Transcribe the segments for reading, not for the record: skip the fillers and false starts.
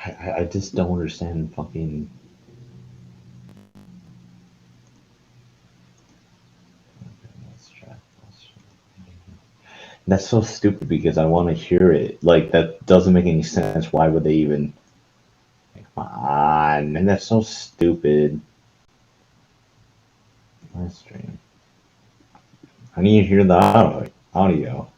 I just don't understand fucking. That's so stupid because I want to hear it. Like that doesn't make any sense. Why would they even? Come on, and that's so stupid. My stream. I need to hear the audio.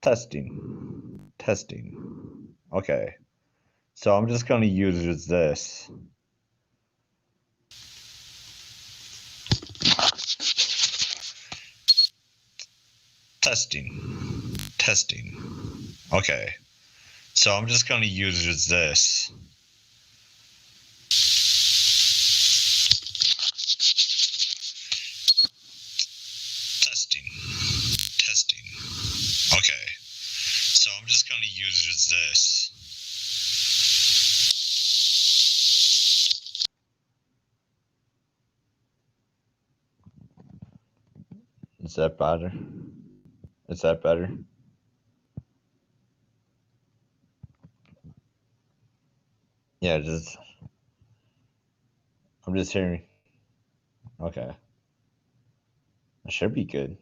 Testing. Testing. Okay. So I'm just going to use this. Testing. Testing. Okay. So I'm just going to use this. Testing. Testing. Okay. So I'm just going to use this. Is that better? Is that better? Yeah, just I'm just hearing. Okay. It should be good.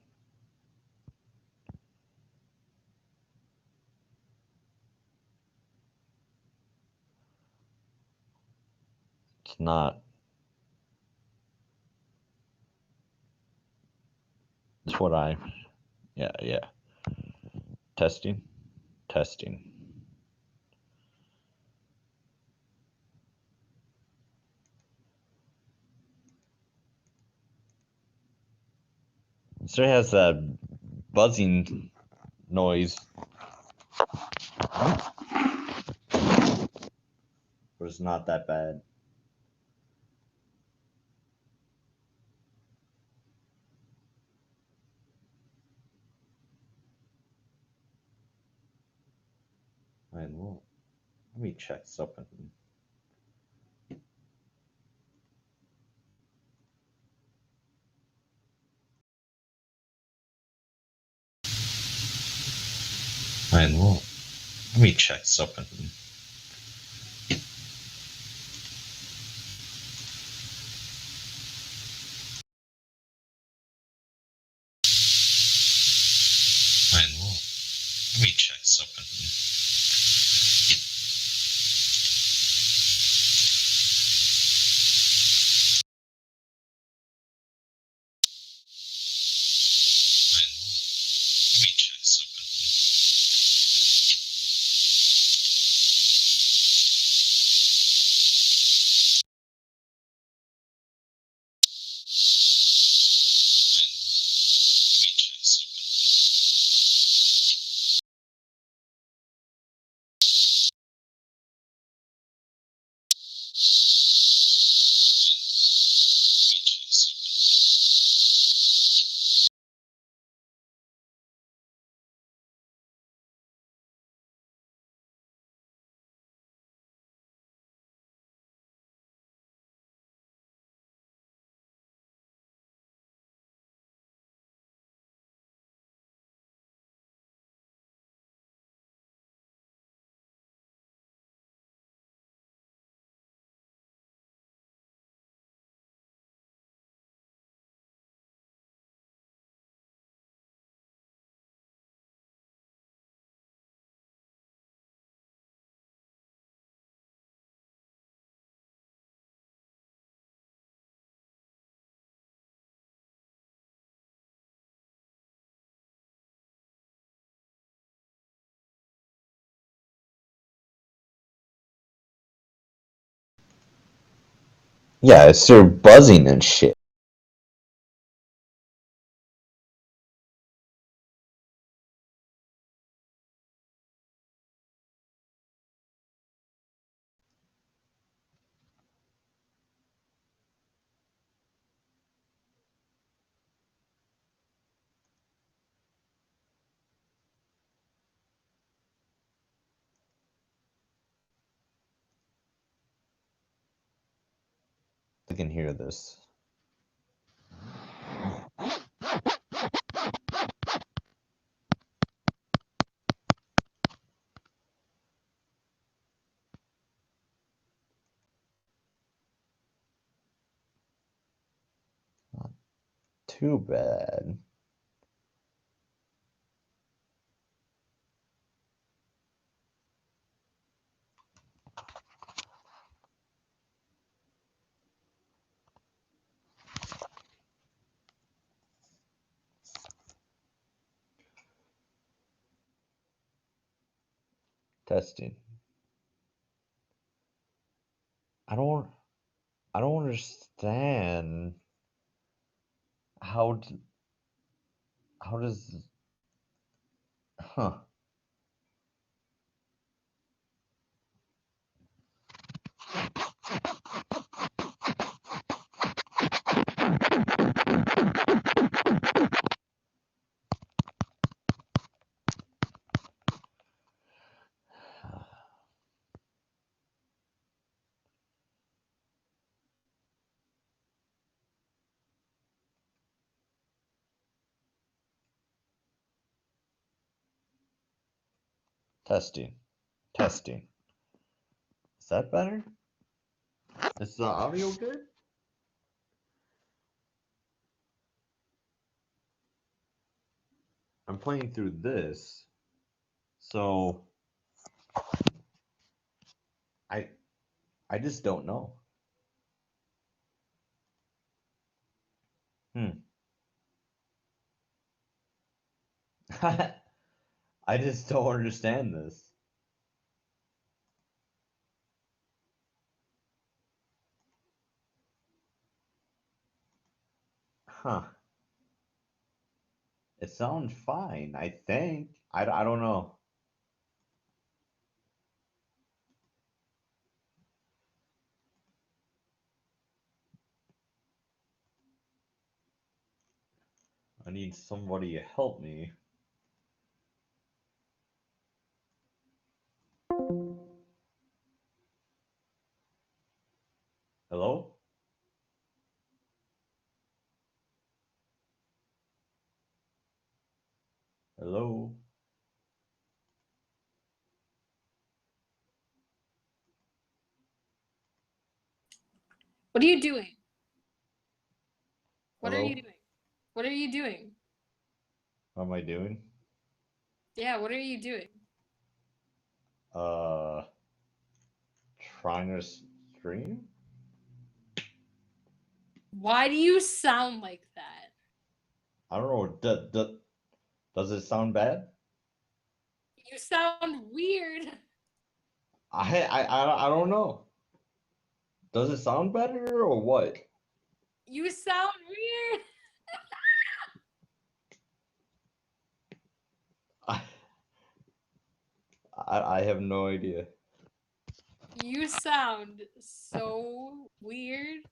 It's not. It's what I. Yeah, yeah. Testing. Testing. So it has that buzzing noise. But it's not that bad. I know. Let me check something. I know. Let me check something. I know. Let me check something. I know. Let me check something. Yeah, it started buzzing and shit. I can hear this. Not too bad. Testing. I don't understand how how does huh. Testing. Testing. Is that better? Is the audio good? I'm playing through this. So I I just don't know. Hmm. I just don't understand this. Huh. It sounds fine, I think. I don't know. I need somebody to help me. Hello? Hello? What are you doing? What are you Hello? doing? What are you doing? What am I doing? Yeah, what are you doing? Uh, trying to stream? Why do you sound like that? I don't know. Does it sound bad? You sound weird. I don't know. Does it sound better or what? You sound weird. I I have no idea. You sound so weird.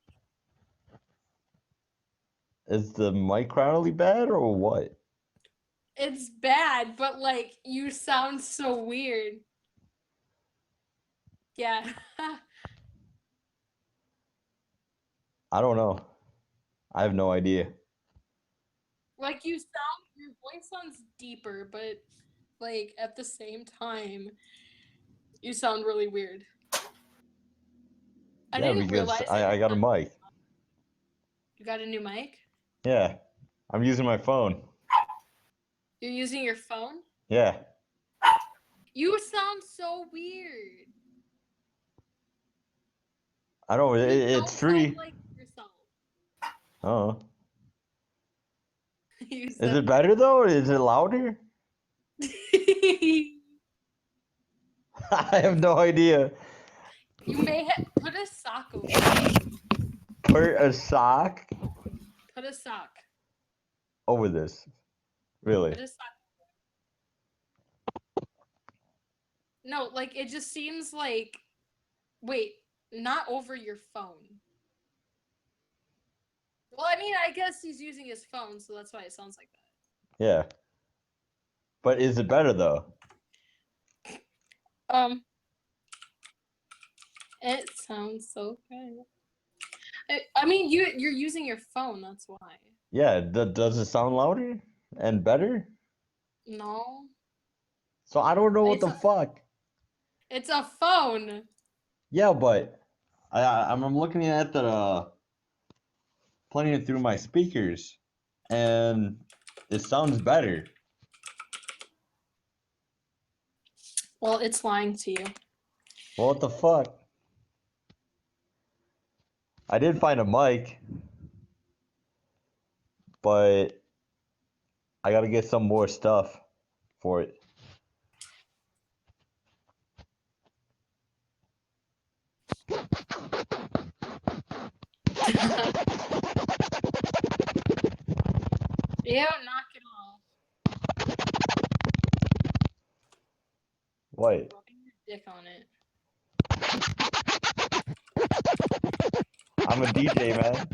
Is the mic quality bad or what? It's bad, but like you sound so weird. Yeah. I don't know. I have no idea. Like your voice sounds deeper, but like at the same time, you sound really weird. I Yeah, didn't because realize that I got a mic. you got a new mic. Yeah, I'm using my phone. You're using your phone? Yeah, You sound so weird. I don't. You It's don't sound free. like yourself. Oh, You is sound it better though? Is it louder? I have no idea. You may put a sock over it. Put a sock Put a sock. over this. Really? Put a sock. No, like it just seems like. Wait, not over your phone. Well, I mean, I guess he's using his phone, so that's why it sounds like that. Yeah. But is it better though? It sounds so good. I mean, you're using your phone. That's why. Yeah. Does it sound louder and better? No, So I don't know what It's the a- fuck. it's a phone. Yeah, but I'm looking at the playing it through my speakers, and it sounds better. Well, it's lying to you. Well, what the fuck? I did find a mic, but I gotta get some more stuff for it. Ew, knock it off. What? Rubbing your dick on it. I'm a DJ, man.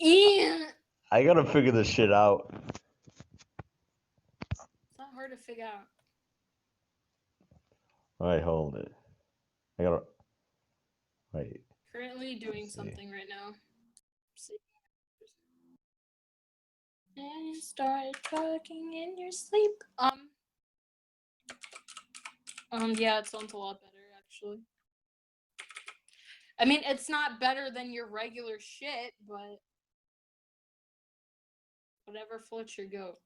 Ew. I gotta figure this shit out. It's not hard to figure out. Alright, hold it. I gotta. Wait. Currently doing See. something right now. See. And you started talking in your sleep. Yeah, it sounds a lot better actually. I mean, it's not better than your regular shit, but whatever floats your goat.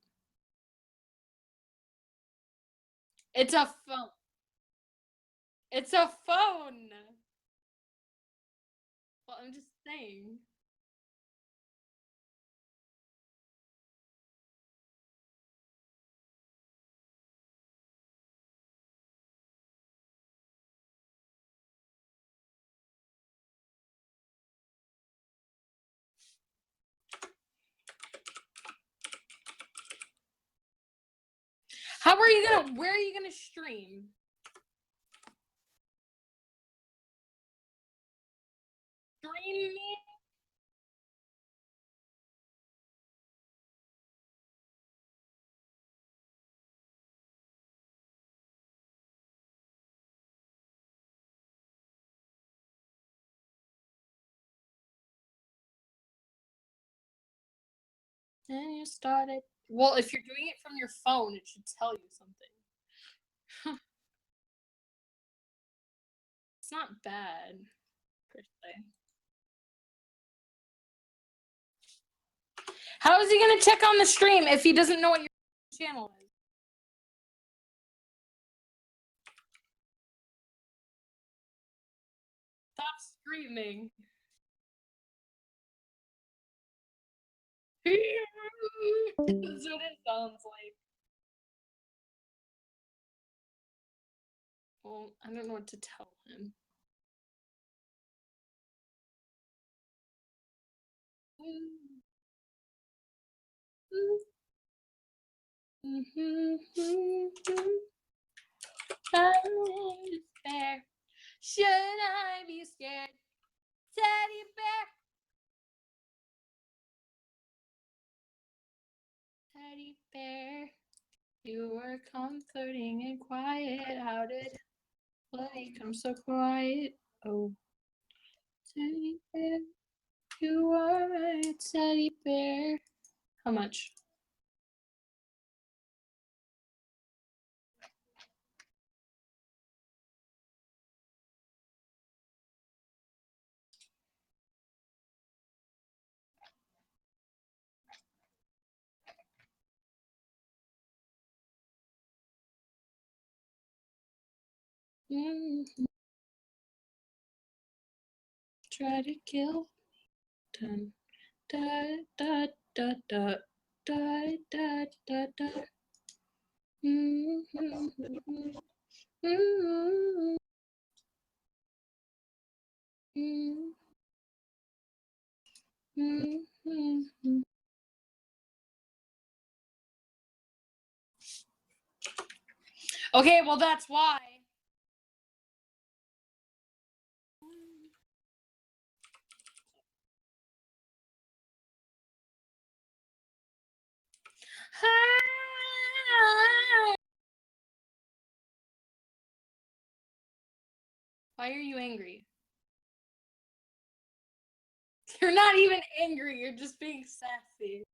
It's a phone. It's a phone. Well, I'm just saying. How are you gonna? Where are you gonna stream? Stream me? And you started. Well, if you're doing it from your phone, it should tell you something. It's not bad, per se. How is he gonna check on the stream if he doesn't know what your channel is? Stop screaming. That's what it sounds like. Well, I don't know what to tell him. I'm in despair. Should I be scared? Teddy bear. Teddy bear. You were comforting and quiet. How did I become so quiet? Oh, teddy bear. You are my teddy bear. How much? Mm-hmm. Try to kill me. Dun, da, da, da, da. Da, da, da, da. Mm-hmm. Mm-hmm. Mm-hmm. Okay, well that's why. Why are you angry? You're not even angry, you're just being sassy.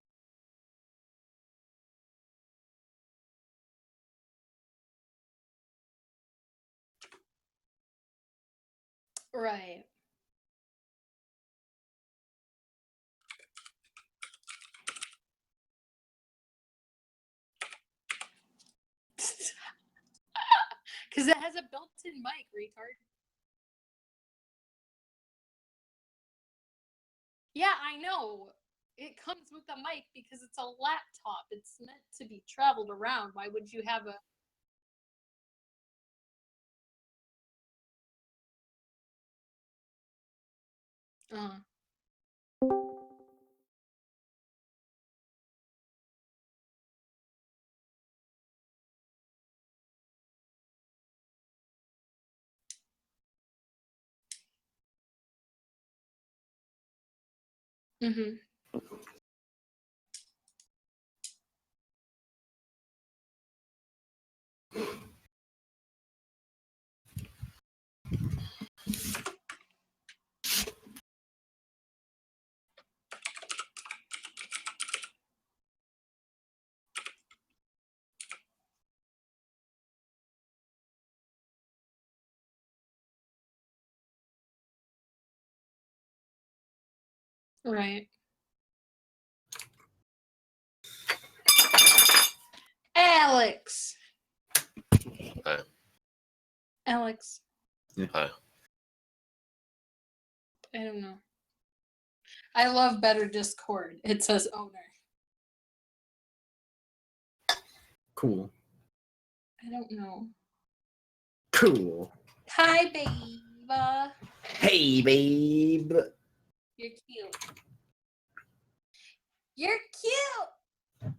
Right. Because it has a built-in mic, retard. Yeah, I know. It comes with a mic because it's a laptop. It's meant to be traveled around. Why would you have a... Mm-hmm. Right. Alex! Hi. Alex. Hi. I don't know. I love Better Discord. It says owner. Cool. I don't know. Cool. Hi, babe. Hey, babe. You're cute. You're cute!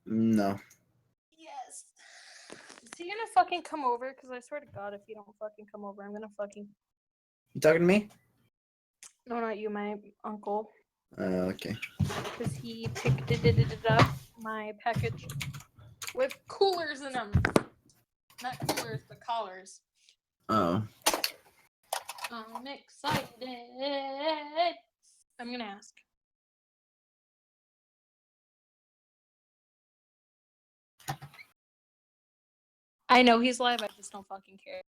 No. Yes. Is he gonna fucking come over? Because I swear to God, if you don't fucking come over, I'm gonna fucking... You talking to me? No, not you, my uncle. Okay. Because he picked it up, my package, with coolers in them. Not coolers, but collars. Oh. I'm excited. I'm gonna ask. I know he's live, I just don't fucking care.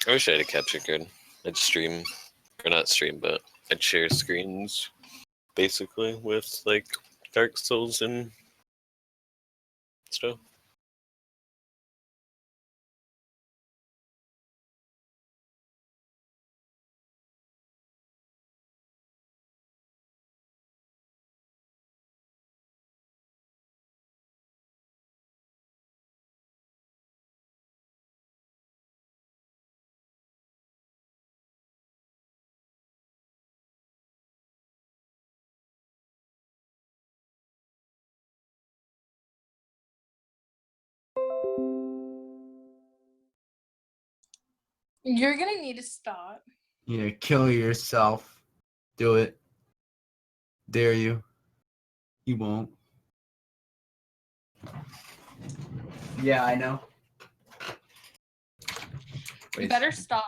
I wish I had a capture card. I'd stream, or not stream, but I'd share screens, basically, with like Dark Souls and stuff. You're gonna need to stop. Yeah, kill yourself. Do it. Dare you. You won't. Yeah, I know. You Wait. better stop.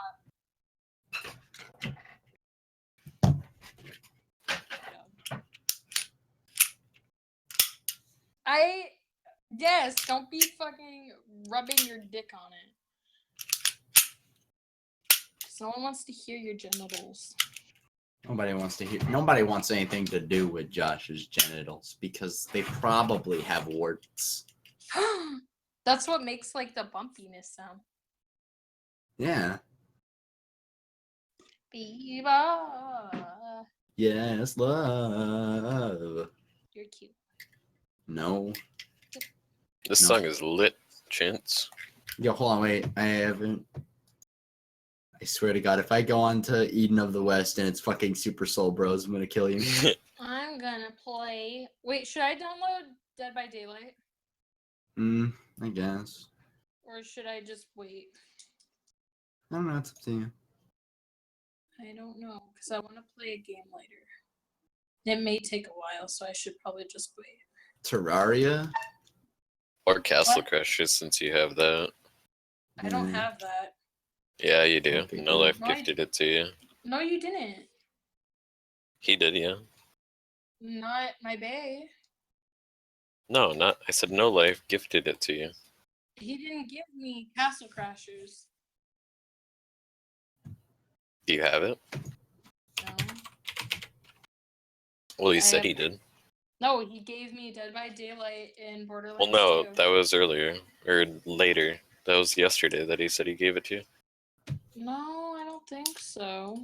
Yes, don't be fucking rubbing your dick on it. 'Cause no one wants to hear your genitals. Nobody wants to hear. Nobody wants anything to do with Josh's genitals because they probably have warts. That's what makes like the bumpiness sound. Yeah. Viva. Yes, love. You're cute. No. This No. song is lit, Chance. Yo, hold on, wait. I haven't. I swear to God, if I go on to Eden of the West and it's fucking Super Soul Bros, I'm gonna kill you. I'm gonna play. Wait, should I download Dead by Daylight? I guess. Or should I just wait? I don't know. It's up to you. I don't know, because I want to play a game later. It may take a while, so I should probably just wait. Terraria? Or Castle What? Crashers, since you have that. I don't Yeah. have that. Yeah, you do. Okay, No good. Life No, I- gifted it to you. No, you didn't. He did, yeah. Not my bae. No, not. I said No Life gifted it to you. He didn't give me Castle Crashers. Do you have it? No. Well, he I said have- he did. No, he gave me Dead by Daylight and Borderlands Well, no, 2. that was earlier or later. That was yesterday that he said he gave it to you. No, I don't think so.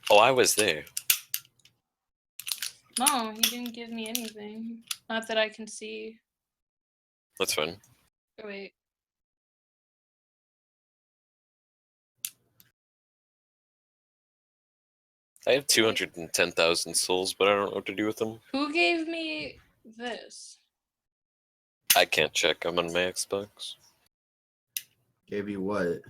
Oh, I was there. No, he didn't give me anything. Not that I can see. That's fine. Oh, wait. I have 210,000 souls, but I don't know what to do with them. Who gave me this? I can't check. I'm on my Xbox. Gave you what?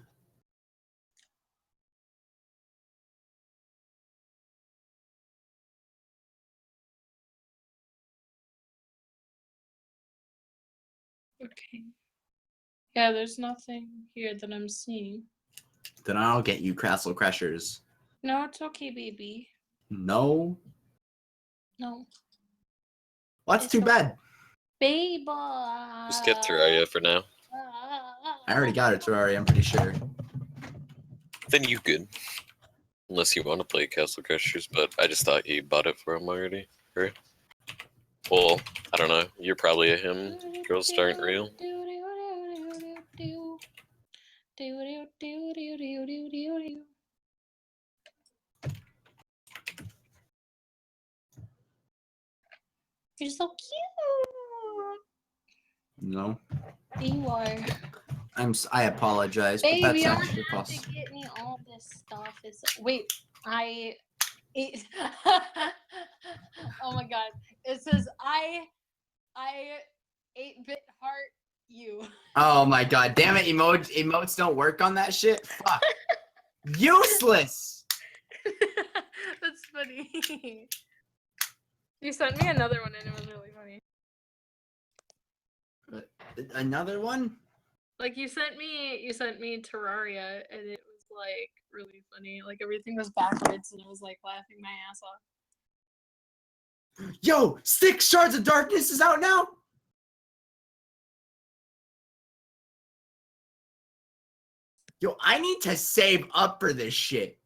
Okay. Yeah, there's nothing here that I'm seeing. Then I'll get you Castle Crashers. No, it's okay, baby. No? No. Well, that's It's too not- bad. Baby. Just get Terraria for now. I already got a Terraria, I'm pretty sure. Then you good. Unless you want to play Castle Crashers, but I just thought you bought it for him already. Or, well, I don't know. You're probably a him. Girls aren't real. You're so cute. No. You are. I apologize, but Baby, that's you not don't your have fault. to get me all this stuff. Wait, I ate. Oh my god! It says I 8-bit heart you. Oh my god, damn it, emotes don't work on that shit? Fuck. Useless! That's funny. You sent me another one and it was really funny. Another one? Like you sent me Terraria and it was like really funny. Like everything was backwards and I was like laughing my ass off. Yo, 6 Shards of Darkness is out now? Yo, I need to save up for this shit.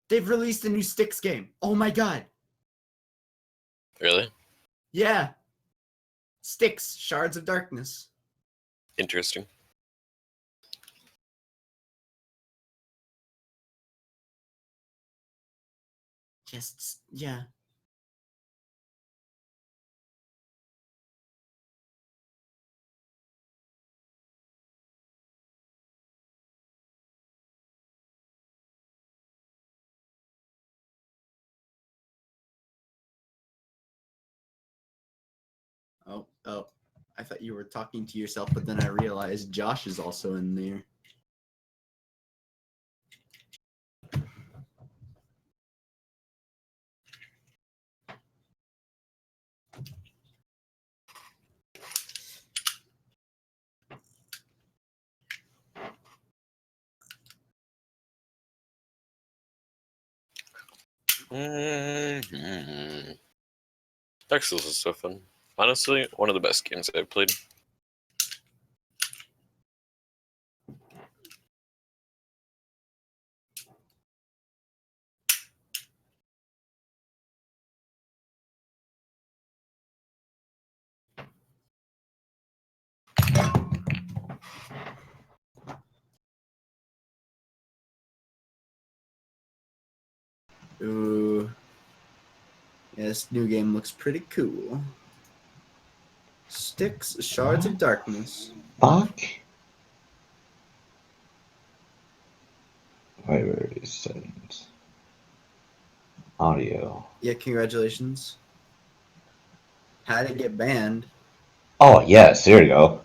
They've released a new Styx game. Oh my god. Really? Yeah. Styx, Shards of Darkness. Interesting. Just, yeah. Oh, I thought you were talking to yourself, but then I realized Josh is also in there. Dark Souls is so fun. Honestly, one of the best games I've played. Ooh. Yeah, this new game looks pretty cool. Sticks, Shards of Darkness. Fuck. Wait, settings. Audio. Yeah, congratulations. How'd it get banned? Oh, yes, there you go.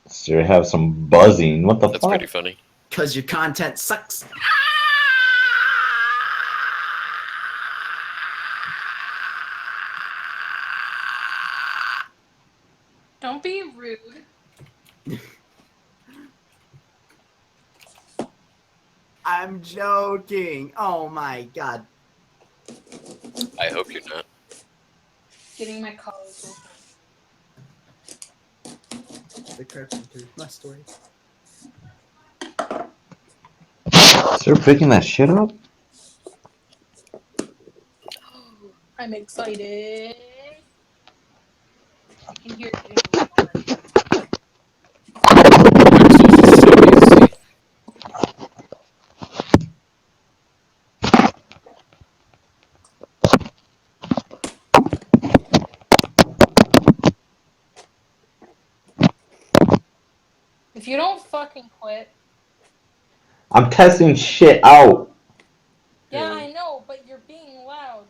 So you have some buzzing. What the That's fuck? pretty funny. Because your content sucks. Don't be rude. I'm joking. Oh my god. I hope you're not. Getting my college open. The carpenter, my story. They're picking that shit up? I'm excited. I can hear it getting warmer. Dark Souls is so easy. If you don't fucking quit. I'm testing shit out. Yeah, I know, but you're being loud.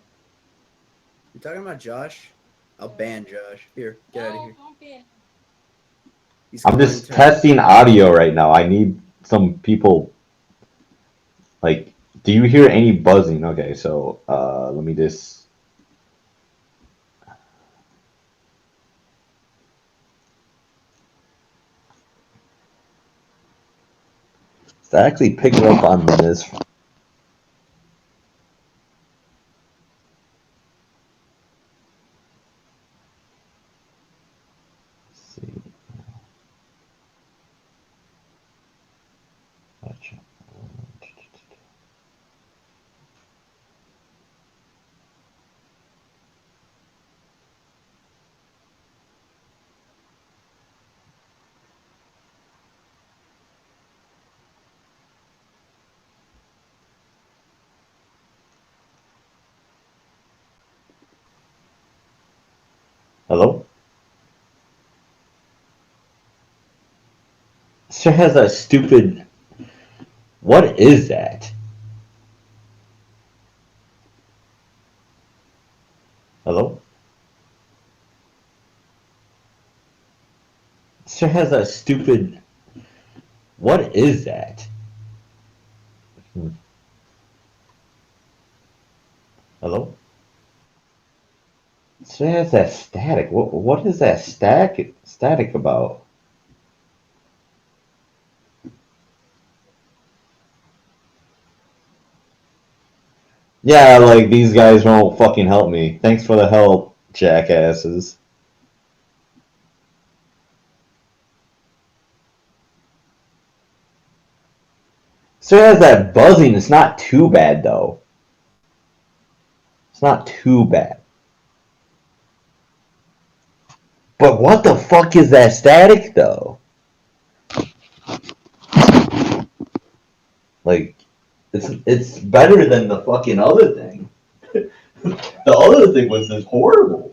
You talking about Josh? I'll ban Josh. Here, get out of No, here. don't be. He's I'm just quarantined. testing audio right now. I need some people. Like, do you hear any buzzing? Okay, so let me just. It's actually picking up on this. Let's see. Gotcha. Hello? Sir has a stupid. What is that? Hello? Sir has a stupid. What is that? Hello? Sir has that static. What is that static about? Yeah, like these guys won't fucking help me. Thanks for the help, jackasses. So it has that buzzing. It's not too bad though. It's not too bad. But what the fuck is that static though? Like, it's better than the fucking other thing. The other thing was just horrible.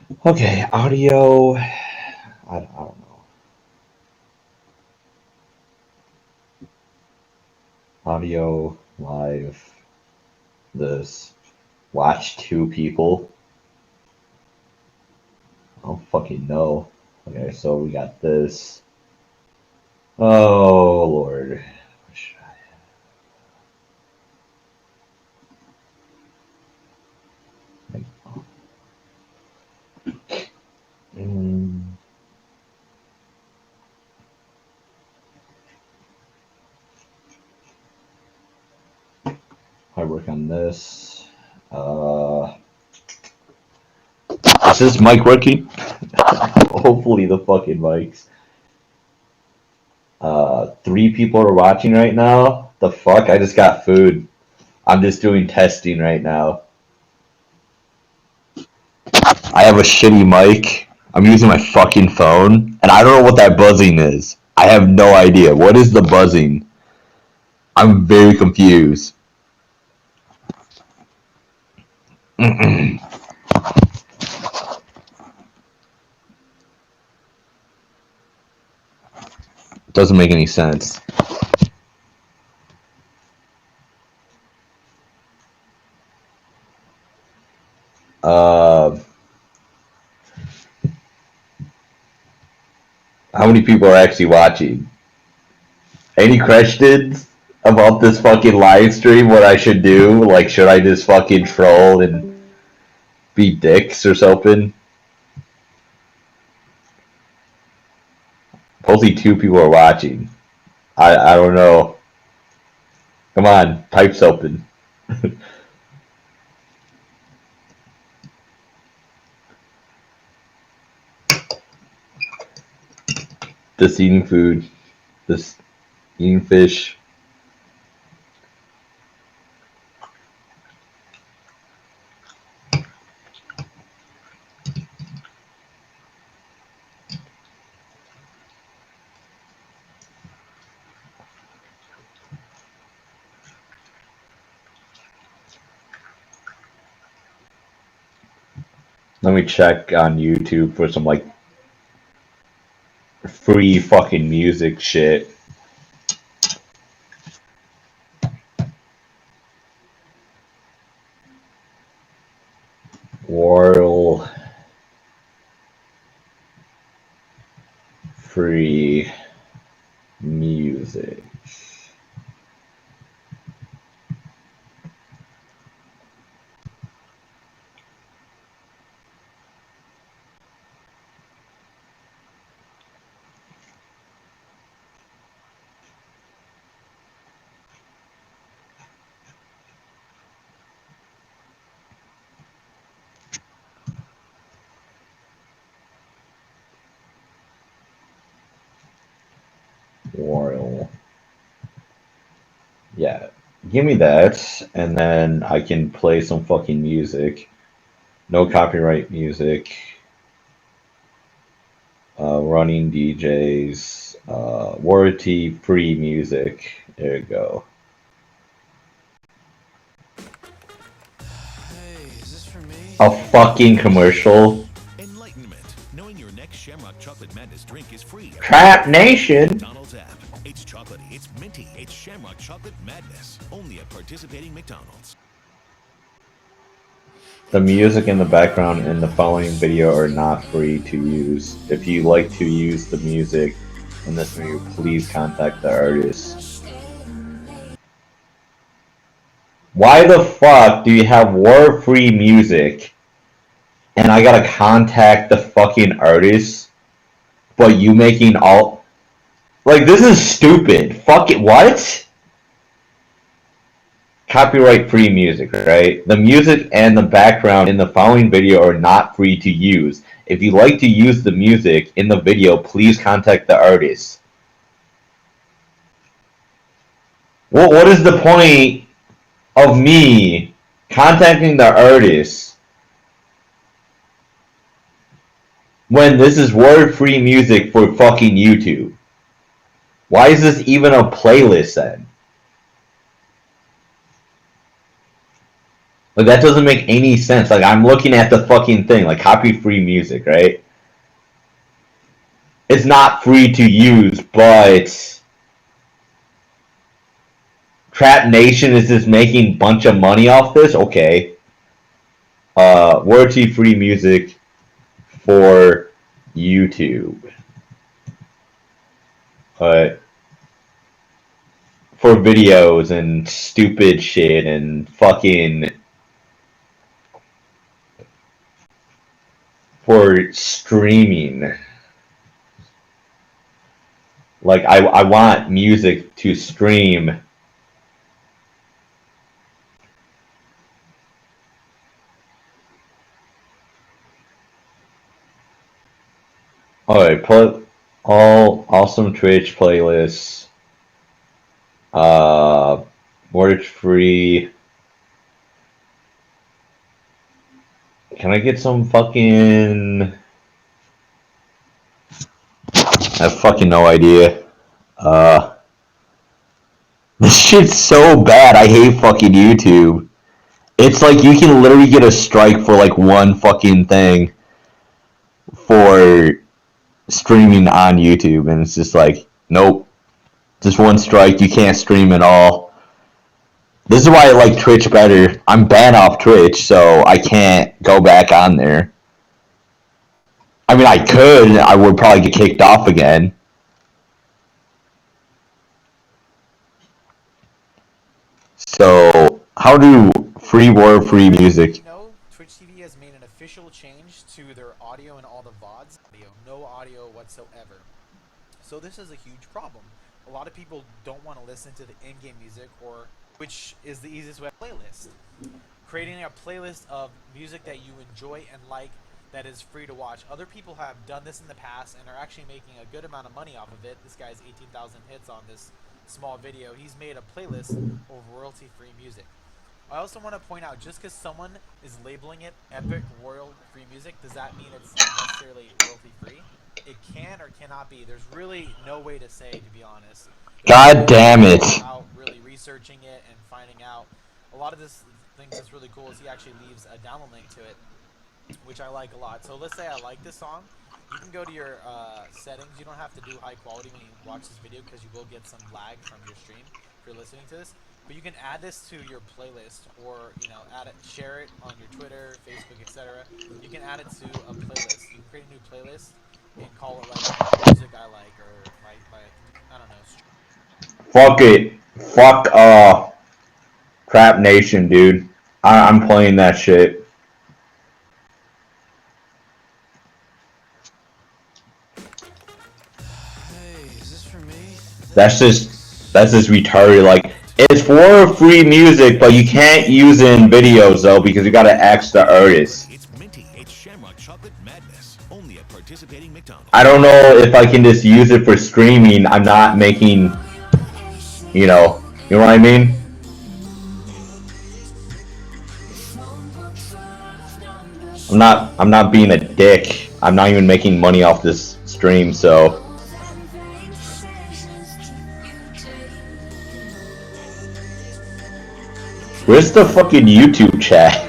Okay, audio. I don't know. Audio live. This. Watch 2 people. I don't fucking know. Okay, so we got this. Oh Lord. Mm. I work on this. Is this mic working? Hopefully the fucking mics. 3 people are watching right now. The fuck? I just got food. I'm just doing testing right now. I have a shitty mic. I'm using my fucking phone, and I don't know what that buzzing is. I have no idea. What is the buzzing? I'm very confused. Doesn't make any sense. How many people are actually watching? Any questions about this fucking live stream? What I should do? Like, should I just fucking troll and be dicks or something? Only 2 people are watching. I don't know. Come on, pipes open. Just eating food. Just eating fish. Let me check on YouTube for some like free fucking music shit. World free music. World. Yeah. Give me that, and then I can play some fucking music. No copyright music. Running DJs. Royalty free music. There you go. Hey, is this for me? A fucking commercial. Enlightenment. Knowing your next Shamrock Chocolate Madness drink is free. Trap Nation. McDonald's app. It's chocolatey, it's minty, it's Shamrock Chocolate Madness. Only at participating McDonald's. The music in the background in the following video are not free to use. If you like to use the music in this video, please contact the artist. Why the fuck do you have war-free music and I gotta contact the fucking artist, but you making all... Like, this is stupid. Fuck it, what? Copyright free music, right? The music and the background in the following video are not free to use. If you like to use the music in the video, please contact the artist. Well, what is the point of me contacting the artist when this is word-free music for fucking YouTube? Why is this even a playlist then? Like, that doesn't make any sense. Like, I'm looking at the fucking thing, like, copy-free music, right? It's not free to use, but Trap Nation is just making a bunch of money off this? Okay. Royalty-free music for YouTube. But for videos and stupid shit and fucking for streaming. Like, I want music to stream. Alright, put all awesome Twitch playlists. Mortgage free. Can I get some fucking... I have fucking no idea. This shit's so bad, I hate fucking YouTube. It's like you can literally get a strike for like one fucking thing for streaming on YouTube, and it's just like, nope. Just one strike, you can't stream at all. This is why I like Twitch better. I'm banned off Twitch, so I can't go back on there. I mean, I could, I would probably get kicked off again. So, how do free music? You know, Twitch TV has made an official change to their audio and all the VODs. No audio whatsoever. So this is a huge problem. A lot of people don't want to listen to the in-game music, or which is the easiest way, playlist. Creating a playlist of music that you enjoy and like that is free to watch. Other people have done this in the past and are actually making a good amount of money off of it. This guy's 18,000 hits on this small video. He's made a playlist of royalty-free music. I also want to point out, just because someone is labeling it epic royalty-free music, does that mean it's necessarily royalty-free? It can or cannot be. There's really no way to say, to be honest. God damn it. Without really researching it and finding out. A lot of this thing that's really cool is he actually leaves a download link to it, which I like a lot. So let's say I like this song. You can go to your settings. You don't have to do high quality when you watch this video, because you will get some lag from your stream if you're listening to this. But you can add this to your playlist, or add it, share it on your Twitter, Facebook, etc. You can add it to a playlist. You can create a new playlist and call it like music I like, or my I don't know. Fuck it. Fuck Trap Nation, dude. I'm playing that shit. Hey, is this for me? That's just retarded. Like, it's for free music, but you can't use it in videos though, because you gotta ask the artist. It's minty. It's Shamrock Chocolate Madness. Only at participating McDonald's. I don't know if I can just use it for streaming. I'm not making, you know what I mean? I'm not being a dick. I'm not even making money off this stream, so. Where's the fucking YouTube chat?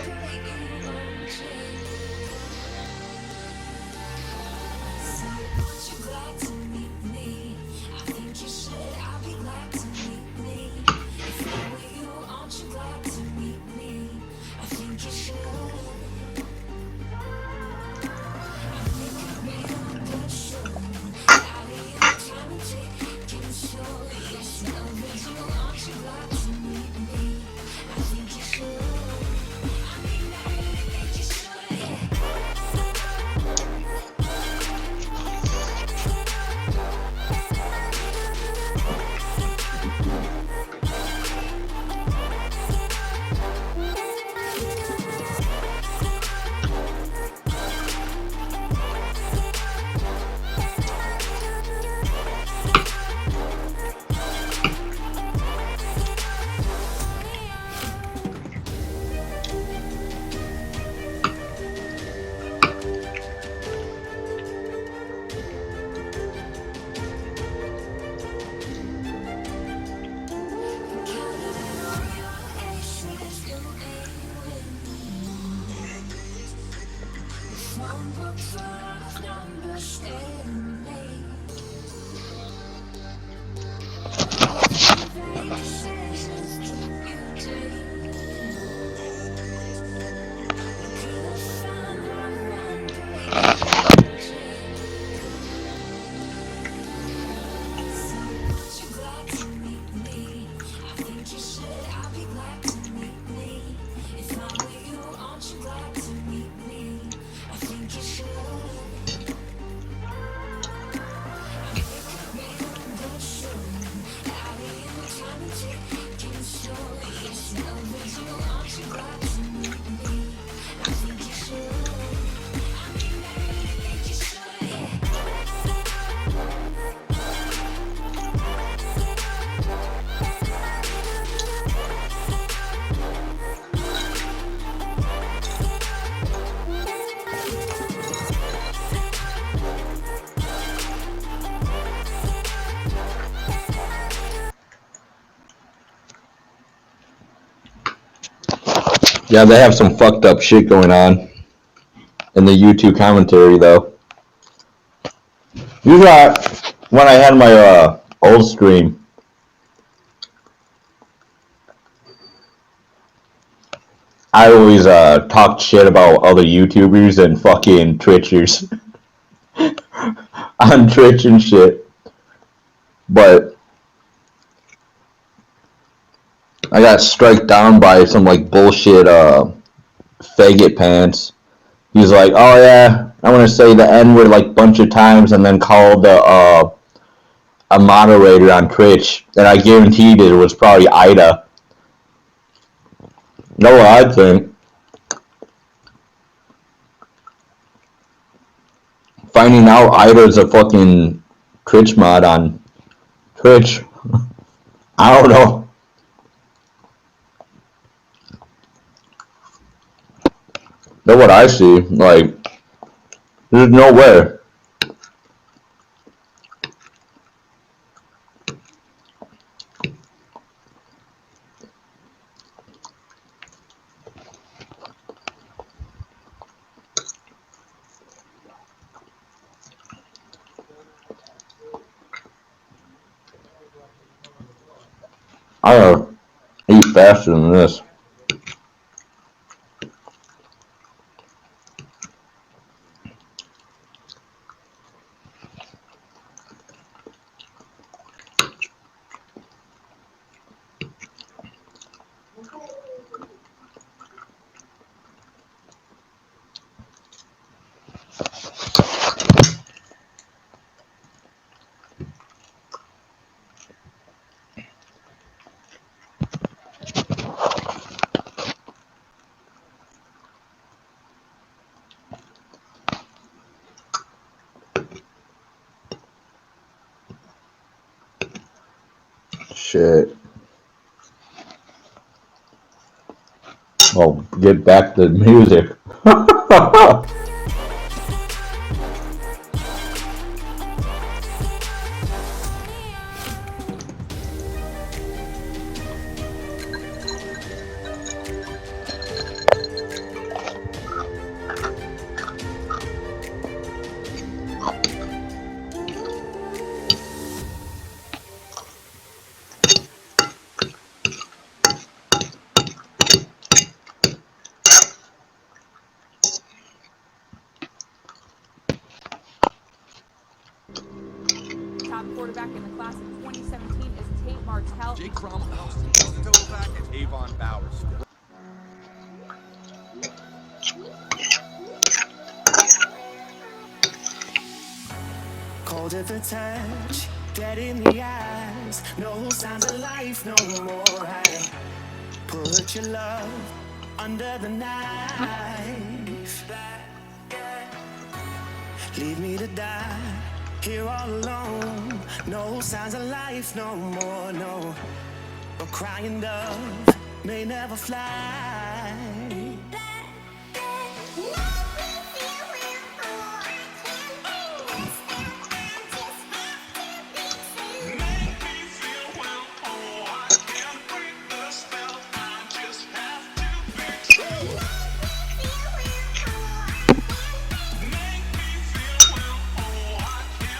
Yeah, they have some fucked up shit going on in the YouTube commentary, though. You got when I had my old stream. I always talked shit about other YouTubers and fucking Twitchers on Twitch and shit. But I got struck down by some like bullshit faggot pants. He's like, oh yeah, I want to say the N-word like bunch of times and then called a moderator on Twitch, and I guaranteed it was probably Ida. Know what I think? Finding out Ida's a fucking Twitch mod on Twitch. I don't know. Know what I see? Like, there's no way. I gotta eat faster than this. Shit. Oh, get back to the music. Top quarterback in the class of 2017 is Tate Martell. Jake Crum, Tovac, and Avon Bowers. Cold at the touch, dead in the eyes. No signs of life no more. I put your love under the knife. Leave me to die here all alone. No signs of life no more, no. A crying dove may never fly.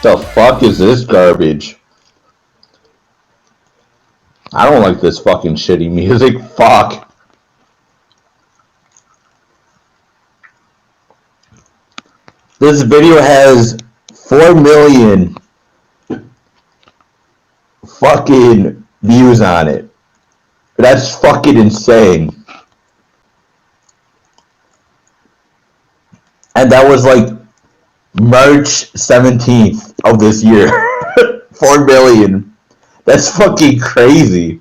The fuck is this garbage? I don't like this fucking shitty music. Fuck. This video has 4 million fucking views on it. That's fucking insane. And that was like March 17th of this year. 4 million. That's fucking crazy.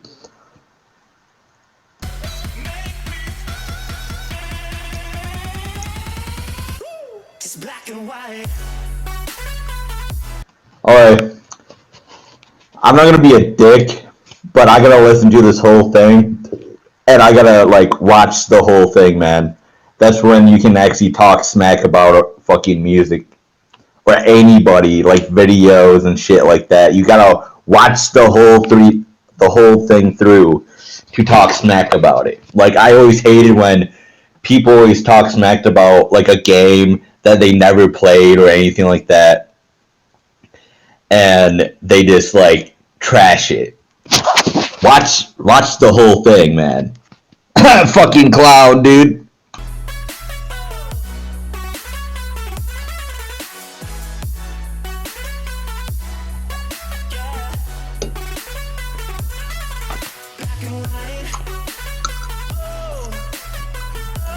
It's black and white. Alright. I'm not gonna be a dick, but I gotta listen to this whole thing. And I gotta, like, watch the whole thing, man. That's when you can actually talk smack about fucking music. Or anybody, like videos and shit like that. You gotta watch the whole thing through to talk smack about it. Like, I always hated when people always talk smack about, like, a game that they never played or anything like that. And they just, like, trash it. Watch the whole thing, man. Fucking clown, dude. Black and white. Oh, oh.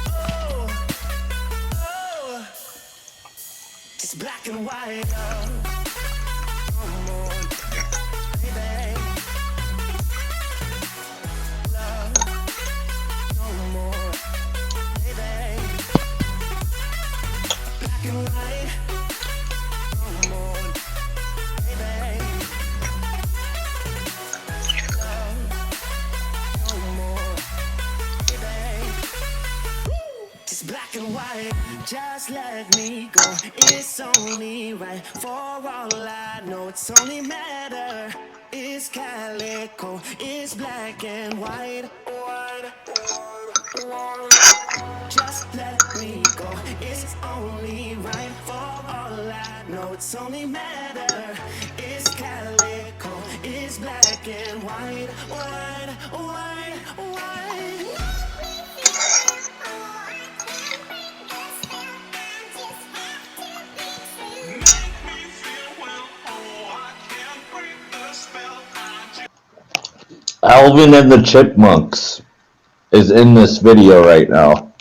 Oh, oh. It's black and white. Come on, baby. Love, no more, baby. Black and white. Come on, baby. Love, no more, baby. It's black and white. Just let me go. It's only right. For all I know, it's only matter. It's calico. It's black and white. Just let me go. It's only right. For all I know, it's only matter. It's calico. It's black and white. White, white, white. Alvin and the Chipmunks is in this video right now.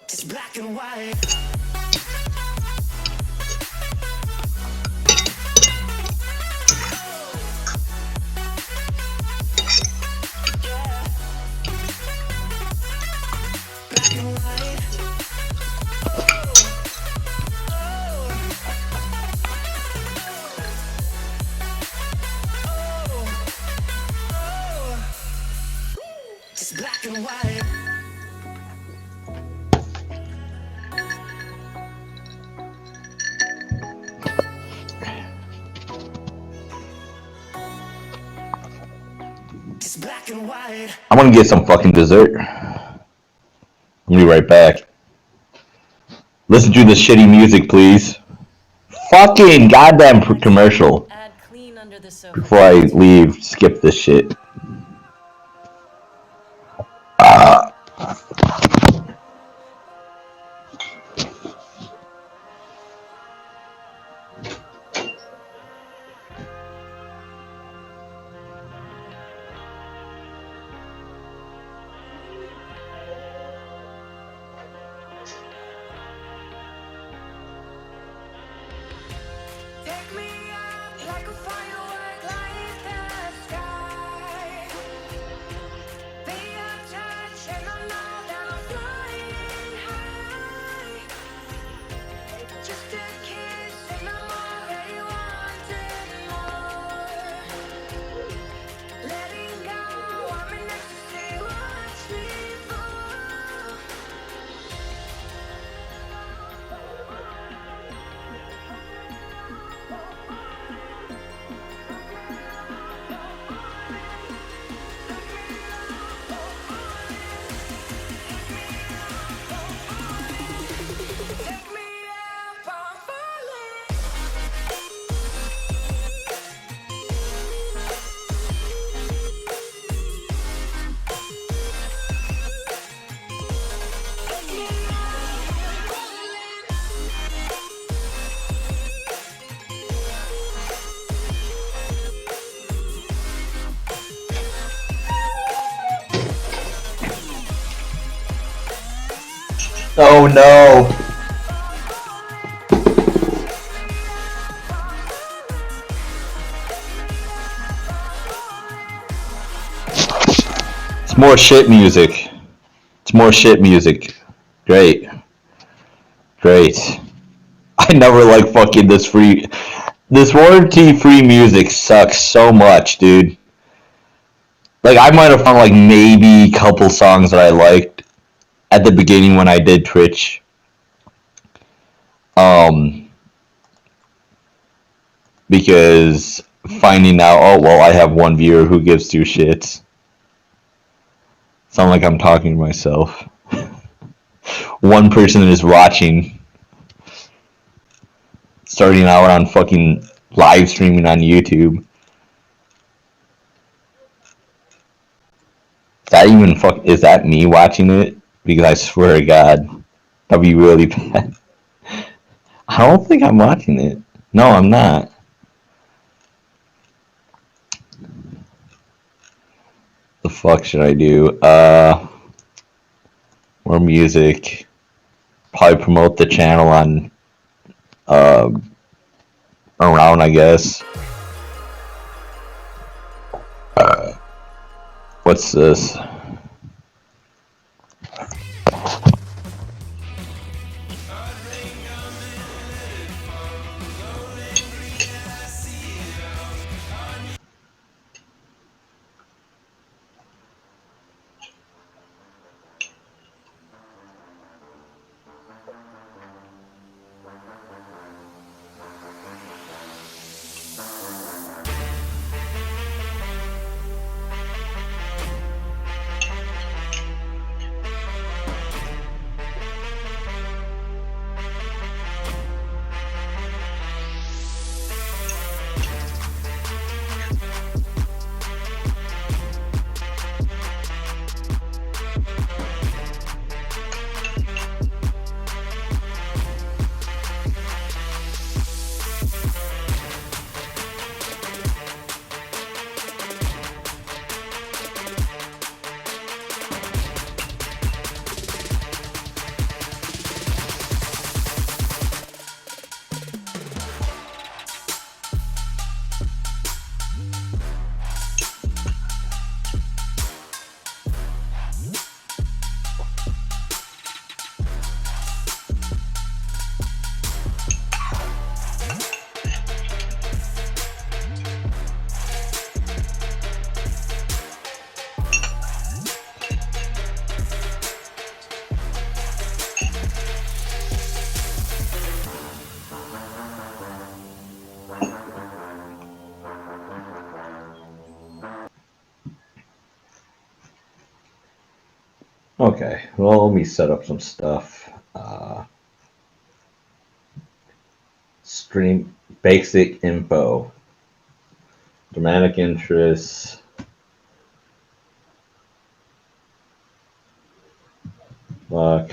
It's black and white. Black and white. It's black and white. It's black and white. I'm gonna get some fucking dessert. I'll be right back. Listen to the shitty music, please. Fucking goddamn commercial. Add clean under the sofa. Before I leave, skip this shit. Take me out like a firework light the sky. Oh no! It's more shit music. It's more shit music. Great. Great. I never like fucking this free. This warranty free music sucks so much, dude. Like, I might have found like maybe a couple songs that I liked at the beginning when I did Twitch. Because finding out, oh well, I have one viewer who gives two shits. Sound like I'm talking to myself. One person is watching. Starting out on fucking live streaming on YouTube. Is that me watching it? Because I swear to God, that'd be really bad. I don't think I'm watching it. No, I'm not. The fuck should I do? More music. Probably promote the channel on around, I guess. What's this? Okay, well, let me set up some stuff. Stream basic info. Dramatic interests. Fuck.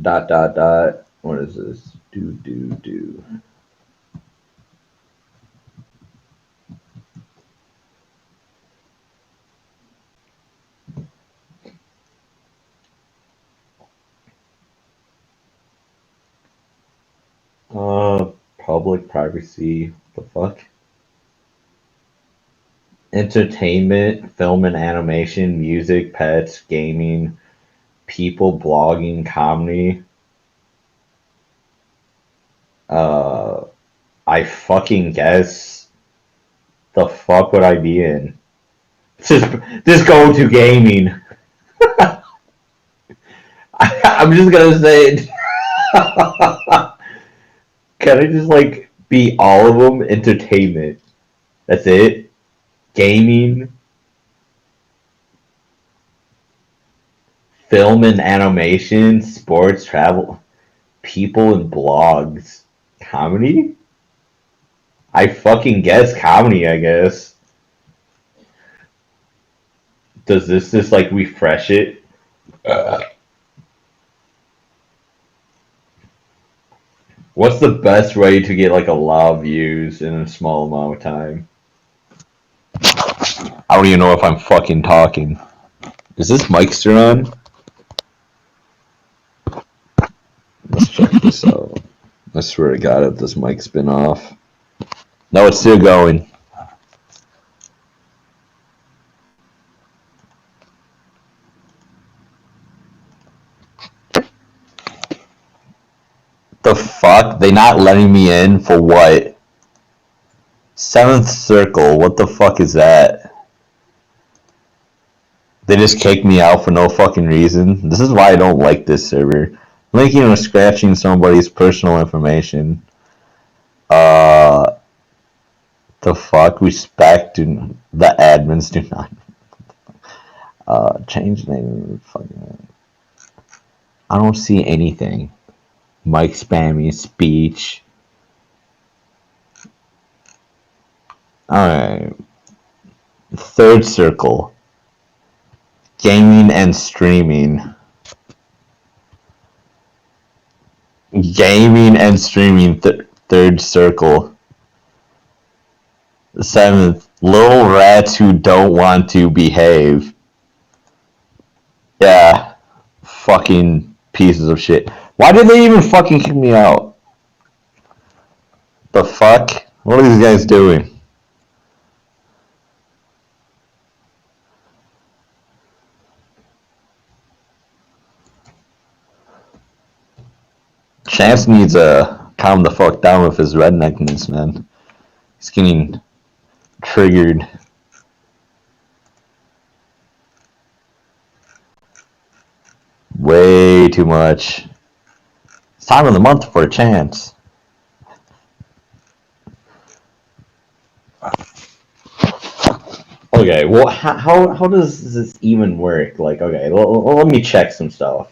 Dot. What is this? Do. Public privacy. The fuck? Entertainment, film and animation, music, pets, gaming, people, blogging, comedy. I fucking guess. The fuck would I be in? Just go to gaming. I'm just gonna say it. Can I just like be all of them? Entertainment. That's it. Gaming. Film and animation, sports, travel, people and blogs. Comedy? I fucking guess comedy, I guess. does this just like refresh it? What's the best way to get like a lot of views in a small amount of time? I don't even know if I'm fucking talking. Is this mic still on? Let's check this out. I swear to God, if this mic's been off. No, it's still going. The fuck? They not letting me in for what? Seventh circle. What the fuck is that? They just kicked me out for no fucking reason. This is why I don't like this server. Linking or scratching somebody's personal information. The fuck? Respect. The admins do not. Change name. Fucking. I don't see anything. Mike spammy speech. Alright. Third circle. Gaming and streaming. Gaming and streaming. Third circle. Seventh. Little rats who don't want to behave. Yeah. Fucking pieces of shit. Why did they even fucking kick me out? The fuck? What are these guys doing? Chance needs to calm the fuck down with his redneckness, man. He's getting triggered. Way too much. It's time of the month for a chance. Okay, well, how does this even work? Like, okay, let me check some stuff.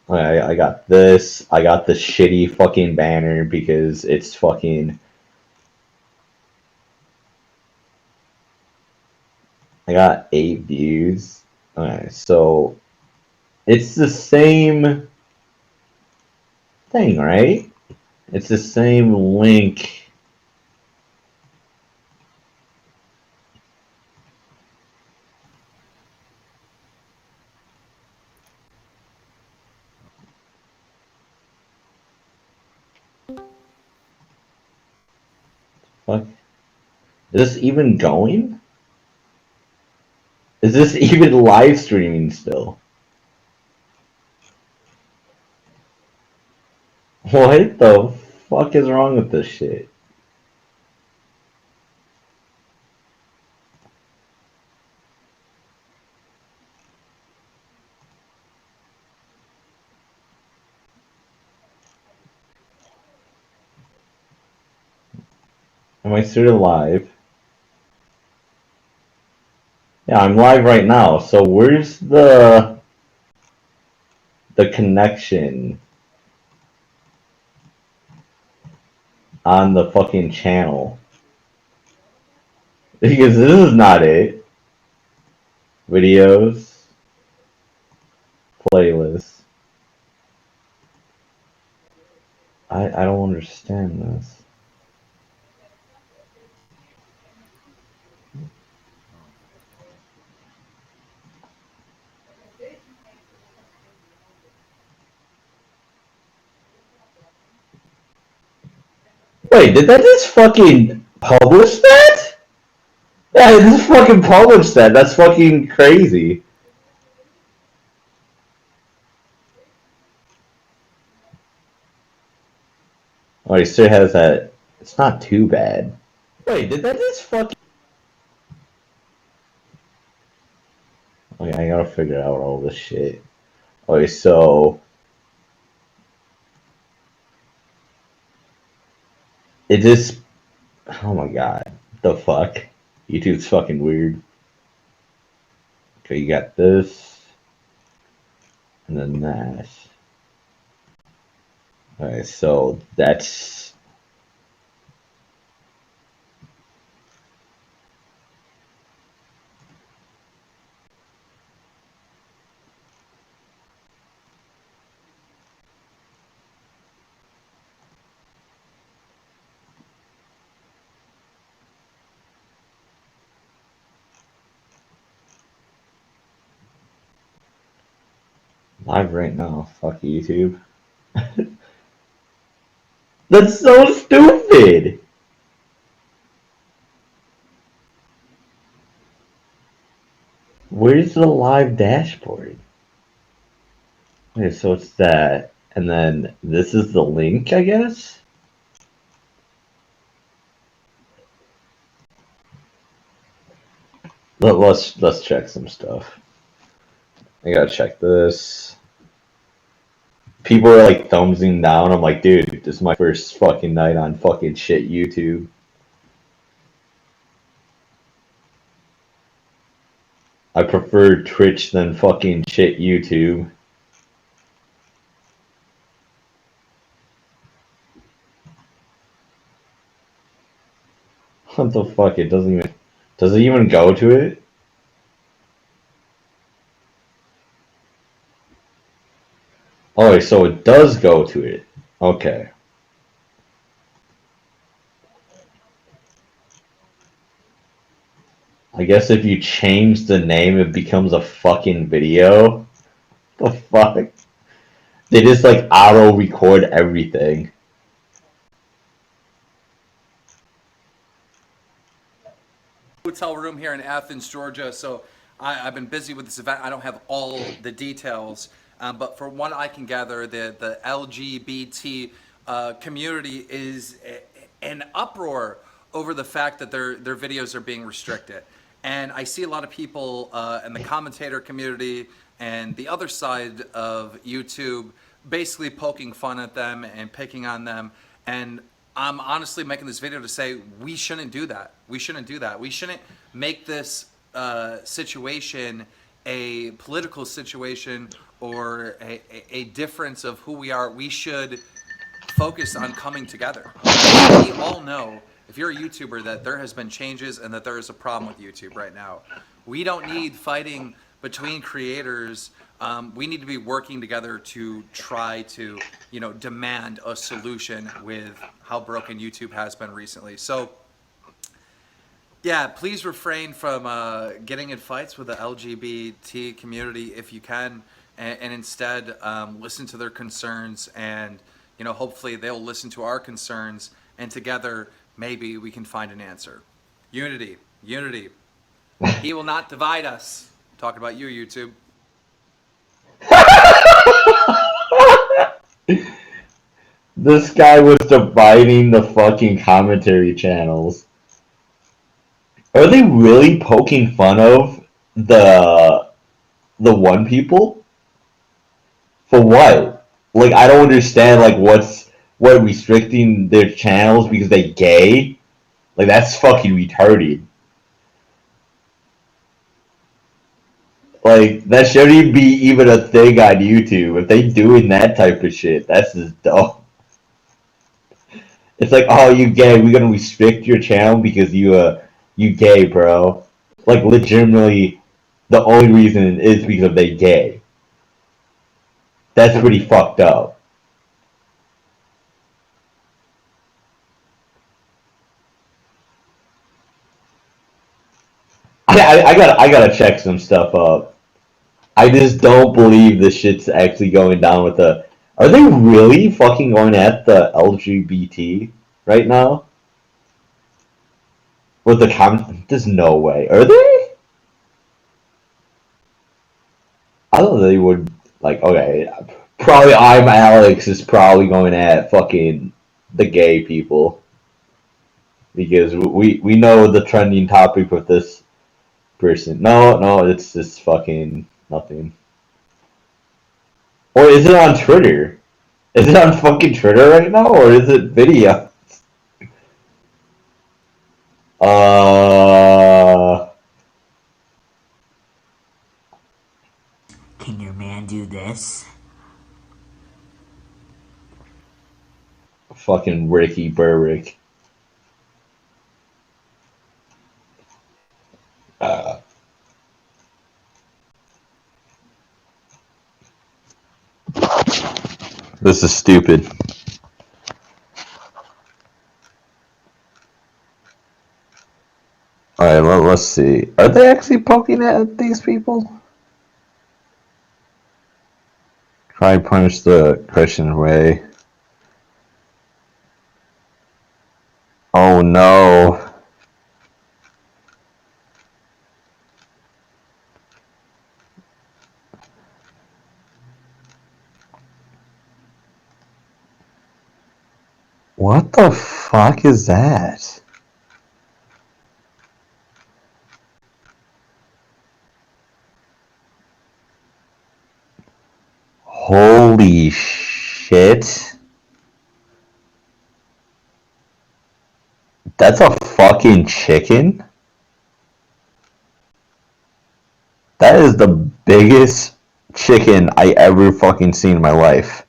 Okay, I got this. I got the shitty fucking banner because it's fucking. I got 8 views. Okay, so it's the same thing, right? It's the same link. Fuck. Is this even going? Is this even live streaming still? What the fuck is wrong with this shit? Am I still live? Yeah, I'm live right now. So where's the connection on the fucking channel? Because this is not it. Videos. Playlists. I don't understand this. Wait, did that just fucking publish that? Yeah, it just fucking published that. That's fucking crazy. Oh, he still has that. It's not too bad. Wait, did that just fucking... Okay, I gotta figure out all this shit. Okay, so... It just... Oh my god. The fuck? YouTube's fucking weird. Okay, you got this. And then that. Okay, so that's... Live right now. Fuck YouTube. That's so stupid! Where's the live dashboard? Okay, so it's that. And then this is the link, I guess? Let's check some stuff. I gotta check this. People are like thumbsing down. I'm like, dude, this is my first fucking night on fucking shit YouTube. I prefer Twitch than fucking shit YouTube. What the fuck? It doesn't even. Does it even go to it? Oh, so it does go to it. Okay. I guess if you change the name, it becomes a fucking video. The fuck? They just like auto record everything. Hotel room here in Athens, Georgia. So I've been busy with this event. I don't have all the details, but from what I can gather, the LGBT community is an uproar over the fact that their videos are being restricted. And I see a lot of people in the commentator community and the other side of YouTube basically poking fun at them and picking on them. And I'm honestly making this video to say we shouldn't do that. We shouldn't do that. We shouldn't make this situation a political situation or a difference of who we are. We should focus on coming together. We all know, if you're a YouTuber, that there has been changes and that there is a problem with YouTube right now. We don't need fighting between creators. We need to be working together to try to, demand a solution with how broken YouTube has been recently. So, yeah, please refrain from getting in fights with the LGBT community if you can, and instead listen to their concerns, and hopefully they'll listen to our concerns, and together maybe we can find an answer. Unity, unity. He will not divide us. Talking about you, YouTube. This guy was dividing the fucking commentary channels. Are they really poking fun of the one people? For what? Like, I don't understand, like, what restricting their channels because they gay? Like, that's fucking retarded. Like, that shouldn't be even a thing on YouTube. If they doing that type of shit, that's just dumb. It's like, oh, you gay, we're gonna restrict your channel because you gay, bro. Like, legitimately, the only reason is because they gay. That's pretty fucked up. I gotta check some stuff up. I just don't believe this shit's actually going down with the. Are they really fucking going at the LGBT right now? With the comment? There's no way. Are they? I thought they would, like, okay. Probably I'm Alex is probably going at fucking the gay people. Because we know the trending topic with this person. No, it's just fucking nothing. Or is it on Twitter? Is it on fucking Twitter right now, or is it video? Can your man do this? Fucking Ricky Burrick. This is stupid. Alright, well, let's see. Are they actually poking at these people? Try punch the Christian way. Oh no. What the fuck is that? Holy shit. That's a fucking chicken? That is the biggest chicken I ever fucking seen in my life.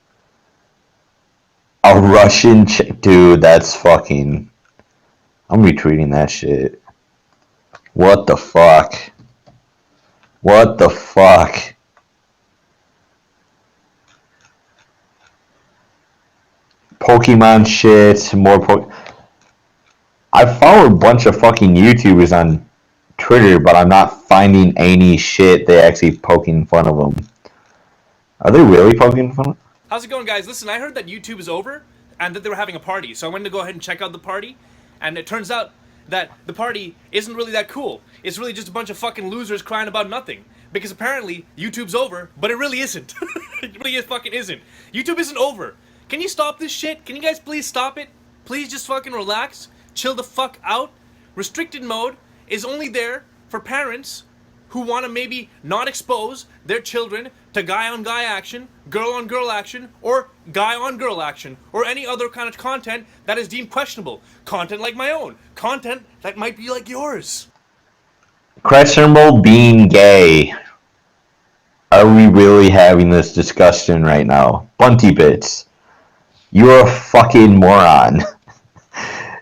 A Russian dude, that's fucking... I'm retweeting that shit. What the fuck? What the fuck? Pokemon shit, more I follow a bunch of fucking YouTubers on Twitter, but I'm not finding any shit they actually poking fun of them. Are they really poking fun of them? How's it going, guys? Listen, I heard that YouTube is over and that they were having a party, so I went to go ahead and check out the party, and it turns out that the party isn't really that cool. It's really just a bunch of fucking losers crying about nothing. Because apparently, YouTube's over, but it really isn't. It really fucking isn't. YouTube isn't over. Can you stop this shit? Can you guys please stop it? Please just fucking relax. Chill the fuck out. Restricted mode is only there for parents who want to maybe not expose their children to guy-on-guy action, girl-on-girl action, or guy-on-girl action, or any other kind of content that is deemed questionable. Content like my own. Content that might be like yours. Questionable being gay. Are we really having this discussion right now? Bunty Bits, you're a fucking moron.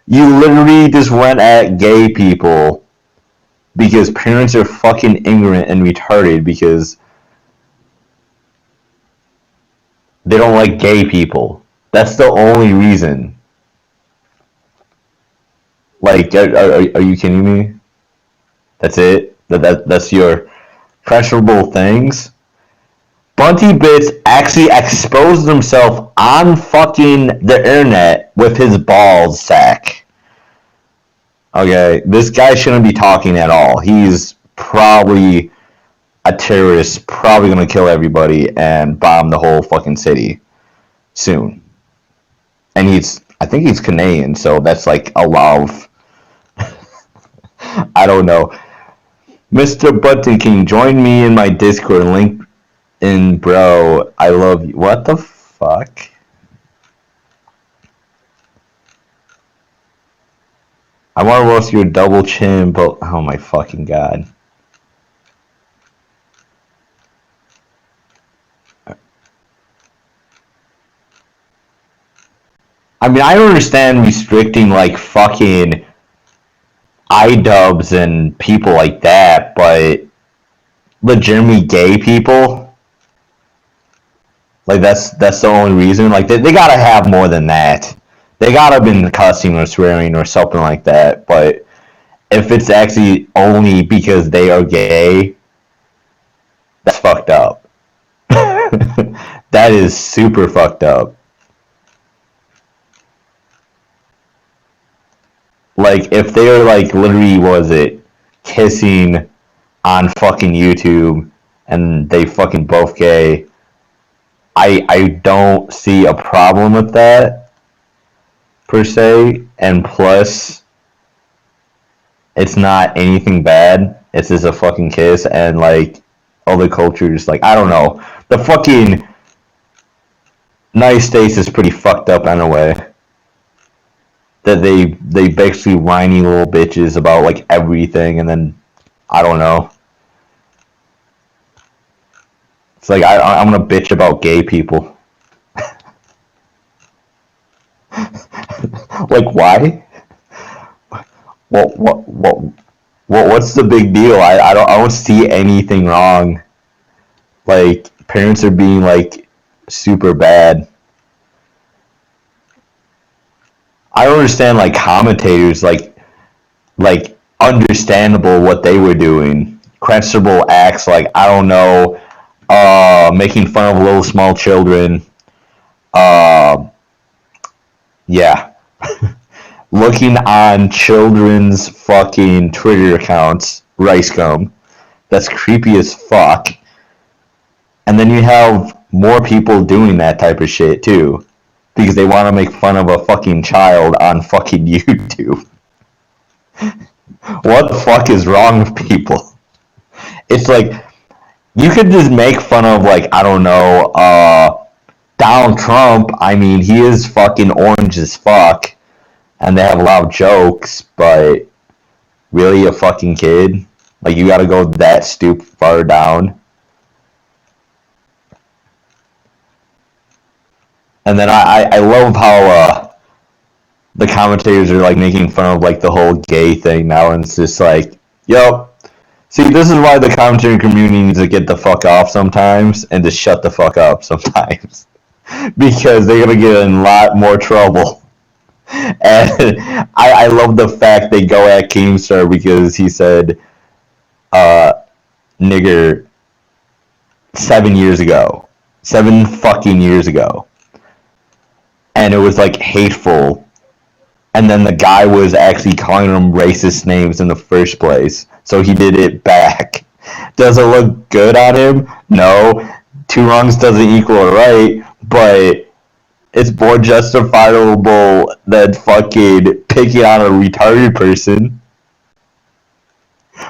You literally just went at gay people because parents are fucking ignorant and retarded because they don't like gay people. That's the only reason. Like, are you kidding me? That's it? That's your questionable things? Bunty Bits actually exposed himself on fucking the internet with his balls sack. Okay, this guy shouldn't be talking at all. He's probably a terrorist, probably gonna kill everybody and bomb the whole fucking city soon. And I think he's Canadian, so that's like a love. I don't know. Mr. Button, can you join me in my Discord link? Bro, I love you. What the fuck? I want to roast your double chin, but oh my fucking god. I mean, I don't understand restricting like fucking iDubbbz and people like that, but legitimately gay people, like that's the only reason. Like they gotta have more than that. They gotta have been cussing or swearing or something like that. But if it's actually only because they are gay, that's fucked up. That is super fucked up. Like if they are like literally, was it kissing on fucking YouTube and they fucking both gay, I don't see a problem with that per se. And plus it's not anything bad, it's just a fucking kiss. And like other cultures, like I don't know, the fucking United States is pretty fucked up in a way that they basically whiny little bitches about like everything, and then I don't know. It's like I'm gonna bitch about gay people. Like why? What's the big deal? I don't see anything wrong. Like parents are being like super bad. I don't understand like commentators like understandable what they were doing. Questionable acts, like I don't know, making fun of little small children. Yeah. Looking on children's fucking Twitter accounts, Ricegum. That's creepy as fuck. And then you have more people doing that type of shit too. Because they want to make fun of a fucking child on fucking YouTube. What the fuck is wrong with people? It's like, you could just make fun of, like, I don't know, Donald Trump. I mean, he is fucking orange as fuck. And they have a lot of jokes, but really a fucking kid? Like, you gotta go that far down. And then I love how the commentators are like making fun of like the whole gay thing now, and it's just like, yo, see, this is why the commentary community needs to get the fuck off sometimes and just shut the fuck up sometimes. Because they're gonna get in a lot more trouble. And I love the fact they go at Keemstar because he said nigger 7 years ago. 7 fucking years ago. And it was like hateful. And then the guy was actually calling them racist names in the first place. So he did it back. Does it look good on him? No. 2 wrongs doesn't equal a right, but it's more justifiable than fucking picking on a retarded person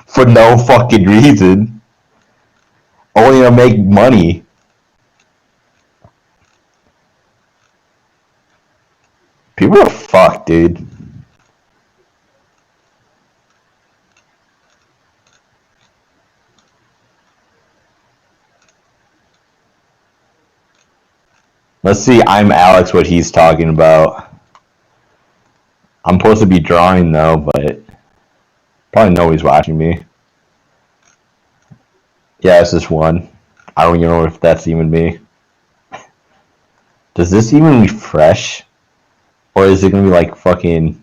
for no fucking reason. Only to make money. People are fucked, dude. Let's see, I'm Alex, what he's talking about. I'm supposed to be drawing though, but probably nobody's watching me. Yeah, it's just one. I don't even know if that's even me. Does this even refresh? Or is it gonna be like fucking...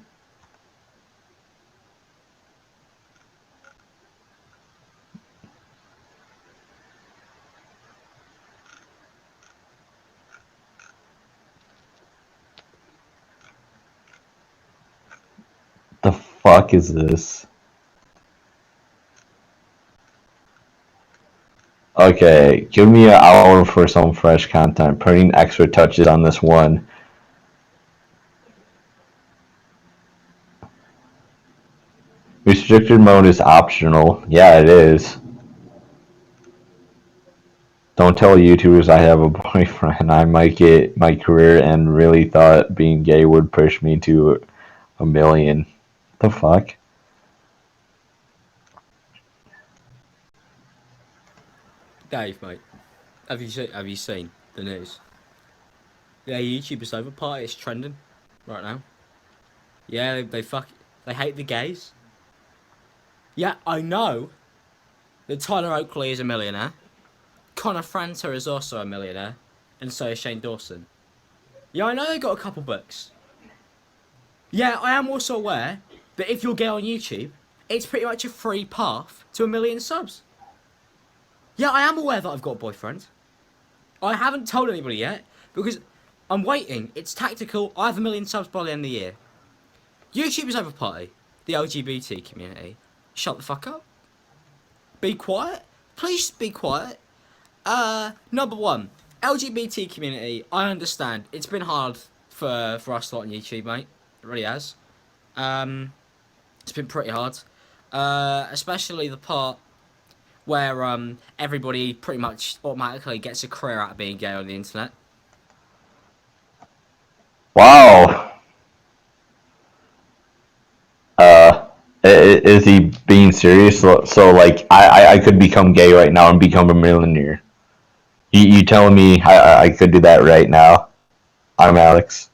The fuck is this? Okay, give me an hour for some fresh content. Putting extra touches on this one. Restricted mode is optional. Yeah, it is. Don't tell YouTubers I have a boyfriend. I might get my career and really thought being gay would push me to 1 million. The fuck? Dave, mate, have you seen the news? Yeah, YouTubers over party is trending right now. Yeah, they hate the gays. Yeah, I know that Tyler Oakley is a millionaire. Connor Franta is also a millionaire, and so is Shane Dawson. Yeah, I know they got a couple books. Yeah, I am also aware that if you're gay on YouTube, it's pretty much a free path to 1 million subs. Yeah, I am aware that I've got a boyfriend. I haven't told anybody yet, because I'm waiting. It's tactical. I have 1 million subs by the end of the year. YouTubers over party. The LGBT community. Shut the fuck up. Be quiet. Please be quiet. Number 1. LGBT community. I understand. It's been hard for us lot on YouTube, mate. It really has. It's been pretty hard. Especially the part where everybody pretty much automatically gets a career out of being gay on the internet. Wow. Is he being serious? So like, I could become gay right now and become a millionaire. You telling me I could do that right now? I'm Alex.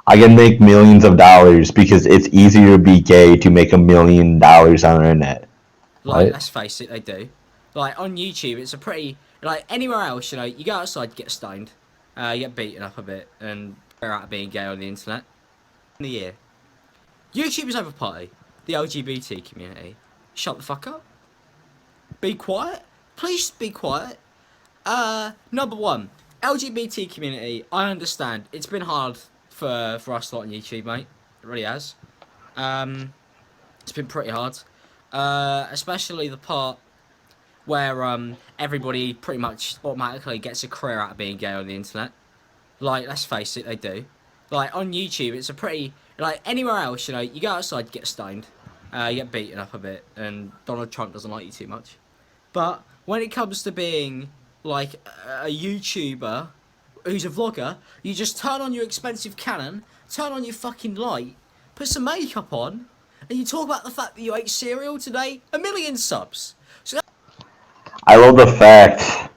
I can make millions of dollars because it's easier to be gay to make $1 million on the internet. Like, right? let's face it, they do. Like, on YouTube, it's a pretty... Like, anywhere else, you know, you go outside, you get stoned, you get beaten up a bit, and you're out of being gay on the internet. In the year. YouTubers over party. The LGBT community. Shut the fuck up. be quiet. Please be quiet. Number one, LGBT community. I understand. It's been hard for us lot on YouTube, mate. It really has. It's been pretty hard. Especially the part where everybody pretty much automatically gets a career out of being gay on the internet. Like, let's face it, they do. Like, on YouTube, it's a pretty... Like, anywhere else, you know, you go outside, you get stoned. You get beaten up a bit, and Donald Trump doesn't like you too much. But when it comes to being, like, a YouTuber who's a vlogger, you just turn on your expensive Canon, turn on your fucking light, put some makeup on, and you talk about the fact that you ate cereal today. 1 million subs. So I love the fact...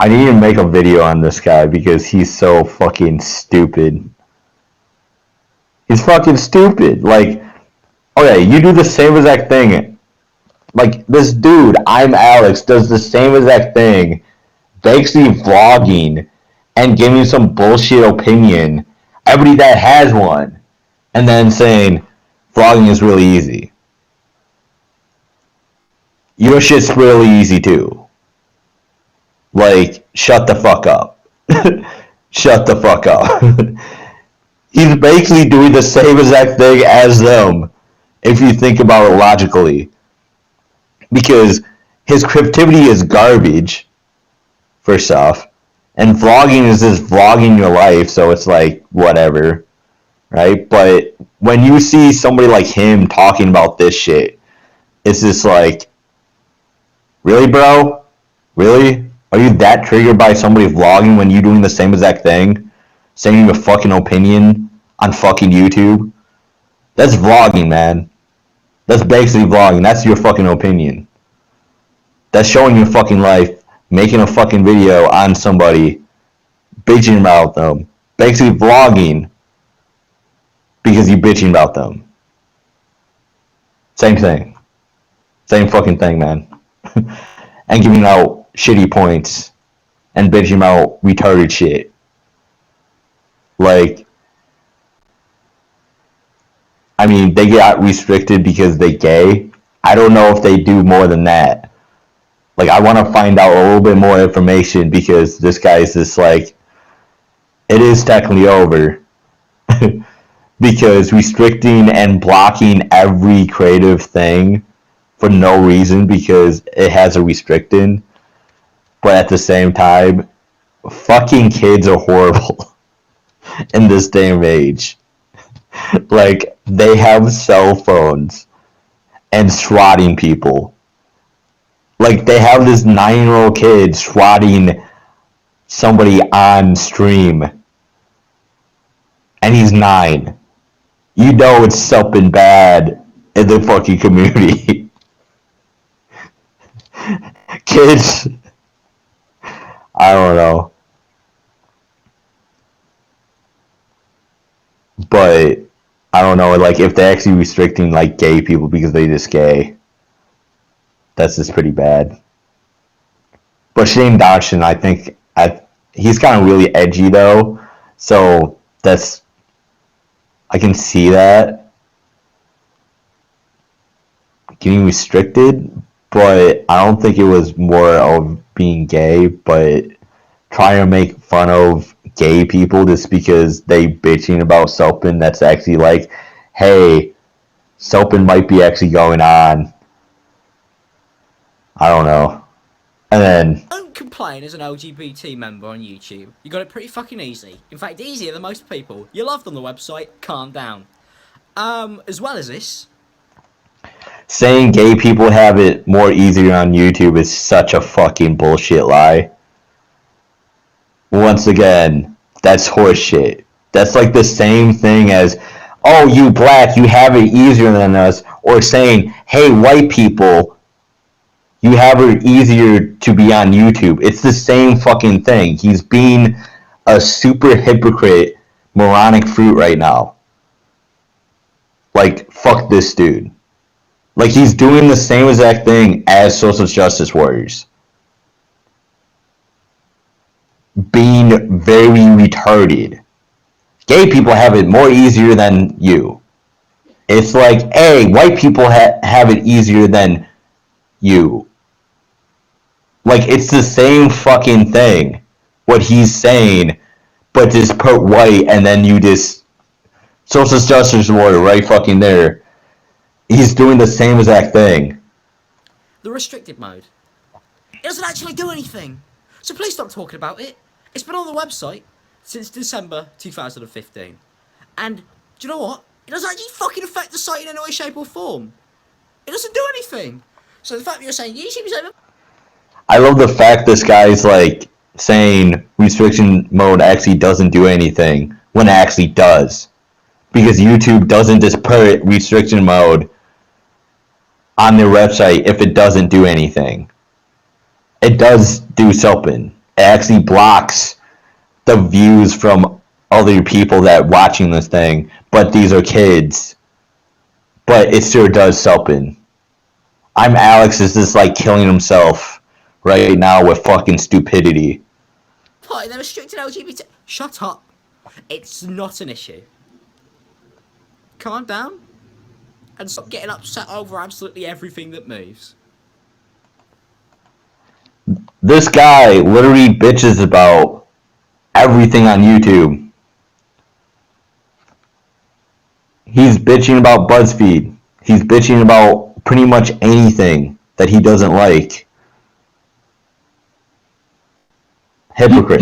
I need to make a video on this guy because he's so fucking stupid. He's fucking stupid. Like, okay, you do the same exact thing. Like, this dude, I'm Alex, does the same exact thing, basically vlogging and giving some bullshit opinion, everybody that has one, and then saying vlogging is really easy. Your shit's really easy too. Like, shut the fuck up. Shut the fuck up. He's basically doing the same exact thing as them, if you think about it logically. Because his cryptivity is garbage, first off, and vlogging is just vlogging your life, so it's like, whatever, right? But when you see somebody like him talking about this shit, it's just like, really, bro? Really? Are you that triggered by somebody vlogging when you're doing the same exact thing? Saying your fucking opinion on fucking YouTube? That's vlogging, man. That's basically vlogging. That's your fucking opinion. That's showing your fucking life, making a fucking video on somebody, bitching about them. Basically vlogging because you're bitching about them. Same thing. Same fucking thing, man. And giving out shitty points and bitching about retarded shit. Like, I mean, they got restricted because they gay. I don't know if they do more than that. Like, I want to find out a little bit more information because this guy's just like, it is technically over. Because restricting and blocking every creative thing for no reason because it has a restriction. But at the same time, fucking kids are horrible in this day and age. Like, they have cell phones and swatting people. Like, they have this 9-year-old kid swatting somebody on stream. And he's 9. You know it's something bad in the fucking community. Kids... I don't know. But, I don't know, like, if they're actually restricting, like, gay people because they're just gay, that's just pretty bad. But Shane Dawson, I think, he's kind of really edgy, though, so that's, I can see that. Getting restricted, but I don't think it was more of being gay, but trying to make fun of gay people just because they bitching about something that's actually like, hey, something might be actually going on. I don't know. And then... Don't complain as an LGBT member on YouTube. You got it pretty fucking easy. In fact, easier than most people. You're loved on the website, calm down. As well as this... Saying gay people have it more easier on YouTube is such a fucking bullshit lie. Once again, that's horseshit. That's like the same thing as, oh, you black, you have it easier than us, or saying, hey, white people, you have it easier to be on YouTube. It's the same fucking thing. He's being a super hypocrite, moronic fruit right now. Like, fuck this dude. Like, he's doing the same exact thing as social justice warriors. Being very retarded. Gay people have it more easier than you. It's like, hey, white people have it easier than you. Like, it's the same fucking thing, what he's saying, but just put white and then you just... Social justice warrior right fucking there. He's doing the same exact thing. The restricted mode. It doesn't actually do anything. So please stop talking about it. It's been on the website since December 2015. And do you know what? It doesn't actually fucking affect the site in any way, shape or form. It doesn't do anything. So the fact that you're saying YouTube is over... I love the fact this guy's like saying restriction mode actually doesn't do anything when it actually does. Because YouTube doesn't just put restriction mode on their website if it doesn't do anything. It does do something. It actually blocks the views from other people that watching this thing, but these are kids. But it sure does something. I'm Alex is just like killing himself right now with fucking stupidity. Party, they're restricted LGBT... Shut up. It's not an issue. Calm down. And stop getting upset over absolutely everything that moves. This guy literally bitches about everything on YouTube. He's bitching about BuzzFeed. He's bitching about pretty much anything that he doesn't like. Hypocrite.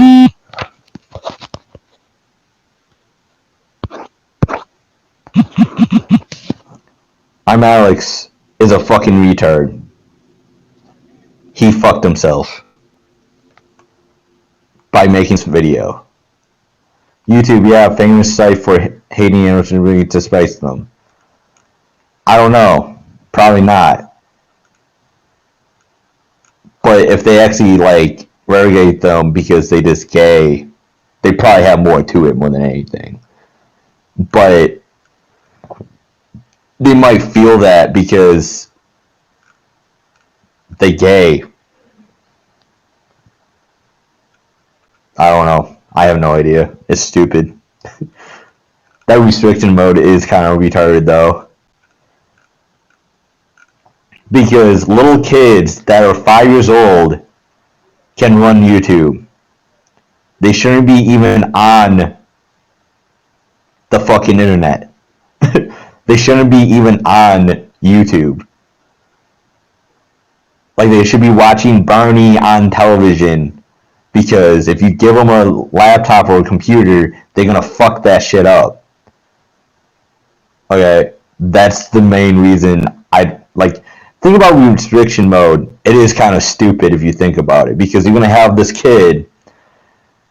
I'm Alex is a fucking retard. He fucked himself by making this video. YouTube, yeah, famous site for hating animals and really despise them. I don't know. Probably not. But if they actually, like, relegate them because they just gay, they probably have more to it more than anything. But they might feel that because they gay. I don't know. I have no idea. It's stupid. That restriction mode is kind of retarded though. Because little kids that are 5 years old can run YouTube. They shouldn't be even on the fucking internet. They shouldn't be even on YouTube. Like, they should be watching Barney on television. Because if you give them a laptop or a computer, they're gonna fuck that shit up. Okay, that's the main reason I like. Think about restriction mode. It is kind of stupid if you think about it, because you're gonna have this kid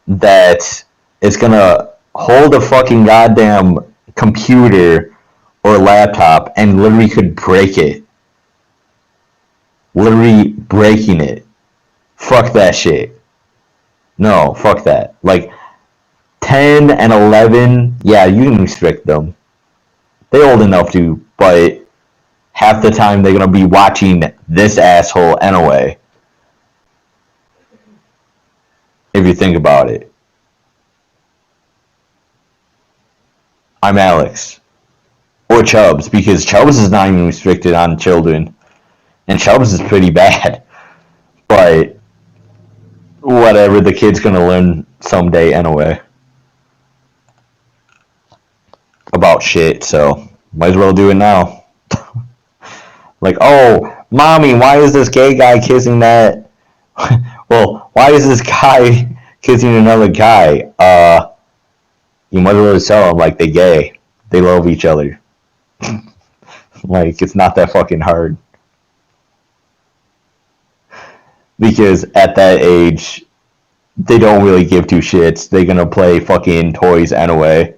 that is gonna hold a fucking goddamn computer or laptop and literally could break it. Literally breaking it. Fuck that shit. No, fuck that. Like, 10 and 11, yeah, you can restrict them. They're old enough to, but half the time they're gonna be watching this asshole anyway. If you think about it. I'm Alex. Or Chubbs, because Chubbs is not even restricted on children. And Chubbs is pretty bad. But whatever, the kid's gonna learn someday anyway. About shit, so might as well do it now. Like, oh, mommy, why is this gay guy kissing that? Well, why is this guy kissing another guy? You might as well tell them, like, they gay. They love each other. Like, it's not that fucking hard. Because at that age, they don't really give two shits. They're gonna play fucking toys anyway.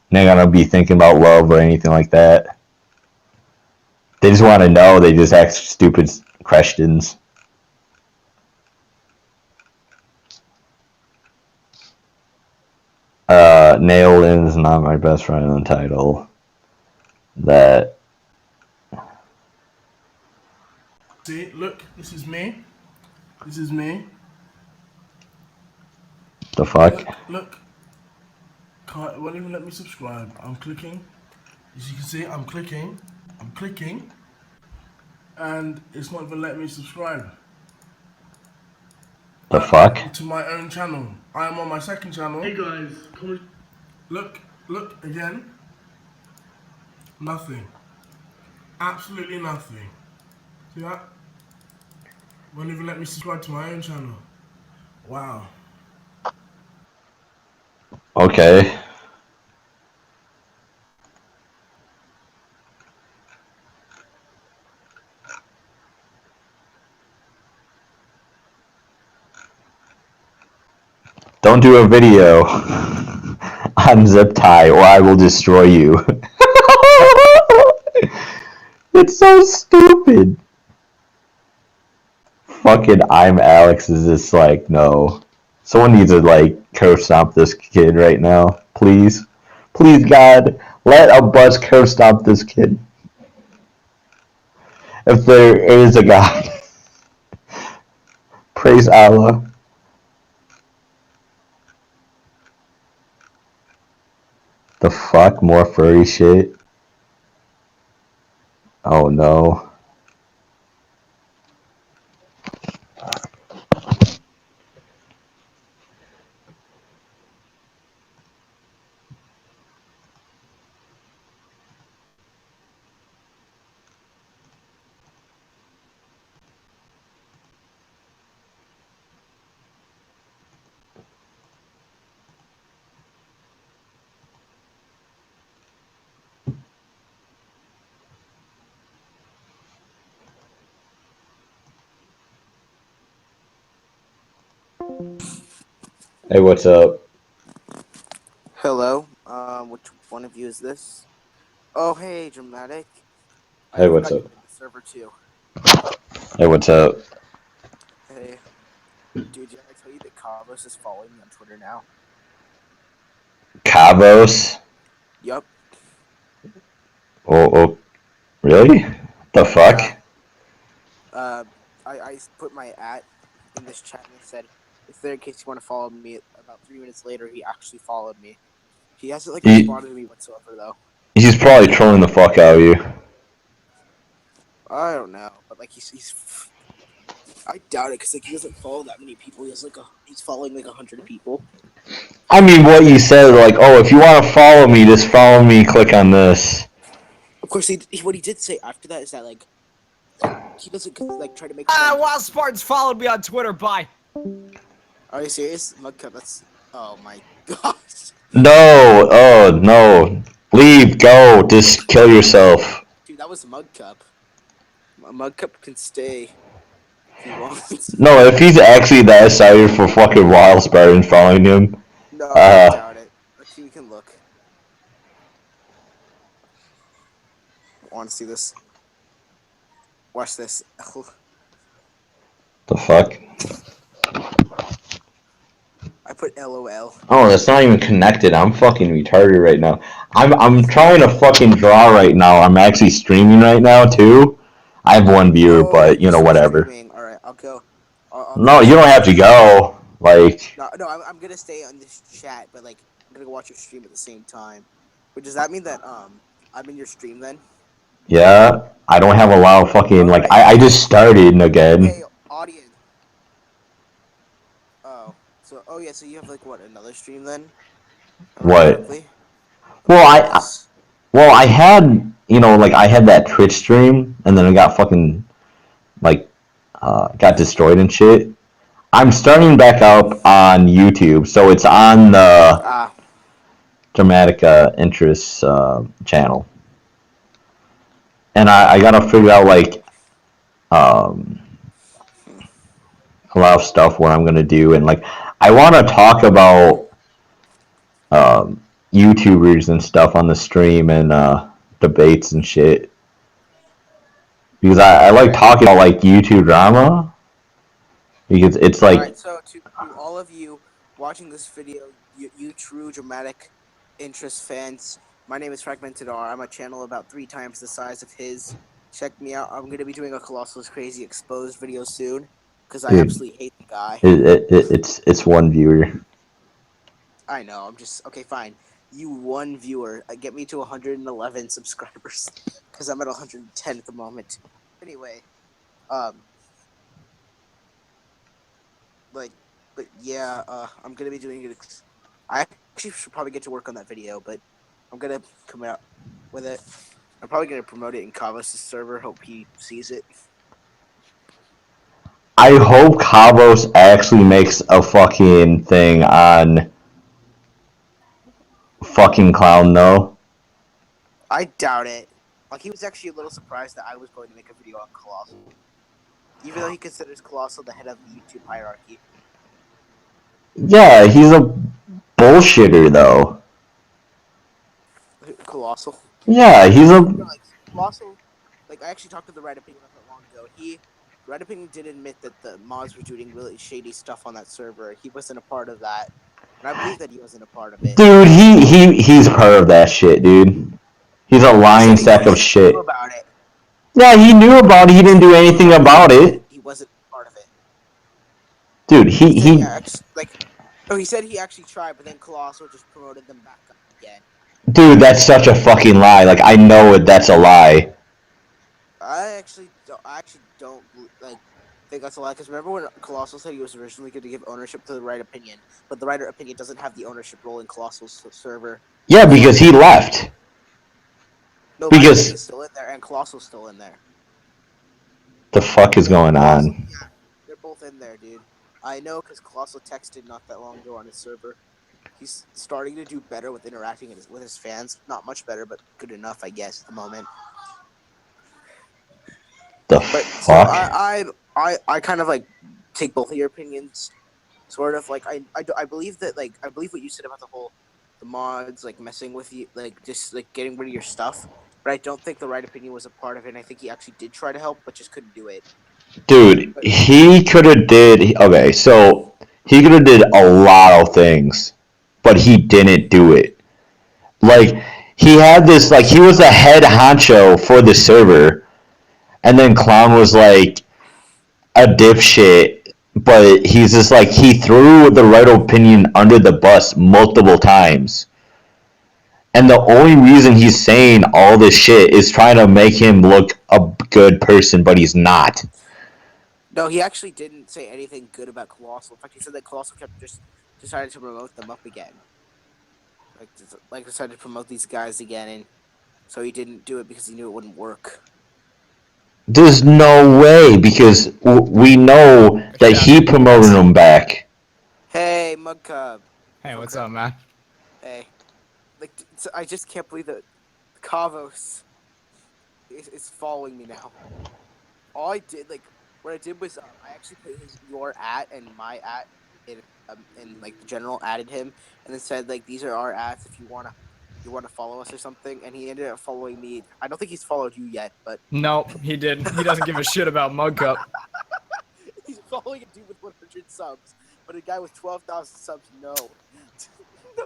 They're gonna be thinking about love or anything like that. They just want to know. They just ask stupid questions. Nailin is not my best friend in the title. That. See, look, this is me. This is me. The fuck? Look. Can't, won't even let me subscribe. I'm clicking. As you can see, I'm clicking, and it's not even letting me subscribe. The fuck? To my own channel. I am on my second channel. Hey guys, look again. Nothing. Absolutely nothing. See that? Won't even let me subscribe to my own channel. Wow. Okay. Don't do a video on zip tie or I will destroy you. It's so stupid. Fucking I'm Alex is just like, no. Someone needs to like curb stomp this kid right now. Please. Please God, let a bus curb stomp this kid. If there is a God. Praise Allah. The fuck? More furry shit? Oh no. Hey, what's up? Hello. Which one of you is this? Oh, hey, Dramatic. Hey, what's up? Server 2. Hey, what's up? Hey. Dude, did I tell you that Carlos is following me on Twitter now? Cabos? Yup. Oh, really? What the fuck? I put my @ in this chat and I said, it's there in case you want to follow me. About 3 minutes later, he actually followed me. He hasn't, like, responded to me whatsoever, though. He's probably trolling the fuck out of you. I don't know, but, like, he's I doubt it, because, like, he doesn't follow that many people. He's following, like, 100 people. I mean, what you said, like, oh, if you want to follow me, just follow me, click on this. Of course, what he did say after that is that, like he doesn't, like, try to make Wild Spartans followed me on Twitter, bye. Are you serious? Mudcup, that's... Oh my gosh. No, oh, no. Leave, go, just kill yourself. Dude, that was Mudcup. Mudcup can stay if he wants. No, if he's actually that excited for fucking Wild Spartan following him, No, I doubt it. Let's see, we can look. I want to see this. Watch this. the fuck? I put LOL. Oh, that's not even connected. I'm fucking retarded right now. I'm trying to fucking draw right now. I'm actually streaming right now too. I have one viewer, but you know, whatever. Alright, I'll go. No, you don't have to go. Like. No, I'm gonna stay on this chat, but like I'm gonna go watch your stream at the same time. But does that mean that I'm in your stream then? Yeah, I don't have a lot of fucking like. I just started again. Hey, audience. Oh yeah, so you have like what, another stream then? What? Well, I had, you know, like I had that Twitch stream, and then it got fucking like got destroyed and shit. I'm starting back up on YouTube, so it's on the Dramatic Interests channel, and I gotta figure out like a lot of stuff what I'm gonna do, and like I want to talk about YouTubers and stuff on the stream and debates and shit, because I like talking about like YouTube drama, because it's like. Alright, so to all of you watching this video, you true Dramatic Interest fans, my name is Fragmented R. I'm a channel about 3 times the size of his. Check me out. I'm gonna be doing a Colossus Crazy Exposed video soon, because I absolutely hate the guy. It's one viewer. I know, I'm just... Okay, fine. You one viewer. Get me to 111 subscribers. Because I'm at 110 at the moment. Anyway. But yeah, I'm gonna be doing it. I actually should probably get to work on that video, but I'm gonna come out with it. I'm probably gonna promote it in Kavos' server. Hope he sees it. I hope Kavos actually makes a fucking thing on fucking Clown, though. I doubt it. Like, he was actually a little surprised that I was going to make a video on Colossal. Even though he considers Colossal the head of the YouTube hierarchy. Yeah, he's a bullshitter, though. Colossal? Yeah, he's a... Like, Colossal, like, I actually talked to the Right Opinion not that long ago. Right Opinion did admit that the mods were doing really shady stuff on that server. He wasn't a part of that. And I believe that he wasn't a part of it. Dude, he's part of that shit, dude. He's a lying sack of shit. About it. Yeah, he knew about it. He didn't do anything about it. He wasn't part of it. Dude, he he said he actually tried, but then Colossal just promoted them back up again. Dude, that's such a fucking lie. Like, I know it. That's a lie. I actually don't like think that's a lie. Because remember when Colossal said he was originally going to give ownership to the Right Opinion, but the Right Opinion doesn't have the ownership role in Colossal's server. Yeah, because he left. No, Because Right still in there, and Colossal's still in there. the fuck is going on? Yeah, they're both in there, dude. I know because Colossal texted not that long ago on his server. He's starting to do better with interacting with his fans. Not much better, but good enough, I guess, at the moment. The fuck? So I kind of like take both of your opinions. Sort of like I believe that I believe what you said about the mods like messing with you, like just like getting rid of your stuff. But I don't think the Right Opinion was a part of it. And I think he actually did try to help, but just couldn't do it. Dude, he could have did... Okay, so he could have did a lot of things, but he didn't do it. Like, he had this... Like, he was the head honcho for the server, and then Clown was, like, a dipshit, but he's just, like, he threw the Right Opinion under the bus multiple times. And the only reason he's saying all this shit is trying to make him look a good person, but he's not. No, he actually didn't say anything good about Colossal. In fact, he said that Colossal kept just decided to promote them up again. Like decided to promote these guys again, and so he didn't do it because he knew it wouldn't work. There's no way, because we know that he promoted them back. Hey, Mug Cub. Hey, what's up, man? Hey. Like, I just can't believe that Kavos is following me now. All I did, like, what I did was I actually put your @ and my @ in like the general, added him, and then said like these are our @ if you wanna follow us or something, and he ended up following me. I don't think he's followed you yet, but Nope, he didn't. He doesn't give a shit about Mug Cup. he's following a dude with 100 subs, but a guy with 12,000 subs, no.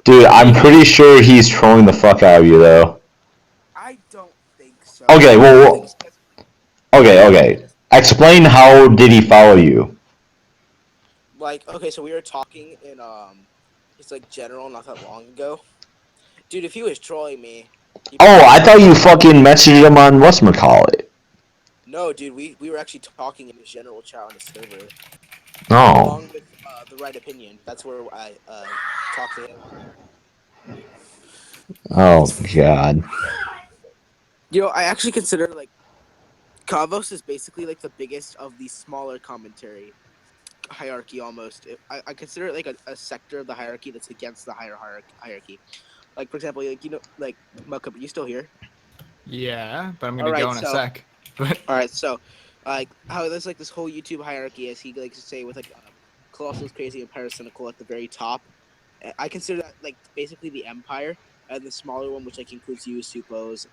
Dude, I'm pretty sure he's trolling the fuck out of you, though. I don't think so. Okay, well, okay. Explain how did he follow you? Like, okay, so we were talking in it's like general not that long ago. Dude, if he was trolling me. Oh, I thought you fucking messaged him on whatchamacallit. No, dude, we were actually talking in the general chat on the server. Oh. Along with the Right Opinion. That's where I talked to him. Oh, God. You know, I actually consider, like, Kavos is basically, like, the biggest of the smaller commentary hierarchy, almost. I consider it, like, a sector of the hierarchy that's against the higher hierarchy. Like, for example, like, you know, like, Muck, are you still here? Yeah, but I'm gonna go in a sec. Alright, so, like, how there's, like, this whole YouTube hierarchy, as he likes to say, with, like, Colossal's Crazy and Parasinical at the very top. I consider that, like, basically the Empire, and the smaller one, which, like, includes you, Supos,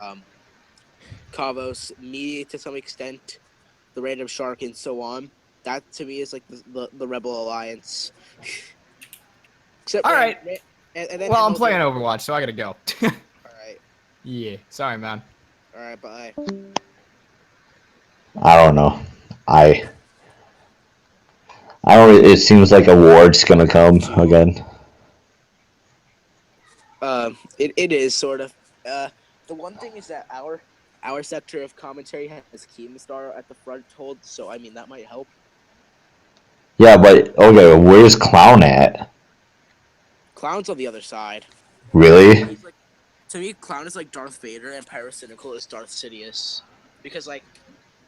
Kavos, me to some extent, the Random Shark, and so on. That, to me, is, like, the Rebel Alliance. Except Alright. And Well, I'm playing Overwatch, so I gotta go. Alright. Yeah, sorry, man. Alright, bye. I don't know. I don't. It seems like a ward's gonna come again. It is sort of. The one thing is that our sector of commentary has Keemstar at the front hold, so I mean that might help. Yeah, but okay, where's Clown at? Clown's on the other side. Really? He's like, to me, Clown is like Darth Vader, and Pyrocynical is Darth Sidious, because like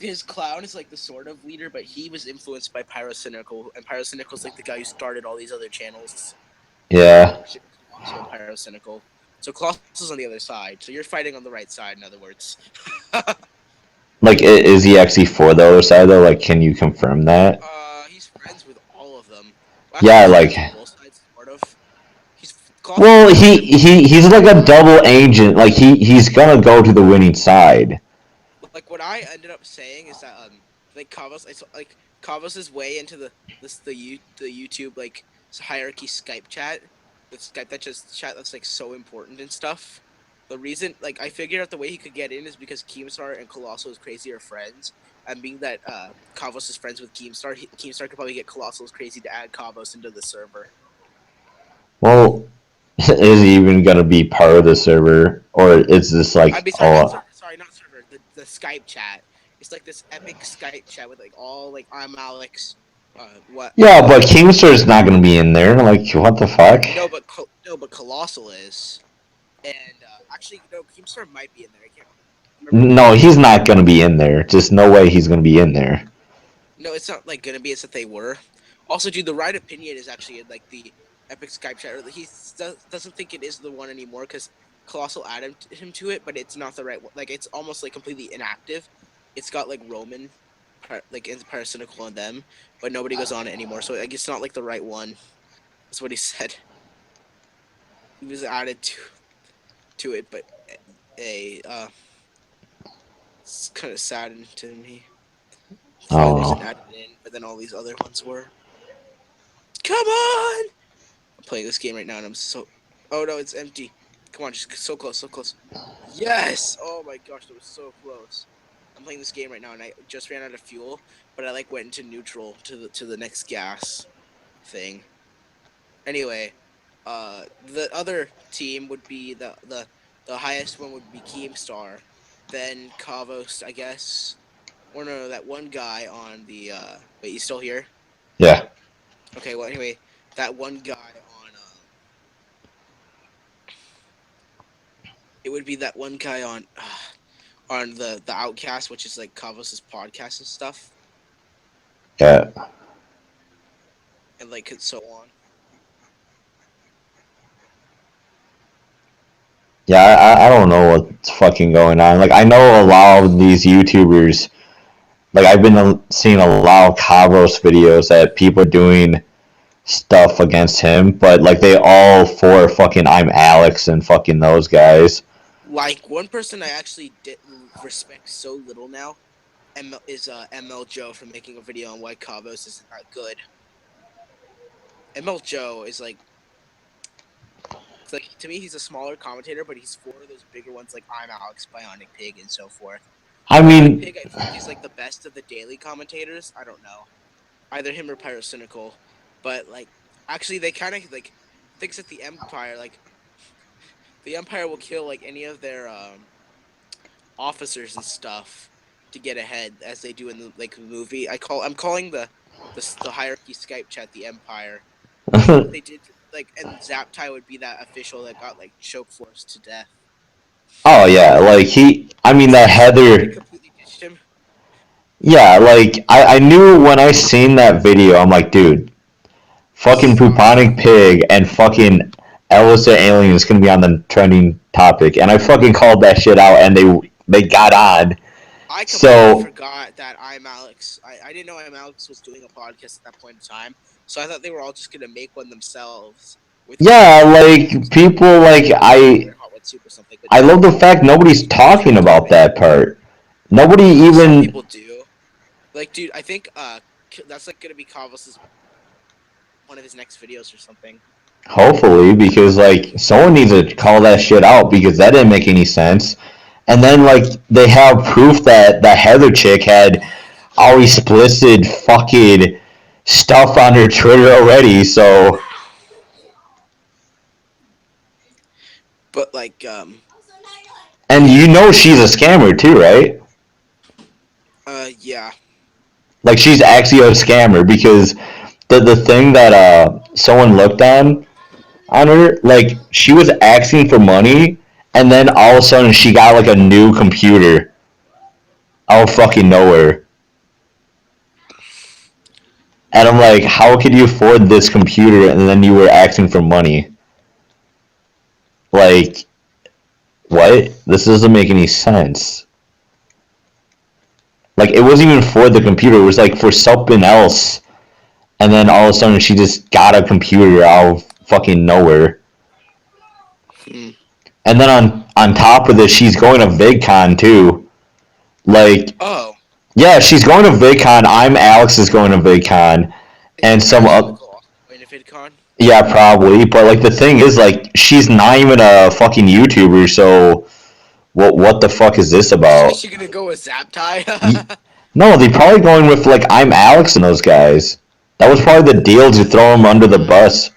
his Clown is like the sort of leader, but he was influenced by Pyrocynical, and Pyrocynical's like the guy who started all these other channels. Yeah. So Pyrocynical. So Colossus is on the other side. So you're fighting on the right side, in other words. Like, is he actually for the other side though? Like, can you confirm that? He's friends with all of them. Yeah, like. Both sides, sort of. Well, he's like a double agent. Like he's gonna go to the winning side. Like what I ended up saying is that like Kavos' way into the YouTube like hierarchy Skype chat, the Skype chat that's like so important and stuff. The reason, like, I figured out the way he could get in is because Keemstar and Colossal's crazy are friends, and being that Kavos is friends with Keemstar, Keemstar could probably get Colossal's crazy to add Kavos into the server. Well, is he even gonna be part of the server, or is this like Sorry, not server. The Skype chat. It's like this epic Skype chat with like all like I'm Alex. What? Yeah, but Keemstar's not gonna be in there. Like, what the fuck? No, but Colossal is, and actually, no, Keemstar might be in there. I can't remember. No, he's not gonna be in there. Just no way he's gonna be in there. No, it's not like gonna be. It's that they were. Also, dude, the right opinion is actually in like the epic Skype chat. He doesn't think it is the one anymore because Colossal added him to it, but it's not the right one. Like, it's almost like completely inactive. It's got like Roman, like Pyrocynical on them, but nobody goes on it anymore. So like, it's not like the right one. That's what he said. He was added to it, but it's kind of saddened to me. Oh. Wasn't added in, but then all these other ones were. Come on! I'm playing this game right now, and I'm so. Oh no, it's empty. Come on, just so close, so close. Yes! Oh my gosh, that was so close. I'm playing this game right now, and I just ran out of fuel, but I like went into neutral to the next gas thing. Anyway, the other team would be the highest one would be Keemstar, then Kavos, I guess. Or no, that one guy on the wait, you still here? Yeah. Okay, well anyway, that one guy on it would be that one guy on the Outcast, which is like Kavos' podcast and stuff. Yeah. And like so on. Yeah, I don't know what's fucking going on. Like, I know a lot of these YouTubers. Like, I've been seeing a lot of Kavos videos that people are doing stuff against him, but like they all for fucking I'm Alex and fucking those guys. Like one person I actually respect so little now, is ML Joe for making a video on why Kavos isn't that good. ML Joe is like, it's like to me he's a smaller commentator, but he's for those bigger ones like I'm Alex, Bionic Pig, and so forth. I mean, Pig, I think he's like the best of the daily commentators. I don't know, either him or Pyrocynical, but like actually they kind of like thinks that the Empire like. The Empire will kill like any of their officers and stuff to get ahead, as they do in the like movie. I'm calling the hierarchy Skype chat the Empire. They did like, and Zaptai would be that official that got like choke forced to death. Oh yeah, like I mean that Heather. Completely ditched him. Yeah, like I knew when I seen that video, I'm like, dude, fucking Pooponic Pig and fucking Ellis Alien is gonna be on the trending topic, and I fucking called that shit out, and they got on. I completely forgot that I'm Alex. I didn't know I'm Alex was doing a podcast at that point in time, so I thought they were all just gonna make one themselves. Yeah, like people like I love the fact nobody's talking about that part. Nobody even. People do. Like, dude, I think that's like gonna be Kavos' one of his next videos or something. Hopefully, because like someone needs to call that shit out because that didn't make any sense. And then like they have proof that that Heather chick had all explicit fucking stuff on her Twitter already. So But like, And you know she's a scammer too, right? yeah. Like she's actually a scammer because the thing that someone looked on her, like she was asking for money, and then all of a sudden she got like a new computer out of fucking nowhere. And I'm like, how could you afford this computer and then you were asking for money? Like, what? This doesn't make any sense. Like, it wasn't even for the computer, it was like for something else. And then all of a sudden she just got a computer out of fucking nowhere. And then on top of this, she's going to VidCon too. Like, Oh. yeah, she's going to VidCon. I'm Alex is going to VidCon, and some other. Going to VidCon? Yeah, probably. But like the thing is, like, she's not even a fucking YouTuber. So, what the fuck is this about? Is she gonna go with Zaptai? No, they're probably going with like I'm Alex and those guys. That was probably the deal to throw them under the bus.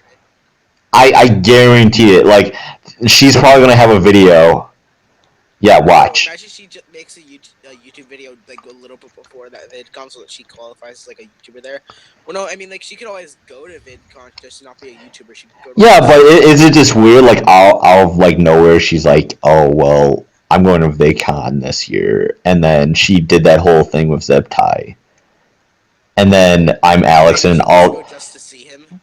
I guarantee it. Like, she's probably gonna have a video. Yeah, watch. Imagine she just makes a YouTube video like a little bit before that VidCon so that she qualifies as like a YouTuber there. Well, no, I mean like she could always go to VidCon just to not be a YouTuber. She could go to Yeah, but is it just weird? Like out of like nowhere, she's like, "Oh well, I'm going to VidCon this year," and then she did that whole thing with Zeptai. And then I'm Alex and all. Just to see him.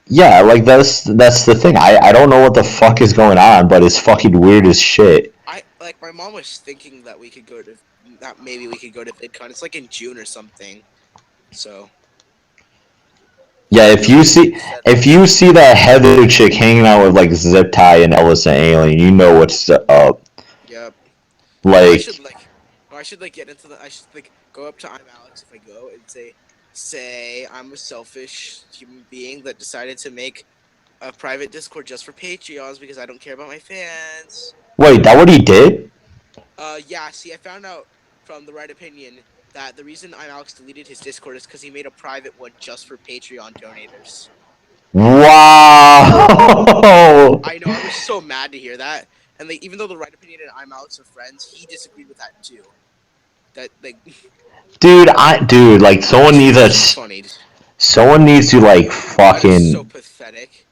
Yeah, like that's the thing. I don't know what the fuck is going on, but it's fucking weird as shit. Like my mom was thinking that we could go to maybe we could go to VidCon. It's like in June or something. So. Yeah, if you see that Heather chick hanging out with like Zeptai and Ellis and Alien, you know what's up. Yep. Like. I should like get into the. I should like go up to I'm Alex if I go and say I'm a selfish human being that decided to make a private Discord just for Patreons because I don't care about my fans. Wait, that what he did? Yeah. See, I found out from the Right Opinion that the reason I'm Alex deleted his Discord is because he made a private one just for Patreon donators. Wow. I know. I was so mad to hear that. And like, even though the Right Opinion and I'm Alex are friends, he disagreed with that too. That like. Dude, like someone needs someone needs to like fucking. That is so pathetic.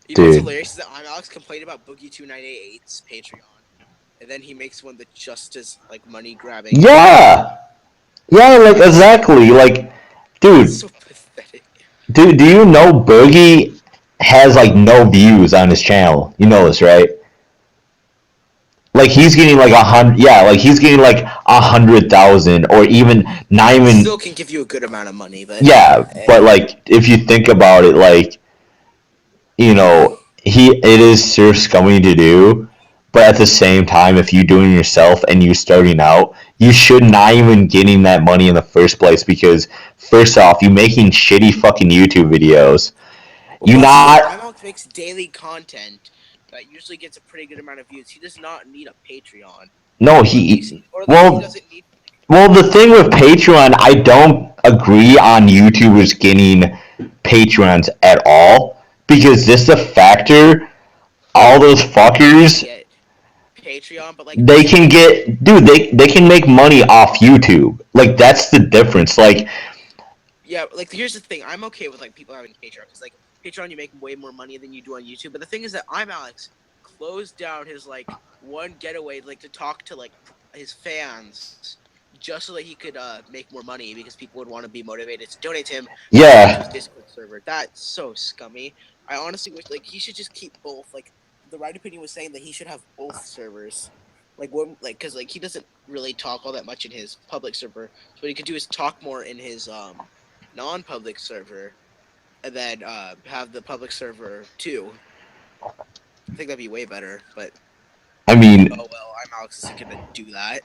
You know what's Dude. hilarious is that I'm Alex complained about Boogie298's Patreon, and then he makes one that's just as like money grabbing. Yeah. Yeah, like exactly. Like, dude. That's so pathetic. Dude, do you know Boogie has like no views on his channel? You know this, right? Like he's getting like 100, yeah, like he's getting like 100,000 or even not even. Still can give you a good amount of money, but yeah, but like if you think about it, like, you know, it is surf scummy to do, but at the same time, if you doing it yourself and you starting out, you should not even getting that money in the first place because first off, you making shitty fucking YouTube videos. Alex makes daily content that usually gets a pretty good amount of views. He does not need a Patreon. No, well, the thing with Patreon, I don't agree on YouTubers getting Patreons at all because this is a factor. All those fuckers, Patreon, but like they can get, dude. They can make money off YouTube. Like that's the difference. Like, yeah, like here's the thing. I'm okay with like people having Patreon because like Patreon, you make way more money than you do on YouTube. But the thing is that I'm Alex closed down his like one getaway like to talk to like his fans just so that he could make more money because people would want to be motivated to donate to him. Yeah. To his Discord server. That's so scummy. I honestly wish like he should just keep both. Like the Right Opinion was saying that he should have both servers. Like one, like because like he doesn't really talk all that much in his public server. So what he could do is talk more in his non-public server, and then have the public server too. I think that'd be way better. But I mean, oh well, I'm Alex isn't gonna do that.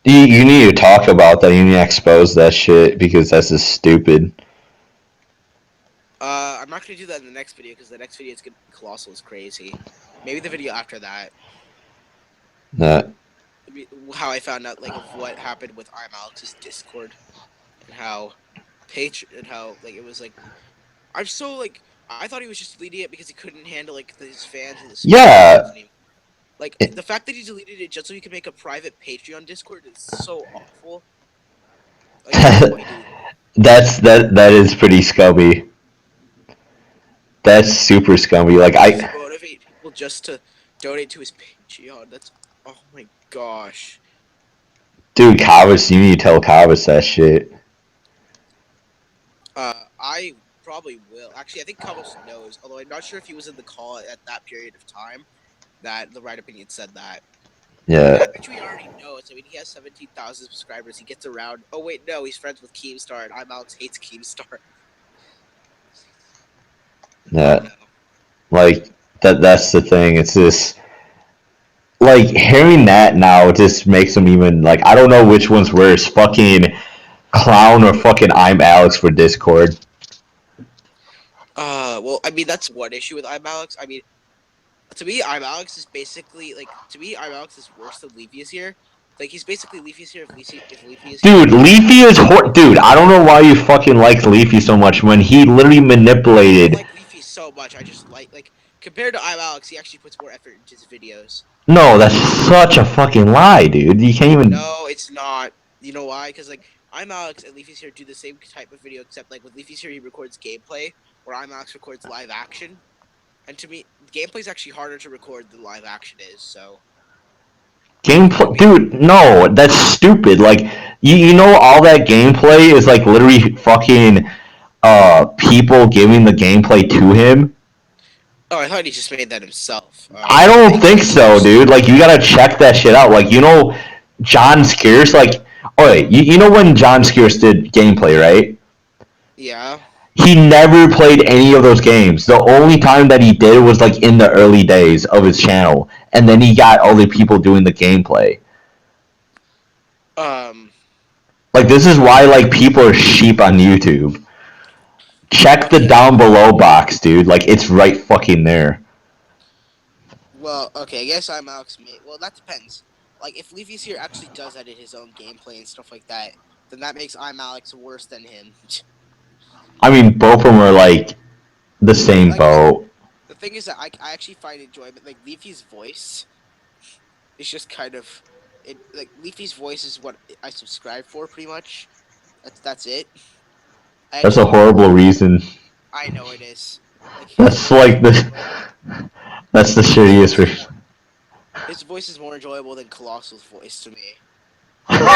you need to talk about that. You need to expose that shit because that's just stupid. I'm not gonna do that in the next video because the next video is gonna be colossal as crazy. Maybe the video after that. How I found out like of what happened with I'm Alex's Discord and how like it was like I'm so like I thought he was just deleting it because he couldn't handle like his fans and his Yeah. Like the fact that he deleted it just so he could make a private Patreon Discord is so awful. Like, that is pretty scummy. That's super scummy. Like just motivate people just to donate to his Patreon. That's oh my gosh. Dude, Kavis, you need to tell Kavis that shit. I probably will. Actually, I think Kavis knows, although I'm not sure if he was in the call at that period of time that the Right Opinion said that. Yeah. I bet you he already knows. I mean, he has 17,000 subscribers. He gets around. Oh wait, no, he's friends with Keemstar, and Alex hates Keemstar. Yeah. Like that's the thing. It's just like hearing that now just makes him even like I don't know which one's worse, fucking Clown or fucking I'm Alex for Discord. Well, I mean that's one issue with I'm Alex. I mean, to me, I'm Alex is basically like I'm Alex is worse than Leafy is here. Like he's basically Leafy is here if Leafy is Dude, Leafy is dude, I don't know why you fucking liked Leafy so much when he literally manipulated. I like Leafy so much. I just like compared to I'm Alex, he actually puts more effort into his videos. No, that's such a fucking lie, dude. You can't even. No, it's not. You know why? Because like I'm Alex and Leafy's here do the same type of video, except like with Leafy's here he records gameplay, where I'm Alex records live action. And to me, gameplay is actually harder to record than live action is. So. Gameplay, dude. No, that's stupid. Like you know, all that gameplay is like literally fucking people giving the gameplay to him. Oh, I thought he just made that himself. I don't think so, dude. Like you gotta check that shit out. Like you know, John Skeers. Like, oh, wait, you know when John Skeers did gameplay, right? Yeah. He never played any of those games. The only time that he did was like in the early days of his channel, and then he got all the people doing the gameplay. Like this is why like people are sheep on YouTube. Check the down below box, dude. Like it's right fucking there. Well, okay, I guess I'm Alex. Well, that depends. Like if Leafy's here actually does edit his own gameplay and stuff like that, then that makes I'm Alex worse than him. I mean, both of them are like the same boat. The thing is that I actually find enjoyment. Like Leafy's voice is just kind of like Leafy's voice is what I subscribe for pretty much. That's it. That's a horrible reason. I know it is. Like, That's like that's the shittiest reason. His voice is more enjoyable than Colossal's voice to me. I'm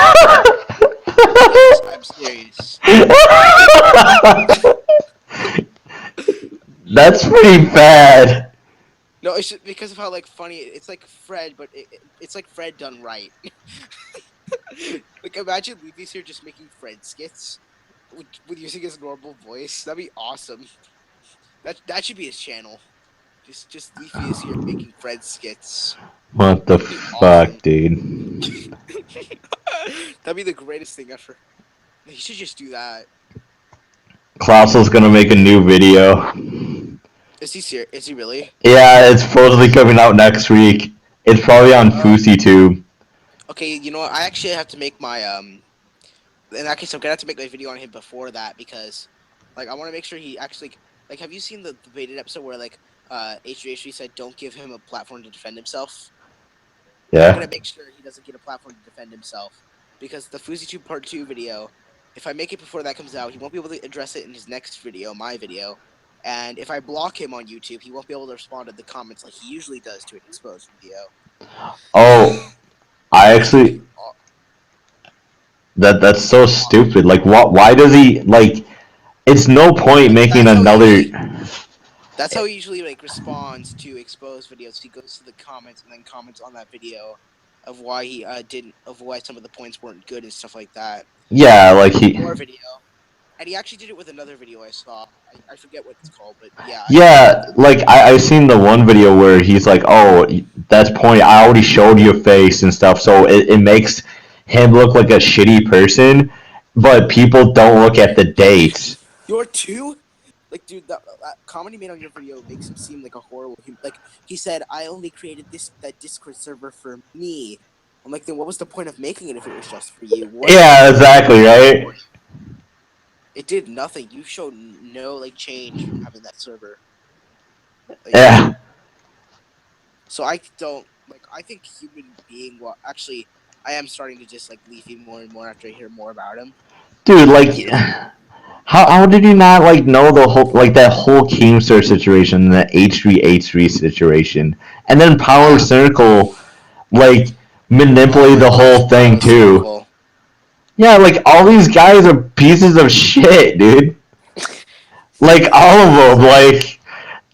serious. That's pretty bad. No, it's just because of how like funny it's like Fred, but it's like Fred done right. Like imagine Leafy's here just making Fred skits with using his normal voice. That'd be awesome. That should be his channel. Just Leafy is here making Fred skits. What the fuck, dude? That'd be the greatest thing ever. He should just do that. Klausel's gonna make a new video. Is he serious? Is he really? Yeah, it's supposedly coming out next week. It's probably on FouseyTube. Okay, you know what? I actually have to make my in that case I'm gonna have to make my video on him before that because like I want to make sure he actually like have you seen the debated episode where like H3H3 said don't give him a platform to defend himself? Yeah. I'm gonna make sure he doesn't get a platform to defend himself because the FouseyTube Part 2 video, if I make it before that comes out, he won't be able to address it in his next video, my video. And if I block him on YouTube, he won't be able to respond to the comments like he usually does to an exposed video. Oh, I actually. That's so stupid. Like, what? Why does he like? It's no point making another. That's how he usually like responds to exposed videos. He goes to the comments and then comments on that video of why he why some of the points weren't good and stuff like that. Yeah, like he. More video. And he actually did it with another video I saw. I forget what it's called, but yeah. Yeah, like I've seen the one video where he's like, "Oh, that's point. I already showed you a face and stuff, so it makes him look like a shitty person." But people don't look at the dates. You're too? Like, dude, that comment he made on your video makes him seem like a horrible human. Like, he said, I only created that Discord server for me. I'm like, then what was the point of making it if it was just for you? Yeah, exactly, right? It did nothing. You showed no like change from having that server. Like, Yeah. So I don't like. I think human being. Well, actually, I am starting to dislike Leafy more and more after I hear more about him. Dude, like, how did you not like know the whole like that whole Keemstar situation, the H3H3 situation, and then Power Circle, like manipulate the whole thing too. Yeah, like all these guys are pieces of shit, dude. Like all of them, like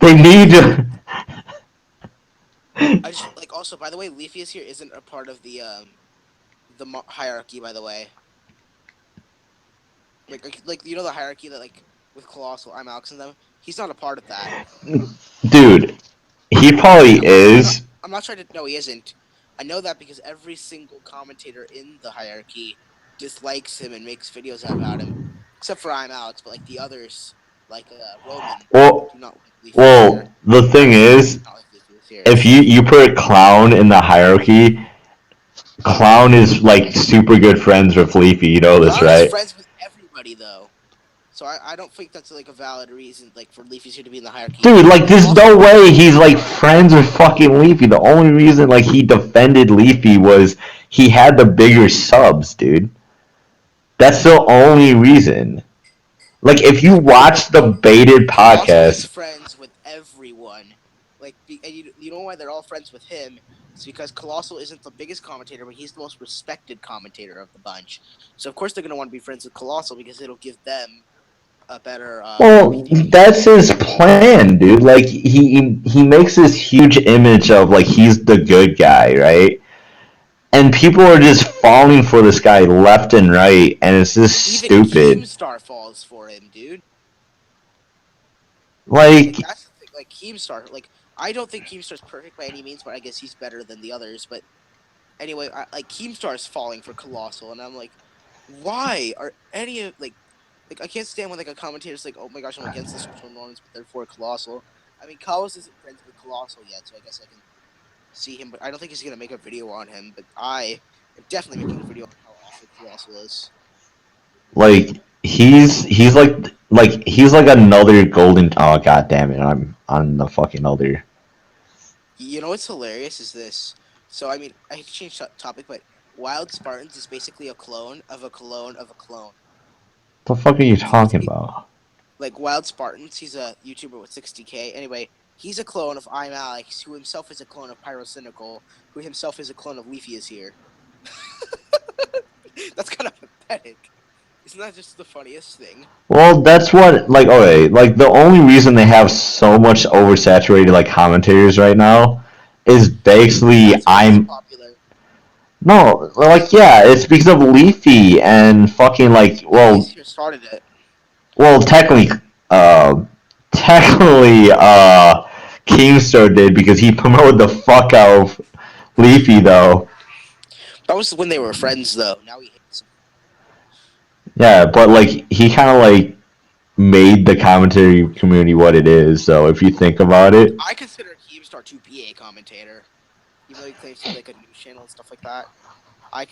they need to. I just like also. By the way, Leafy is here isn't a part of the hierarchy. By the way. Like you know the hierarchy that like with Colossal, I'm Alex and them. He's not a part of that. Dude, he probably is. I'm not trying to. No, he isn't. I know that because every single commentator in the hierarchy dislikes him and makes videos about him, except for I'm Alex. But like the others, like Roman, Well, do not like well, the thing is, if you put Clown in the hierarchy, Clown is like super good friends with Leafy. You know this, Clown right? is friends with everybody though, so I don't think that's like a valid reason like for Leafy's here to be in the hierarchy. Dude, like there's no way he's like friends with fucking Leafy. The only reason like he defended Leafy was he had the bigger subs, dude. That's the only reason. Like if you watch the baited Colossal is podcast, friends with everyone. Like, and you know why they're all friends with him? It's because Colossal isn't the biggest commentator, but he's the most respected commentator of the bunch. So of course they're gonna want to be friends with Colossal because it'll give them a better. well, that's his plan, dude. Like he makes this huge image of like he's the good guy, right? And people are just falling for this guy left and right, and it's just Even stupid. Keemstar falls for him, dude. Like, That's the thing. Like Keemstar, like I don't think Keemstar's perfect by any means, but I guess he's better than the others. But anyway, like Keemstar's falling for Colossal, and I'm like, why are any of like I can't stand when like a commentator's like, oh my gosh, I'm against the social norms, but they're for Colossal. I mean, Carlos isn't friends with Colossal yet, so I guess I can see him, but I don't think he's gonna make a video on him. But I am definitely making a video on how awful Colossal is. like he's like another golden. Oh god damn it! I'm on the fucking other. You know what's hilarious is this. So I mean, I hate to change topic, but Wild Spartans is basically a clone of a clone of a clone. The fuck are you talking about? Like Wild Spartans, he's a YouTuber with 60K. Anyway, he's a clone of I'm Alex, who himself is a clone of Pyrocynical, who himself is a clone of Leafy is here. That's kind of pathetic. Isn't that just the funniest thing? Well, that's what like okay, like the only reason they have so much oversaturated like commentators right now is basically No, like yeah, it's because of Leafy and fucking like well. Started it. Well, technically, Keemstar did because he promoted the fuck out of Leafy, though. That was when they were friends, though. Now he hates him. Yeah, but like he kind of like made the commentary community what it is. So if you think about it, I consider Keemstar to be a commentator, even though he claims to be like a news channel and stuff like that. I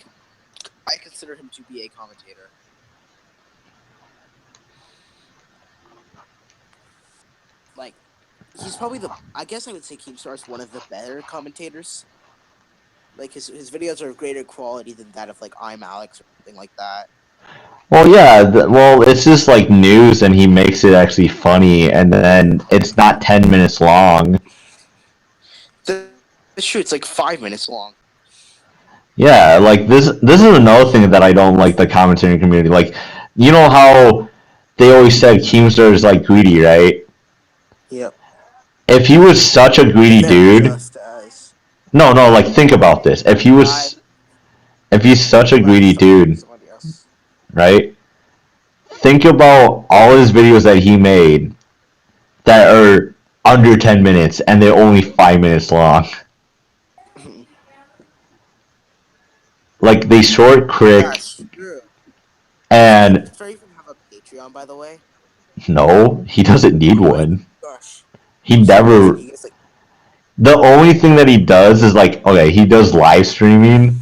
consider him to be a commentator. Like, he's probably I guess I would say Keemstar is one of the better commentators. Like, his videos are of greater quality than that of, like, I'm Alex or something like that. well, yeah, well, it's just like news, and he makes it actually funny, and then it's not 10 minutes long. It's true, it's like 5 minutes long. Yeah, like this is another thing that I don't like the commentary community. Like, you know how they always said Keemstar is like greedy, right? Yep. If he was such a greedy dude, no, like think about this. If he's such a greedy dude, right? Think about all his videos that he made that are under 10 minutes and they're only 5 minutes long. Like they short crick, and Does he even have a Patreon, by the way? no, he doesn't need one. Gosh. He never. The only thing that he does is like okay, he does live streaming,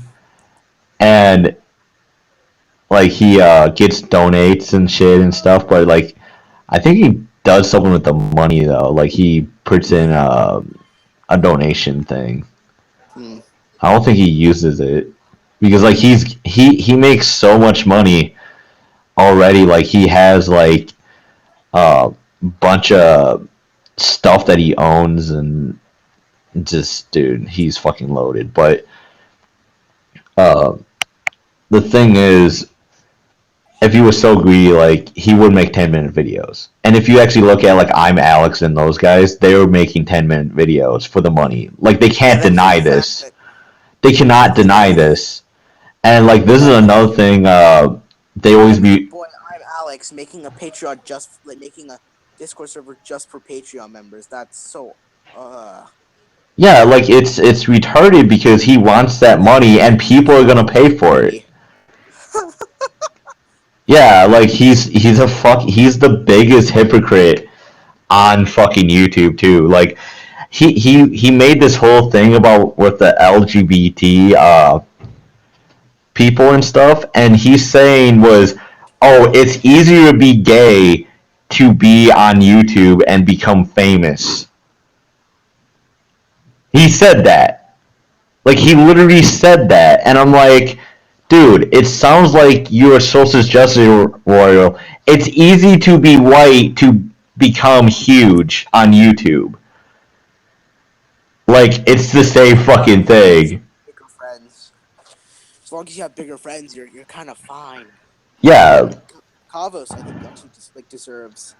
and like he gets donates and shit and stuff, but like I think he does something with the money though. Like he puts in a donation thing. Hmm. I don't think he uses it because like he makes so much money already. Like he has like a bunch of stuff that he owns and just dude, he's fucking loaded. But uh, the thing is, if he was so greedy, like he would make 10-minute videos. And if you actually look at like I'm Alex and those guys, they were making 10-minute videos for the money. Like they can't deny this. They cannot deny this. And like this is another thing. They always be. Boy, I'm Alex making a Patreon making a Discord server just for Patreon members. That's so. Yeah, like it's retarded because he wants that money and people are gonna pay for it. Yeah, like he's the biggest hypocrite on fucking YouTube too. Like he made this whole thing about with the LGBT people and stuff, and he's saying was, oh, it's easier to be gay to be on YouTube and become famous. He said that. Like he literally said that, and I'm like, dude, it sounds like you're a social justice warrior. It's easy to be white to become huge on YouTube. Like it's the same fucking thing. Bigger friends. As long as you have bigger friends, you're kind of fine. Yeah. Kavos, I think, actually deserves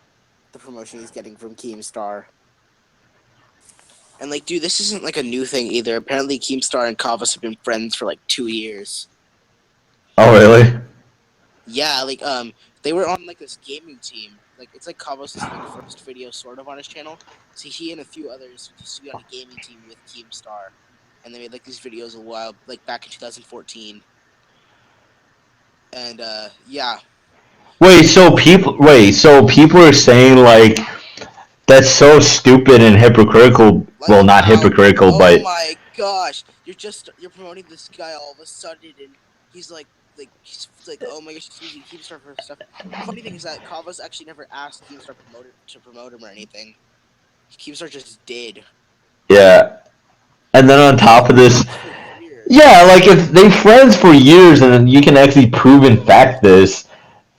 the promotion he's getting from Keemstar. And like, dude, this isn't like a new thing either. Apparently, Keemstar and Kavos have been friends for like 2 years. Oh really? Yeah, like they were on like this gaming team. Like it's like Kavos' like first video sort of on his channel. So he and a few others used to be on a gaming team with Keemstar, and they made like these videos a while, like back in 2014. And yeah. Wait, so people are saying like that's so stupid and hypocritical. Well, not hypocritical, but Oh my gosh, you're promoting this guy all of a sudden, and he's like oh my gosh, he's using Keemstar for stuff. The funny thing is that Kavos actually never asked Keemstar to promote him or anything. Keemstar just did. yeah. And then on top of this, yeah, like if they friends for years and you can actually prove in fact this,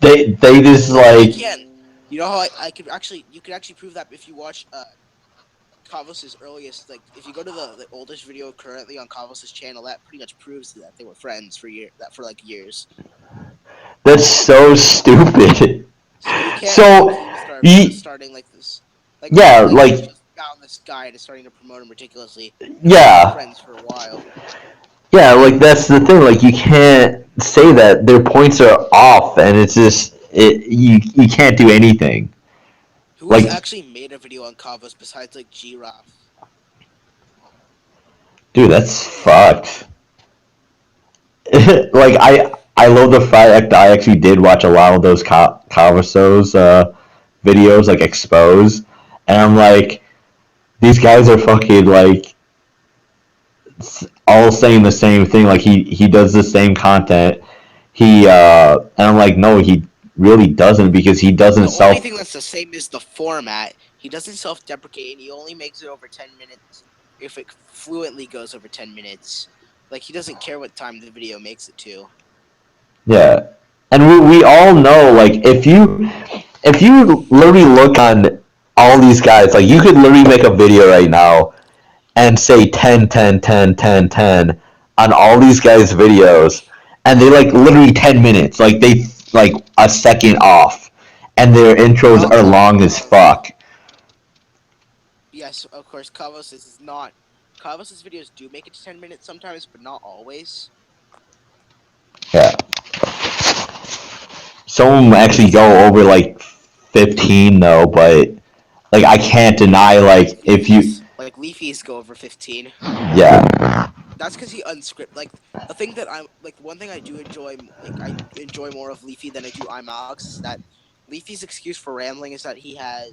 they just like. You know how you could actually prove that if you watch Kavos' earliest, like if you go to the oldest video currently on Kavos' channel, that pretty much proves that they were friends for years. That's so stupid. So starting like this. Like, yeah, like just found this guy and is starting to promote him ridiculously. Yeah. Friends for a while. Yeah, like that's the thing. Like you can't say that their points are off, and it's just you can't do anything. Who actually made a video on Kavos besides like Giraffe? Dude, that's fucked. Like I love the fact that I actually did watch a lot of those Kavasos videos, like Expose, and I'm like, these guys are fucking like all saying the same thing. Like he does the same content. And I'm like, no, he really doesn't because he doesn't The only thing that's the same is the format. He doesn't self-deprecate, and he only makes it over 10 minutes if it fluently goes over 10 minutes. Like, he doesn't care what time the video makes it to. Yeah, and we all know, like, if you literally look on all these guys, like, you could literally make a video right now and say 10, 10, 10, 10, 10 on all these guys' videos, and they, like, literally 10 minutes. Like, they, like, a second off, and their intros are long as fuck. Yes, of course, Kavos' videos do make it to 10 minutes sometimes, but not always. Yeah. Some of them actually go over like 15 though, but like I can't deny like if you like Leafy's go over 15. Yeah. That's because he unscripted. Like the thing that I'm like one thing I do enjoy, like I enjoy more of Leafy than I do I'm Alex, is that Leafy's excuse for rambling is that he has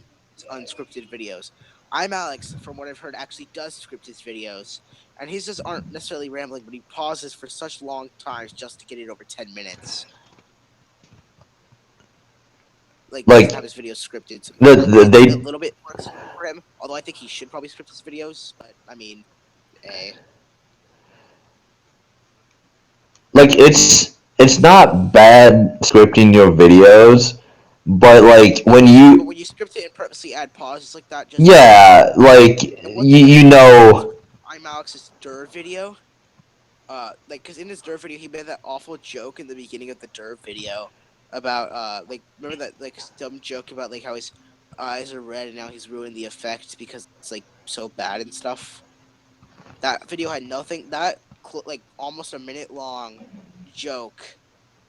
unscripted videos. I'm Alex, from what I've heard, actually does script his videos, and his just aren't necessarily rambling, but he pauses for such long times just to get it over 10 minutes. like Like, doesn't have his videos scripted. So they a little bit works for him. Although I think he should probably script his videos. But I mean, like it's not bad scripting your videos, but like when But you when you script it and purposely add pauses like that, just yeah, like you know. I'm Alex's Derv video. Like, cause in his Derv video, he made that awful joke in the beginning of the Derv video about like, remember that like dumb joke about like how his eyes are red and now he's ruined the effect because it's like so bad and stuff. That video had nothing. That like almost a minute long joke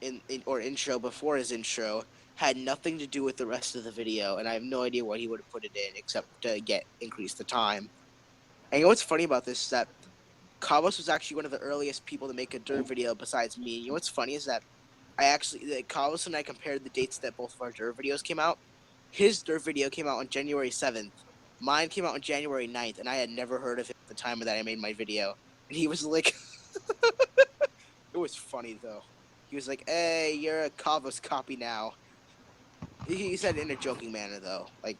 in or intro before his intro had nothing to do with the rest of the video, and I have no idea why he would have put it in except to increase the time. And you know what's funny about this is that Kavos was actually one of the earliest people to make a Derv video besides me. You know what's funny is that Kavos and I compared the dates that both of our Derv videos came out. His Derv video came out on January 7th. Mine came out on January 9th, and I had never heard of him at the time that I made my video. And he was like... It was funny, though. He was like, hey, you're a Kavos copy now. He said it in a joking manner, though. Like,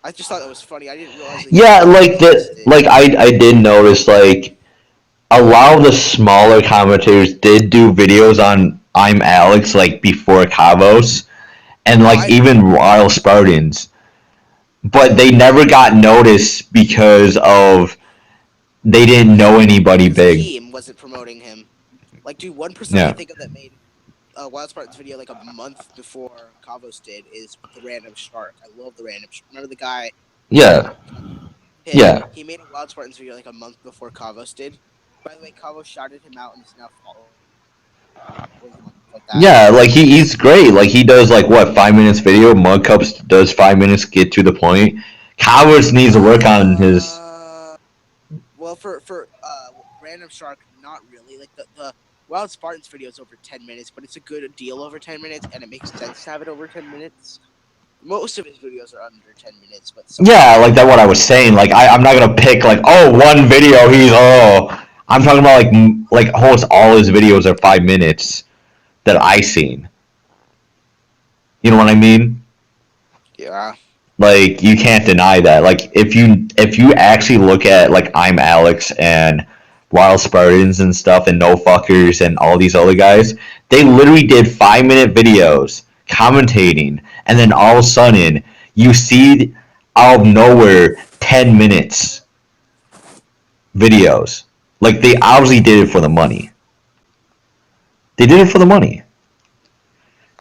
I just thought that was funny. I didn't realize... Yeah, like that. Like I did notice like a lot of the smaller commentators did do videos on I'm Alex like before Kavos, and like even Wild Spartans, but they never got noticed because of they didn't know anybody His big. team wasn't promoting him. Like, dude, one person Yeah. I think of that made Wild Spartans video like a month before Kavos did is the Random Shark. I love the Random Shark. Remember the guy? Yeah. Yeah. He made a Wild Spartans video like a month before Kavos did. By the way, Kavos shouted him out and is now following. Like that. Yeah, like he's great. Like he does like what 5 minutes video. Mug Cups does 5 minutes, get to the point. Kavos needs to work on his. Well, for Random Shark, not really. Like the Wild Spartans video is over 10 minutes, but it's a good deal over 10 minutes, and it makes sense to have it over 10 minutes. Most of his videos are under 10 minutes, but Yeah, like that's what I was saying. Like I'm not gonna pick like one video. I'm talking about like almost all his videos are 5 minutes that I seen. You know what I mean? Yeah. Like you can't deny that. Like if you actually look at like I'm Alex and Wild Spartans and stuff and No Fuckers and all these other guys, they literally did 5 minute videos commentating, and then all of a sudden you see out of nowhere 10 minutes videos. Like they obviously did it for the money. They did it for the money.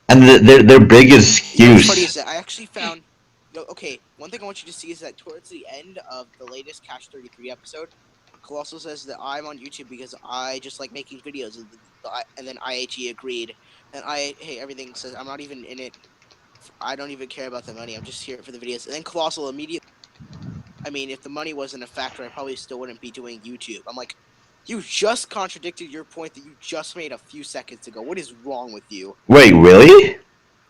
And their biggest You know what's excuse. funny is that I actually found. Okay, one thing I want you to see is that towards the end of the latest Cash 33 episode, Colossal says that I'm on YouTube because I just like making videos, and then IHE agreed. And everything says I'm not even in it. I don't even care about the money. I'm just here for the videos. And then Colossal immediately. I mean, if the money wasn't a factor, I probably still wouldn't be doing YouTube. I'm like, you just contradicted your point that you just made a few seconds ago. What is wrong with you? Wait, really?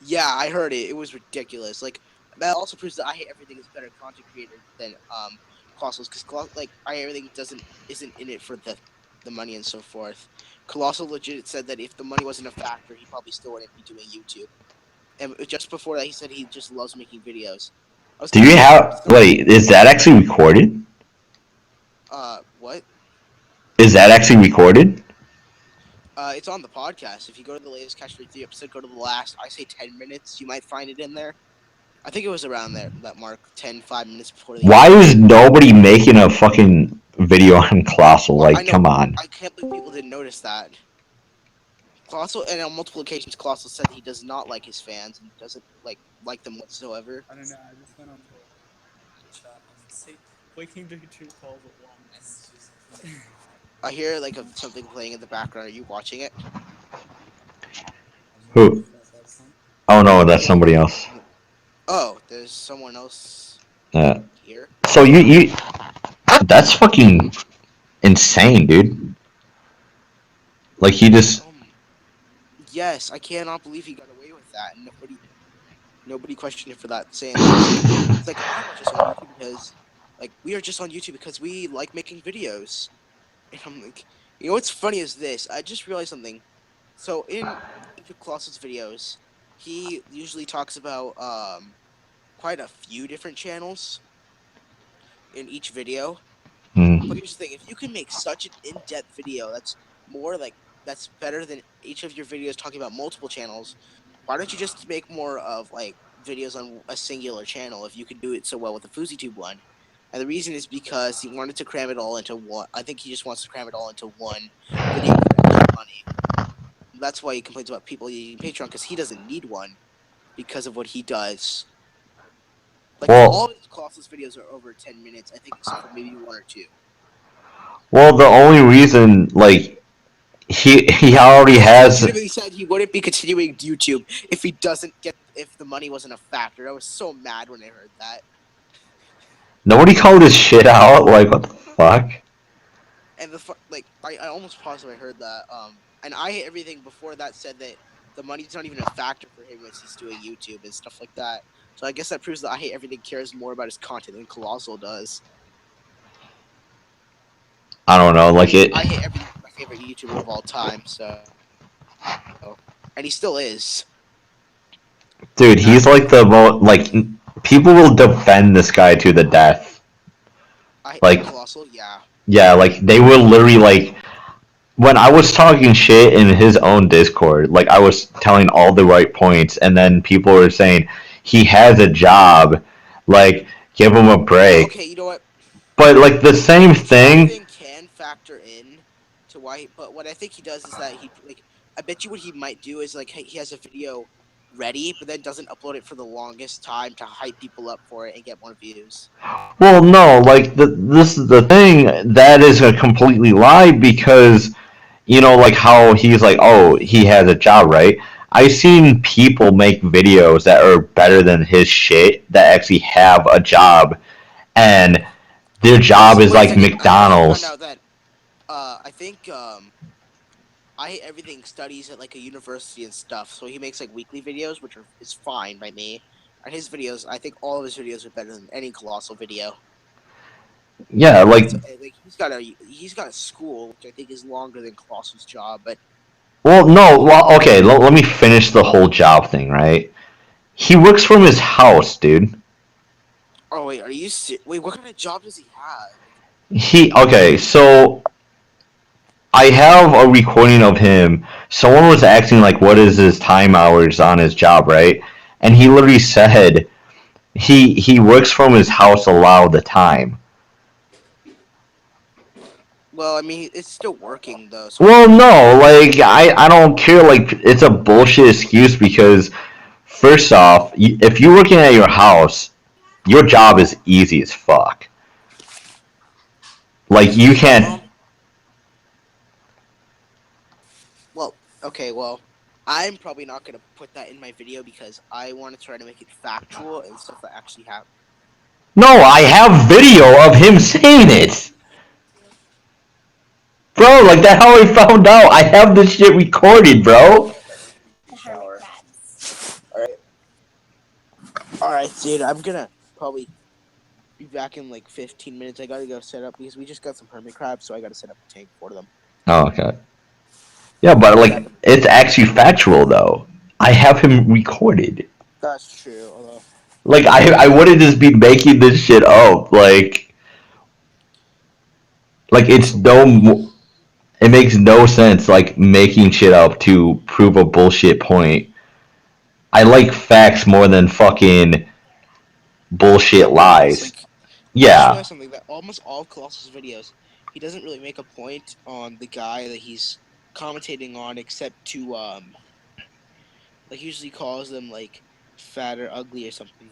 Yeah, I heard it. It was ridiculous. Like, that also proves that I Hate Everything is a better content creator than Colossal's, because like I Hate Everything isn't in it for the money and so forth. Colossal legit said that if the money wasn't a factor, he probably still wouldn't be doing YouTube. And just before that, he said he just loves making videos. Do you have wait? Is that actually recorded? What? Is that actually recorded? It's on the podcast. If you go to the latest Cash 33 episode, go to the last, I say 10 minutes, you might find it in there. I think it was around there, that mark, 5 minutes before the Why is nobody making a fucking video on Colossal? Like, come on. I can't believe people didn't notice that. Colossal, and on multiple occasions, Colossal said he does not like his fans and doesn't like them whatsoever. I don't know, I just went on to chat and see we can do 2 calls at once. I hear something playing in the background. Are you watching it? Who? Oh no, that's somebody else. Oh, there's someone else here. So you that's fucking insane, dude. Like he just Yes, I cannot believe he got away with that, and nobody questioned him for that. Saying it's like I'm just on YouTube because we are just on YouTube because we like making videos. And I'm like, you know what's funny is this? I just realized something. So in Colossal's videos, he usually talks about quite a few different channels in each video. Hmm. But here's the thing: if you can make such an in-depth video that's better than each of your videos talking about multiple channels, why don't you just make more of like videos on a singular channel if you could do it so well with the FouseyTube one? And the reason is because he wanted to cram it all into one. I think he just wants to cram it all into one video for extra money. That's why he complains about people using Patreon, because he doesn't need one because of what he does. Like Well- all of his Colossus videos are over 10 minutes, I think, except for maybe one or two. Well, the only reason, like, he already He has. legitimately said he wouldn't be continuing YouTube if if the money wasn't a factor. I was so mad when I heard that. Nobody called his shit out. Like, what the fuck? And I almost paused when I heard that. And I Hate Everything before that said that the money's not even a factor for him as he's doing YouTube and stuff like that. So I guess that proves that I Hate Everything cares more about his content than Colossal does. I don't know. Like it. I Hate Everything is my favorite YouTuber of all time. So, and he still is. Dude, he's like the most. Like, people will defend this guy to the death. Like, Colossal, yeah. yeah, like they will literally like. When I was talking shit in his own Discord, like I was telling all the right points, and then people were saying he has a job, like give him a break. Okay, you know what? But like the same thing. Can factor in to why, but what I think he does is that I bet you what he might do is like he has a video ready, but then doesn't upload it for the longest time to hype people up for it and get more views. Well, no, like this is the thing, that is a completely lie, because you know, like how he's like, oh, he has a job, right? I've seen people make videos that are better than his shit that actually have a job, and their job is like McDonald's. I found out that I think I Hate Everything studies at like a university and stuff, so he makes like weekly videos, which is fine by me. And his videos, I think all of his videos are better than any Colossal video. Yeah, like, he's got a school, which I think is longer than Colossal's job, but well, no, well, okay, let me finish the whole job thing, right? He works from his house, dude. oh wait, wait, what kind of job does he have? Okay, so I have a recording of him. Someone was asking like, what is his time hours on his job, right? And he literally said he works from his house a lot of the time. Well, I mean, it's still working though. So Well, no, like I don't care. Like it's a bullshit excuse, because first off, if you're working at your house, your job is easy as fuck. Like you can't. Well, okay, well, I'm probably not gonna put that in my video because I want to try to make it factual and stuff that actually happened. No, I have video of him saying it. Bro, like that's how I found out. I have this shit recorded, bro. Alright, dude, I'm gonna probably be back in like 15 minutes. I gotta go set up because we just got some hermit crabs, so I gotta set up a tank for them. Oh, okay. Yeah, but like it's actually factual though. I have him recorded. That's true, although Like I wouldn't just be making this shit up. Like it's it makes no sense like making shit up to prove a bullshit point. I like facts more than fucking bullshit lies. Yeah. Yeah. Something that almost all Colossus videos, he doesn't really make a point on the guy that he's commentating on, except to like usually calls them like fat or ugly or something.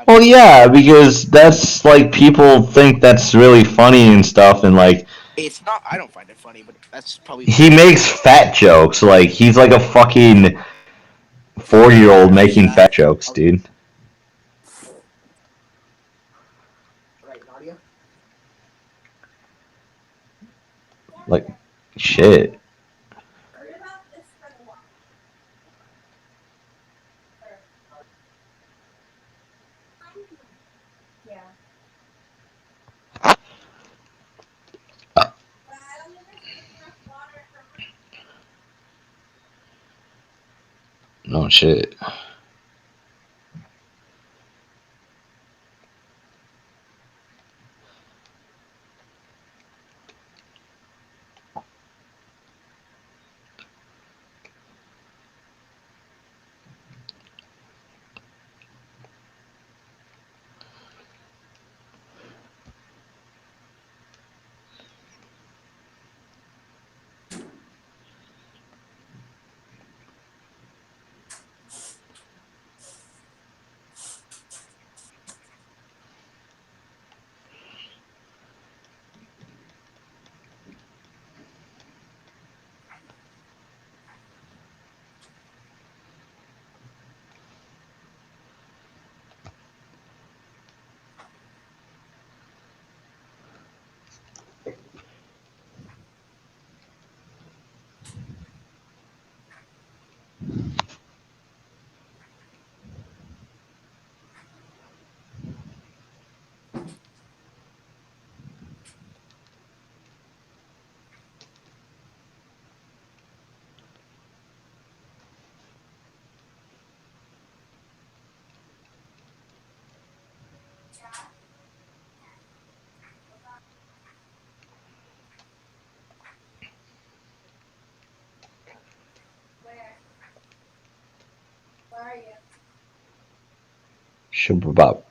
Well, yeah, because that's like people think that's really funny and stuff, and like It's not. I don't find it funny, but that's probably. he makes fat jokes. Like he's like a fucking 4-year-old making fat jokes, dude. Right, Nadia? Like shit. No shit. Where are you? Shubabop.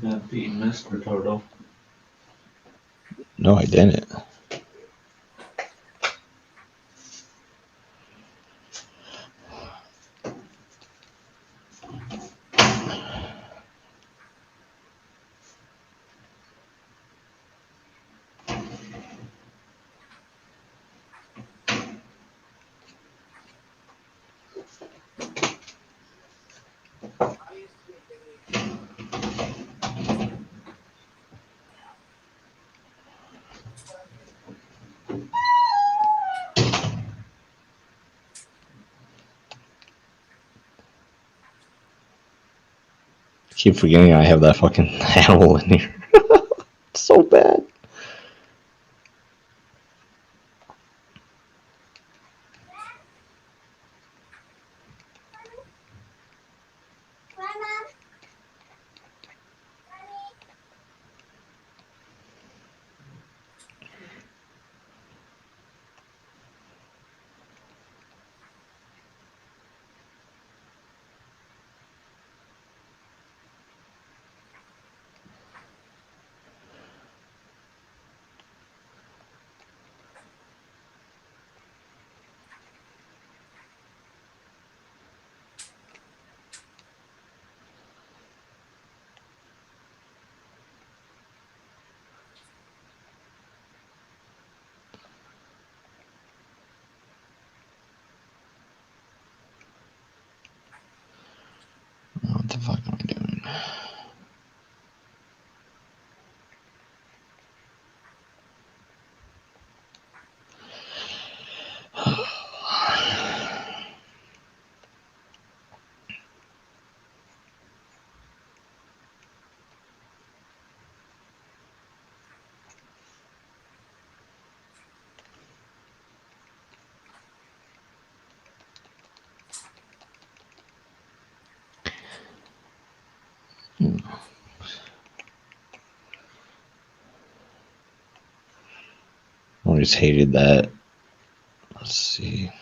That beat Mr. Turtle. No, I didn't. I keep forgetting I have that fucking animal in here. So bad. What the fuck am I doing? Always hated that. Let's see.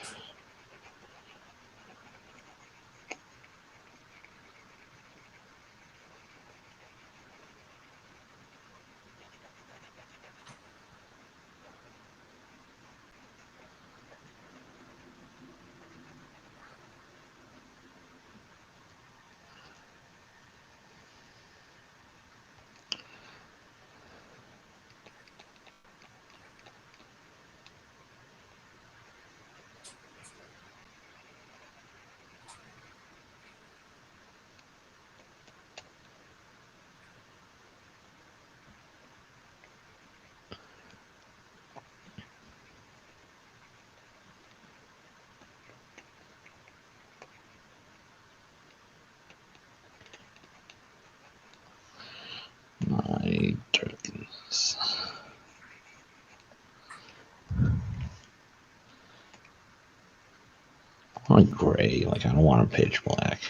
Jesus. I want gray, like I don't want a pitch black.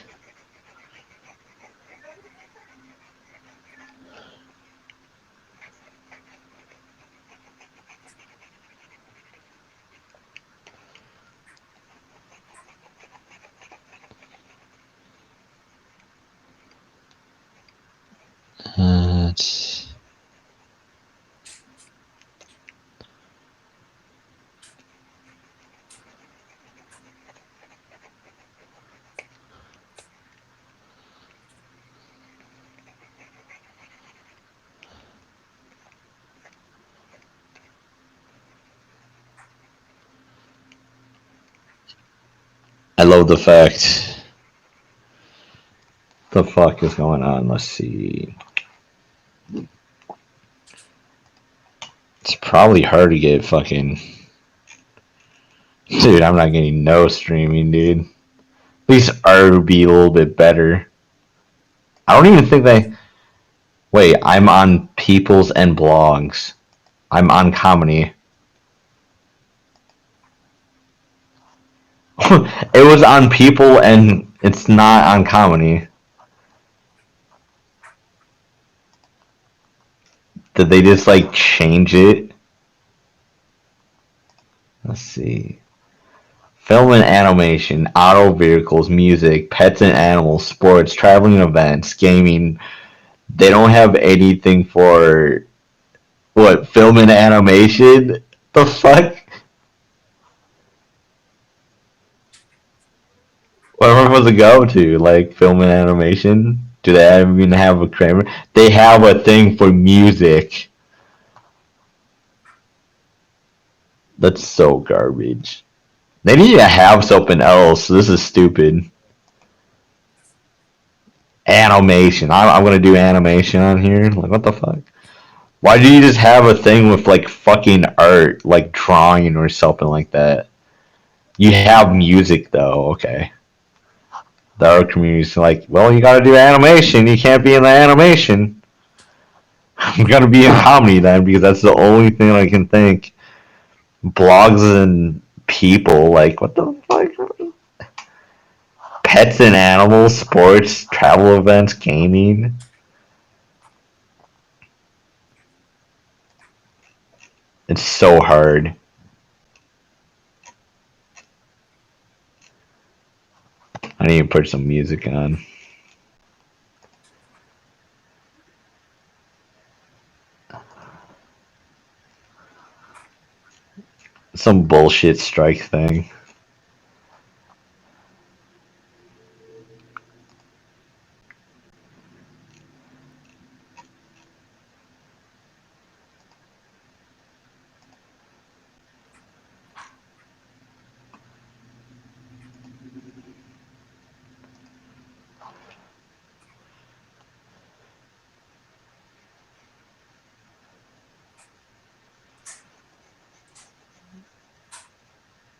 I love the fact. The fuck is going on? Let's see. It's probably hard to get fucking. Dude, I'm not getting no streaming, dude. At least art would be a little bit better. I don't even think they. Wait, I'm on Peoples and Blogs. I'm on Comedy. It was on People and it's not on Comedy. Did they just like change it? Let's see. Film and animation, auto vehicles, music, pets and animals, sports, traveling events, gaming. They don't have anything for what, film and animation? The fuck? Where am I supposed to go to? Like film and animation? Do they even have a Kramer? They have a thing for music. That's so garbage. They need to have something else. This is stupid. Animation. I'm gonna do animation on here. Like, what the fuck? Why do you just have a thing with like fucking art, like drawing or something like that? You have music though, okay. The art community's like, well, you gotta do animation. You can't be in the animation. I'm gonna be in comedy then because that's the only thing I can think. Blogs and people, like, what the fuck? Pets and animals, sports, travel events, gaming. It's so hard. I need to put some music on. Some bullshit strike thing.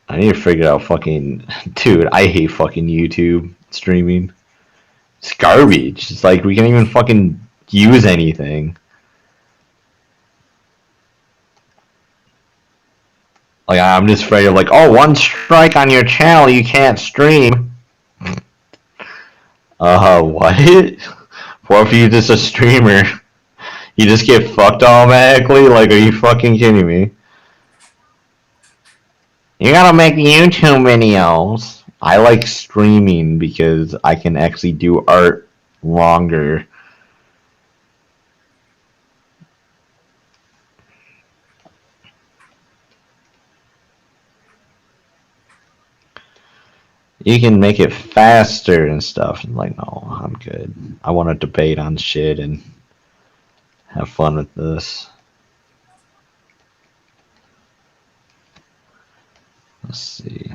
I need to figure out fucking... Dude, I hate fucking YouTube streaming. It's garbage. It's like we can't even fucking use anything. Like, I'm just afraid of like, oh, one strike on your channel, you can't stream. What? What if you're just a streamer? You just get fucked automatically? Like, are you fucking kidding me? You gotta make YouTube videos. I like streaming because I can actually do art longer. You can make it faster and stuff. I'm like, no, I'm good. I want to debate on shit and have fun with this. Let's see.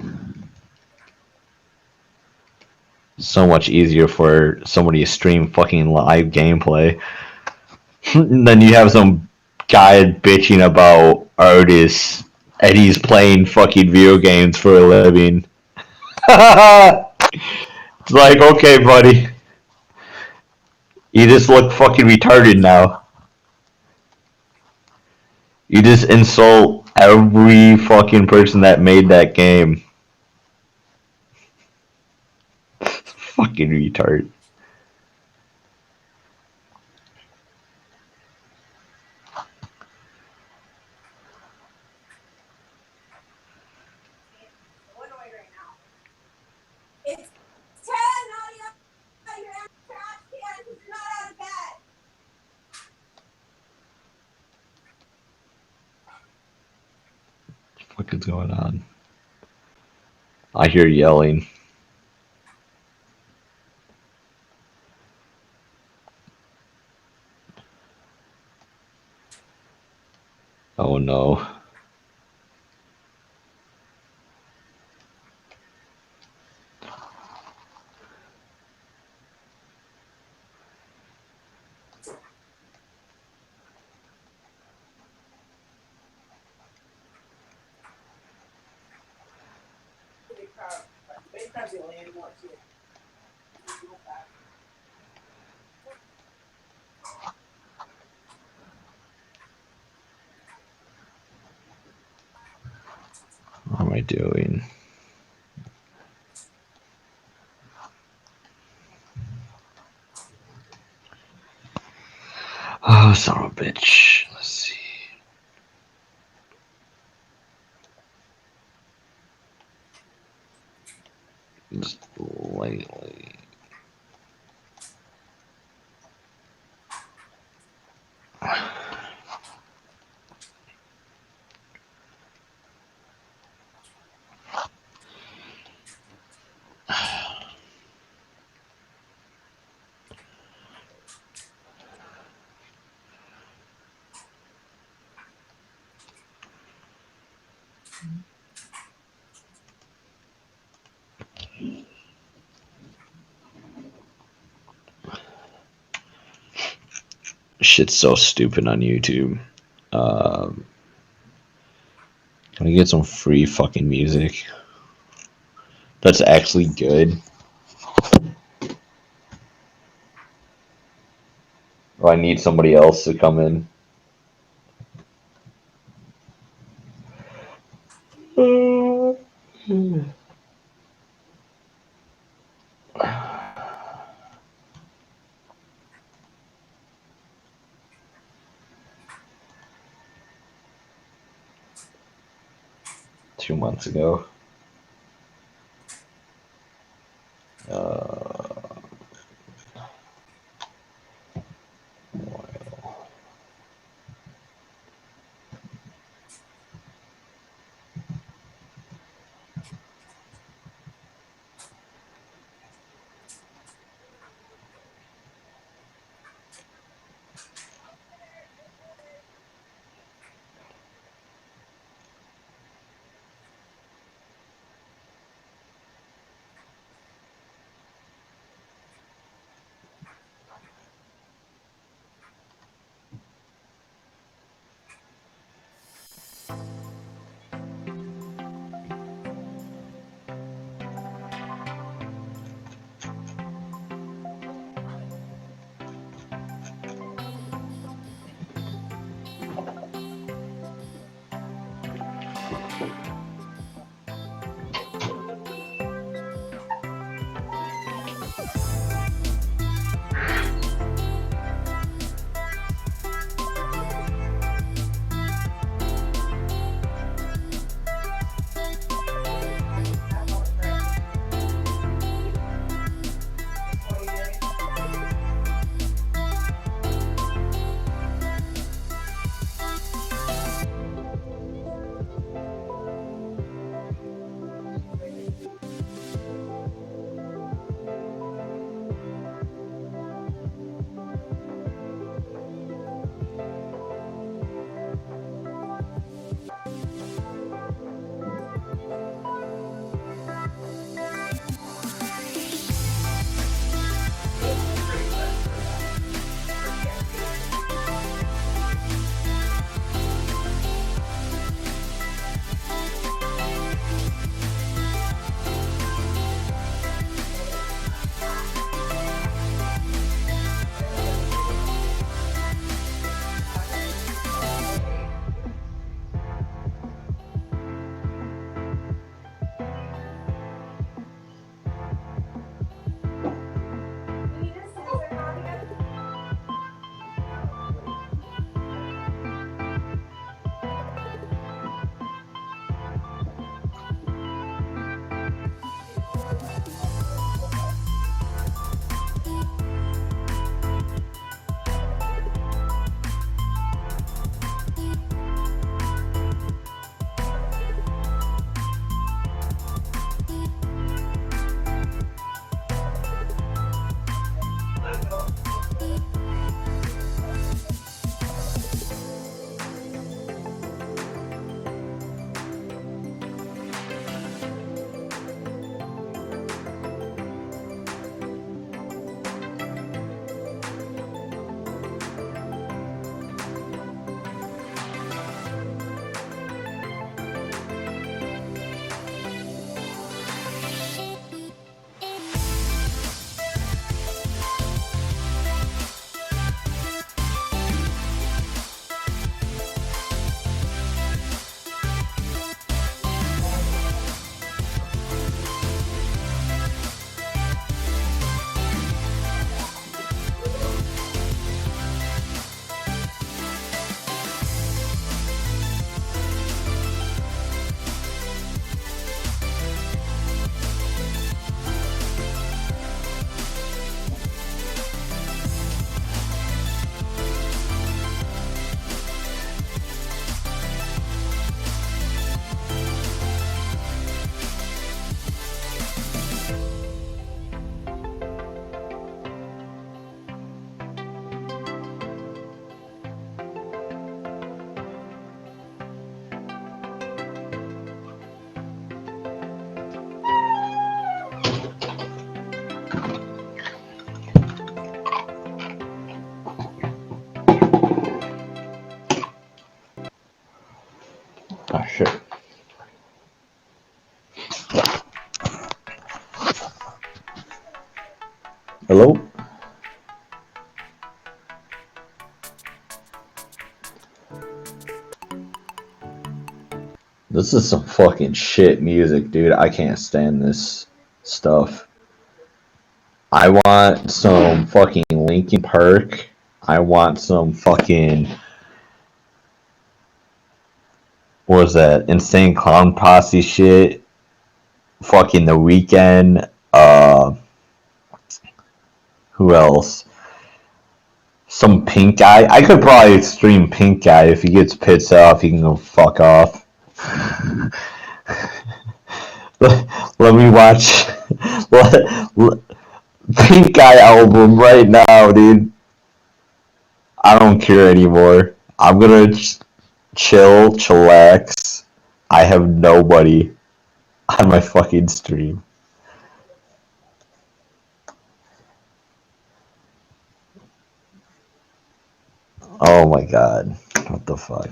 So much easier for somebody to stream fucking live gameplay. Then you have some guy bitching about artists and he's playing fucking video games for a living. It's like, okay, buddy. You just look fucking retarded now. You just insult every fucking person that made that game. Fucking retard. It's 10 out of your trash can because you're not out of bed. What the fuck is going on? I hear yelling. Oh no. What am I doing? Oh, son of a bitch. Let's see. Just lightly. Shit's so stupid on YouTube. Can I get some free fucking music that's actually good? Or I need somebody else to come in. Two months ago. Shit. Hello? This is some fucking shit music, dude. I can't stand this stuff. I want some fucking Linkin Park. I want some fucking... What was that? Insane Clown Posse shit. Fucking The Weeknd. Who else? Some Pink Guy. I could probably stream Pink Guy. If he gets pissed off, he can go fuck off. Let me watch Pink Guy album right now, dude. I don't care anymore. I'm gonna chillax. I have nobody on my fucking stream. Oh my god. What the fuck?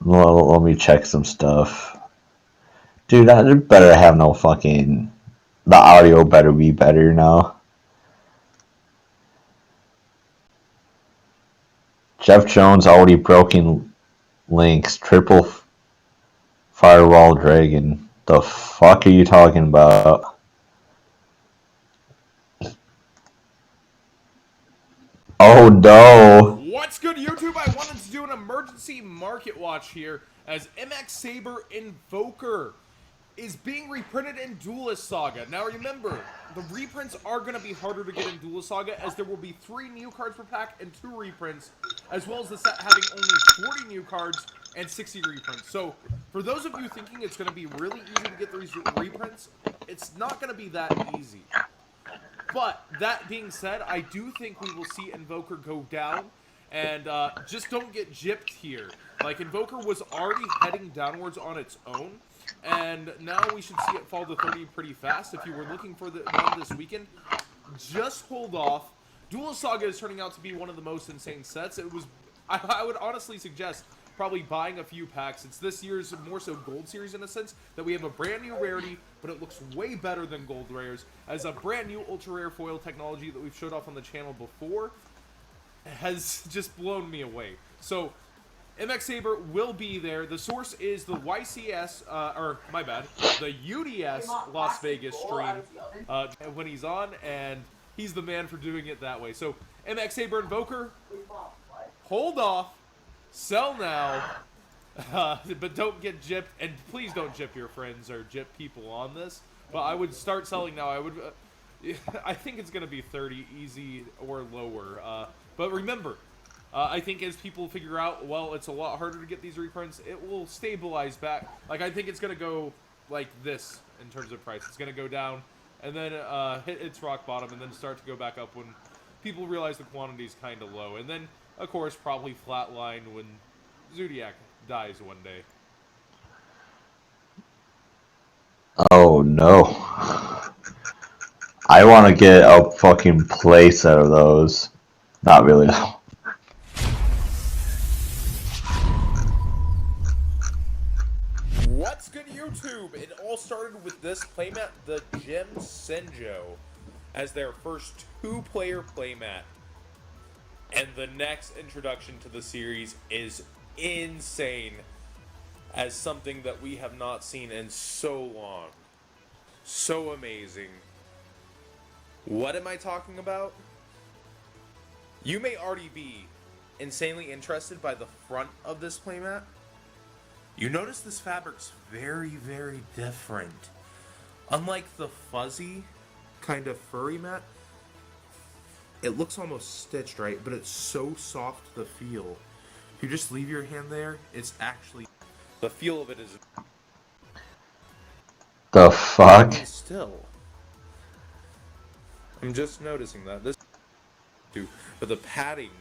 Well, let me check some stuff. Dude, I better have no fucking... The audio better be better now. Jeff Jones already broken links. Triple Firewall Dragon. The fuck are you talking about? Oh no. What's good, YouTube? I wanted to do an emergency market watch here as MX Saber Invoker is being reprinted in Duelist Saga. Now remember, the reprints are going to be harder to get in Duelist Saga as there will be 3 new cards per pack and 2 reprints, as well as the set having only 40 new cards and 60 reprints. So, for those of you thinking it's going to be really easy to get these reprints, it's not going to be that easy. But, that being said, I do think we will see Invoker go down, and just don't get gypped here. Like, Invoker was already heading downwards on its own, and now we should see it fall to 30 pretty fast. If you were looking for the one this weekend, just hold off. Duelist Saga is turning out to be one of the most insane sets. It was, I would honestly suggest probably buying a few packs. It's this year's more so Gold Series in a sense, that we have a brand new rarity, but it looks way better than Gold Rares, as a brand new ultra rare foil technology that we've showed off on the channel before has just blown me away. So, MX Saber will be there. The source is the YCS, or my bad, the UDS Las Vegas stream when he's on, and he's the man for doing it that way. So, MX Saber Invoker, hold off, sell now, but don't get gypped, and please don't gyp your friends or gyp people on this. But I would start selling now. I would, I think it's going to be 30 easy or lower. But remember, I think as people figure out, well, it's a lot harder to get these reprints, it will stabilize back. Like, I think it's going to go like this in terms of price. It's going to go down and then hit its rock bottom and then start to go back up when people realize the quantity is kind of low. And then, of course, probably flatline when Zodiac dies one day. Oh no. I want to get a fucking place out of those. Not really though. What's good, YouTube? It all started with this playmat, the Gem Senjo, as their first 2-player playmat. And the next introduction to the series is insane, as something that we have not seen in so long. So amazing. What am I talking about? You may already be insanely interested by the front of this playmat. You notice this fabric's very, very different. Unlike the fuzzy kind of furry mat, it looks almost stitched, right? But it's so soft to feel. If you just leave your hand there, it's actually... The feel of it is... The fuck? Still. I'm just noticing that. This... But the padding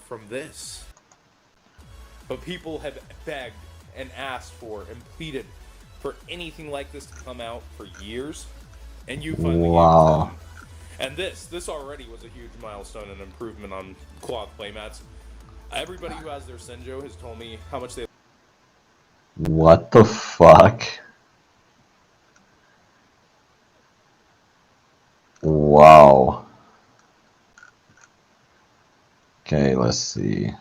from this. But people have begged and asked for and pleaded for anything like this to come out for years. and you finally Wow. gave it to them. And this already was a huge milestone and improvement on cloth playmats. Everybody who has their Senjo has told me how much they. What the fuck? Wow. Okay, let's see.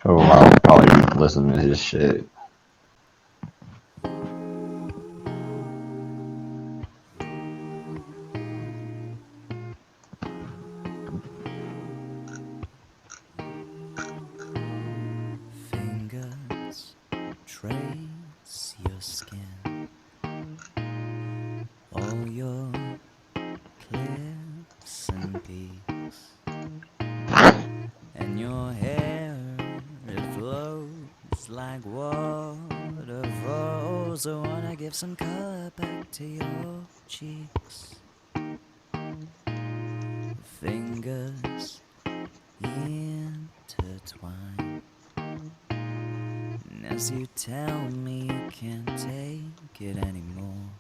Oh, I'll probably listen to his shit. Fingers trace your skin, all your cliffs and peaks, and your hair, it flows like waterfalls. I wanna give some color back to your cheeks. Fingers intertwine, and as you tell me you can't take it anymore,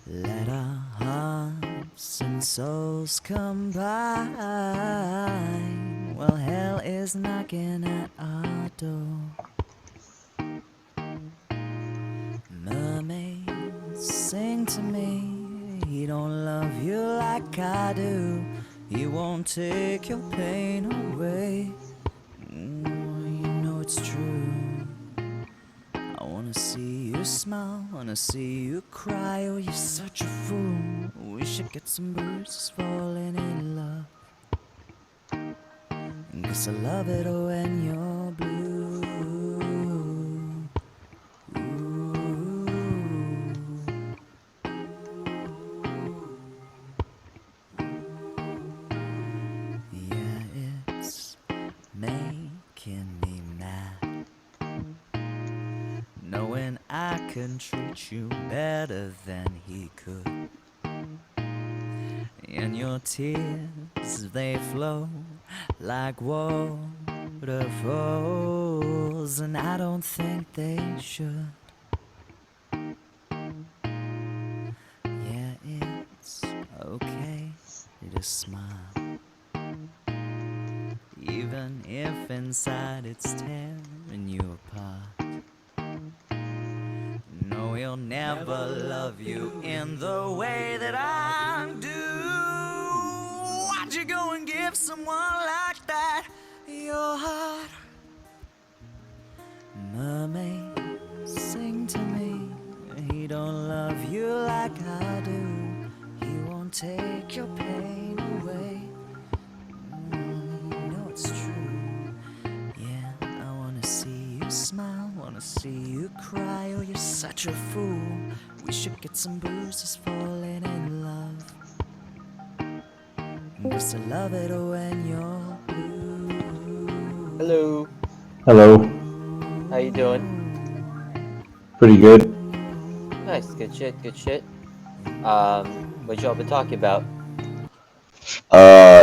let our hearts and souls combine. Well, hell is knocking at our door. Mermaids sing to me, he don't love you like I do. He won't take your pain away. You know it's true. I wanna see you smile, wanna see you cry. Oh, you're such a fool. We should get some bruises falling in love. Guess I love it when you're blue. Yeah, it's making me mad, knowing I can treat you better than he could. And your tears, they flow like waterfalls, and I don't think they should. Yeah, it's okay to smile, even if inside it's tearing you apart. No, he'll never love you in the way that I do. Why'd you go and give someone like that your heart? Mermaid, sing to me, he don't love you like I do. He won't take your pain away. You know it's true. Yeah, I wanna see you smile, wanna see you cry. Oh, you're such a fool. We should get some bruises falling in love. Guess I love it when you're blue. Hello. Hello. How you doing? Pretty good. Nice. Good shit. Good shit. What y'all been talking about?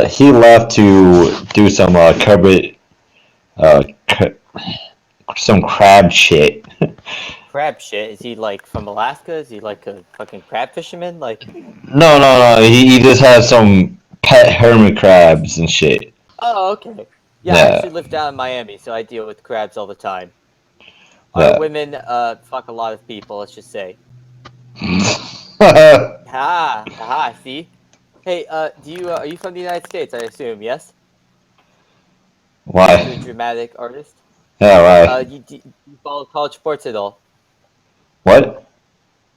He left to do some some crab shit. Crab shit. Is he like from Alaska? Is he like a fucking crab fisherman? Like. No. He just has some pet hermit crabs and shit. Oh, okay. Yeah, I Yeah. actually live down in Miami, so I deal with crabs all the time. Yeah. Our women fuck a lot of people. Let's just say. Ha! See. Hey, are you from the United States? I assume, yes. Why? You're a dramatic artist. Yeah, why? You follow college sports at all? What?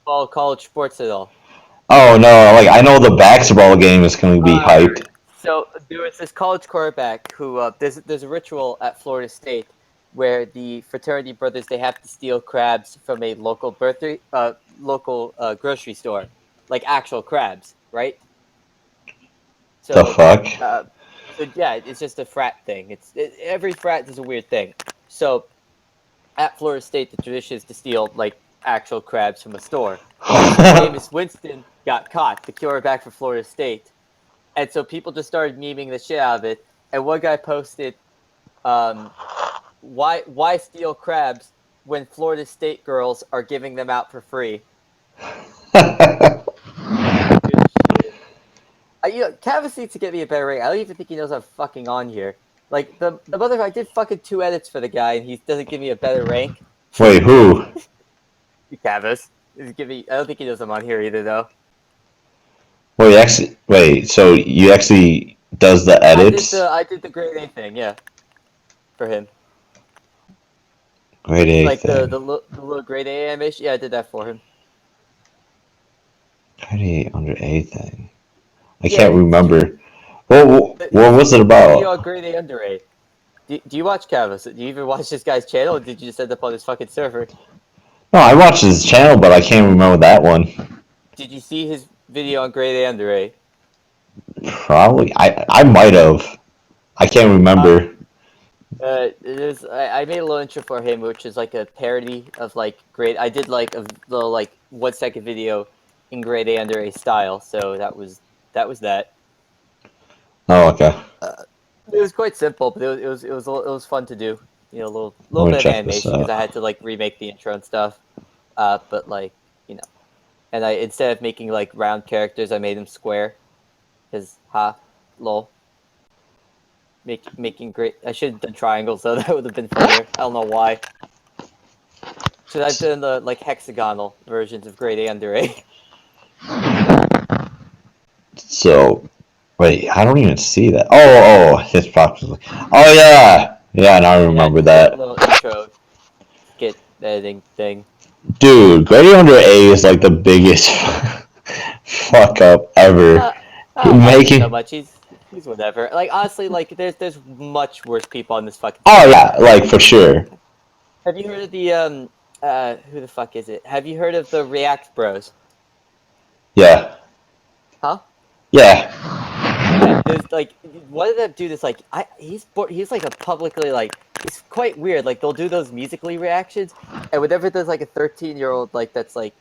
Follow college sports at all? Oh no, like I know the basketball game is gonna be hyped. So there was this college quarterback who there's a ritual at Florida State where the fraternity brothers, they have to steal crabs from a local grocery store, like actual crabs, right? So, The fuck? So yeah, it's just a frat thing. Every frat does a weird thing. So at Florida State, the tradition is to steal like actual crabs from a store. Jameis Winston got caught, the quarterback for Florida State, and so people just started memeing the shit out of it. And one guy posted, "Why steal crabs when Florida State girls are giving them out for free?" Canvas needs to get me a better rank. I don't even think he knows I'm fucking on here. Like the mother, I did fucking 2 edits for the guy, and he doesn't give me a better rank. Wait, who? Canvas. Give me. I don't think he knows I'm on here either, though. Wait. So you actually does the edits? I did the grade A thing, yeah, for him. Grade A Like thing. the little grade A animation. Yeah, I did that for him. Grade A under A thing. I Yeah, can't remember. What was it about? Video on grade A under A. Do you watch Canvas? Do you even watch this guy's channel, or did you just end up on his fucking server? No, I watched his channel, but I can't remember that one. Did you see his video on grade A under A? Probably. I might have. I can't remember. I made a little intro for him, which is like a parody of like grade. I did like a little like 1 second video in grade A under A style, so that was that. Oh, okay. It was quite simple, but it was fun to do. You know, a little Let me bit of check this animation because out. I had to like remake the intro and stuff. But like and I instead of making like round characters, I made them square. Because lol. Making great. I should have done triangles though. That would have been funnier. I don't know why. Should I've done the like hexagonal versions of grade A under A. So, wait, I don't even see that. Oh, his probably. Oh yeah, now I remember that. Little intro skit editing thing. Dude, Grady under A is like the biggest fuck up ever. Making. So much. He's whatever. Like honestly, like there's much worse people on this fucking. Oh yeah, like for sure. Have you heard of the who the fuck is it? Have you heard of the React Bros? Yeah. Huh? Yeah. Yeah, there's like one of them dude is like he's like a publicly like it's quite weird. Like they'll do those musically reactions, and whenever there's like a 13-year-old like that's like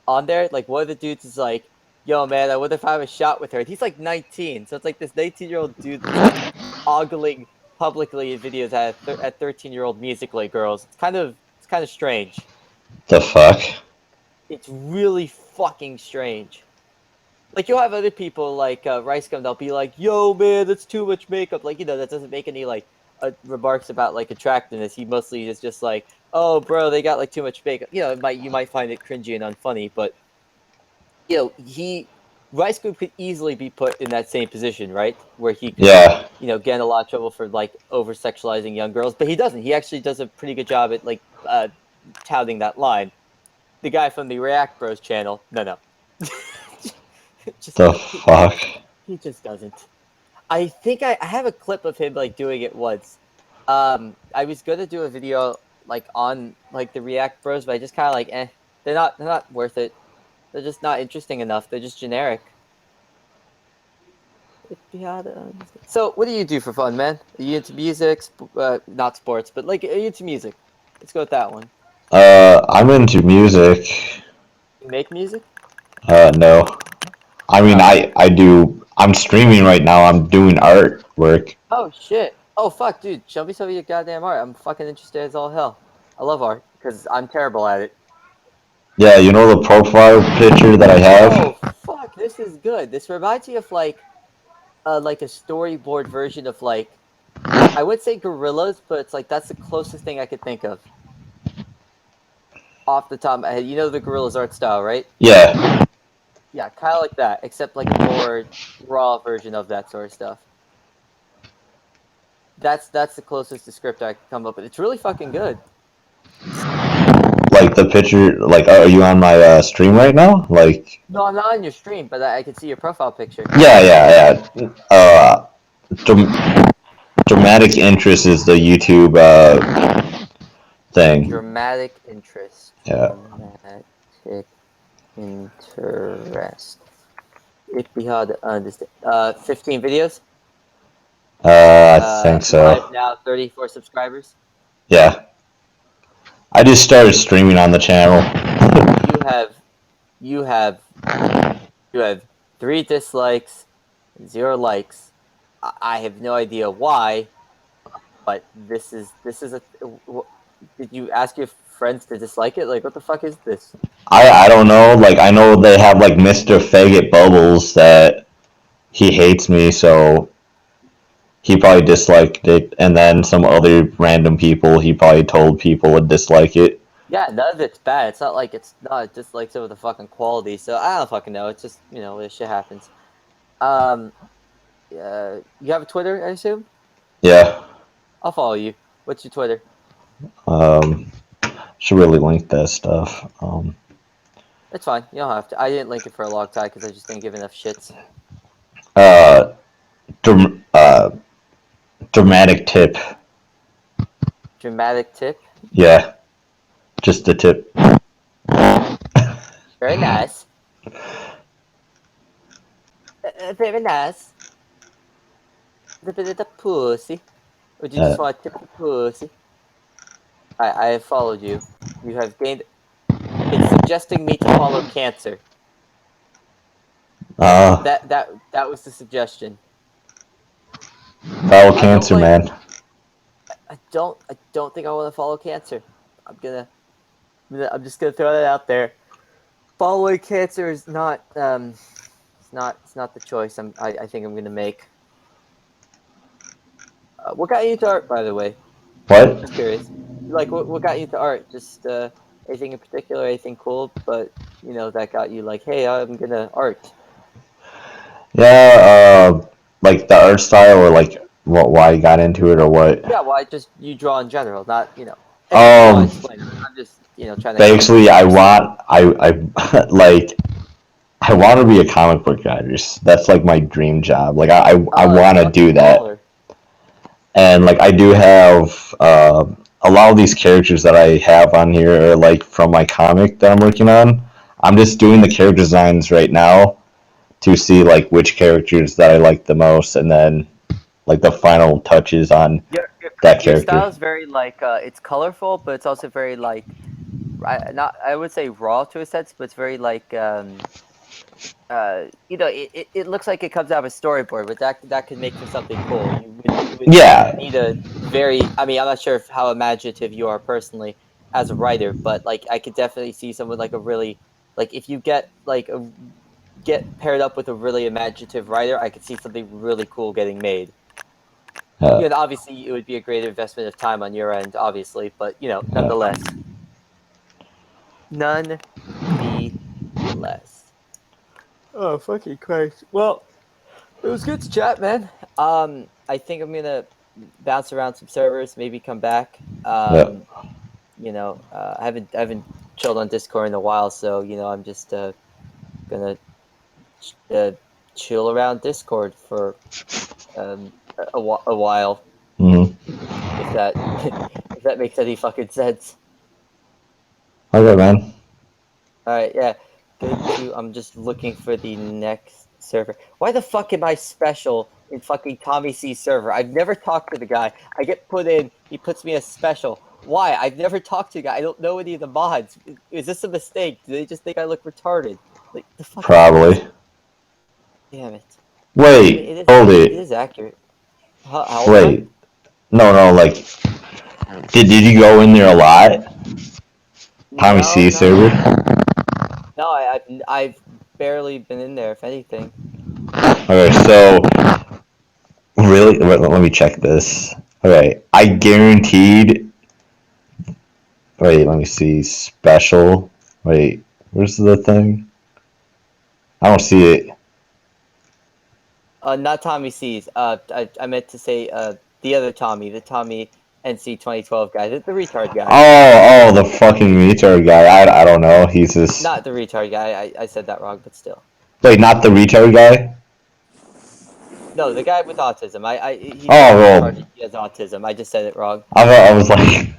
on there, like one of the dudes is like, "Yo man, I wonder if I have a shot with her." And he's like 19, so it's like this 19-year-old dude that's like, ogling publicly in videos at 13-year-old musically girls. It's kind of strange. The fuck? It's really fucking strange. Like, you'll have other people, like, RiceGum, they'll be like, "Yo, man, that's too much makeup." Like, that doesn't make any, like, remarks about, like, attractiveness. He mostly is just like, "Oh, bro, they got, like, too much makeup." You might find it cringy and unfunny, but, RiceGum could easily be put in that same position, right? Where he could, Yeah. get in a lot of trouble for, like, over-sexualizing young girls. But he doesn't. He actually does a pretty good job at, like, touting that line. The guy from the React Bros channel, no. The fuck? He just doesn't. I think I have a clip of him like doing it once. I was gonna do a video like on like the React Bros, but I just kind of like they're not worth it. They're just not interesting enough. They're just generic. So what do you do for fun, man? Are you into music? Not sports, but like are you into music? Let's go with that one. I'm into music. You make music? No. I mean, I do. I'm streaming right now. I'm doing artwork. Oh shit! Oh fuck, dude! Show me some of your goddamn art. I'm fucking interested as all hell. I love art because I'm terrible at it. Yeah, you know the profile picture that I have? Oh fuck! This is good. This reminds me of like a storyboard version of like I would say Gorillas, but it's like that's the closest thing I could think of. Off the top of my head, you know the Gorillas art style, right? Yeah. Yeah, kind of like that, except like a more raw version of that sort of stuff. That's the closest descriptor I could come up with. It's really fucking good. Like the picture, like, are you on my stream right now? Like. No, I'm not on your stream, but I can see your profile picture. Yeah. Dramatic interest is the YouTube thing. Dramatic interest. Yeah. Dramatic interest. It'd be hard to understand. 15 videos? I think so. I have now 34 subscribers. Yeah. I just started streaming on the channel. You have 3 dislikes, 0 likes. I have no idea why, but this is a. Did you ask your friends to dislike it? Like, what the fuck is this? I don't know. Like, I know they have like Mr. Faggot Bubbles that he hates me, so he probably disliked it. And then some other random people he probably told people would dislike it. Yeah, none of it's bad. It's not like it's not just like some of the fucking quality. So I don't fucking know. It's just, you know, this shit happens. You have a Twitter, I assume? Yeah. I'll follow you. What's your Twitter? Should really link that stuff. It's fine. You don't have to. I didn't link it for a long time because I just didn't give enough shits. Dramatic tip. Dramatic tip? Yeah. Just a tip. Very nice. Very nice. A bit of the pussy. Or do you just want to tip the pussy? I have followed you. You have gained... It's suggesting me to follow Cancer. That was the suggestion. Follow Cancer, man. I don't think I want to follow Cancer. I'm just gonna throw that out there. Following Cancer is not it's not the choice I think I'm gonna make. What got you into art, by the way? What? Just curious. Like, what got you into art? Just anything in particular, anything cool, but you know that got you like, hey, I'm gonna art. Yeah, like the art style, or like why you got into it, or what? Yeah, why just you draw in general, not you know. I'm just trying to. Actually, I want to be a comic book artist. That's like my dream job. Like I want to do that. And like I do have a lot of these characters that I have on here are like from my comic that I'm working on. I'm just doing the character designs right now to see like which characters that I like the most, and then like the final touches on that character. Your style is very like it's colorful, but it's also very like I would say raw to a sense, but it's very like you know, it looks like it comes out of a storyboard, but that could make for something cool. You would need a very, I mean, I'm not sure how imaginative you are personally as a writer, but like I could definitely see someone like a really, like if you get paired up with a really imaginative writer, I could see something really cool getting made. You know, obviously it would be a great investment of time on your end, obviously, but you know, nonetheless. Oh, fucking Christ. Well, it was good to chat, man. I think I'm gonna bounce around some servers, maybe come back. You know, I haven't chilled on Discord in a while, so you know, I'm just gonna chill around Discord for a while. If that makes any fucking sense. Okay, man. All right, yeah. I'm just looking for the next server. Why the fuck am I special in fucking Tommy C's server? I've never talked to the guy. I get put in, he puts me as special. Why? I've never talked to the guy. I don't know any of the mods. Is this a mistake? Do they just think I look retarded? Like the fuck? Probably. Damn it. Wait, hold it. It is accurate. How Wait. No, like, did you go in there a lot? Tommy C server? No, I've barely been in there, if anything. Okay, so really, let me check this. Okay, I guaranteed. Wait, let me see. Special. Wait, where's the thing? I don't see it. Not Tommy C's. I meant to say the other Tommy, the Tommy NC 2012 guy, the retard guy. Oh, the fucking retard guy. I don't know. He's just. Not the retard guy. I said that wrong, but still. Wait, not the retard guy? No, the guy with autism. He has autism. I just said it wrong. I was like,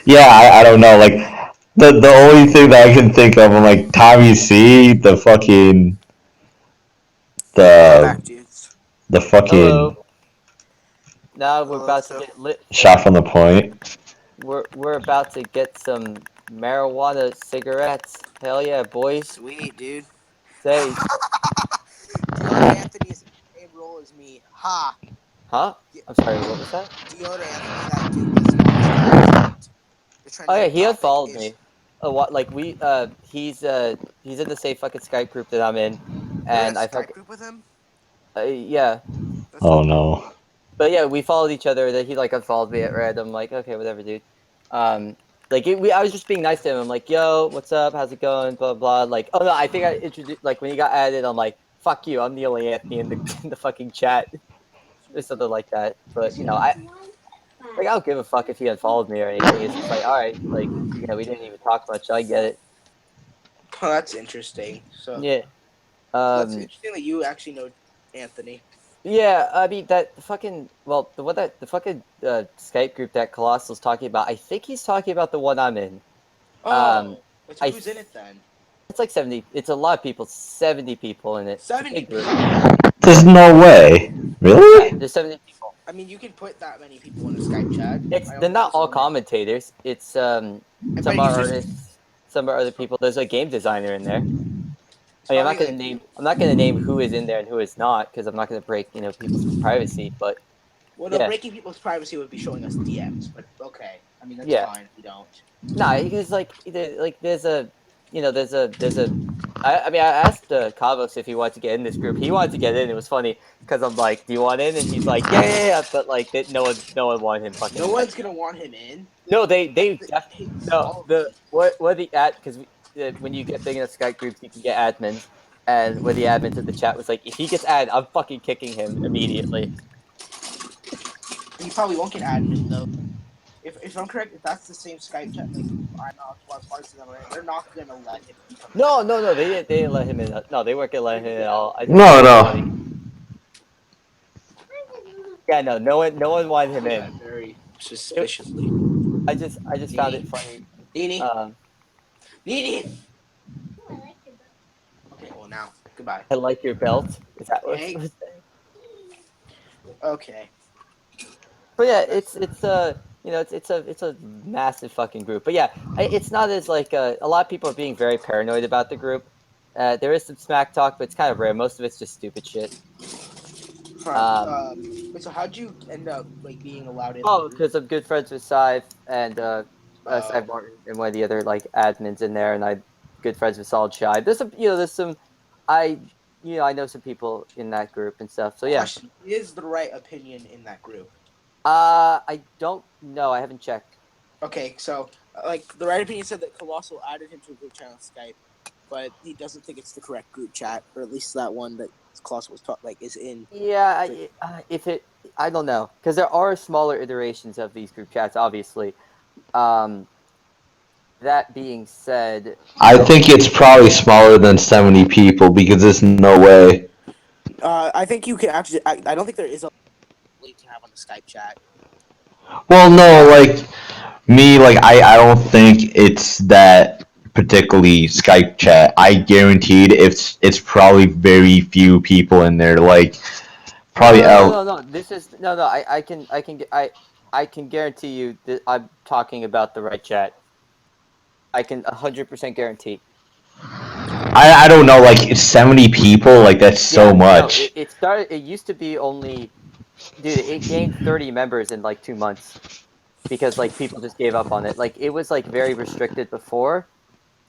yeah, I don't know. Like, the only thing that I can think of, I'm like, Tommy C, the fucking, the fucking. Hello. Now we're about to get lit. Shot from the point. We're about to get some marijuana cigarettes. Hell yeah, boys. Sweet, dude. Say. Anthony is the same role as me. Ha. Huh? I'm sorry, what was that? Deodorant Anthony, that dude Oh yeah, he topic unfollowed is- me. What? Like he's in the same fucking Skype group that I'm in, and You're I in a Skype fucking group with him. yeah. Oh no. But yeah, we followed each other. That he like unfollowed me at random. Like, okay, whatever, dude. I was just being nice to him. I'm like, yo, what's up? How's it going? Blah blah. Like, oh no, I think I introduced like when he got added. I'm like, fuck you. I'm the only Anthony in the in the fucking chat, or something like that. But you know, I don't give a fuck if he unfollowed me or anything. It's just like, all right, like we didn't even talk much. I get it. Oh, that's interesting. So Yeah. that's interesting that you actually know Anthony. Yeah, I mean the fucking Skype group that Colossal's talking about. I think he's talking about the one I'm in. Who's in it then? It's like 70. It's a lot of people. 70 people in it. 70 group. There's no way. Really? There's 70 people. I mean, you can put that many people in a Skype chat. They're not all commentators. It's some bet are you just- artists, some are other people. There's a game designer in there. I mean, I'm not gonna name who is in there and who is not because I'm not gonna break people's privacy. But Well, no, yeah. breaking people's privacy would be showing us DMs, but okay. I mean, that's Yeah. fine if you don't. No, because there's a I mean, I asked Kavos if he wanted to get in this group. He wanted to get in. It was funny because I'm like, "Do you want in?" And he's like, "Yeah." But like, no one wanted him. Fucking. No one's gonna want him in. No, they definitely no. What the ad because when you get big enough Skype groups, you can get admins. And when the admins in the chat was like, "If he gets added, I'm fucking kicking him immediately." You probably won't get admin though. If I'm correct, if that's the same Skype chat, like I'm not parts of them, they're not gonna let him. No, they didn't let him in. No, they weren't gonna let him in at all. No. Yeah, no one wanted him in. Very suspiciously. I just found it funny. Nini. Nini. Okay, well now, goodbye. I like your belt. Is that what? Hey. Okay. But yeah, it's a massive fucking group. But yeah, it's not as like a lot of people are being very paranoid about the group. There is some smack talk, but it's kind of rare. Most of it's just stupid shit. Wait, so how'd you end up like being allowed in? Oh, because I'm good friends with Sive and Sive Martin and one of the other like admins in there, and I'm good friends with Solid Shy. There's some I know some people in that group and stuff. So yeah. Question, is the right opinion in that group? I don't know. I haven't checked. Okay, so like the right opinion said that Colossal added him to a group chat on Skype, but he doesn't think it's the correct group chat, or at least that one that Colossal was is in. Yeah, I don't know, because there are smaller iterations of these group chats, obviously. That being said, I think it's probably smaller than 70 people because there's no way. I think you can actually. I don't think there is a link to have on the Skype chat. Well, no, like me, I don't think it's that particularly Skype chat. I guaranteed it's probably very few people in there. Like probably no. This is no. I can guarantee you that I'm talking about the right chat. I can 100% guarantee. I don't know, like it's 70 people, like that's so much. No, it started. It used to be only, dude. It gained 30 members in like 2 months, because like people just gave up on it. Like it was like very restricted before.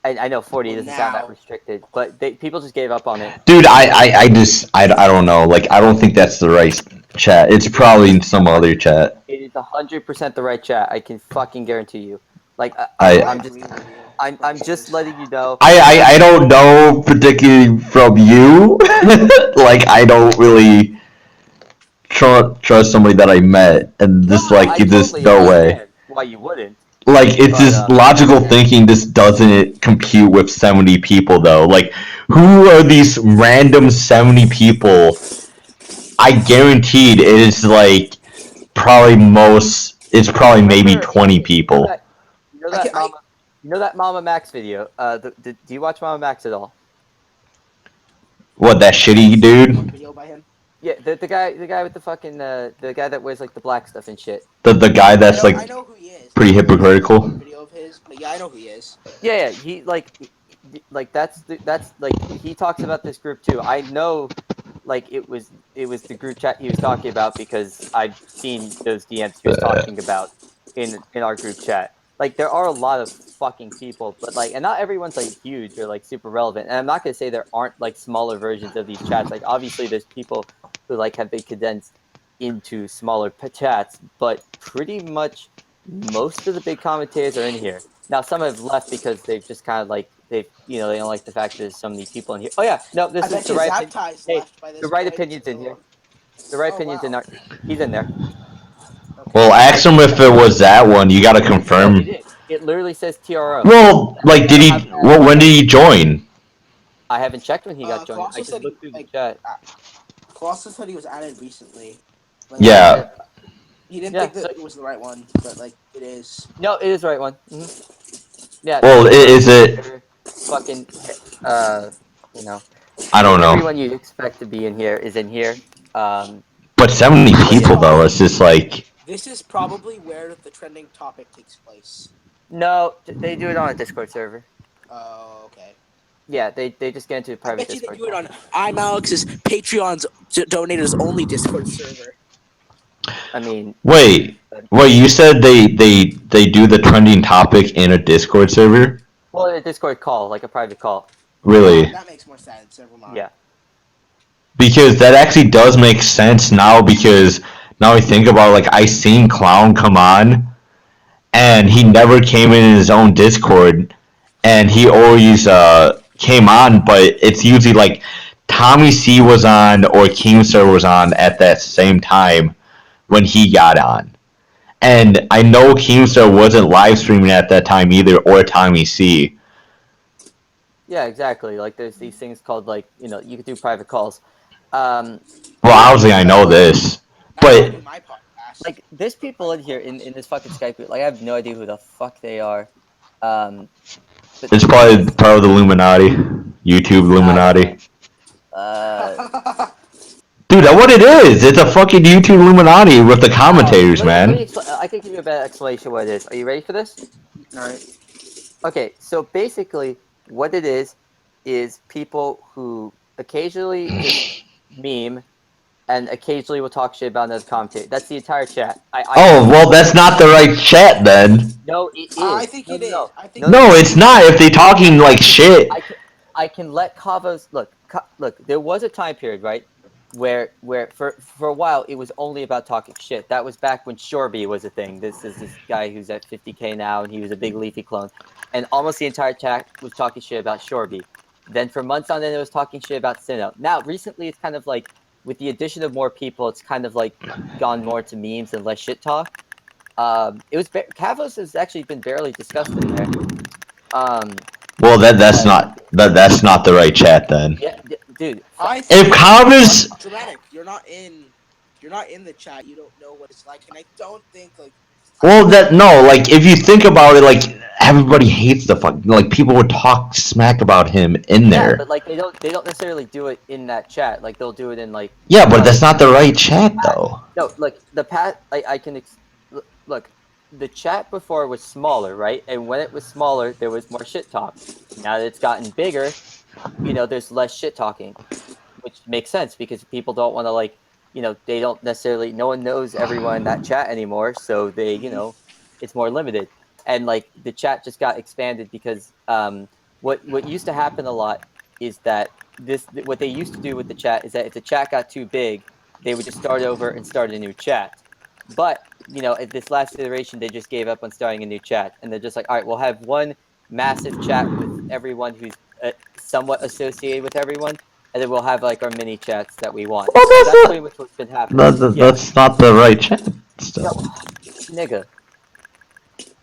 I know 40 doesn't sound that restricted, but people just gave up on it. Dude, I don't know. Like I don't think that's the right chat. It's probably in some other chat. It is 100% the right chat. I can fucking guarantee you. Like I'm just letting you know. I don't know particularly from you. Like I don't really trust somebody that I met, and just there's no way. Why you wouldn't? Like it's just logical thinking. This doesn't compute with 70 people though. Like who are these random 70 people? I guaranteed it is like probably it's probably maybe 20 people. You know that Mama Max video? Do you watch Mama Max at all? What, that shitty dude? Video by him? Yeah, the guy with the fucking the guy that wears like the black stuff and shit. The guy that's I know who he is. pretty hypocritical. Video of his, but yeah, I know who he is. Yeah, he like that's like he talks about this group too. I know, like it was the group chat he was talking about because I've seen those DMs he was talking about in our group chat. like there are a lot of fucking people, but like, and not everyone's like huge or like super relevant. And I'm not gonna say there aren't like smaller versions of these chats. Like obviously there's people who like have been condensed into smaller chats, but pretty much most of the big commentators are in here. Now some have left because they've just kind of like they don't like the fact that there's so many people in here. Oh yeah, no, this is the right opinion. Hey, the right opinion's in here. The right opinion's in our. He's in there. Well, ask him if it was that one. You gotta confirm. It literally says TRO. Well, like, did he? Well, when did he join? I haven't checked when he got joined. I just looked through the chat. Colossus said he was added recently. Like, Yeah. He didn't think that it was the right one, but like it is. No, it is the right one. Yeah. Well, is it? Fucking, you know. I don't know. Everyone you'd expect to be in here is in here. But 70 people though, it's just like. This is probably where the trending topic takes place. No, they do it on a Discord server. Oh, okay. Yeah, they just get into a private I bet Discord. you they do it on I'm Alex's Patreon's donators only Discord server. I mean. Wait, you said they do the trending topic in a Discord server? Well, a Discord call, like a private call. Really? That makes more sense. Never mind. Yeah. Because that actually does make sense now, because now I think about it, like, I seen Clown come on, and he never came in his own Discord, and he always came on, but it's usually like Tommy C was on or Keemstar was on at that same time when he got on. And I know Keemstar wasn't live streaming at that time either, or Tommy C. Yeah, exactly. Like, there's these things called, like, you know, you could do private calls. Well, obviously I know this, but like, there's people in here in this fucking Skype group. Like, I have no idea who the fuck they are. It's probably part of the Illuminati, YouTube Illuminati. Dude, that's what it is. It's a fucking YouTube Illuminati with the commentators, man. I can give you a better explanation of what it is. Are you ready for this? Alright. Okay, so basically, what it is people who occasionally just meme and occasionally will talk shit about another commentator. That's the entire chat. Well, that's not the right chat then. No, it is. I think it is. No, it's not. If they talking like shit. I can let Kavos look. There was a time period, right, where for a while it was only about talking shit. That was back when Shorby was a thing. This is this guy who's at 50k now, and he was a big Leafy clone, and almost the entire chat was talking shit about Shorby. Then for months on end, it was talking shit about Sinnoh. Now recently, it's kind of like, with the addition of more people, it's kind of like gone more to memes and less shit talk. Kavos has actually been barely discussed in there. Well, that's not the right chat then. Yeah, dude. If Kavos, dramatic, you're not in the chat. You don't know what it's like, and I don't think like. well, like, if you think about it, like, everybody hates the fuck. Like, people would talk smack about him in there. Yeah, but like they don't necessarily do it in that chat. Like they'll do it in like. Yeah, but that's not the right chat though. No, like the look. The chat before was smaller, right? And when it was smaller, there was more shit talk. Now that it's gotten bigger, you know, there's less shit talking, which makes sense because people don't want to, like, you know, they don't necessarily. No one knows everyone in that chat anymore, so they, you know, it's more limited. And like the chat just got expanded because what used to happen a lot is that what they used to do with the chat is that if the chat got too big, they would just start over and start a new chat. But you know, at this last iteration, they just gave up on starting a new chat, and they're just like, all right, we'll have one massive chat with everyone who's somewhat associated with everyone, and then we'll have like our mini chats that we want. Well, that's pretty much what's been happening. That's not the right chat. No, nigga,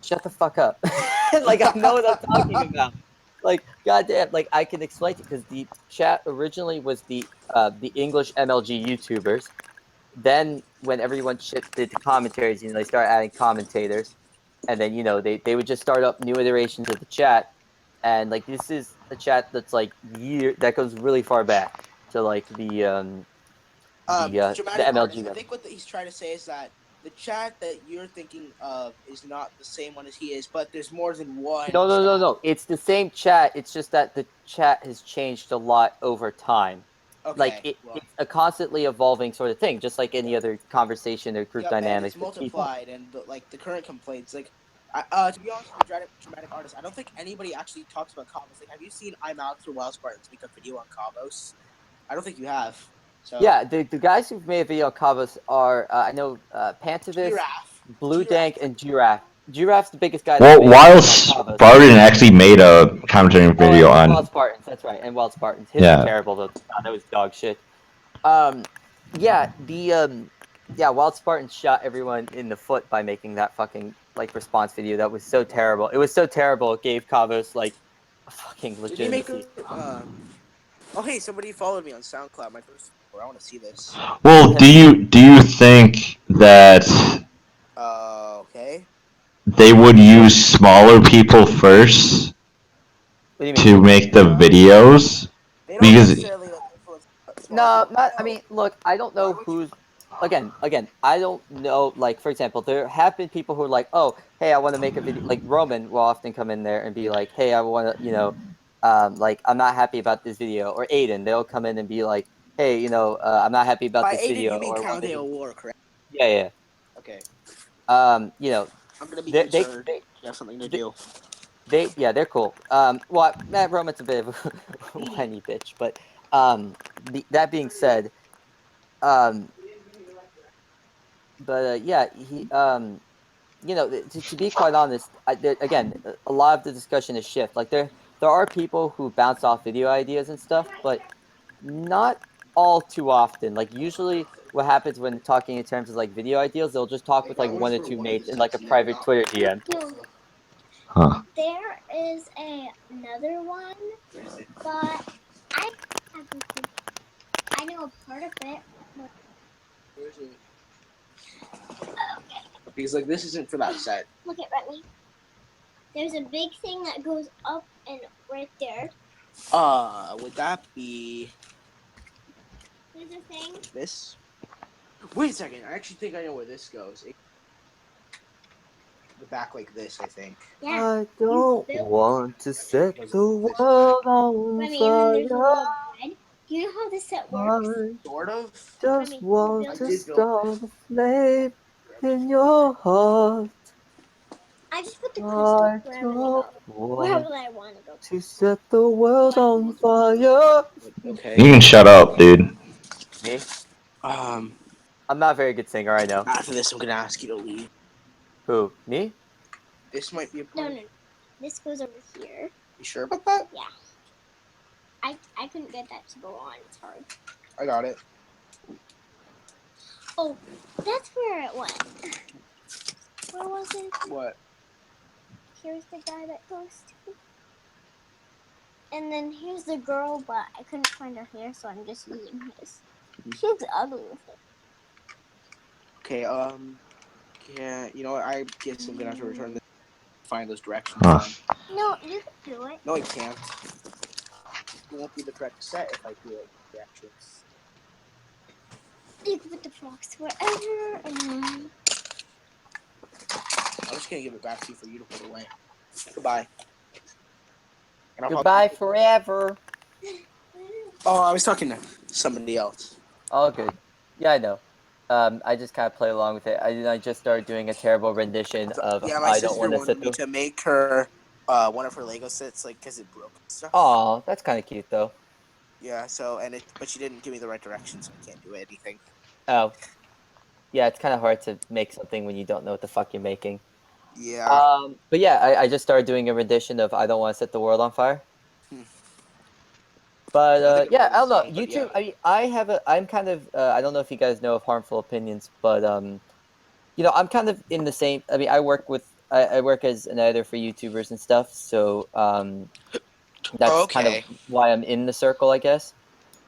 shut the fuck up. Like, I know what I'm talking about. Like, goddamn, like, I can explain it because the chat originally was the English MLG YouTubers. Then, when everyone did the commentaries, you know, they started adding commentators, and then, you know, they would just start up new iterations of the chat, and like this is a chat that's like that goes really far back to like the MLG. I think what he's trying to say is that the chat that you're thinking of is not the same one as he is, but there's more than one. No. It's the same chat. It's just that the chat has changed a lot over time. Okay, like it's a constantly evolving sort of thing, just like any other conversation or group dynamics. It's multiplied, and like the current complaints, like To be honest with the dramatic artist, I don't think anybody actually talks about Cabos. Like, have you seen I'm Alex or Wild Spartans make a video on Cabos? I don't think you have. So Yeah, the guys who've made a video on Cabos are I know Pantivist, Giraffe. Blue Dank, and Giraffe. Giraffe's the biggest guy. Well, that's made a Wild video on Cabos. Spartan actually made a commentary video and on. Wild Spartans, that's right, and Wild Spartans. His Yeah. was terrible though. God, that was dog shit. Yeah, Wild Spartans shot everyone in the foot by making that fucking like response video. That was so terrible. It was so terrible. It gave Cabos like a fucking Did you make legitimacy. Oh, hey, somebody followed me on SoundCloud. My first. I want to see this. Well, do you think that Okay. they would use smaller people first to make the videos? Because No, not. I mean, look, I don't know who's. Again, I don't know. Like, for example, there have been people who are like, "Oh, hey, I want to make a video." Like Roman will often come in there and be like, "Hey, I want to, like, I'm not happy about this video." Or Aiden, they'll come in and be like, "Hey, I'm not happy about By this Aiden, video." you mean or Count of War, correct? Yeah. Okay. I'm gonna be they concerned. They have something to do. They're cool. Well, Matt Roman's a bit of a whiny bitch, but that being said, yeah, he, to be quite honest, again, a lot of the discussion is shift. Like there are people who bounce off video ideas and stuff, but not all too often. Like usually, what happens when talking in terms of like video ideas, they'll just talk with like one or two mates in like a private Twitter DM. Huh. There is another one, but I know a part of it. But... Because like this isn't for that set. Look at Remy. There's a big thing that goes up and right there. Would that be There's a thing. this? Wait a second. I actually think I know where this goes. The back like this, I think. Yeah. I don't want to set the world on Remy, and then there's a fire. little bed. You know how this set works? Sort of. Just want to I did start a flame in your heart. I just put the crystal I wherever they don't go. Wherever want I want to go. to set the world on fire. Okay. you can shut up, dude. Me? I'm not a very good singer, I know. After this, I'm gonna ask you to leave. Who? Me? This might be a No, point. no. This goes over here. You sure about that? Yeah. I couldn't get that to go on. It's hard. I got it. Oh, that's where it went. Where was it? What? Here's the guy that goes to. And then here's the girl, but I couldn't find her hair, so I'm just using his. She looks ugly with it. Okay. Yeah. You know what? I guess I'm gonna have to return this. Find those directions. Huh. No, you can do it. No, I can't. It won't be the correct set if I do it. Directions. You can put the box wherever. I'm just gonna give it back to you for you to put away. Goodbye. And I'll Goodbye forever. Oh, I was talking to somebody else. All good. Yeah, I know. I just kind of play along with it. I just started doing a terrible rendition of Yeah, my I sister don't want to wanted sit me the... to make her one of her Lego sets, like, because it broke and stuff. Aw, that's kind of cute, though. Yeah, so, but she didn't give me the right directions, so I can't do anything. Oh. Yeah, it's kind of hard to make something when you don't know what the fuck you're making. Yeah. But yeah, I just started doing a rendition of I Don't Want to Set the World on Fire. But yeah, I don't know. YouTube. I mean, I'm kind of. I don't know if you guys know of Harmful Opinions, but I'm kind of in the same. I mean, I work as an editor for YouTubers and stuff, so that's kind of why I'm in the circle, I guess.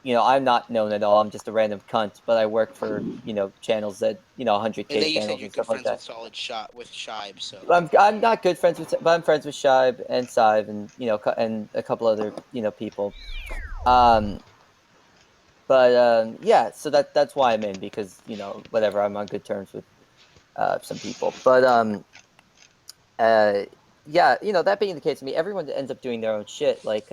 I'm not known at all. I'm just a random cunt, but I work for channels that 100K And then you channels said you're and good stuff like friends that. with Solid Shot with Shibe, so. I'm not good friends with, but I'm friends with Shibe and Sive and and a couple other people. Yeah, so that's why I'm in, because whatever, I'm on good terms with some people. But yeah, that being the case, I mean, everyone ends up doing their own shit, like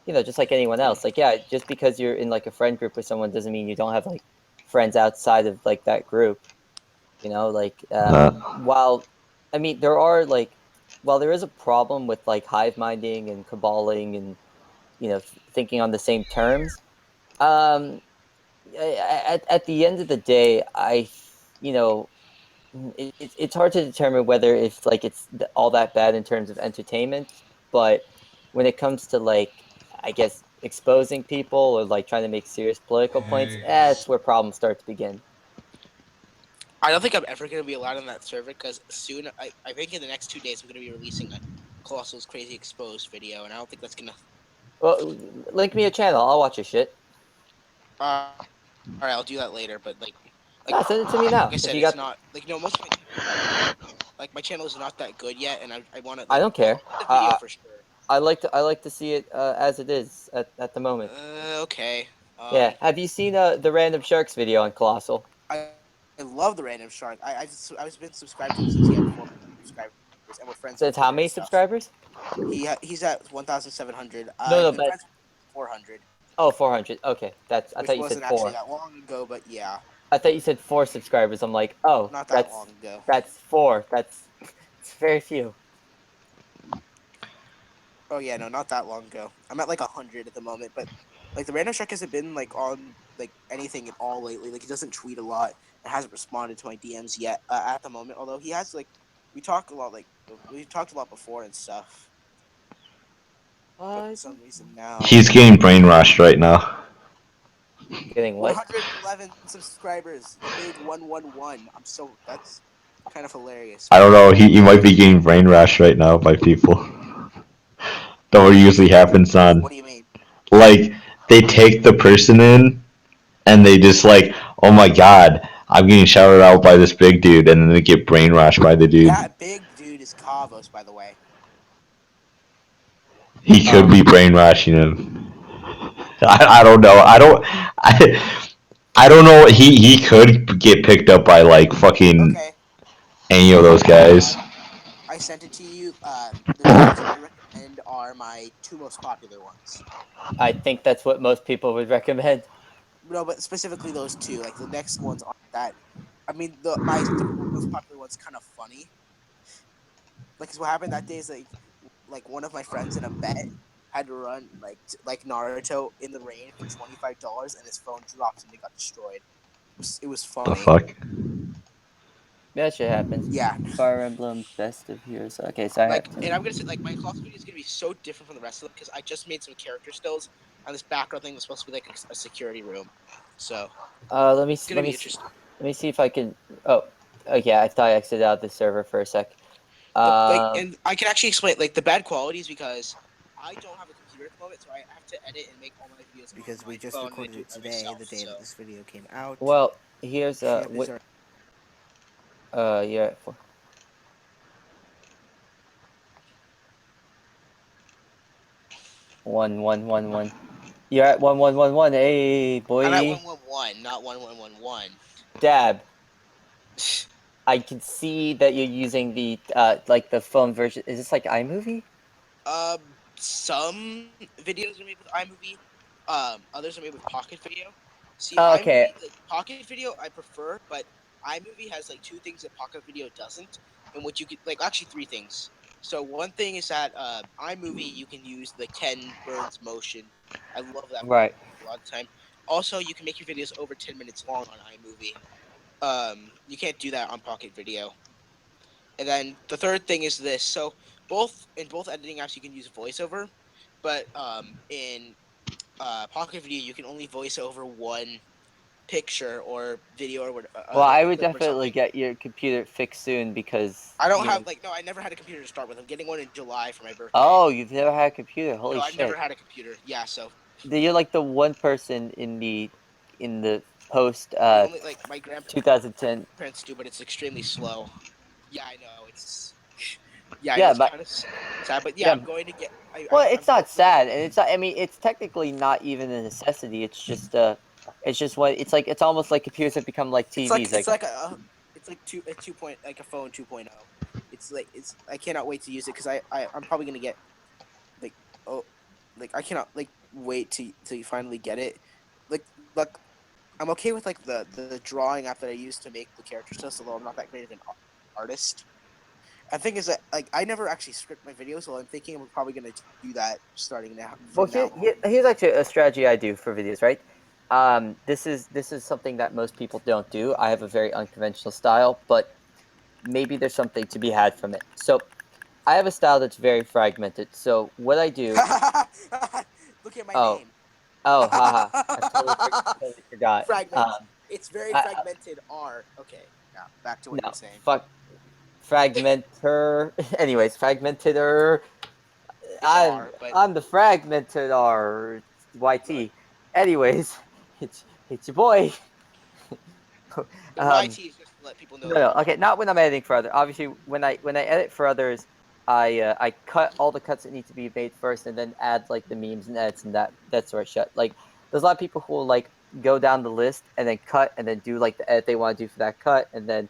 just like anyone else. Like, yeah, just because you're in like a friend group with someone doesn't mean you don't have like friends outside of like that group. While I mean, there are like, while there is a problem with like hive minding and caballing and thinking on the same terms. At the end of the day, you know, it's hard to determine whether if like it's all that bad in terms of entertainment, but when it comes to like, I guess exposing people or like trying to make serious political points, that's where problems start to begin. I don't think I'm ever going to be allowed on that server because soon, I think in the next 2 days, I'm going to be releasing a Colossal's Crazy Exposed video, and I don't think that's going to. Well, link me a channel. I'll watch your shit. Alright, I'll do that later, but Nah, send it to me now. Like I said, if you it's got, not most of my channel is not that good yet, and I want to. I don't care. The video for sure. I like to see it as it is at the moment. Okay. Yeah. Have you seen the Random Sharks video on Colossal? I love the Random Shark. I've been subscribed to him since he had 4 subscribers, and we're friends. Since how many subscribers? He's at 1,700. No, but 400. Oh, 400. Okay, I Which thought you wasn't said 4. actually that long ago, but yeah. I thought you said 4 subscribers. I'm like, oh, Not that long ago. That's 4. It's very few. Oh yeah, no, not that long ago. I'm at like 100 at the moment, but like the Random Shark hasn't been like on like anything at all lately. Like he doesn't tweet a lot and hasn't responded to my DMs yet at the moment. Although he has we talk a lot, we've talked a lot before and stuff. But for some reason now He's getting brainwashed right now. Getting what? 111 subscribers, the big 111. That's kind of hilarious. I don't know. He might be getting brainwashed right now by people. That what usually happens on. What do you mean? Like they take the person in, and they just like, oh my god, I'm getting shouted out by this big dude, and then they get brainwashed by the dude. That big dude is Kavos, by the way. He could be brainwashing him. I don't know. I don't know. He could get picked up by like fucking any of those guys. I sent it to you. The videos I recommend are my 2 most popular ones. I think that's what most people would recommend. No, but specifically those 2. Like the next ones aren't that. I mean, the most popular one's kind of funny. Like, 'cause what happened that day is like one of my friends in a bet had to run like Naruto in the rain for $25, and his phone dropped and it got destroyed. It was funny. The fuck? That shit happens. Yeah. Fire Emblem Best of Heroes. Okay, so And I'm gonna say my Call video is gonna be so different from the rest of them because I just made some character stills, and this background thing was supposed to be like a security room. So. Let me It's gonna be interesting. let me see if I can. Oh, okay. I thought I exited out the server for a sec. And I can actually explain the bad qualities because I don't have a computer at the moment, so I have to edit and make all my videos. Because we just recorded it today, the day that this video came out. Well, here's what. Yeah. 1-1-1-1. You're at 1-1-1-1. Hey, boy. I'm at 1-1-1, not 1-1-1-1. Dab. I can see that you're using the like the phone version. Is this like iMovie? Some videos are made with iMovie. Others are made with Pocket Video. See, okay. iMovie, Pocket Video I prefer, but iMovie has 2 things that Pocket Video doesn't, and which you could actually 3 things. So one thing is that iMovie you can use the Ken Burns motion. I love that. Right. A lot of the time. Also, you can make your videos over 10 minutes long on iMovie. You can't do that on Pocket Video. And then the third thing is this. So in both editing apps you can use VoiceOver, but in Pocket Video you can only voice over one picture or video or whatever. Well, I would definitely get your computer fixed soon because I don't have I never had a computer to start with. I'm getting one in July for my birthday. Oh, you've never had a computer? Holy no, shit! I've never had a computer. Yeah, so. You're like the one person in the post only, my 2010. Parents do, but it's extremely slow. Yeah, I know it's. Yeah, but kind of sad, but yeah, I'm going to get. It's not sad, and it's not. I mean, it's technically not even a necessity. It's just it's almost like computers have become like TVs. It's like a phone 2.0. It's I cannot wait to use it because I'm probably gonna get I cannot wait to finally get it. I'm okay with the drawing app that I use to make the character stuff, although I'm not that great of an artist. I think is that like I never actually script my videos, so I'm thinking I'm probably gonna do that starting now. Well, From now on. here's actually a strategy I do for videos, right? This is something that most people don't do. I have a very unconventional style, but maybe there's something to be had from it. So, I have a style that's very fragmented. So what I do. Look at my Oh, name. oh, haha! Totally forgot. Fragment. It's very I- fragmented. R. Okay. Now back to what No, you're saying. fuck. Fragmenter. Anyways, fragmented. R, but- I'm the fragmented R. YT. Anyways, it's your boy. The YT is just to let people know. No, okay, not when I'm editing for others. Obviously, when I edit for others, I cut all the cuts that need to be made first, and then add like the memes and edits and that sort of shit. Like, there's a lot of people who will like go down the list and then cut and then do like the edit they want to do for that cut, and then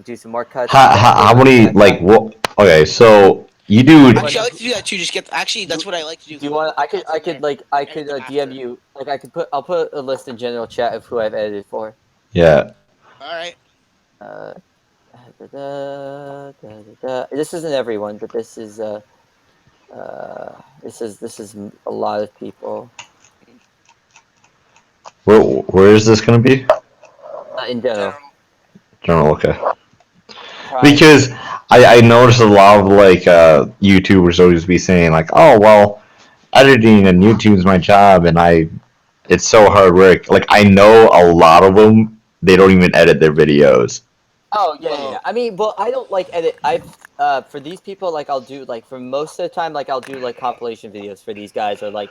do some more cuts. How many like what? Okay, so you do. Actually, I like to do that too. Just get. Actually, that's what I like to do. Do you want? I could DM you. Like I'll put a list in general chat of who I've edited for. Yeah. All right. This isn't everyone, but this is this is a lot of people. Where is this gonna be? In general. General, okay. Because I noticed a lot of like YouTubers always be saying like, oh well, editing and YouTube's my job, and it's so hard work. Like I know a lot of them, they don't even edit their videos. Oh yeah. I mean, well, I don't like edit. For these people, like I'll do like for most of the time, like I'll do like compilation videos for these guys, or like,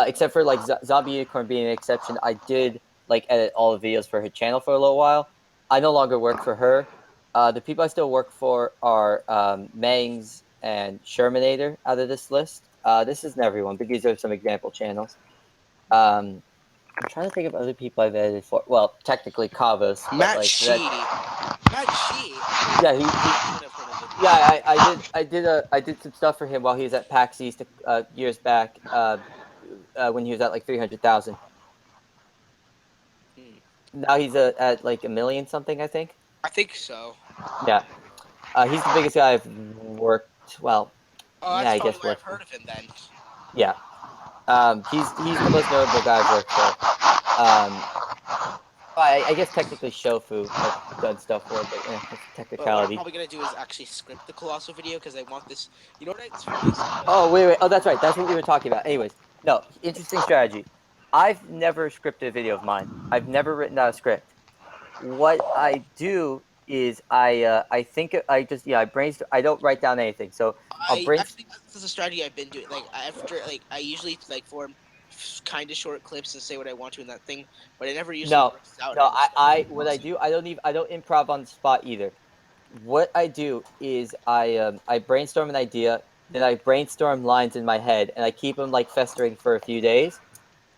except for like Zombie Unicorn being an exception, I did like edit all the videos for her channel for a little while. I no longer work for her. The people I still work for are Mangs and Shermanator out of this list. This isn't everyone, but these are some example channels. I'm trying to think of other people I've edited for. Well, technically Kavos. Matt like, Shee. Matt Shee. Yeah, I did some stuff for him while he was at PAX East years back, when he was at like 300,000. Now he's at like 1 million something, I think. I think so. Yeah, he's the biggest guy I've worked. Well, Oh, that's yeah, I probably guess why I've worked. heard of him then. Yeah, he's the most notable guy I've worked for. I guess technically Shofu I've done stuff for, but it's But what I'm technicality. probably gonna do is actually script the Colossal video because I want this. You know what? It's funny. Oh wait. Oh, that's right. That's what we were talking about. Anyways, no, interesting strategy. I've never scripted a video of mine. I've never written out a script. What I do is I brainstorm. I don't write down anything. So I'll brainstorm. Actually, this is a strategy I've been doing. Like after, like I usually like form kind of short clips and say what I want to in that thing, but I never usually works out. What I do, I don't improv on the spot either. What I do is I brainstorm an idea, then I brainstorm lines in my head, and I keep them like festering for a few days.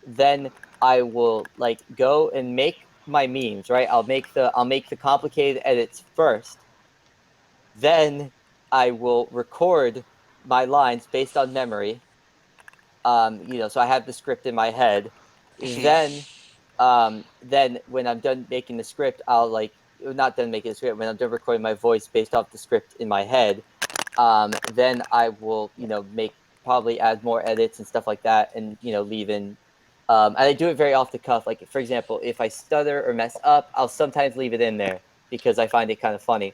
Then I will like go and make my memes, right? I'll make the complicated edits first. Then I will record my lines based on memory. So I have the script in my head. Then when I'm done making the script, I'll not done making the script. When I'm done recording my voice based off the script in my head, then I will probably add more edits and stuff like that, and leave in. And I do it very off the cuff. Like, for example, if I stutter or mess up, I'll sometimes leave it in there because I find it kind of funny.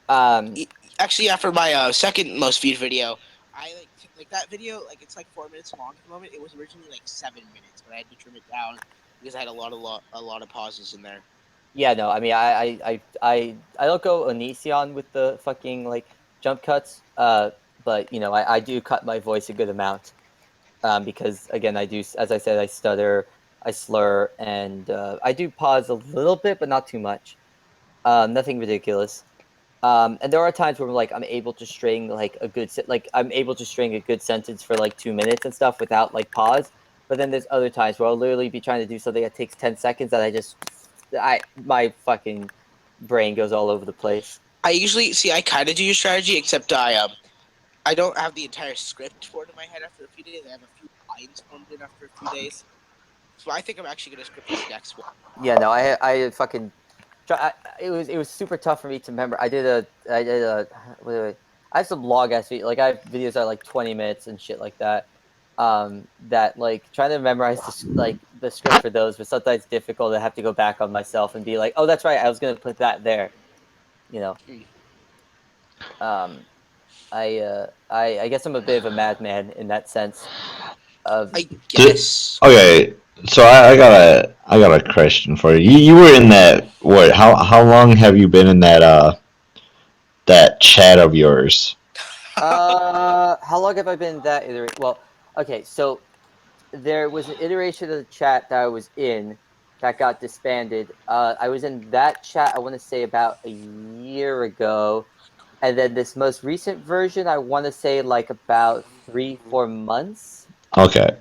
Actually, after my second most viewed video, I like that video. Like, it's like 4 minutes long at the moment. It was originally like 7 minutes, but I had to trim it down because I had a lot of pauses in there. Yeah, no, I mean, I don't go Onision with the fucking jump cuts. But I do cut my voice a good amount. Because again, I do, as I said, I stutter, I slur, and I do pause a little bit, but not too much. Nothing ridiculous. And there are times where I'm able to string I'm able to string a good sentence for 2 minutes and stuff without pause. But then there's other times where I'll literally be trying to do something that takes 10 seconds that my fucking brain goes all over the place. I usually I kind of do your strategy, except I don't have the entire script formed in my head after a few days. I have a few lines formed in after a few days. So I think I'm actually gonna script this next one. Yeah, no, I fucking. It was super tough for me to remember. I did a I have some long ass videos. Like I have videos that are like 20 minutes and shit like that. That like trying to memorize the script for those, but sometimes it's difficult. I have to go back on myself and be like, oh, that's right, I was gonna put that there. You know. I guess I'm a bit of a madman in that sense. Okay, so I got a question for you. You were in that what? How long have you been in that that chat of yours? How long have I been in that iteration? Well, okay, so there was an iteration of the chat that I was in that got disbanded. I was in that chat, I want to say about a year ago. And then this most recent version, I want to say like about 3-4 months. Okay.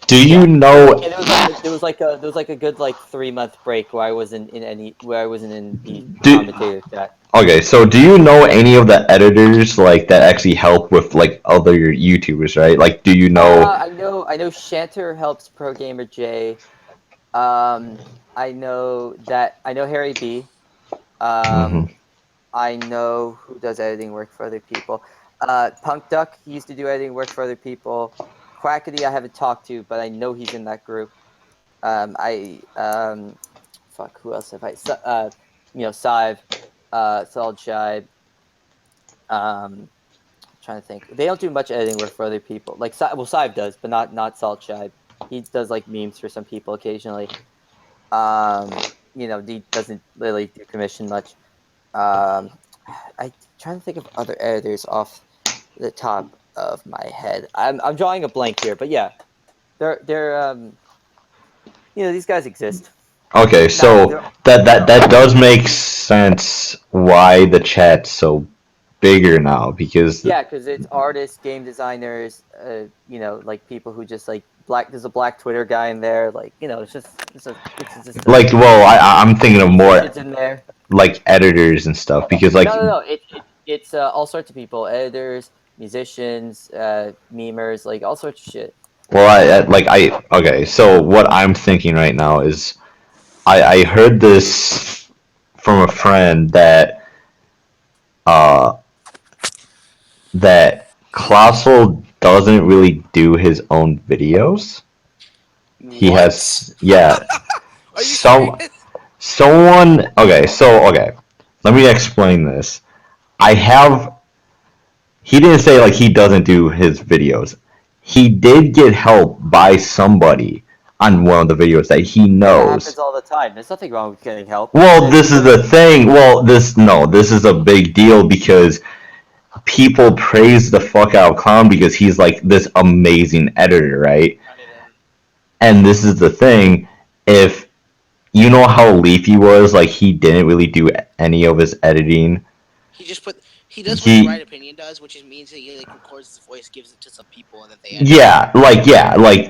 Do you know? And there was like a good like 3-month break where I wasn't in the commentator chat. Okay, so do you know any of the editors like that actually help with like other YouTubers, right? Like, do you know? I know Shanter helps Pro Gamer J. I know Harry B. I know who does editing work for other people. Punk Duck, he used to do editing work for other people. Quackity, I haven't talked to, but I know he's in that group. Fuck, who else have I? Sive, Solid Shibe. Trying to think. They don't do much editing work for other people. Like, Sive does, but not Solid Shibe. He does like memes for some people occasionally. He doesn't really do commission much. I'm trying to think of other editors off the top of my head. I'm drawing a blank here, but yeah, they're these guys exist. Okay, so that does make sense why the chat's so bigger now, because because it's artists, game designers, like people who just like there's a black Twitter guy in there, like it's just like, well, I'm thinking of more in there. Like editors and stuff, because like no, it's all sorts of people, editors, musicians, memers, like all sorts of shit. Well, okay, so what I'm thinking right now is I heard this from a friend that Colossal doesn't really do his own videos. He has someone okay, let me explain this. He didn't say like he doesn't do his videos. He did get help by somebody on one of the videos that he knows. It happens all the time. There's nothing wrong with getting help. Well, this is the thing. Well, this is a big deal because people praise the fuck out of Clown because he's like this amazing editor, right? And this is the thing. If you know how Leafy was, like he didn't really do any of his editing. He does what the Right Opinion does, which means that he like records his voice, gives it to some people, and then they edit. Yeah,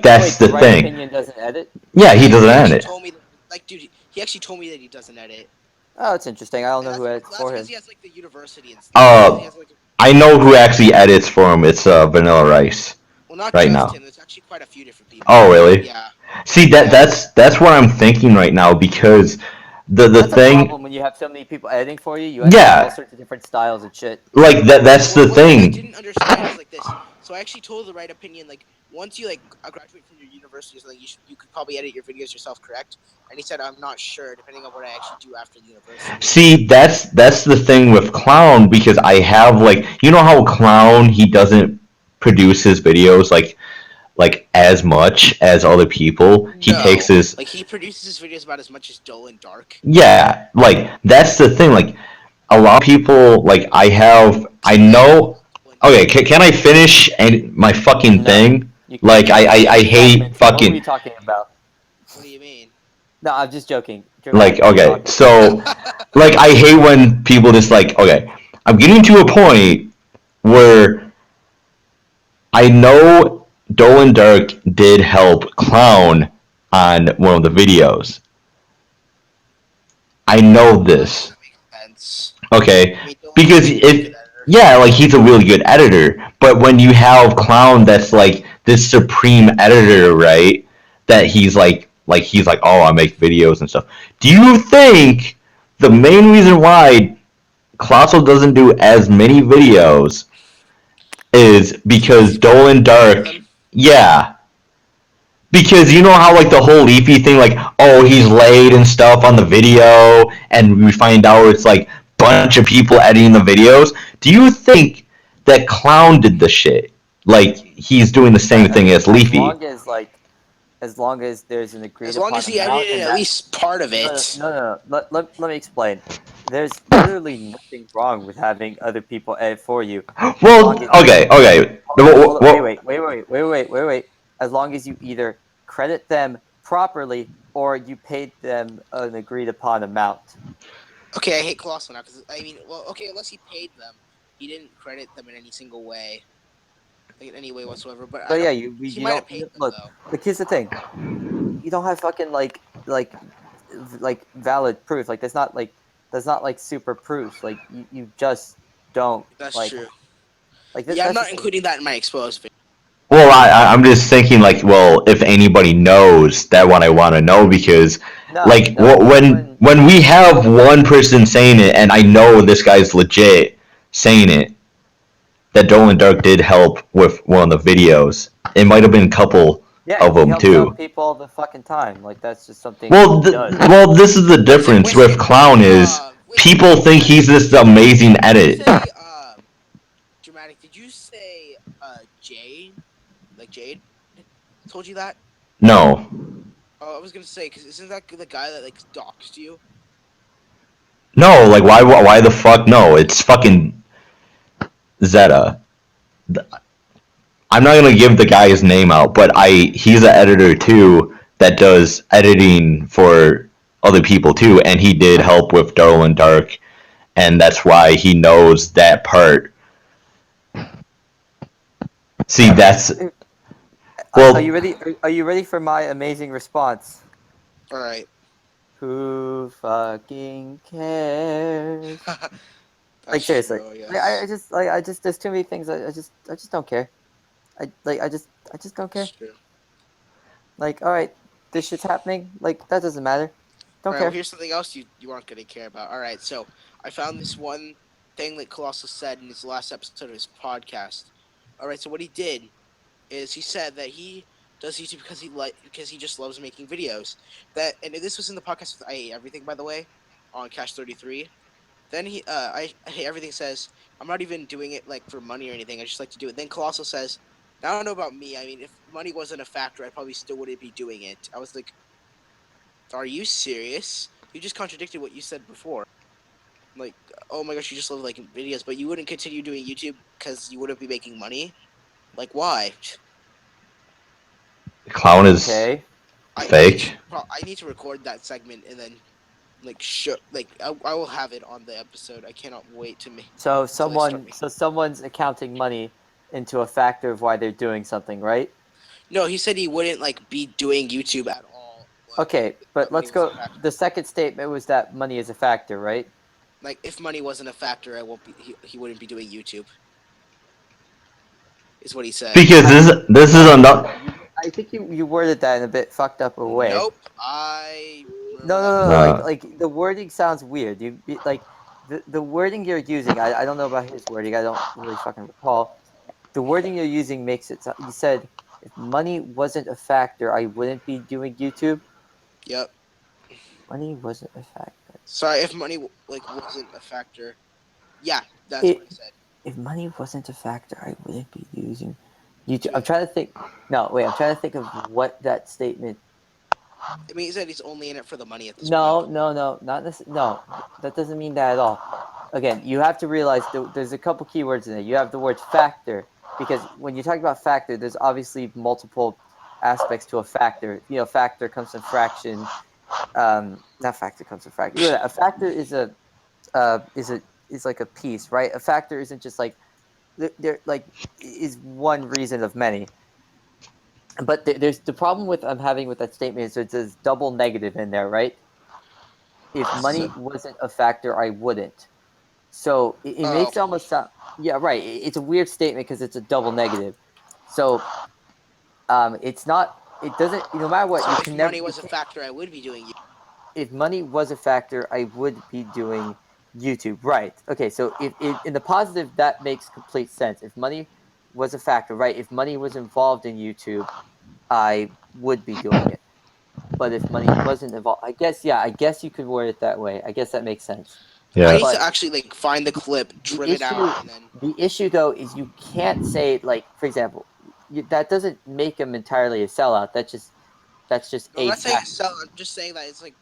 that's the Right thing. Opinion doesn't edit? Yeah, he doesn't edit. He actually told me that he doesn't edit. Oh, that's interesting. I don't know who edits for him. He has like the university and stuff. I know who actually edits for him. It's Vanilla Rice. Well, not right just now. him. There's actually quite a few different people. Oh, really? Yeah. See, that's what I'm thinking right now, because That's thing. a problem when you have so many people editing for you. You end up with all sorts of different styles and shit. Like that's the What I thing. didn't understand is like this. So I actually told the Right Opinion, like, once you like graduate from your university or something, you could probably edit your videos yourself, correct? And he said, I'm not sure, depending on what I actually do after the university. See, that's the thing with Clown, because I have like, you know how Clown, he doesn't produce his videos like as much as other people. He takes his like he produces his videos about as much as Dull and Dark. Yeah, like that's the thing. Like a lot of people, like I know. Okay, can I finish my fucking thing? Like I hate fucking. What are you talking about? What do you mean? No, I'm just joking. Like, okay, so like I hate when people just like, okay, I'm getting to a point where I know Dull and Dark did help Clown on one of the videos. I know this. Okay, because like he's a really good editor, but when you have Clown that's like this supreme editor, right? That he's like, oh, I make videos and stuff. Do you think the main reason why Colossal doesn't do as many videos is because Dolan Dark, yeah. Because you know how like the whole Leafy thing, like, oh, he's laid and stuff on the video, and we find out it's like bunch of people editing the videos. Do you think that Clown did the shit? Like he's doing the same thing as Leafy? As long as there's an agreed As long upon as he amount, edited and at that- least part of it. No. Let me explain. There's literally nothing wrong with having other people edit for you. Well, okay. Wait. As long as you either credit them properly or you paid them an agreed upon amount. Okay, I hate Colossal now because I mean, well, okay, unless he paid them, he didn't credit them in any single way, like in any way whatsoever. But So I yeah, don't- you he might have don't paid them look. though. Look, here's the thing. You don't have fucking like valid proof. Like there's not like super proof. Like you just don't. That's like, true. Like Yeah, I'm that's not the thing. including that in my exposed video. Well, I'm just thinking like, well, if anybody knows that one, I want to know because, when we have one person saying it, and I know this guy's legit saying it, that Dolan Dark did help with one of the videos. It might have been a couple of he them helps too. out people all the fucking time. Like that's just something. Well, he does. this is the difference with Clown is people think he's this amazing edit. Dramatic, did you say Jade? Like Jade? Told you that? No. Oh, I was gonna say, cause isn't that the guy that like doxed you? No, like why the fuck no? It's fucking Zeta. I'm not gonna give the guy his name out, but he's an editor too that does editing for other people too, and he did help with Dolan Dark, and that's why he knows that part. See, that's well. Are you ready? Are you ready for my amazing response? All right. Who fucking cares? Like That's seriously, true, yes. I just there's too many things I just don't care. I just don't care. Like, all right, this shit's happening. Like that doesn't matter. Don't Alright, care. well, here's something else you aren't gonna care about. All right, so I found this one thing that Colossus said in his last episode of his podcast. All right, so what he did is he said that he does YouTube because he just loves making videos. That and this was in the podcast with I Hate Everything, by the way, on Cash 33. Then I Hate Everything says I'm not even doing it like for money or anything. I just like to do it. Then Colossal says, now I don't know about me. I mean, if money wasn't a factor, I probably still wouldn't be doing it. I was like, are you serious? You just contradicted what you said before. Like, oh my gosh, you just love like videos, but you wouldn't continue doing YouTube because you wouldn't be making money. Like, why? Clown is fake. I need to record that segment and then, like, I will have it on the episode. I cannot wait to make. So someone's accounting money into a factor of why they're doing something, right? No, he said he wouldn't like be doing YouTube at all. Okay, but let's go. The second statement was that money is a factor, right? Like, if money wasn't a factor, I won't be. He wouldn't be doing YouTube. Is what he said. Because this is enough. I think you worded that in a bit fucked up a way. Nope. No. Like the wording sounds weird. The wording you're using. I don't know about his wording. I don't really fucking recall. The wording you're using makes it. You said if money wasn't a factor, I wouldn't be doing YouTube. Yep. Money wasn't a factor. Sorry, if money wasn't a factor. Yeah, that's what he said. If money wasn't a factor, I wouldn't be using YouTube. I'm trying to think. No, wait. I'm trying to think of what that statement. I mean, he said he's only in it for the money at this point. No, not this. No, that doesn't mean that at all. Again, you have to realize there's a couple keywords in there. You have the word factor because when you talk about factor, there's obviously multiple aspects to a factor. You know, factor comes from fraction. Not factor comes from fraction. Yeah, a factor is like a piece, right? A factor isn't just like there is one reason of many. But there's the problem with I'm having with that statement is there's this double negative in there, right? If money wasn't a factor, I wouldn't. So it makes it almost sound yeah, right. It's a weird statement because it's a double negative. So it's not. It doesn't. No matter what, you can if never. Money was a factor, I would be doing YouTube. If money was a factor, I would be doing YouTube. Right. Okay. So if in the positive, that makes complete sense. If money was a factor, right? If money was involved in YouTube, I would be doing it. But if money wasn't involved, I guess you could word it that way. I guess that makes sense. Yeah. I need to actually like find the clip, trim it out, and then. The issue though is you can't say like, for example, that doesn't make him entirely a sellout. That's just I'm a not saying fact. sell. I'm just saying that it's like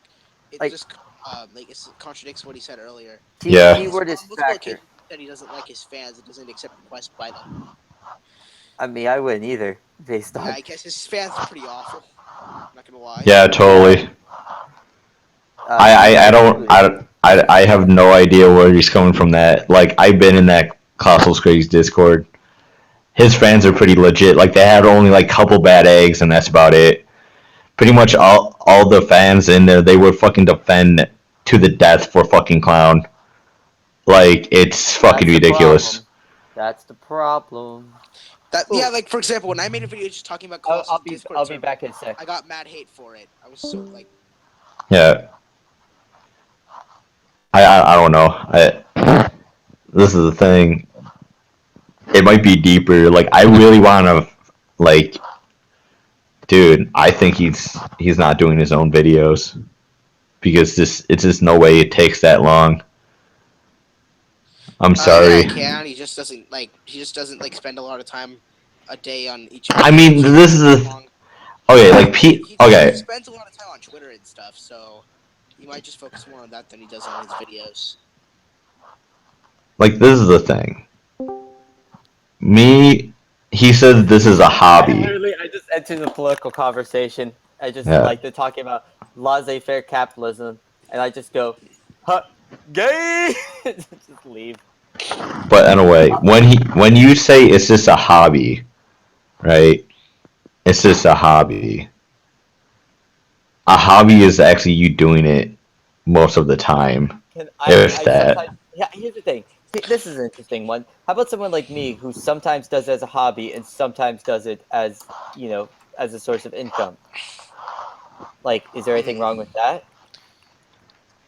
it just like it contradicts what he said earlier. Yeah. Keyword is factor. That he doesn't like his fans. It doesn't accept requests by them. I mean, I wouldn't either, based on. Yeah, I guess his fans are pretty awful. I'm not gonna lie. Yeah, totally. I have no idea where he's coming from that. Like, I've been in that Colossal Craze Discord. His fans are pretty legit. Like, they had only like couple bad eggs, and that's about it. Pretty much all the fans in there, they would fucking defend to the death for fucking Clown. Like, it's fucking ridiculous. That's the problem. Yeah, like for example, when I made a video just talking about Discord I'll be back in a sec. I got mad hate for it. I was so like. Yeah. I don't know. This is the thing. It might be deeper. Like, I really want to, like, dude. I think he's not doing his own videos because it's just no way it takes that long. I'm sorry. Yeah, he can. He just doesn't like spend a lot of time a day on each. I mean, this is the. Okay, like Pete. Okay. He spends a lot of time on Twitter and stuff, so he might just focus more on that than he does on his videos. Like, this is the thing. He said this is a hobby. I just entered the political conversation. I just Yeah. like to talking about laissez-faire capitalism, and I just go, huh, gay. Just leave. But anyway, when you say it's just a hobby, right? It's just a hobby. A hobby is actually you doing it most of the time. If that. Yeah, here's the thing. This is an interesting one. How about someone like me who sometimes does it as a hobby and sometimes does it as, as a source of income? Like, is there anything wrong with that?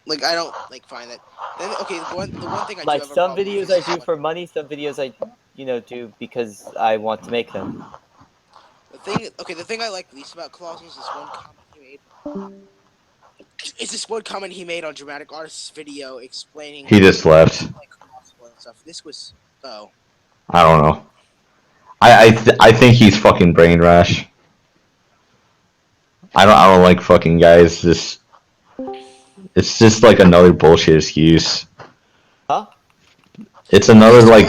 Like, I don't find that. Then okay, the one thing I do Like, have a some problem videos with I do for money, some videos I, do because I want to make them. The thing I like least about Colossal is this one comment he made. It's this one comment he made on Dramatic Artist's video explaining. He just left. Like Colossal and stuff. This was I don't know. I think he's fucking brain rash. I don't like fucking guys. It's just like another bullshit excuse. Huh? It's another like.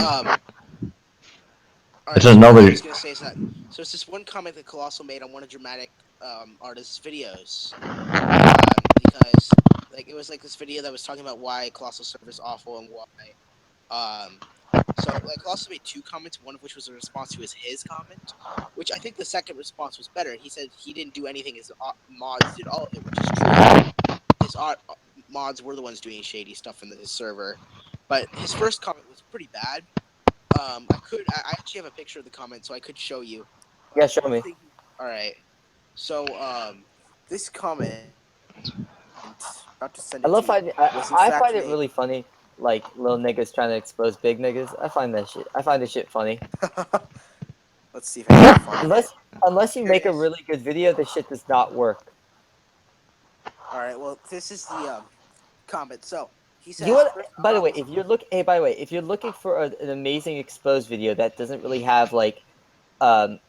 It's another. What I was gonna say is that so it's this one comment that Colossal made on one of Dramatic Artist's videos. Because like it was like this video that was talking about why Colossal server is awful and why. So like Colossal made two comments, one of which was a response to his comment, which I think the second response was better. He said he didn't do anything; his mods did all of it, which is true. His mods were the ones doing shady stuff in his server, but his first comment was pretty bad. I actually have a picture of the comment, so I could show you. Yeah, show me. All right. So this comment. I find it really funny, like little niggas trying to expose big niggas. I find this shit funny. Let's see if I can find it. Unless you make a really good video, this shit does not work. All right. Well, this is the comment. So he says. By the way, if you're looking for an amazing exposed video that doesn't really have like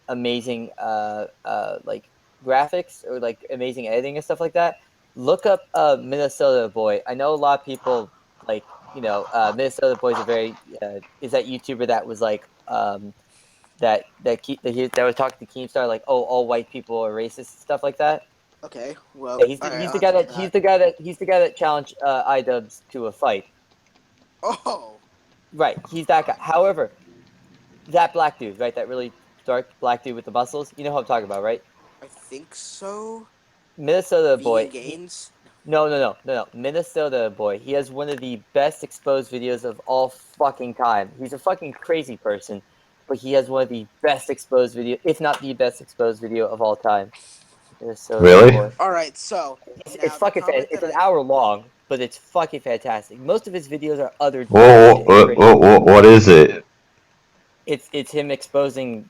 amazing like graphics or like amazing editing and stuff like that, look up Minnesota Boy. I know a lot of people like Minnesota Boy's is that YouTuber that was like that was talking to Keemstar like, oh, all white people are racist, stuff like that. Okay, well, yeah, he's the guy that challenged iDubbbz to a fight. Oh, right, he's that guy. However, that black dude, right, that really dark black dude with the muscles, you know who I'm talking about, right? I think so. Minnesota Boy. Gains? No. Minnesota Boy. He has one of the best exposed videos of all fucking time. He's a fucking crazy person, but he has one of the best exposed video, if not the best exposed video of all time. Really? All right, so it's fucking it's an hour long, but it's fucking fantastic. Most of his videos are other. What is it? it's him exposing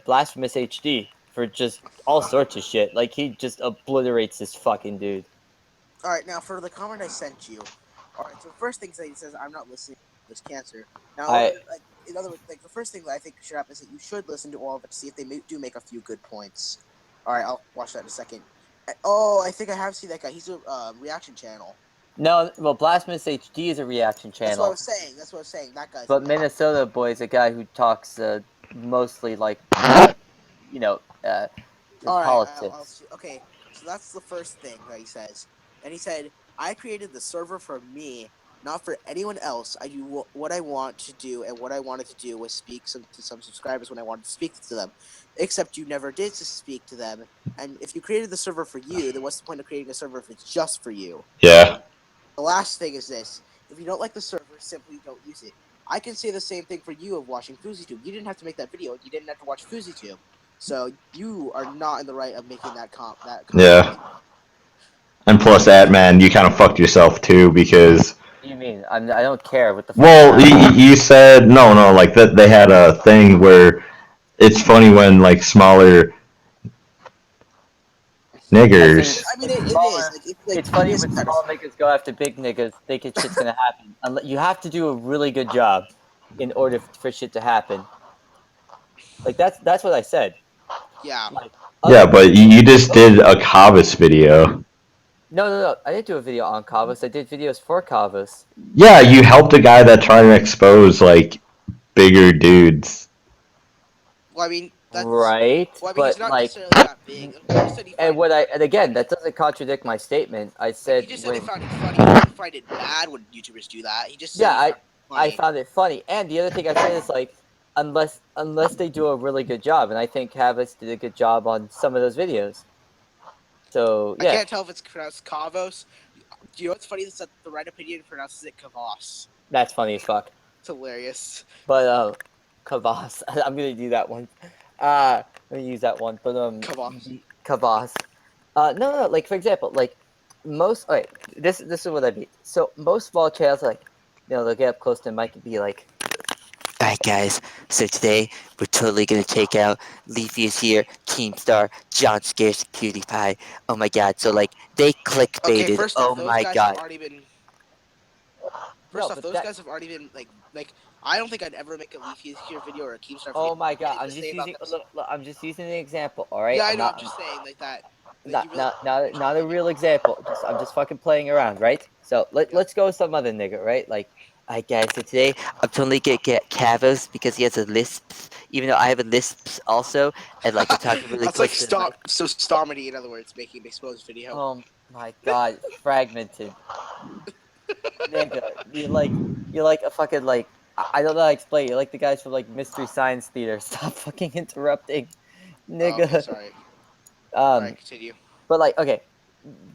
Blasphemous HD for just all sorts of shit. Like he just obliterates this fucking dude. All right, now for the comment I sent you. All right, so the first thing he says, "I'm not listening to this cancer." Now, like, in other words, like the first thing that I think should happen is that you should listen to all of it to see if they do make a few good points. All right, I'll watch that in a second. Oh, I think I have seen that guy. He's a reaction channel. No, well, Blasphemous HD is a reaction channel. That's what I was saying. That's what I was saying. That guy's. But Minnesota Boy is a guy who talks mostly like, you know, politics. Okay, so that's the first thing that he says. And he said, "I created the server for me, not for anyone else. I do what I want to do, and what I wanted to do was speak to some subscribers when I wanted to speak to them. Except you never did to speak to them. And if you created the server for you, then what's the point of creating a server if it's just for you?" Yeah. The last thing is this. If you don't like the server, simply don't use it. I can say the same thing for you of watching FuziTube. You didn't have to make that video. You didn't have to watch FuziTube. So you are not in the right of making that comment. Yeah. And plus that, man, you kind of fucked yourself too because. What do you mean? I don't care what the. Well, you said no, like that they had a thing where it's funny when like smaller niggers. I mean, it is. Like, it's funny when small niggas go after big niggas, thinking shit's gonna happen. You have to do a really good job in order for shit to happen. Like that's what I said. Yeah. Yeah, but you just did a Kavus video. No. I didn't do a video on Kavus. I did videos for Kavus. Yeah, you helped a guy that tried to expose like bigger dudes. Well, I mean, that's right. Well, I mean, but he's not like, necessarily that big. And again, that doesn't contradict my statement. I said He just said they found it funny. He didn't find it bad when YouTubers do that. He just said I found it funny. And the other thing I said is like, unless they do a really good job, and I think Kavus did a good job on some of those videos. So yeah. I can't tell if it's pronounced Kavos. Do you know what's funny? Is that the right opinion pronounces it Kavos. That's funny as fuck. It's hilarious. But Kavas. I'm gonna do that one. I'm gonna use that one. But Kavas. No. Like for example, like most. Okay, this is what I mean. So most small channels, like, you know, they'll get up close to the mic and be like, "Alright guys, so today we're totally gonna take out Leafy is here, Keemstar, John Scares, PewDiePie. Oh my god!" So like they clickbaited. Okay, first oh off, those my guys god! Have already been... First off, those guys have already been like. I don't think I'd ever make a Leafy is here video or a Keemstar video. Oh my god! I'm just using an example. All right. Yeah, I know. I'm just saying like that. Not a real example. I'm just fucking playing around, right? So let's go with some other nigga, right? Like, alright guys, so today I'm totally gonna get Kavos because he has a lisp, even though I have a lisp also, and like I'm talking really That's quick. like Starmity, in other words, making an exposed video. Oh my god, fragmented. Nigga, you're like a fucking like, I don't know how to explain. You're like the guys from like Mystery Science Theater. Stop fucking interrupting, nigga. Okay, sorry. Alright, continue. But like, okay,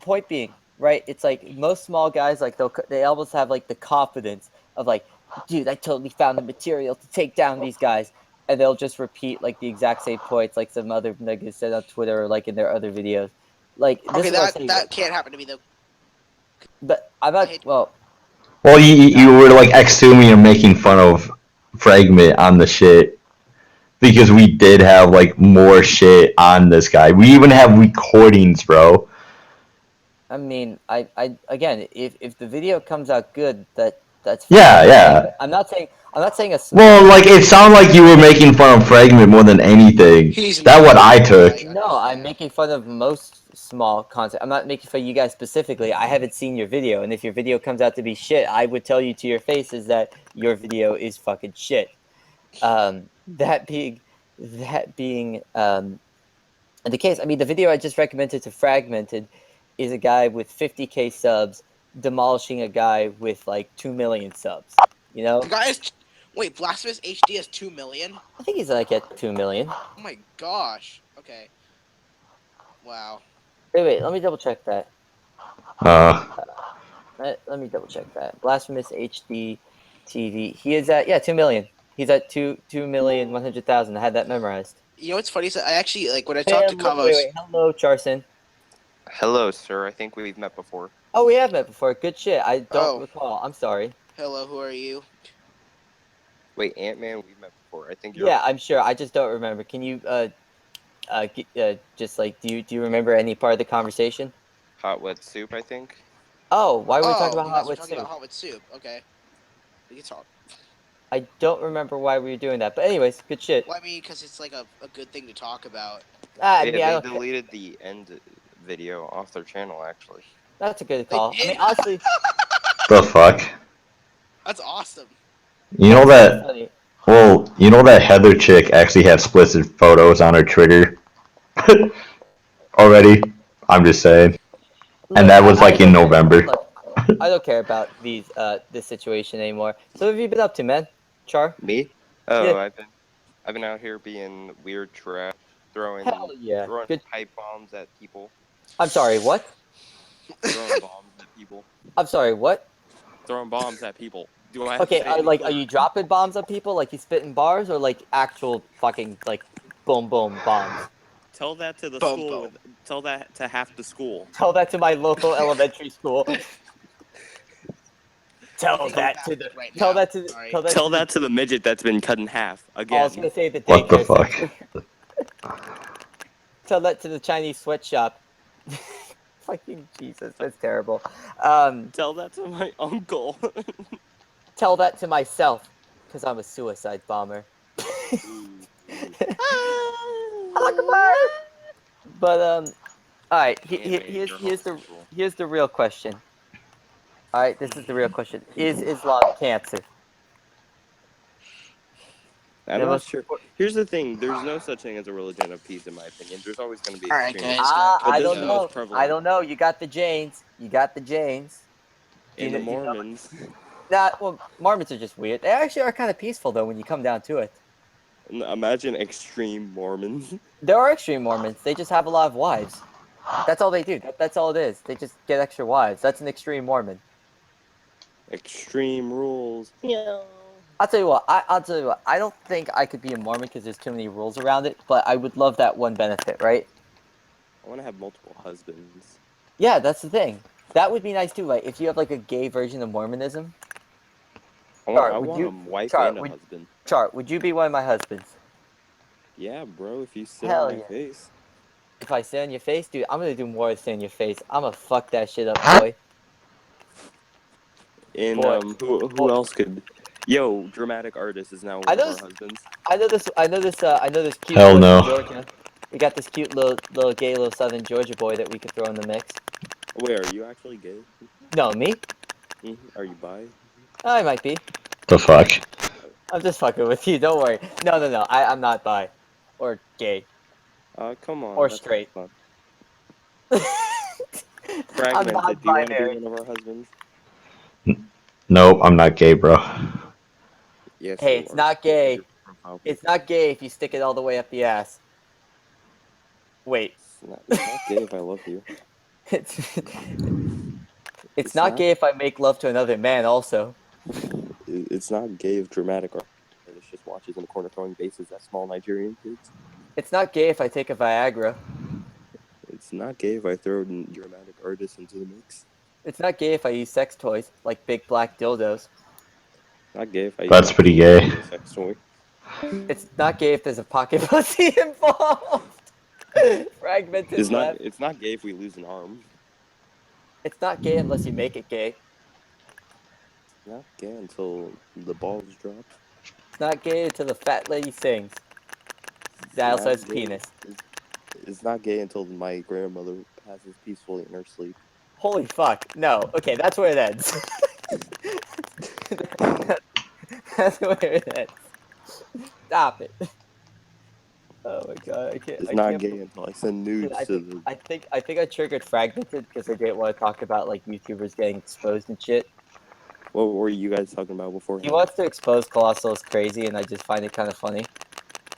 point being, right? It's like most small guys, like they almost have like the confidence of like, dude, I totally found the material to take down these guys, and they'll just repeat like the exact same points like some other niggas said on Twitter or like in their other videos. Like this Okay, that can't happen to me though. But I'm not. Well, you were like assuming and making fun of Fragment on the shit because we did have like more shit on this guy. We even have recordings, bro. I mean, I again, if the video comes out good, that's fine. Yeah. I'm not saying a. Well, like it sounded like you were making fun of Fragment more than anything. That's what I took. No, I'm making fun of most small content. I'm not making fun of you guys specifically. I haven't seen your video, and if your video comes out to be shit, I would tell you to your faces that your video is fucking shit. That being the case, I mean, the video I just recommended to Fragmented is a guy with 50k subs demolishing a guy with like 2 million subs. You know? The guy is. Wait, Blasphemous HD has 2 million? I think he's like at 2 million. Oh my gosh. Okay. Wow. Wait, let me double check that. Let me double check that. Blasphemous HD TV. He is at 2 million. He's at 2,100,000. I had that memorized. You know what's funny? So I actually like when I talked to Kavos. Wait, hello, Charson. Hello, sir. I think we've met before. Oh, we have met before. Good shit. I don't recall. I'm sorry. Hello, who are you? Wait, Ant-Man, we've met before. before. I think you're. Yeah, I'm sure. I just don't remember. Can you just like do you remember any part of the conversation? Hot wet soup, I think. Oh, why were we talking Oh, about you hot guys were wet talking soup? about hot wet soup. Okay. We can talk. I don't remember why we were doing that, but anyways, good shit. Well, I mean, because it's like a good thing to talk about. I Yeah, mean, I they don't ca- deleted the end video off their channel actually. That's a good call. I mean, honestly, The fuck? That's awesome. You know that's that? funny. Well, you know that Heather chick actually had explicit photos on her Twitter already. I'm just saying, and that was like in November. Look, I don't care about this situation anymore. So what have you been up to, man? Char? Me? Oh, Yeah. I've been out here being weird trash, throwing Hell yeah. throwing Good. pipe bombs at people. I'm sorry, what? Throwing bombs at people. I'm sorry, what? Throwing bombs at people. Do I have Okay, to say are you dropping bombs on people, like you spitting bars, or like actual fucking like boom boom bombs? Tell that to the Boom, school. boom. Tell that to half the school. Tell that to my local elementary school. Tell that to the tell that to Tell that to the midget that's been cut in half again. I was gonna say the What the daycare fuck? center. Tell that to the Chinese sweatshop. Fucking Jesus, that's terrible. Tell that to my uncle. Tell that to myself, because I'm a suicide bomber. But alright, here's the real question. Alright, this is the real question. Is Islam cancer? I'm Yeah, not let's- sure. Here's the thing: there's no such thing as a religion of peace, in my opinion. There's always going to be Alright, extremes. guys, But I this don't is the know. most prevalent. I don't know. You got the Janes. You got the Janes. And the do you know- Mormons. Well, Mormons are just weird. They actually are kind of peaceful though when you come down to it. Imagine extreme Mormons. There are extreme Mormons. They just have a lot of wives. That's all they do. That's all it is. They just get extra wives. That's an extreme Mormon. Extreme rules. Yeah. I'll tell you what. I'll tell you what. I don't think I could be a Mormon because there's too many rules around it. But I would love that one benefit, right? I want to have multiple husbands. Yeah, that's the thing. That would be nice too. Like if you have like a gay version of Mormonism. I Char, want would a wife Char, and a would- husband. Char, would you be one of my husbands? Yeah, bro. If you sit Hell on my yeah. face. If I sit on your face, dude, I'm gonna do more than sit on your face. I'm gonna fuck that shit up, boy. And Boy. who else could? Yo, dramatic artist is now one I of know our this- husbands. I know this cute Hell little no. Georgia. We got this cute little gay little Southern Georgia boy that we could throw in the mix. Wait, are you actually gay? No, me? Are you bi? I might be. The fuck? I'm just fucking with you. Don't worry. No. I'm not bi, or gay, Come on. or that's straight. fun. I'm Fragmented. not Do you want to be binary. one of our husbands? Nope, I'm not gay, bro. Yes. Hey, you it's are. not gay. Profile It's not gay if you stick it all the way up the ass. Wait. It's not gay if I love you. It's not gay if I make love to another man. Also. It's not gay if dramatic artist just watches in the corner throwing bases at small Nigerian kids. It's not gay if I take a Viagra. It's not gay if I throw dramatic artists into the mix. It's not gay if I use sex toys like big black dildos. Not gay if I. That's pretty gay. Sex toy. It's not gay if there's a pocket pussy involved. Fragmented It's left. not gay if we lose an arm. It's not gay unless you make it gay. It's not gay until the balls drop. It's not gay until the fat lady sings. That also has penis. It's not gay until my grandmother passes peacefully in her sleep. Holy fuck. No. Okay, that's where it ends. That's where it ends. Stop it. Oh my god, I can't. It's I not can't gay believe- until I send nudes I to think, the. I think I triggered Fragmented because I didn't want to talk about like YouTubers getting exposed and shit. What were you guys talking about before? He wants to expose Colossal as crazy, and I just find it kind of funny.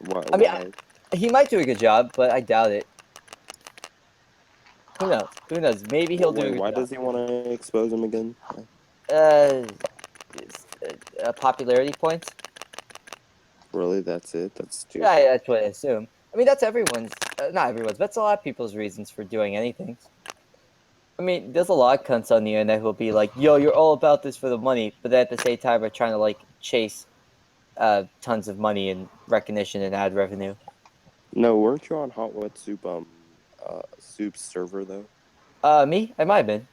Why? I mean, he might do a good job, but I doubt it. Who knows? Who knows? Maybe he'll do a good Why job. does he want to expose him again? Popularity points. Really? That's it? That's stupid. Yeah, that's what I assume. I mean, that's everyone's, not everyone's, that's a lot of people's reasons for doing anything. I mean, there's a lot of cunts on the internet who'll be like, yo, you're all about this for the money, but then at the same time are trying to, like, chase tons of money and recognition and ad revenue. No, weren't you on Hot Wet Soup Soup's server though? Me? I might have been.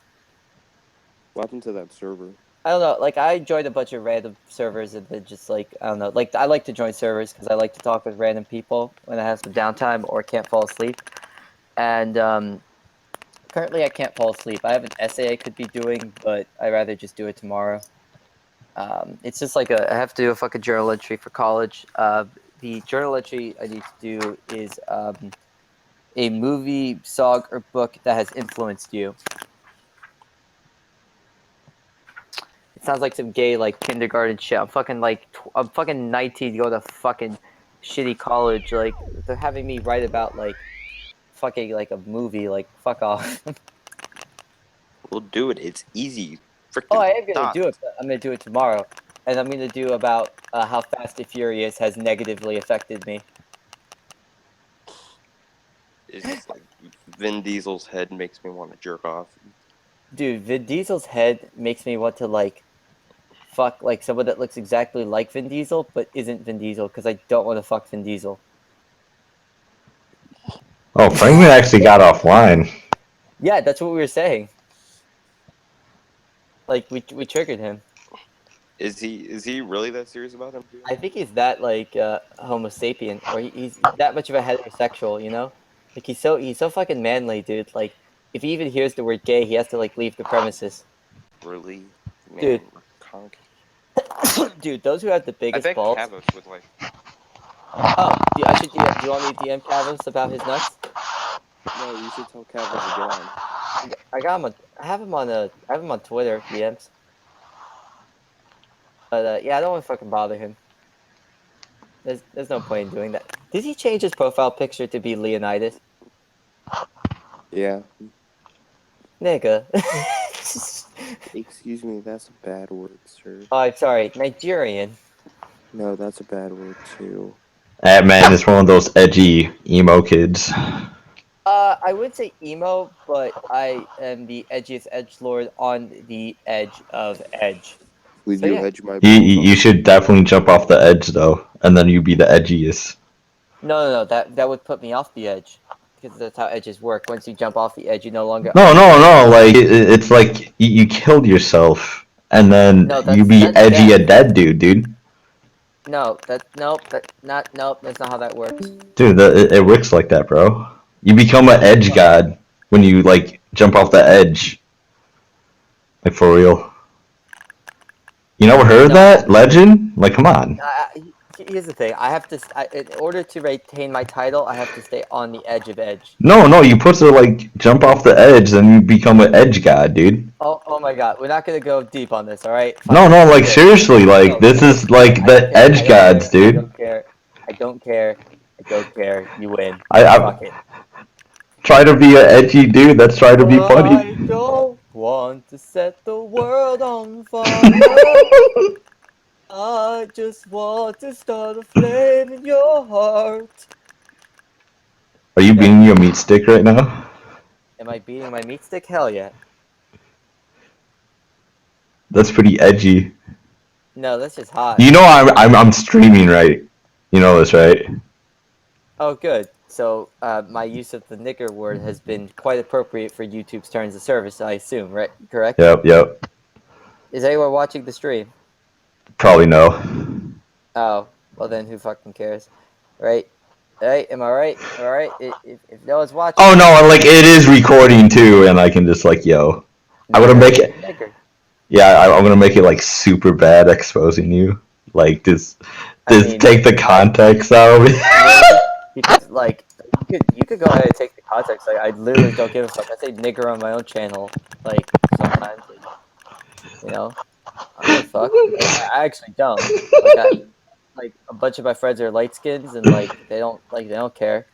What happened to that server? I don't know. Like, I joined a bunch of random servers and then just, like, I don't know. Like, I like to join servers because I like to talk with random people when I have some downtime or can't fall asleep. And, currently I can't fall asleep. I have an essay I could be doing, but I'd rather just do it tomorrow. It's just like I have to do a fucking journal entry for college. The journal entry I need to do is, a movie, song, or book that has influenced you. Sounds like some gay, like, kindergarten shit. I'm fucking 19 to go to fucking shitty college. Like, they're having me write about, like, fucking, like, a movie. Like, fuck off. Well, do it. It's easy. Freaking Oh, I am gonna stop. do it, but I'm gonna do it tomorrow. And I'm gonna do about how Fast and Furious has negatively affected me. It's just like Vin Diesel's head makes me want to jerk off. Dude, Vin Diesel's head makes me want to, like, fuck, like, someone that looks exactly like Vin Diesel, but isn't Vin Diesel, because I don't want to fuck Vin Diesel. Oh, Franklin actually got offline. Yeah, that's what we were saying. Like, we triggered him. Is he really that serious about him? I think he's that, like, homo sapien, or he's that much of a heterosexual, you know? Like, he's so fucking manly, dude. Like, if he even hears the word gay, he has to, like, leave the premises. Really? Man, Dude. conk. Dude, those who have the I biggest bet balls. Cavos would like. Oh, do you want me to DM Cavos about his nuts? No, you should tell Cavos to get on. I got him. I have him on Twitter DMs. But yeah, I don't want to fucking bother him. There's no point in doing that. Did he change his profile picture to be Leonidas? Yeah. Nigga. Excuse me, that's a bad word, sir. Oh, I'm sorry, Nigerian. No, that's a bad word too. That man is one of those edgy emo kids. I would say emo, but I am the edgiest edgelord on the edge of edge. Will So, you yeah. hedge my You should definitely jump off the edge though, and then you be the edgiest. No, that would put me off the edge. Because that's how edges work. Once you jump off the edge, you no longer... No, like it's like you killed yourself, and then No, you be that's edgy death. a dead dude. No, that's not how that works. Dude, it works like that, bro. You become an edge god when you like jump off the edge. Like for real. You never heard of that legend? Like, come on. Here's the thing. In order to retain my title, I have to stay on the edge of edge. No, you put to like jump off the edge, then you become an edge god, dude. Oh my god, we're not gonna go deep on this, alright? No, like seriously, like this is like the edge gods, I dude. don't care. You win. I Fuck it. try to be an edgy dude that's trying to be I funny. don't want to set the world on fire. I just want to start a flame in your heart. Are you beating your meat stick right now? Am I beating my meat stick? Hell yeah. That's pretty edgy. No, that's just hot. You know I'm streaming, right? You know this, right? Oh, good. So, my use of the nigger word has been quite appropriate for YouTube's terms of service, I assume, right? Correct? Yep. Is anyone watching the stream? Probably no. Oh, well then who fucking cares? Right? Right? Am I right? Alright? If no one's watching... Oh no, like it is recording too, and I can just like, yo. I'm gonna make it... Nigger. Yeah, I'm gonna make it like super bad exposing you. Like just take the context out of it. Because, like, you could go ahead and take the context. Like, I literally don't give a fuck. I say nigger on my own channel. Like, sometimes, you know? I don't fuck. I actually don't. Like, a bunch of my friends are light skins, and like they don't care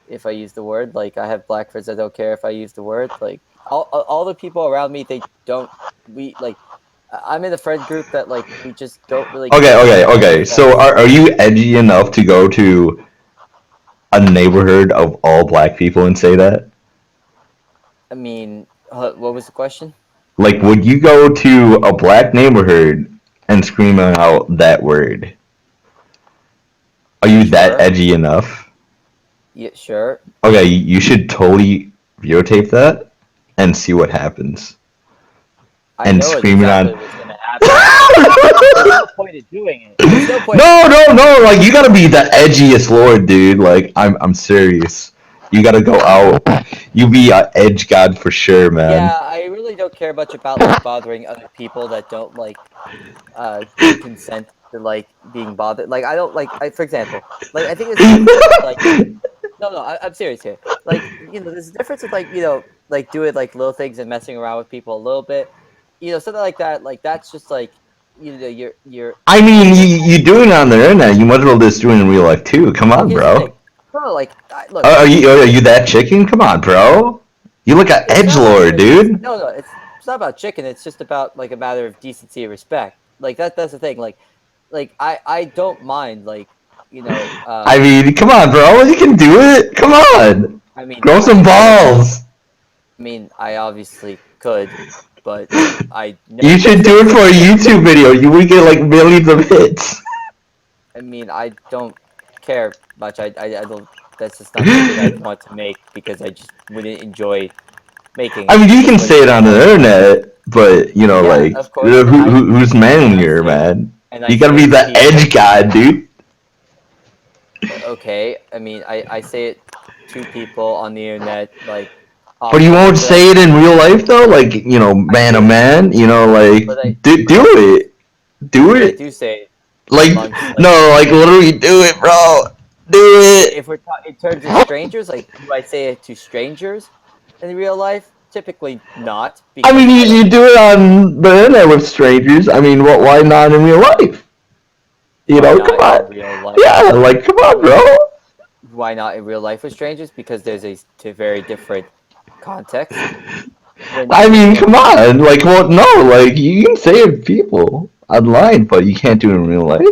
if I use the word. Like, I have black friends that don't care if I use the word. Like, all the people around me, I'm in a friend group that like we just don't really. Okay. So are you edgy enough to go to a neighborhood of all black people and say that? I mean, what was the question? Like, would you go to a black neighborhood and scream out that word? Are you that edgy enough? Yeah, sure. Okay, you should totally videotape that and see what happens. I And know scream exactly it on. what's gonna happen. There's no point in doing it. There's no point. No, like you gotta be the edgiest lord, dude. Like I'm serious. You gotta go out. You be an edge god for sure, man. Yeah, I really don't care much about like bothering other people that don't like consent to like being bothered. Like I don't like for example, like I think it's like I'm serious here. Like, you know, there's a difference with like, you know, like doing like little things and messing around with people a little bit. You know, something like that, like that's just like, you know, you're I mean, you do it on the internet. You might as well just do it in real life too. Come on, bro. No, like look. Are you that chicken? Come on, bro. You look at edgelord, dude. No, it's not about chicken. It's just about like a matter of decency and respect. Like that's the thing. Like I don't mind like, you know. I mean, come on, bro. You can do it. Come on. I mean, grow some balls. I mean, I obviously could, but I. You should do it for a YouTube video. You would get like millions of hits. I mean, I don't care much. I don't. That's just not something I want to make because I just wouldn't enjoy making. I mean, you can say it on the internet, but you know, Yeah, like, of course, who's manlier, man? and I You gotta be say the people- edge god, dude. Okay, I mean, I say it to people on the internet, like. But you won't say it in real life, though. Like, you know, man to man. You know, like, do it. Do I it. do say. Like, no, like literally do it, bro. Do it. If we're talking in terms of strangers, like, do I say it to strangers in real life? Typically not. I mean, you do it on the internet with strangers. I mean, why not in real life? You know, come on. Real life? Yeah, like, come on, bro. Why not in real life with strangers? Because there's a very different context. I mean, come on. Like, well, no, like, you can say it to people online, but you can't do it in real life.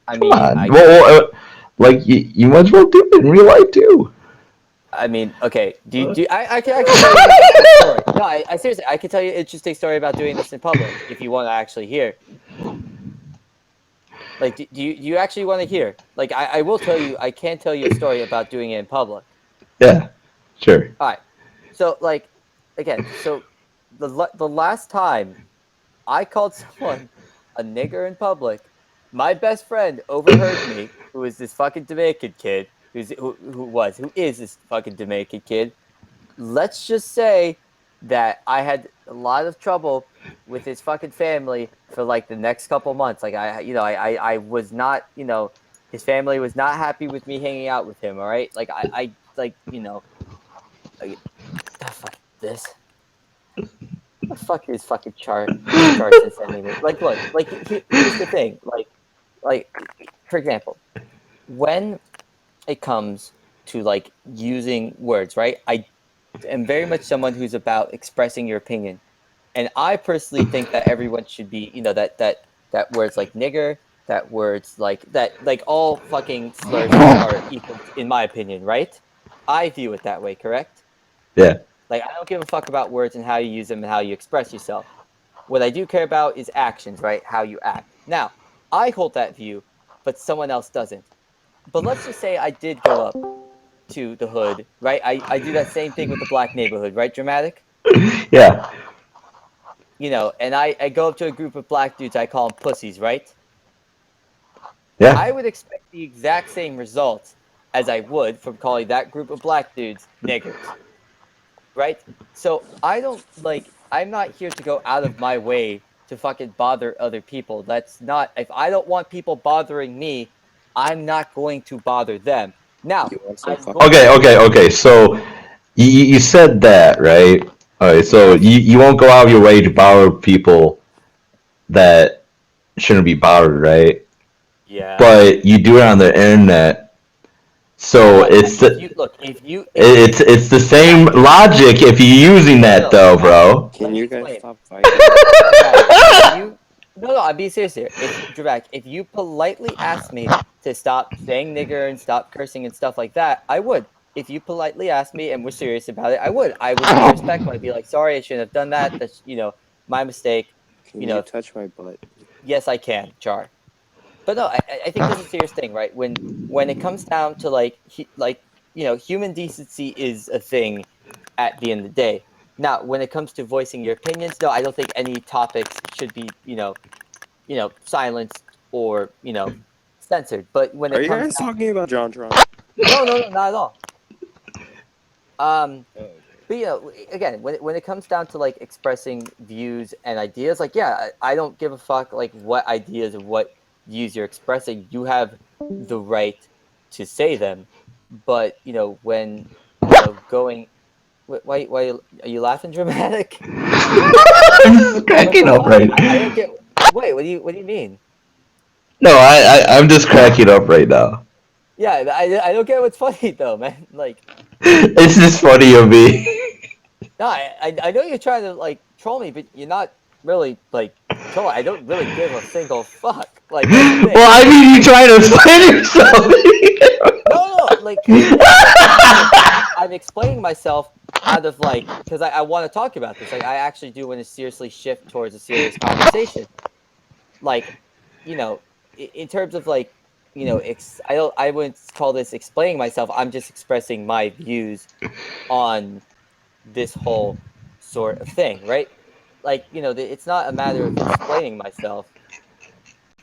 I Come mean, on. Well, like, you might as well do it in real life, too. I mean, okay. I can tell you a story. No, I seriously, I can tell you an interesting story about doing this in public if you want to actually hear. Like, do you actually want to hear? Like, I will tell you, I can tell you a story about doing it in public. Yeah, sure. All right. So, like, again, so the last time I called someone a nigger in public, my best friend overheard me, who is this fucking Jamaican kid, who is this fucking Jamaican kid. Let's just say that I had a lot of trouble with his fucking family for like the next couple months. Like I was not, you know, his family was not happy with me hanging out with him. All right, like I like, you know, like, fuck this. What the fuck is fucking Charson sending me? Like, look, like here's the thing, like for example, when it comes to like using words, right? I am very much someone who's about expressing your opinion, and I personally think that everyone should be, you know, that words like nigger, that words like all fucking slurs are equal, in my opinion, right? I view it that way, correct? Yeah. Like, I don't give a fuck about words and how you use them and how you express yourself. What I do care about is actions, right? How you act. Now, I hold that view, but someone else doesn't. But let's just say I did go up to the hood, right? I do that same thing with the black neighborhood, right, Dramatic? Yeah. You know, and I go up to a group of black dudes, I call them pussies, right? Yeah. I would expect the exact same results as I would from calling that group of black dudes niggers. Right? So I'm not here to go out of my way to fucking bother other people. That's not, if I don't want people bothering me, I'm not going to bother them. Now, Okay. So you said that, right? Alright, so you won't go out of your way to bother people that shouldn't be bothered, right? Yeah. But you do it on the internet, so it's it's the same logic if you're using that though, bro. Can you guys stop fighting? No, I'm being serious here. If you politely ask me to stop saying nigger and stop cursing and stuff like that, I would. If you politely asked me and were serious about it, I would. I would be respectful. I'd be like, sorry, I shouldn't have done that. That's, you know, my mistake. Can you touch my butt? Yes, I can, Char. But no, I think this is a serious thing, right? When it comes down to like human decency is a thing at the end of the day. Now, when it comes to voicing your opinions, no, I don't think any topics should be silenced or censored. But when Are it you comes guys down, talking about JonTron? no, not at all. But again, when it comes down to like expressing views and ideas, like I don't give a fuck like what ideas or what views you're expressing. You have the right to say them, but when going, why are you laughing, Dramatic? I'm just cracking up right now. I don't get. Wait, what do you mean? No, I'm just cracking up right now. Yeah, I don't get what's funny though, man. Like, It's just funny of me. no, I know you're trying to like troll me, but you're not really like troll. I don't really give a single fuck. Like, Well, I mean, you trying to explain yourself. no, like I'm explaining myself out of like because I want to talk about this. Like, I actually do want to seriously shift towards a serious conversation. Like, in terms of like, I wouldn't call this explaining myself. I'm just expressing my views on this whole sort of thing, right? Like, it's not a matter of explaining myself.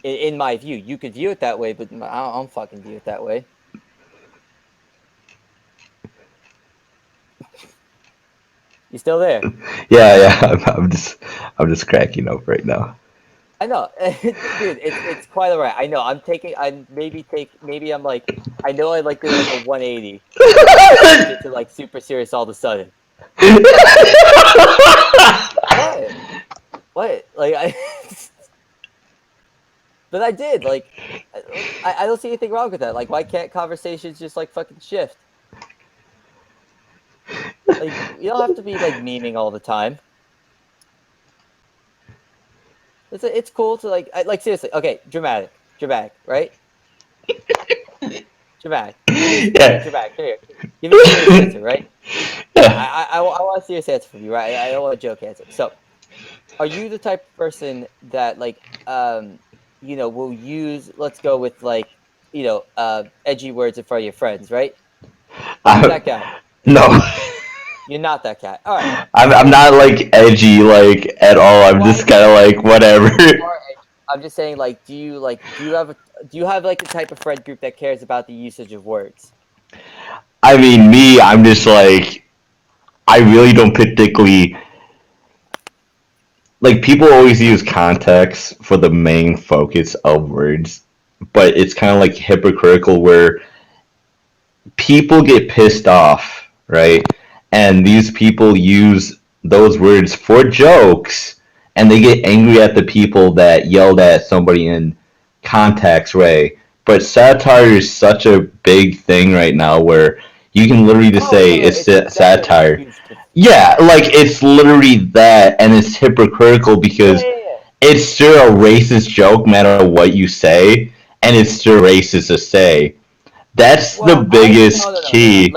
In my view, you could view it that way, but I don't fucking view it that way. You still there? Yeah. I'm just cracking up right now. I know, dude. It's quite alright. I know. Maybe I'm like. I know I like doing like a 180 to like super serious all of a sudden. What? Like but I did. Like, I don't see anything wrong with that. Like, why can't conversations just like fucking shift? Like, you don't have to be like memeing all the time. It's cool to like seriously. Okay, dramatic, right? Dramatic. Yeah. Dramatic. Here. Give me a serious answer, right? I want a serious answer from you, right? I don't want a joke answer. So, are you the type of person that like will use? Let's go with like edgy words in front of your friends, right? Are you that guy? No. You're not that guy. All right. I'm not like edgy like at all. I'm just kind of like whatever. I'm just saying, like, do you have like the type of friend group that cares about the usage of words? I mean, me, I'm just like, I really don't particularly like. People always use context for the main focus of words, but it's kind of like hypocritical where people get pissed off, right? And these people use those words for jokes, and they get angry at the people that yelled at somebody in context, right? But satire is such a big thing right now where you can literally just say it's satire. Yeah, like it's literally that, and it's hypocritical because it's still a racist joke no matter what you say, and it's still racist to say. That's the biggest key.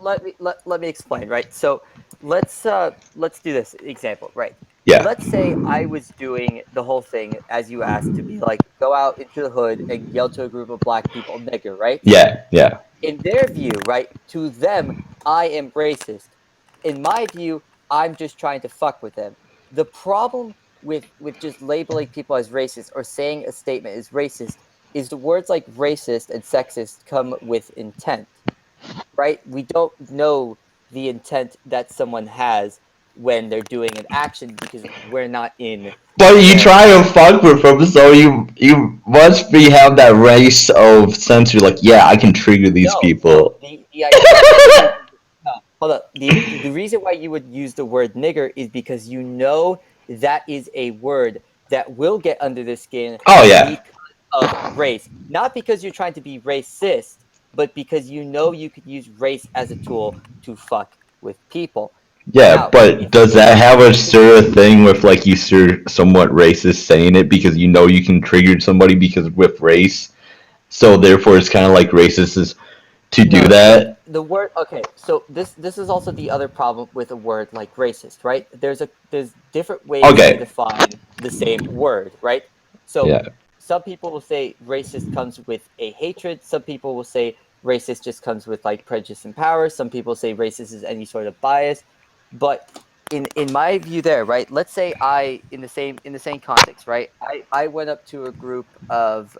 Let me explain, right? So let's do this example, right? Yeah. Let's say I was doing the whole thing as you asked to be like go out into the hood and yell to a group of black people nigger, right? Yeah. In their view, right? To them, I am racist. In my view, I'm just trying to fuck with them. The problem with just labeling people as racist or saying a statement is racist is the words like racist and sexist come with intent, right? We don't know the intent that someone has when they're doing an action because we're not in. But you try to fuck with them, so you must have that race of sense. You're like, yeah, I can trigger these people. Hold up. The reason why you would use the word nigger is because you know that is a word that will get under the skin. Oh yeah. Of race, not because you're trying to be racist, but because you know you could use race as a tool to fuck with people. Yeah, now, but does that have a sort of thing with like you somewhat racist saying it because you know you can trigger somebody because with race, so therefore it's kind of like racist is to do that. The word so this is also the other problem with a word like racist, right? There's different ways to define the same word, right? So some people will say racist comes with a hatred. Some people will say racist just comes with like prejudice and power. Some people say racist is any sort of bias. But in my view there, right, let's say in the same context, right, I went up to a group of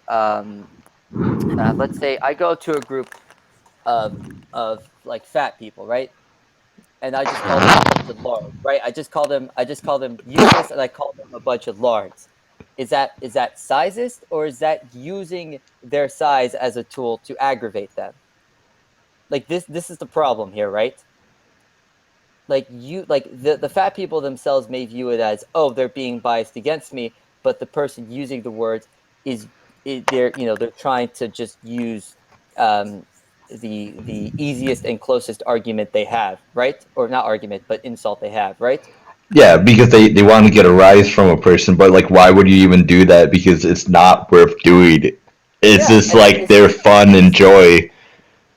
let's say I go to a group of like fat people, right, and I just call them a bunch of lards, right? I just call them useless, and I call them a bunch of lards. Is that sizist, or is that using their size as a tool to aggravate them? Like this is the problem here, right? Like the fat people themselves may view it as, oh, they're being biased against me, but the person using the words they're trying to just use the easiest and closest argument they have, right? Or not argument, but insult they have, right? Yeah, because they want to get a rise from a person, but like, why would you even do that? Because it's not worth doing. It's just like their fun and joy.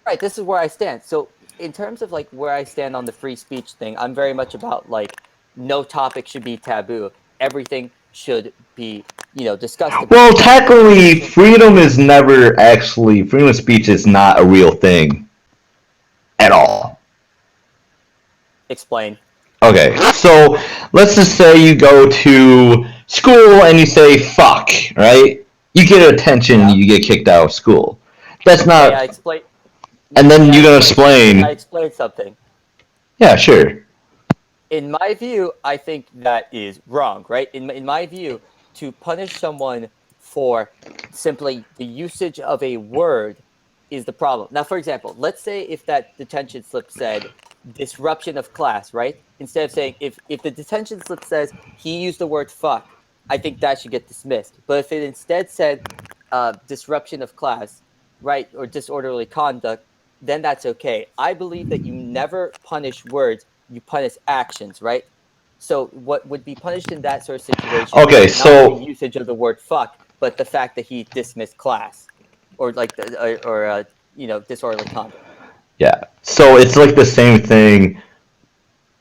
Right, this is where I stand. So in terms of like where I stand on the free speech thing, I'm very much about like no topic should be taboo. Everything should be, discussed about. Well, technically, freedom of speech is not a real thing at all. Explain. Okay, so let's just say you go to school and you say fuck, right? You get attention, you get kicked out of school. That's not. Yeah, explain. And then you're gonna explain. I explain something. Yeah, sure. In my view, I think that is wrong, right? In my view, to punish someone for simply the usage of a word is the problem. Now, for example, let's say if that detention slip said disruption of class, right? Instead of saying, if the detention slip says he used the word fuck, I think that should get dismissed. But if it instead said disruption of class, right, or disorderly conduct, then that's okay. I believe that you never punish words, you punish actions, right? So what would be punished in that sort of situation? Okay, is so not the usage of the word fuck, but the fact that he dismissed class, or like disorderly conduct. Yeah. So it's like the same thing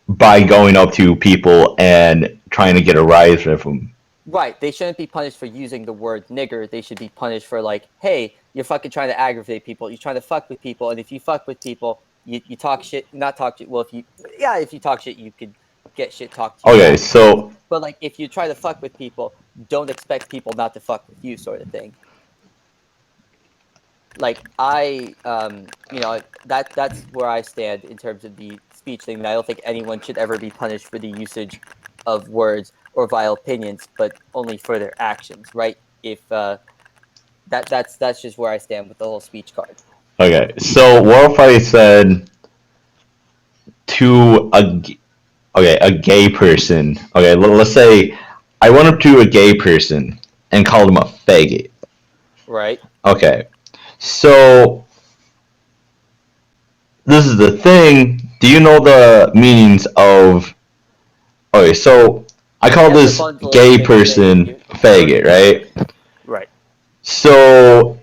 by going up to people and trying to get a rise from them. Right. They shouldn't be punished for using the word nigger. They should be punished for like, hey, you're fucking trying to aggravate people. You're trying to fuck with people. And if you fuck with people, you talk shit, not talk shit. Well, if you talk shit, you could get shit talked to you. Okay, so. But like, if you try to fuck with people, don't expect people not to fuck with you, sort of thing. Like that's where I stand in terms of the speech thing. I don't think anyone should ever be punished for the usage of words or vile opinions, but only for their actions, right? If that's just where I stand with the whole speech card. Okay, so what if I said to a gay person? Okay, let's say I went up to a gay person and called him a faggot. Right. Okay. So, this is the thing. Do you know the meanings of... Okay, so I call this gay person faggot, right? Right. So,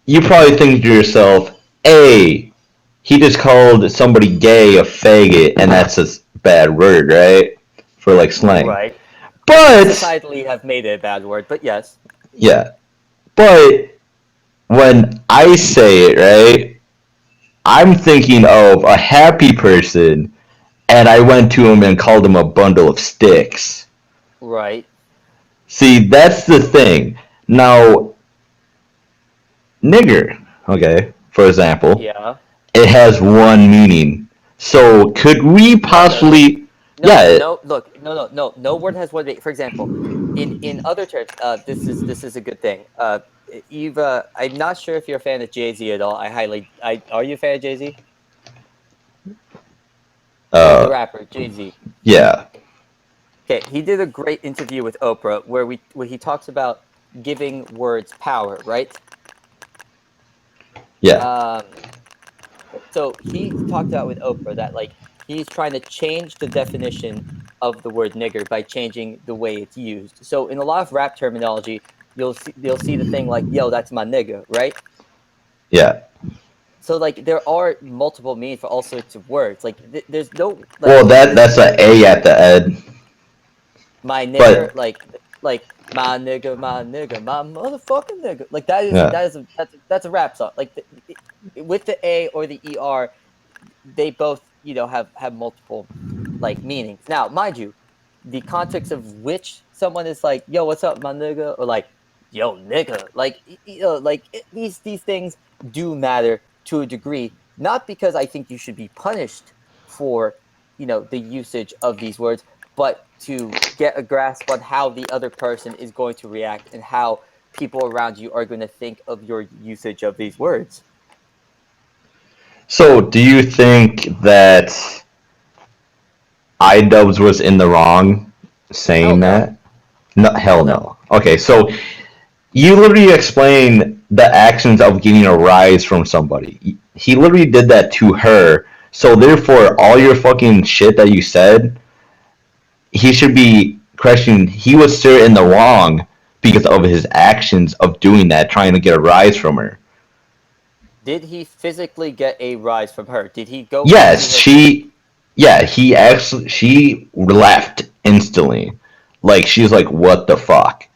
you probably think to yourself, A, he just called somebody gay a faggot, and that's a bad word, right? For, like, slang. Right. But... Societally have made it a bad word, but yes. Yeah. But... when I say it, right, I'm thinking of a happy person, and I went to him and called him a bundle of sticks. Right. See, that's the thing. Now, nigger, okay, for example, yeah, it has one meaning. So, could we possibly... No word has one meaning. For example, in other terms, this is a good thing. Eva, I'm not sure if you're a fan of Jay-Z at all. Are you a fan of Jay-Z? The rapper, Jay-Z. Yeah. Okay, he did a great interview with Oprah where he talks about giving words power, right? Yeah. So he talked about with Oprah that like he's trying to change the definition of the word nigger by changing the way it's used. So in a lot of rap terminology, you'll see the thing like, yo, that's my nigga, right? Yeah. So like there are multiple meanings for all sorts of words. Like there's no. Like, well, that's an A at the end. My nigger, like like my nigga, my motherfucking nigga. Like that is Yeah. that's a rap song. Like with the A or the ER, they both have multiple like meanings. Now, mind you, the context of which someone is like, yo, what's up, my nigga, or like, yo, nigga, like these things do matter to a degree. Not because I think you should be punished for the usage of these words, but to get a grasp on how the other person is going to react and how people around you are going to think of your usage of these words. So, do you think that iDubbbz was in the wrong saying that? No, hell no. Okay, so you literally explain the actions of getting a rise from somebody. He literally did that to her. So therefore, all your fucking shit that you said, he should be questioned. He was still in the wrong because of his actions of doing that, trying to get a rise from her. Did he physically get a rise from her? Did he go? Yes, she left instantly. Like, she's like, what the fuck?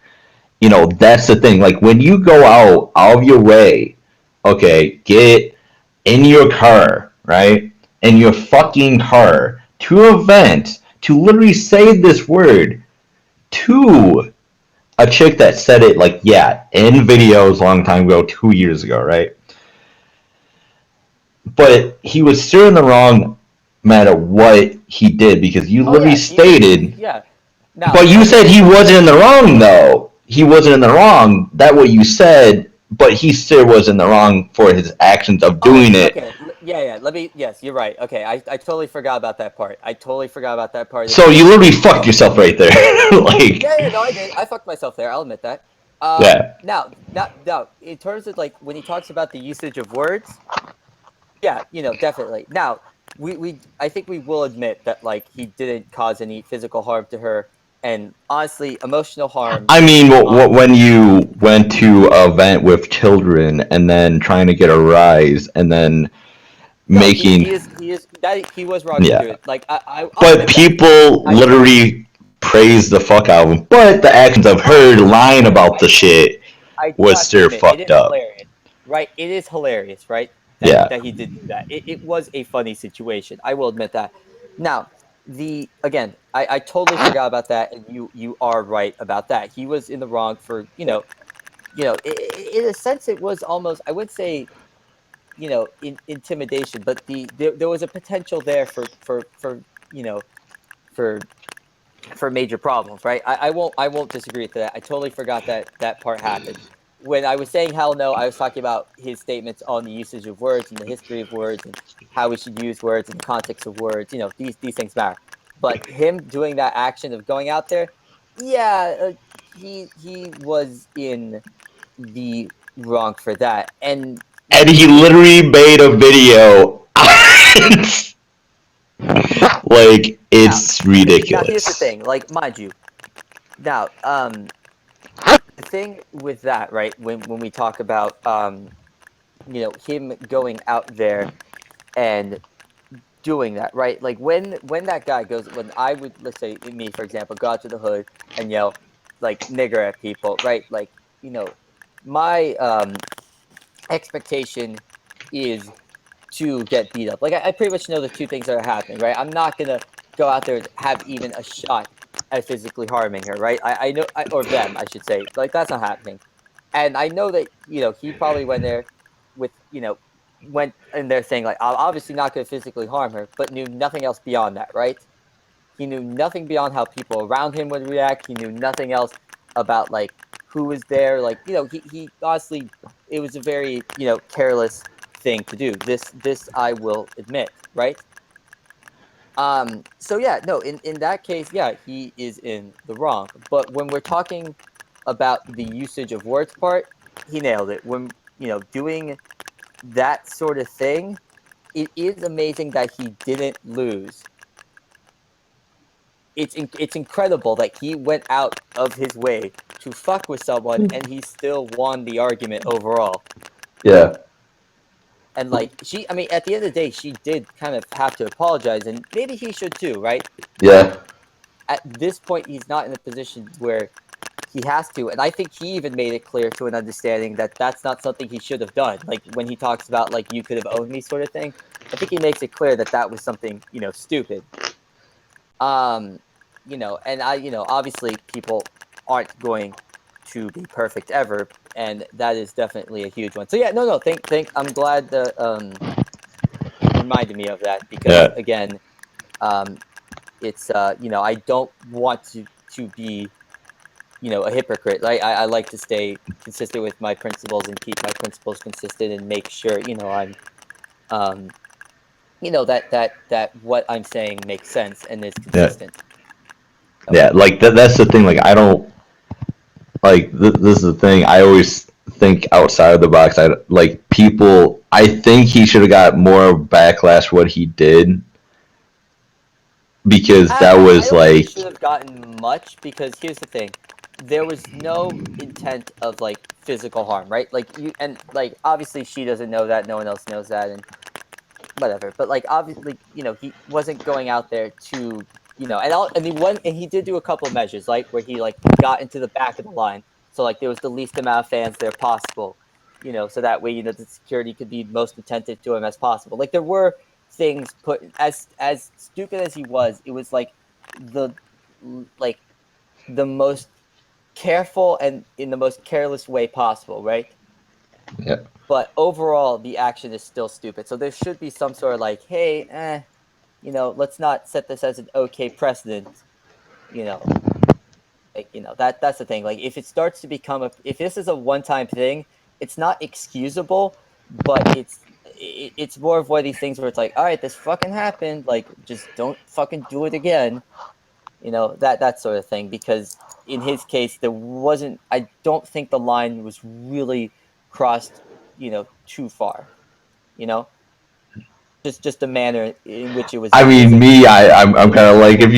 That's the thing. Like, when you go out of your way, okay, get in your car, right? In your fucking car to a vent to literally say this word to a chick that said it, like, in videos a long time ago, 2 years ago, right? But he was still in the wrong no matter what he did, because you literally stated. Now, but you said he wasn't in the wrong, though. He wasn't in the wrong. That's what you said, but he still was in the wrong for his actions of doing it. Okay. Yes, you're right. Okay, I totally forgot about that part. So you literally fucked yourself right there. Like. No, I did. I fucked myself there. I'll admit that. Now, in terms of like when he talks about the usage of words, definitely. Now, I think we will admit that like he didn't cause any physical harm to her, and honestly, emotional harm. I mean, when you went to an event with children and then trying to get a rise and then making. He was wrong to do it. Like but people literally praise the fuck out of him. But the actions of her lying about the shit was still fucked up. Hilarious, right? It is hilarious, right? That he did do that. It was a funny situation. I will admit that. Now, I totally forgot about that, and you are right about that. He was in the wrong for in a sense it was almost, I would say, intimidation, but there was a potential there for major problems, right? I won't disagree with that. I totally forgot that part happened. When I was saying hell no, I was talking about his statements on the usage of words and the history of words and how we should use words and the context of words. These things matter. But him doing that action of going out there, he was in the wrong for that. And he literally made a video. Like, it's ridiculous. Now, here's the thing. Like, mind you, now, the thing with that, right? When we talk about him going out there and doing that, right? Like when that guy goes, when I would, let's say me for example, go out to the hood and yell like nigger at people, right? Like my expectation is to get beat up. Like I pretty much know the two things that are happening, right? I'm not gonna go out there and have even a shot at physically harming her, right? I know, or them, I should say. Like, that's not happening. And I know that, he probably went there with, went in there saying, like, I'm obviously not going to physically harm her, but knew nothing else beyond that, right? He knew nothing beyond how people around him would react. He knew nothing else about, like, who was there. Like, he honestly, it was a very, careless thing to do. This I will admit, right? So yeah, no, in that case, yeah, he is in the wrong. But when we're talking about the usage of words part, he nailed it. When, doing that sort of thing, it is amazing that he didn't lose. It's incredible that he went out of his way to fuck with someone and he still won the argument overall. Yeah. And like at the end of the day, she did kind of have to apologize, and maybe he should too, right? Yeah. At this point, he's not in a position where he has to, and I think he even made it clear to an understanding that that's not something he should have done. Like when he talks about like you could have owned me sort of thing, I think he makes it clear that that was something stupid. And obviously people aren't going to be perfect ever, and that is definitely a huge one. So yeah, no, think I'm glad that you reminded me of that because again, it's I don't want to be a hypocrite. Like I like to stay consistent with my principles and keep my principles consistent and make sure I'm that what I'm saying makes sense and is consistent. Yeah, like that's the thing. Like I don't like this is the thing. I always think outside of the box. I think he should have got more backlash what he did because that was I should have gotten much because here's the thing. There was no intent of like physical harm, right? Like obviously she doesn't know that, no one else knows that, and whatever. But like obviously, he wasn't going out there to, and he did do a couple of measures, like where he like got into the back of the line, so like there was the least amount of fans there possible, so that way the security could be most attentive to him as possible. Like there were things put as stupid as he was, it was like the most careful and in the most careless way possible, right? Yeah. But overall, the action is still stupid. So there should be some sort of like, hey, let's not set this as an okay precedent. That's the thing. Like if it starts to become if this is a one-time thing, it's not excusable, but it's more of one of these things where it's like, all right, this fucking happened. Like just don't fucking do it again. That sort of thing. Because in his case, I don't think the line was really crossed, too far, just the manner in which it was. I mean, I'm kind of like if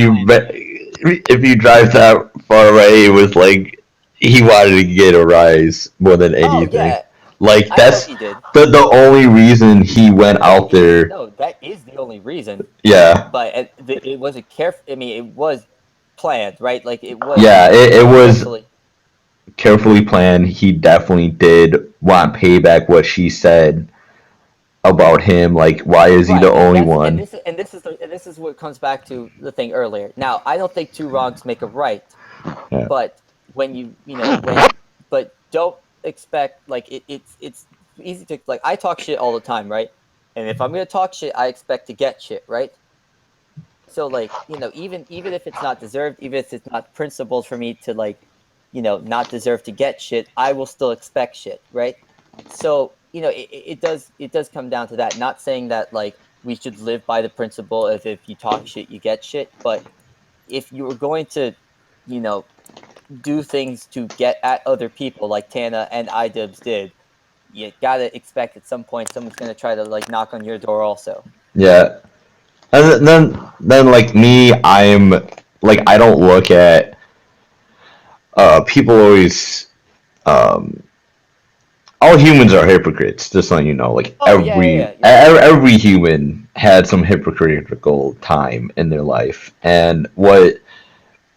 you drive that far away, it was like he wanted to get a rise more than anything. Yeah. Like that's the only reason he went out there. No, that is the only reason. Yeah. But it wasn't careful. I mean, it was planned, right? Like it was. Yeah, it was carefully planned. He definitely did want payback. What she said about him, like, why is he the only one? And this is what comes back to the thing earlier. Now, I don't think two wrongs make a right, but when but don't expect like it's easy to like I talk shit all the time, right? And if I'm gonna talk shit, I expect to get shit, right? So like even if it's not deserved, even if it's not principled for me to like not deserve to get shit, I will still expect shit, right? So it does come down to that. Not saying that like we should live by the principle of if you talk shit you get shit, but if you were going to do things to get at other people like Tana and iDubbbz did, you gotta expect at some point someone's gonna try to like knock on your door also. Yeah. And then like me, I'm like I don't look at people always all humans are hypocrites, just letting you know. Like every human had some hypocritical time in their life, and what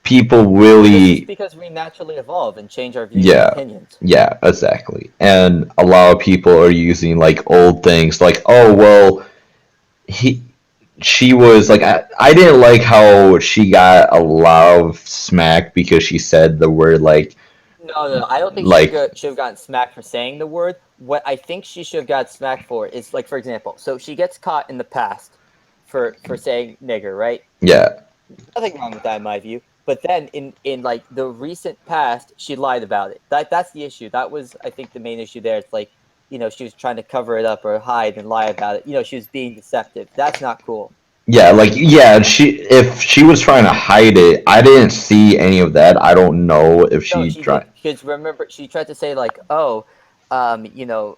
people really because we naturally evolve and change our views and opinions. Yeah, exactly. And a lot of people are using like old things, like she was like I didn't like how she got a lot of smack because she said the word like. No, I don't think she should have gotten smacked for saying the word. What I think she should have got smacked for is, like, for example, so she gets caught in the past for saying nigger, right? Yeah. Nothing wrong with that in my view. But then in like the recent past, she lied about it. That's the issue. That was, I think, the main issue there. It's like, she was trying to cover it up or hide and lie about it. She was being deceptive. That's not cool. Yeah, if she was trying to hide it, I didn't see any of that. I don't know if she tried. Because remember, she tried to say like, oh, I said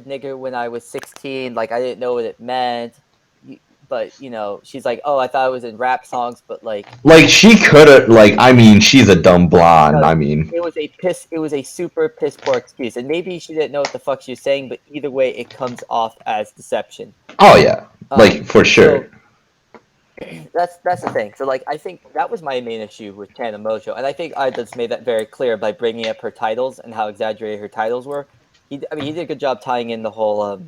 nigger when I was 16. Like I didn't know what it meant. But she's like, oh, I thought it was in rap songs, but like she could have I mean, she's a dumb blonde. I mean, it was a super piss poor excuse, and maybe she didn't know what the fuck she was saying, but either way, it comes off as deception. Oh yeah, for sure. that's the thing. So like, I think that was my main issue with Tana Mojo, and I think Idubbbz made that very clear by bringing up her titles and how exaggerated her titles were. He did a good job tying in the whole,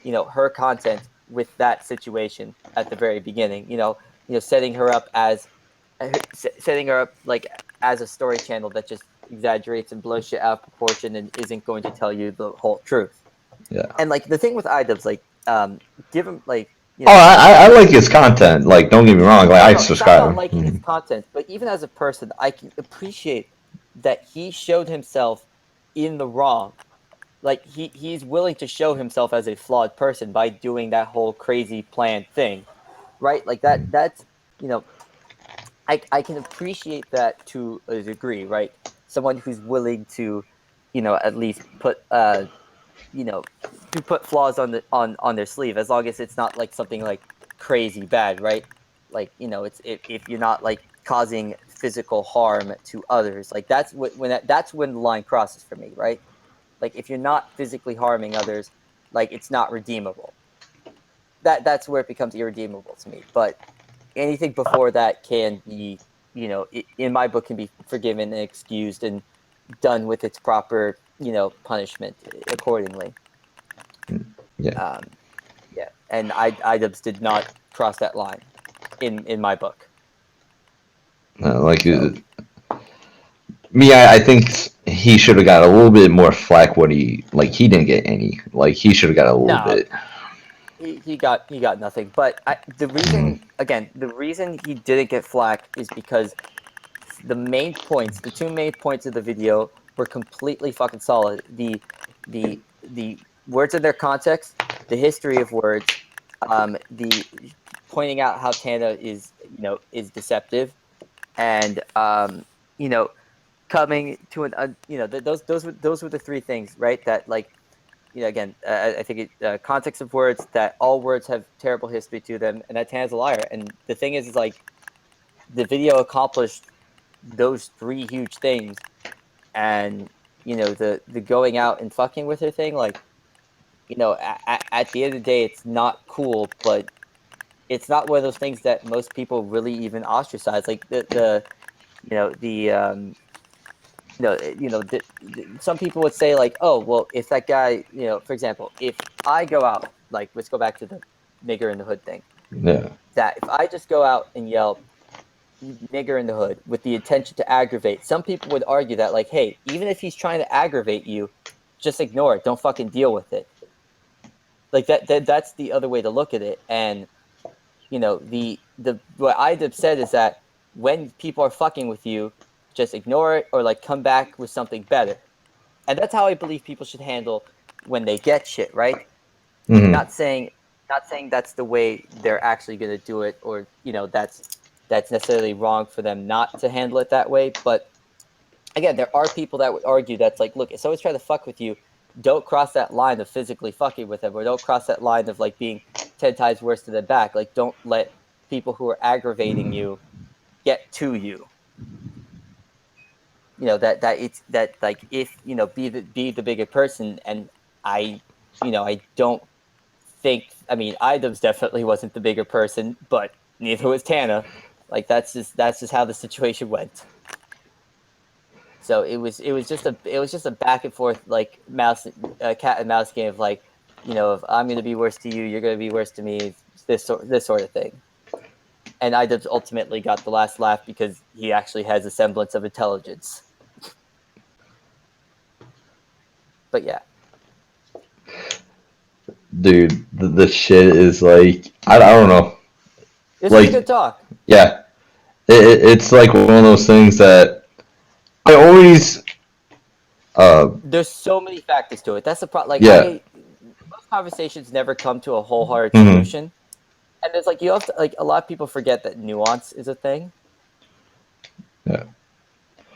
her content with that situation at the very beginning. Setting her up like as a story channel that just exaggerates and blows shit out of proportion and isn't going to tell you the whole truth. Yeah. And like the thing with Idubbbz, like, give him like. I like his content. Like, don't get me wrong. Like, I It's subscribe. not like his content, but even as a person, I can appreciate that he showed himself in the wrong. Like he's willing to show himself as a flawed person by doing that whole crazy planned thing, right? Like that's I can appreciate that to a degree, right? Someone who's willing to, at least put to put flaws on their sleeve, as long as it's not like something like crazy bad, right? Like it's if you're not like causing physical harm to others, like that's when the line crosses for me, right? Like if you're not physically harming others, like it's not redeemable. That's where it becomes irredeemable to me. But anything before that can be, in my book, can be forgiven and excused and done with its proper, punishment accordingly. Yeah. Yeah. And Idubbbz did not cross that line in my book. I think he should have got a little bit more flack. He didn't get any. Like, he should have got a little bit. He got nothing. But the reason he didn't get flack is because the two main points of the video were completely fucking solid. The words in their context, the history of words, the pointing out how Tana is deceptive, and coming to those were the three things, right? That like, again, I think context of words, that all words have terrible history to them, and that Tana's a liar. And the thing is like, the video accomplished those three huge things, and the going out and fucking with her thing, like, at the end of the day, it's not cool, but it's not one of those things that most people really even ostracize. Like some people would say like, oh, well, if that guy, for example, if I go out, like, let's go back to the nigger in the hood thing. Yeah. That if I just go out and yell nigger in the hood with the intention to aggravate, some people would argue that like, hey, even if he's trying to aggravate you, just ignore it. Don't fucking deal with it. Like that's the other way to look at it. And what Idubbbz said is that when people are fucking with you, just ignore it or like come back with something better. And that's how I believe people should handle when they get shit, right? Mm-hmm. Not saying that's the way they're actually going to do it, or that's necessarily wrong for them not to handle it that way. But again, there are people that would argue that's like, look, if someone's trying to fuck with you, don't cross that line of physically fucking with them, or don't cross that line of like being 10 times worse to their back. Like, don't let people who are aggravating you get to you. Be the bigger person. And I don't think, Idubbbz definitely wasn't the bigger person, but neither was Tana. Like, that's just how the situation went. So it was just a back and forth, like, cat and mouse game of like, if I'm gonna be worse to you, you're gonna be worse to me, this sort of thing. And Idubbbz ultimately got the last laugh because he actually has a semblance of intelligence. But yeah. Dude, the shit is like, I don't know. It's like, good talk. Yeah. It's like one of those things that I always... There's so many factors to it. That's the problem. Like, yeah. Most conversations never come to a wholehearted Mm-hmm. solution. And it's like, you have to, like, a lot of people forget that nuance is a thing. Yeah.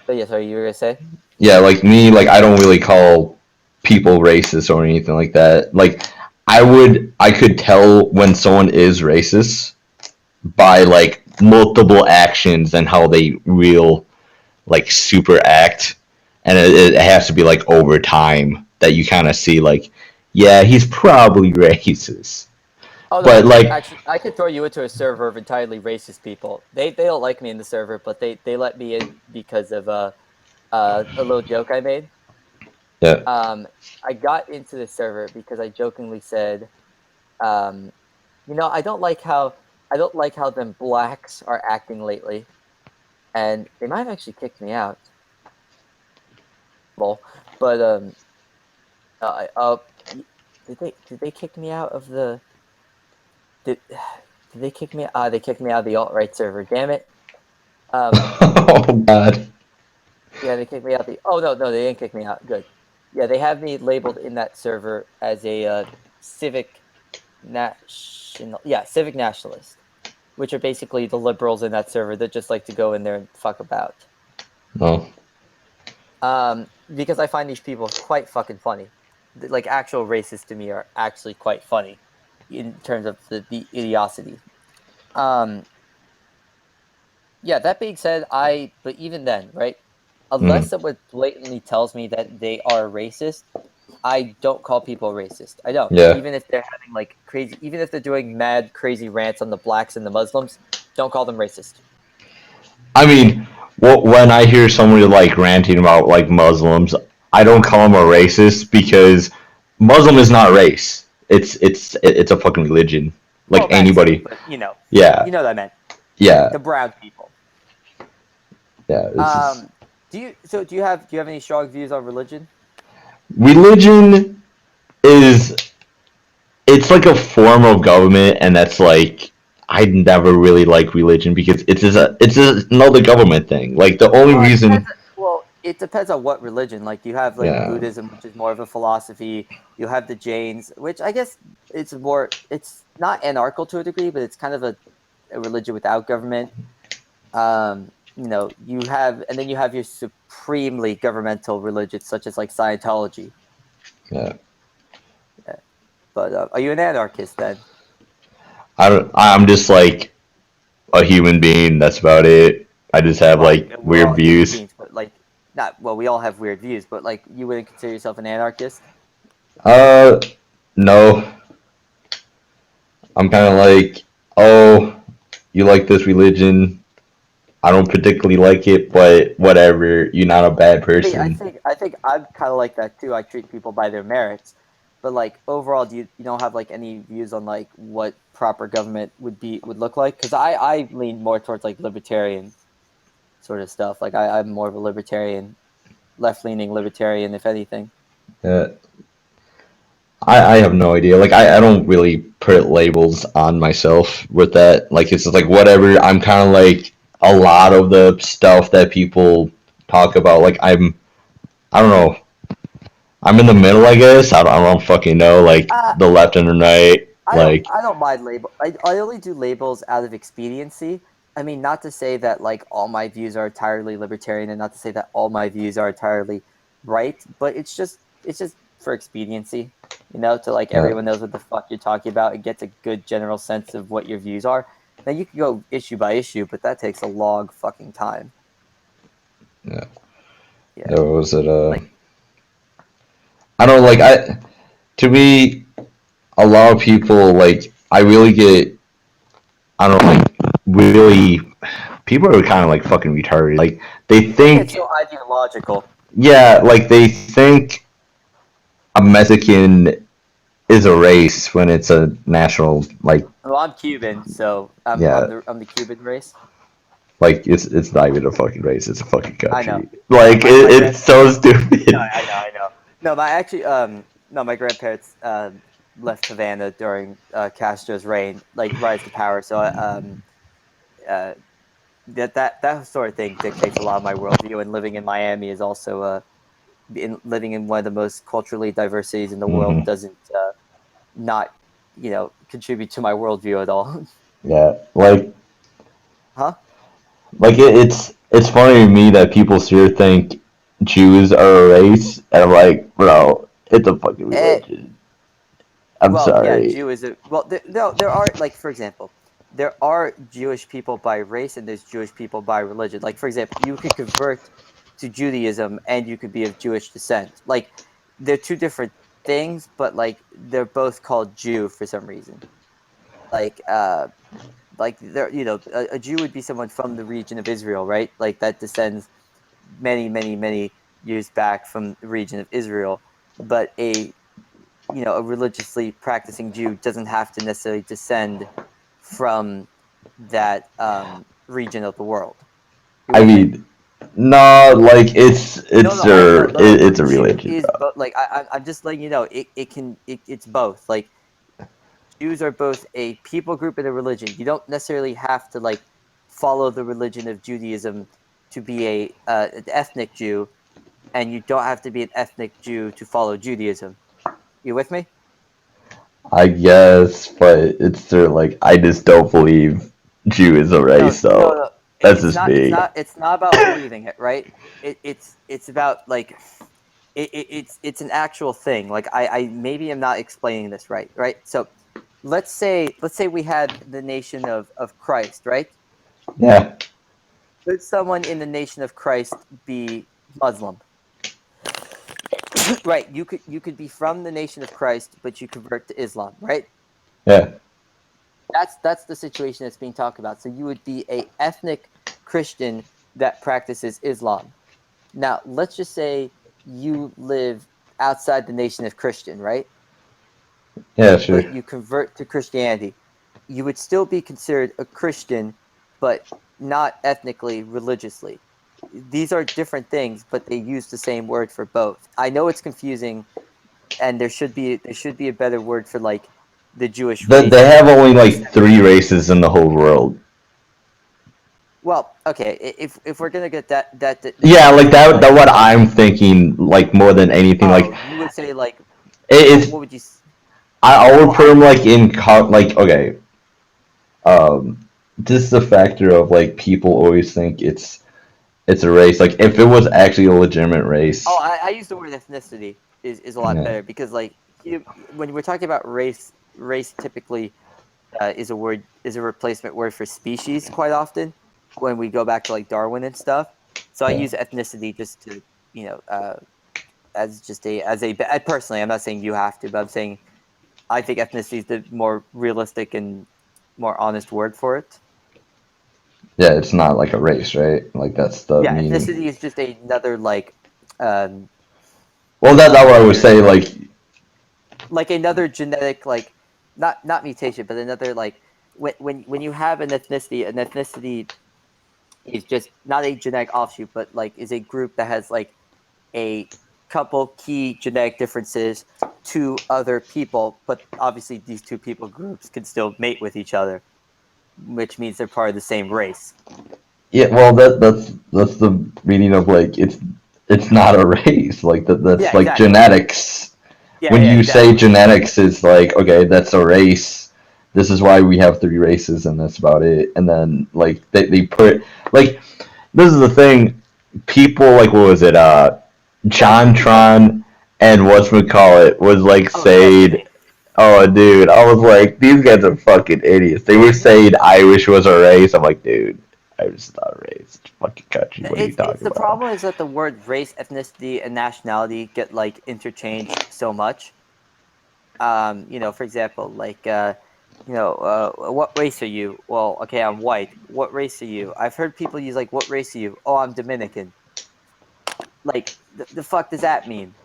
But yeah, sorry, you were going to say? Yeah, like me, like, I don't really call people racist or anything like that. Like, I could tell when someone is racist by, like, multiple actions and how they like, super act. And it has to be, like, over time that you kind of see, like, yeah, he's probably racist. Oh, But, like- actually, I could throw you into a server of entirely racist people. They don't like me in the server, but they let me in because of a little joke I made. Yeah. I got into the server because I jokingly said, I don't like how them blacks are acting lately, and they might have actually kicked me out. Well, but did they kick me out of the? Did they kick me? They kicked me out of the alt-right server. Damn it. Oh God. Yeah, they kicked me out. Oh no, they didn't kick me out. Good. Yeah, they have me labeled in that server as a civic nationalist, which are basically the liberals in that server that just like to go in there and fuck about. Oh. Because I find these people quite fucking funny. Like, actual racists to me are actually quite funny in terms of the idiocy. Yeah, that being said, but even then, right? Unless someone blatantly tells me that they are racist, I don't call people racist. I don't. Yeah. Even if they're having like crazy, even if they're doing mad crazy rants on the blacks and the Muslims, don't call them racist. I mean, when I hear somebody like ranting about like Muslims, I don't call them a racist because Muslim is not race. It's a fucking religion. Like Well, anybody. But, Yeah. You know what I meant. Yeah. The brown people. Yeah. Do you have any strong views on religion? Religion it's like a form of government, and that's like I never really like religion because it's another government thing. Like the only reason. It depends on what religion. Like you have like Buddhism, which is more of a philosophy. You have the Jains, which I guess it's not anarchical to a degree, but it's kind of a religion without government. You have your supremely governmental religions, such as like Scientology. Yeah. But are you an anarchist then? I'm just like a human being. That's about it. I just have like weird views. Beings, but like we all have weird views, but like you wouldn't consider yourself an anarchist? No. I'm kind of like, oh, you like this religion? I don't particularly like it, but whatever. You're not a bad person. I think I'm kind of like that too. I treat people by their merits, but like overall, you don't have like any views on like what proper government would look like? Because I lean more towards like libertarian sort of stuff. Like I'm more of a libertarian, left-leaning libertarian, if anything. Yeah. I have no idea. Like I don't really put labels on myself with that. Like it's just like whatever. I'm kind of like a lot of the stuff that people talk about. Like I don't know. I'm in the middle, I guess. I don't fucking know. Like the left and the right. I don't mind label. I only do labels out of expediency. I mean, not to say that like all my views are entirely libertarian, and not to say that all my views are entirely right. But it's just for expediency, to like everyone knows what the fuck you're talking about and gets a good general sense of what your views are. Now you can go issue by issue, but that takes a long fucking time. Yeah. Yeah. What was it? I don't know, to me, a lot of people like I really get. I don't know, like really. People are kind of like fucking retarded. Like they think. It's so ideological. Yeah, like they think a Mexican is a race when it's a national like. Well, I'm Cuban, so I'm the Cuban race. Like it's not even a fucking race; it's a fucking country. I know. Like it's so stupid. No, I know. No, my grandparents left Havana during Castro's reign, like rise to power. So that sort of thing dictates a lot of my worldview. And living in Miami is also living in one of the most culturally diverse cities in the world doesn't not contribute to my worldview at all. Yeah, like. Huh? Like it's funny to me that people still think Jews are a race, and I'm like, bro, it's a fucking religion. I'm sorry. Yeah, Jew is there are like, for example, there are Jewish people by race and there's Jewish people by religion. Like, for example, you could convert to Judaism and you could be of Jewish descent. Like, they're two different things, but like they're both called Jew for some reason. like there, a Jew would be someone from the region of Israel, right? Like that descends many years back from the region of Israel. But a religiously practicing Jew doesn't have to necessarily descend from that region of the world. I mean, no, like it's it's a religion. Is like I'm just letting you know it's both. Like Jews are both a people group and a religion. You don't necessarily have to like follow the religion of Judaism to be an ethnic Jew, and you don't have to be an ethnic Jew to follow Judaism. You with me? I guess, but it's sort of like I just don't believe Jew is a race, so that's just me. It's not about believing it, right? It's about like it's an actual thing. Like I maybe I'm not explaining this right? So let's say we had the nation of Christ, right? Yeah. Could someone in the nation of Christ be Muslim? Right, you could be from the nation of Christ, but you convert to Islam, right? Yeah. That's the situation that's being talked about. So you would be a ethnic Christian that practices Islam. Now, let's just say you live outside the nation of Christian, right? Yeah, sure. But you convert to Christianity. You would still be considered a Christian, but not ethnically, religiously. These are different things, but they use the same word for both. I know it's confusing, and there should be a better word for like the Jewish race. They have only like 3 races in the whole world. Well, okay, if we're gonna get that Yeah, like that what I'm thinking, like more than anything, like you would say like it's. What would you? I would put them like in like okay. Just the factor of like people always think it's a race. Like if it was actually a legitimate race. Oh, I use the word ethnicity is a lot better because like when we're talking about race typically is a replacement word for species quite often when we go back to like Darwin and stuff. So I use ethnicity just to as personally, I'm not saying you have to, but I'm saying I think ethnicity is the more realistic and more honest word for it. Yeah, it's not like a race, right? Like that's the meaning. Ethnicity is just another like. Well, that's not what I would say. Like another genetic, like not mutation, but another like when you have an ethnicity is just not a genetic offshoot, but like is a group that has like a couple key genetic differences to other people, but obviously these two people groups can still mate with each other, which means they're part of the same race. Yeah, well, that's the meaning of like it's not a race. Like that's like exactly. genetics. Yeah, when you exactly. say genetics, it's like okay, that's a race. This is why we have 3 races, and that's about it. And then like they put like this is the thing. People like what was it? JonTron and whatchamacallit was like saying, oh dude, I was like, these guys are fucking idiots. They were saying Irish was a race. I'm like, dude, Irish is not a race. It's a fucking country. What are you talking The about? problem is that the word race, ethnicity, and nationality get like interchanged so much. For example, like what race are you? Well, okay, I'm white. What race are you? I've heard people use like, what race are you? Oh, I'm Dominican. Like, the fuck does that mean?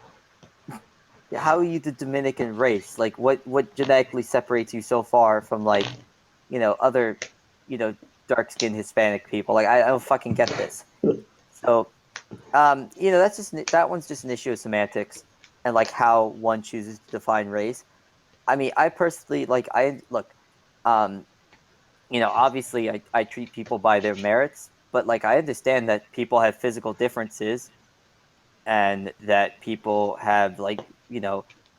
How are you the Dominican race? Like, what genetically separates you so far from like, other, dark-skinned Hispanic people? Like, I don't fucking get this. So, that one's just an issue of semantics and like how one chooses to define race. I mean, I personally obviously I treat people by their merits, but like I understand that people have physical differences and that people have like,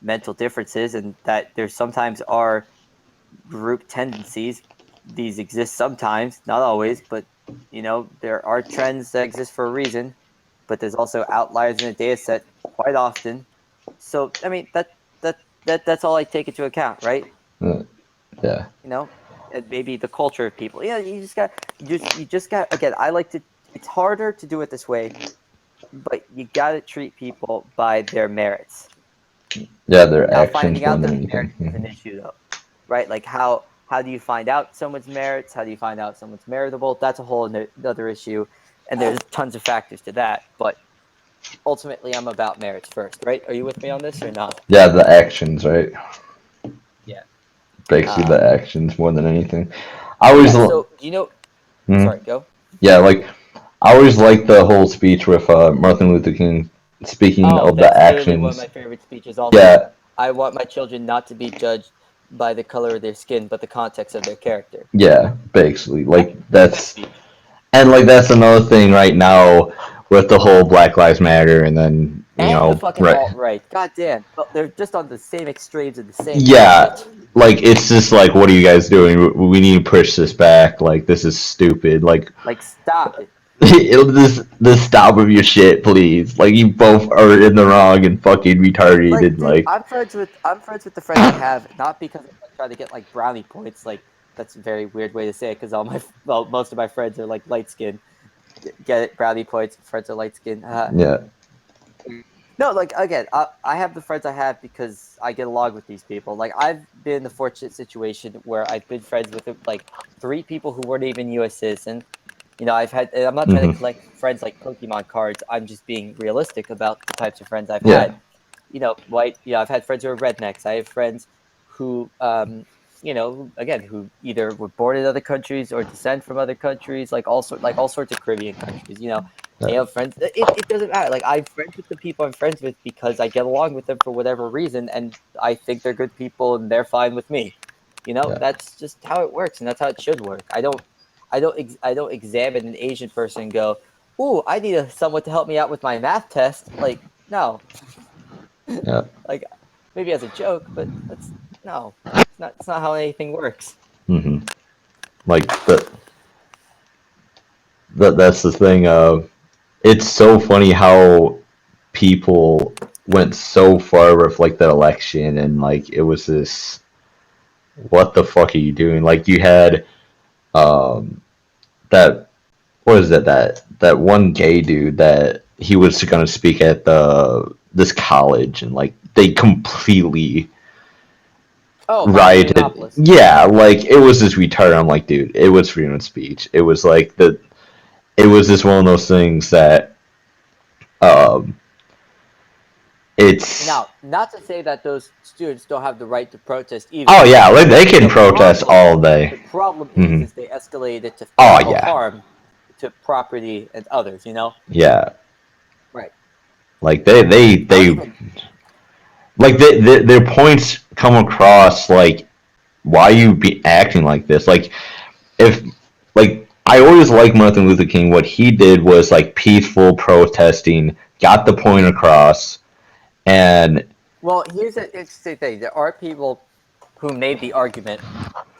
mental differences and that there sometimes are group tendencies. These exist sometimes, not always, but there are trends that exist for a reason, but there's also outliers in the data set quite often. So, I mean, that's all I take into account, right? Yeah. And maybe the culture of people. Yeah, you just got again, it's harder to do it this way, but you got to treat people by their merits. Yeah, their now, actions finding out more their than merits anything. is an issue, though, right? Like how how do you find out someone's merits? How do you find out someone's meritable? That's a whole another issue, and there's tons of factors to that. But ultimately, I'm about merits first, right? Are you with me on this or not? Yeah, the actions, right? Yeah. Basically, the actions more than anything. I always. So you know. Mhm. Sorry, go. Yeah, like I always liked the whole speech with Martin Luther King speaking of the That's literally actions. one of my favorite speeches. Also, Yeah. I want my children not to be judged by the color of their skin, but the context of their character. Yeah, basically, like that's, and like that's another thing right now with the whole Black Lives Matter, and then And know, the fucking right? alt-right. God damn. But they're just on the same extremes of the same Yeah, bullshit. like it's just like, what are you guys doing? We need to push this back. Like this is stupid. Like Stop it. it'll just stop with your shit, please. Like you both are in the wrong and fucking retarded. And Dude, like I'm friends with the friends I have, not because I try to get like brownie points. Like that's a very weird way to say it, because most of my friends are like light skinned. Get it? Brownie points. Friends are light skinned. yeah, No, like again, I have the friends I have because I get along with these people. Like I've been in the fortunate situation where I've been friends with like 3 people who weren't even U.S. citizens. You know, I'm not trying to collect friends like Pokemon cards. I'm just being realistic about the types of friends I've Yeah. had. You know, I've had friends who are rednecks. I have friends who, who either were born in other countries or descend from other countries, like all sorts of Caribbean countries. You know, I have friends. It doesn't matter. Like I'm friends with the people I'm friends with because I get along with them for whatever reason, and I think they're good people and they're fine with me. You know, that's just how it works, and that's how it should work. I don't examine an Asian person and go, "Ooh, I need someone to help me out with my math test." Like, no. Yeah. Like, maybe as a joke, but that's no. It's not how anything works. hmm Like that's the thing. It's so funny how people went so far with like the election, and like it was this, what the fuck are you doing? Like you had that, what is it, that one gay dude that he was going to speak at this college, and like they completely rioted. Yeah, like it was this retarded. I'm like, dude, it was freedom of speech. It was like it was just one of those things that it's Now, not to say that those students don't have the right to protest either. Oh yeah, like they can The protest problem- all day. The problem Mhm. is they escalated it to Oh, physical yeah. harm to property and others. You know. Yeah, Right. like they like their points come across like, why you be acting like this? Like if like I always liked Martin Luther King. What he did was like peaceful protesting, got the point across, and Well, here's the interesting thing. There are people who made the argument.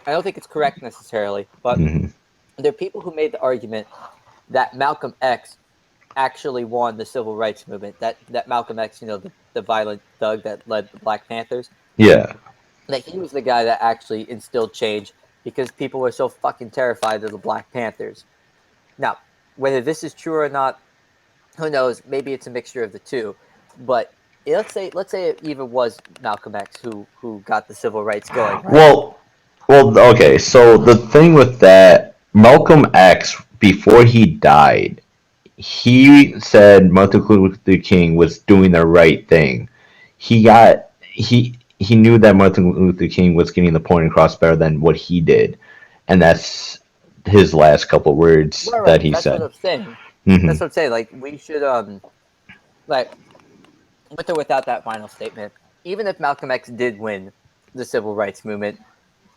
I don't think it's correct necessarily, but there are people who made the argument that Malcolm X actually won the civil rights movement. That Malcolm X, the violent thug that led the Black Panthers, yeah, that he was the guy that actually instilled change because people were so fucking terrified of the Black Panthers. Now, whether this is true or not, who knows? Maybe it's a mixture of the two. But let's say it even was Malcolm X who got the civil rights going. Right? Well, okay. So the thing with that, Malcolm X, before he died, he said Martin Luther King was doing the right thing. He knew that Martin Luther King was getting the point across better than what he did, and that's his last couple words Right, that he that's said. what I'm saying. Mhm. That's what I'm saying. Like we should like with or without that final statement, even if Malcolm X did win the civil rights movement,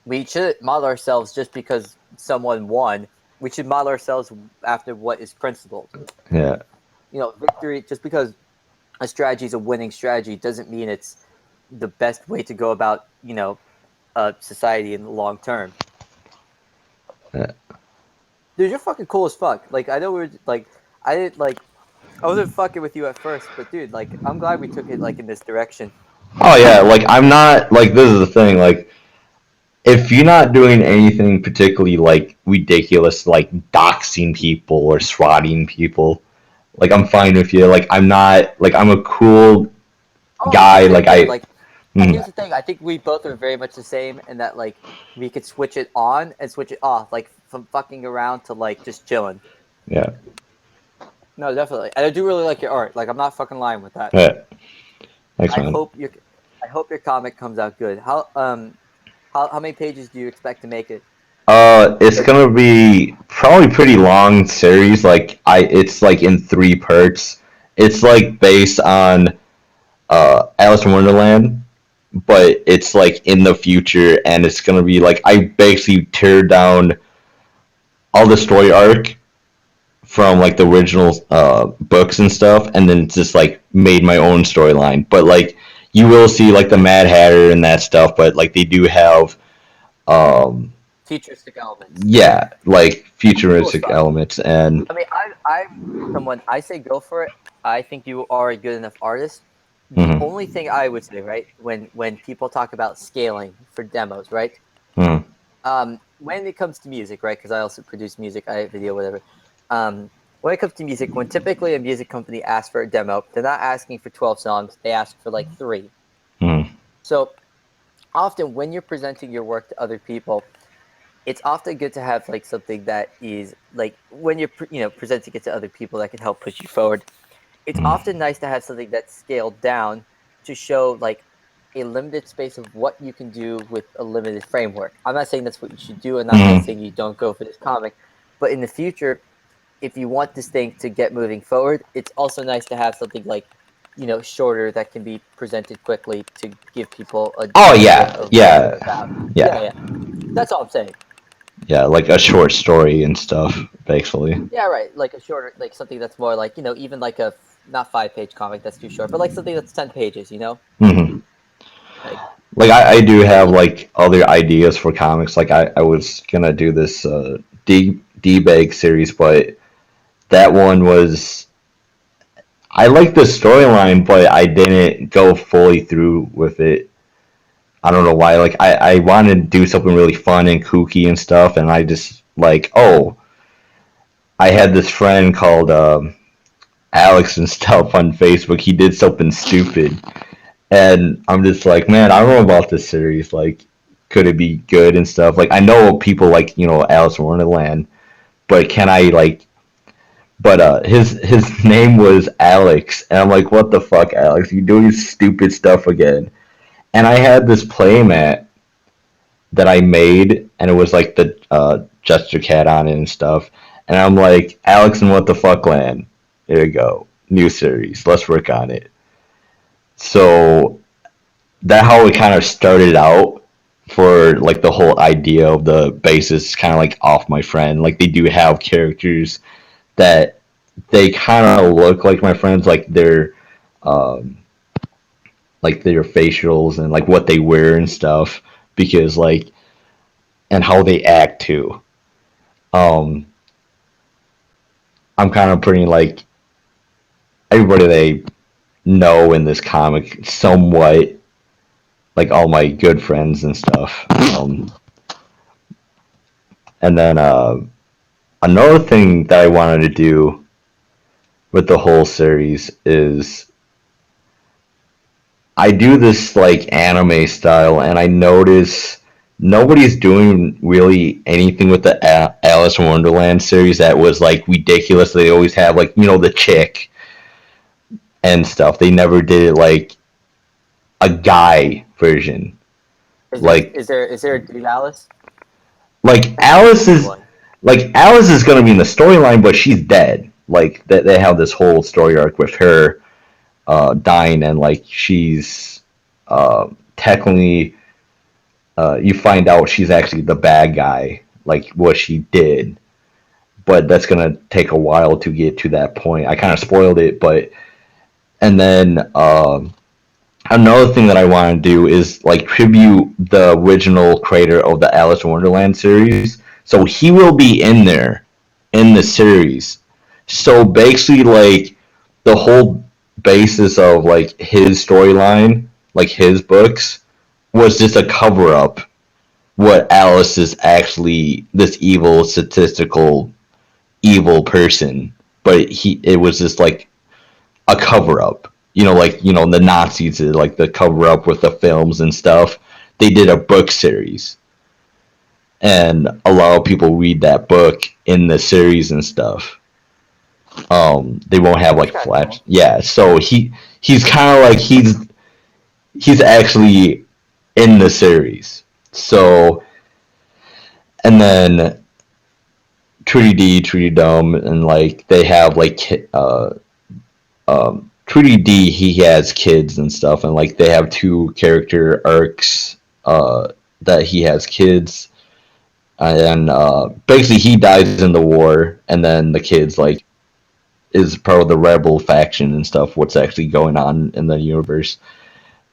we shouldn't model ourselves just because someone won. We should model ourselves after what is principled. Yeah. Victory, just because a strategy is a winning strategy doesn't mean it's the best way to go about, society in the long term. Yeah. Dude, you're fucking cool as fuck. Like, I know I wasn't fucking with you at first, but dude, like, I'm glad we took it, like, in this direction. Oh yeah, like I'm not, like, this is the thing, like if you're not doing anything particularly like ridiculous, like doxing people or swatting people, like I'm fine with you. Like I'm not, like I'm a cool guy. Like And Mhm. here's the thing: I think we both are very much the same in that like we could switch it on and switch it off, like from fucking around to like just chilling. Yeah. No, definitely. And I do really like your art. Like I'm not fucking lying with that. Yeah. Thanks, I man. hope your comic comes out good. How many pages do you expect to make it? It's gonna be probably pretty long series. Like it's like in 3 parts. It's like based on Alice in Wonderland, but it's like in the future, and it's gonna be like I basically tear down all the story arc from like the original books and stuff, and then it's just like made my own storyline. But like you will see like the Mad Hatter and that stuff, but like they do have Futuristic elements. yeah, like futuristic Cool stuff. elements. And I mean, I'm someone. I say go for it. I think you are a good enough artist. Mhm. The only thing I would say, right, when people talk about scaling for demos, right, Mhm. when it comes to music, right, because I also produce music, I video, whatever. When it comes to music, when typically a music company asks for a demo, they're not asking for 12 songs. They ask for like 3. Mhm. So often when you're presenting your work to other people, it's often good to have like something that is like when you're presenting it to other people that can help push you forward. It's often nice to have something that's scaled down to show like a limited space of what you can do with a limited framework. I'm not saying that's what you should do, and I'm not saying you don't go for this comic, but in the future, if you want this thing to get moving forward, it's also nice to have something like shorter that can be presented quickly to give people a oh idea yeah, of yeah, what it's about. yeah, yeah. That's all I'm saying. yeah, like a short story and stuff, basically. Yeah, right. Like a shorter, like something that's more like even like a not 5-page comic that's too short, but like something that's 10 pages. Hmm. Like I do have like other ideas for comics. Like I was gonna do this D-Bag series, but that one was I liked the storyline, but I didn't go fully through with it. I don't know why. Like I wanted to do something really fun and kooky and stuff, and I just like I had this friend called Alex and stuff on Facebook. He did something stupid, and I'm just like, man, I don't know about this series. Like, could it be good and stuff? Like, I know people like Alice in Wonderland, but can I like? But his name was Alex, and I'm like, what the fuck, Alex? You doing stupid stuff again? And I had this playmat that I made, and it was like the Gesture Cat on it and stuff. And I'm like, Alex and What the Fuck Land. There you go. New series. Let's work on it. So that how it kind of started out for like the whole idea of the basis kind of like off my friend. Like they do have characters that they kind of look like my friends, like their facials and like what they wear and stuff, because like and how they act too. I'm kind of putting like everybody they know in this comic somewhat, like all my good friends and stuff. And then another thing that I wanted to do with the whole series is I do this like anime style, and I notice nobody's doing really anything with the Alice in Wonderland series that was like ridiculous. They always have like the chick and stuff. They never did it like a guy version. Is there a dude Alice? Like Alice is gonna be in the storyline, but she's dead. Like they have this whole story arc with her dying, and like she's technically you find out she's actually the bad guy, like what she did. But that's gonna take a while to get to that point. I kind of spoiled it, but and then another thing that I want to do is like tribute the original creator of the Alice in Wonderland series. So he will be in there in the series. So basically, like the whole basis of like his storyline, like his books, was just a cover up. What Alice is actually this evil, statistical, evil person, but it was just like a cover up. the Nazis did, like the cover up with the films and stuff. They did a book series, and a lot of people read that book in the series and stuff. They won't have like flash. Cool. Yeah, so he's kind of like he's actually in the series. So, and then Trudy D, Trudy Dumb, and like they have like Trudy D, he has kids and stuff, and like they have 2 character arcs that he has kids, and basically he dies in the war, and then the kids like is part of the rebel faction and stuff. What's actually going on in the universe,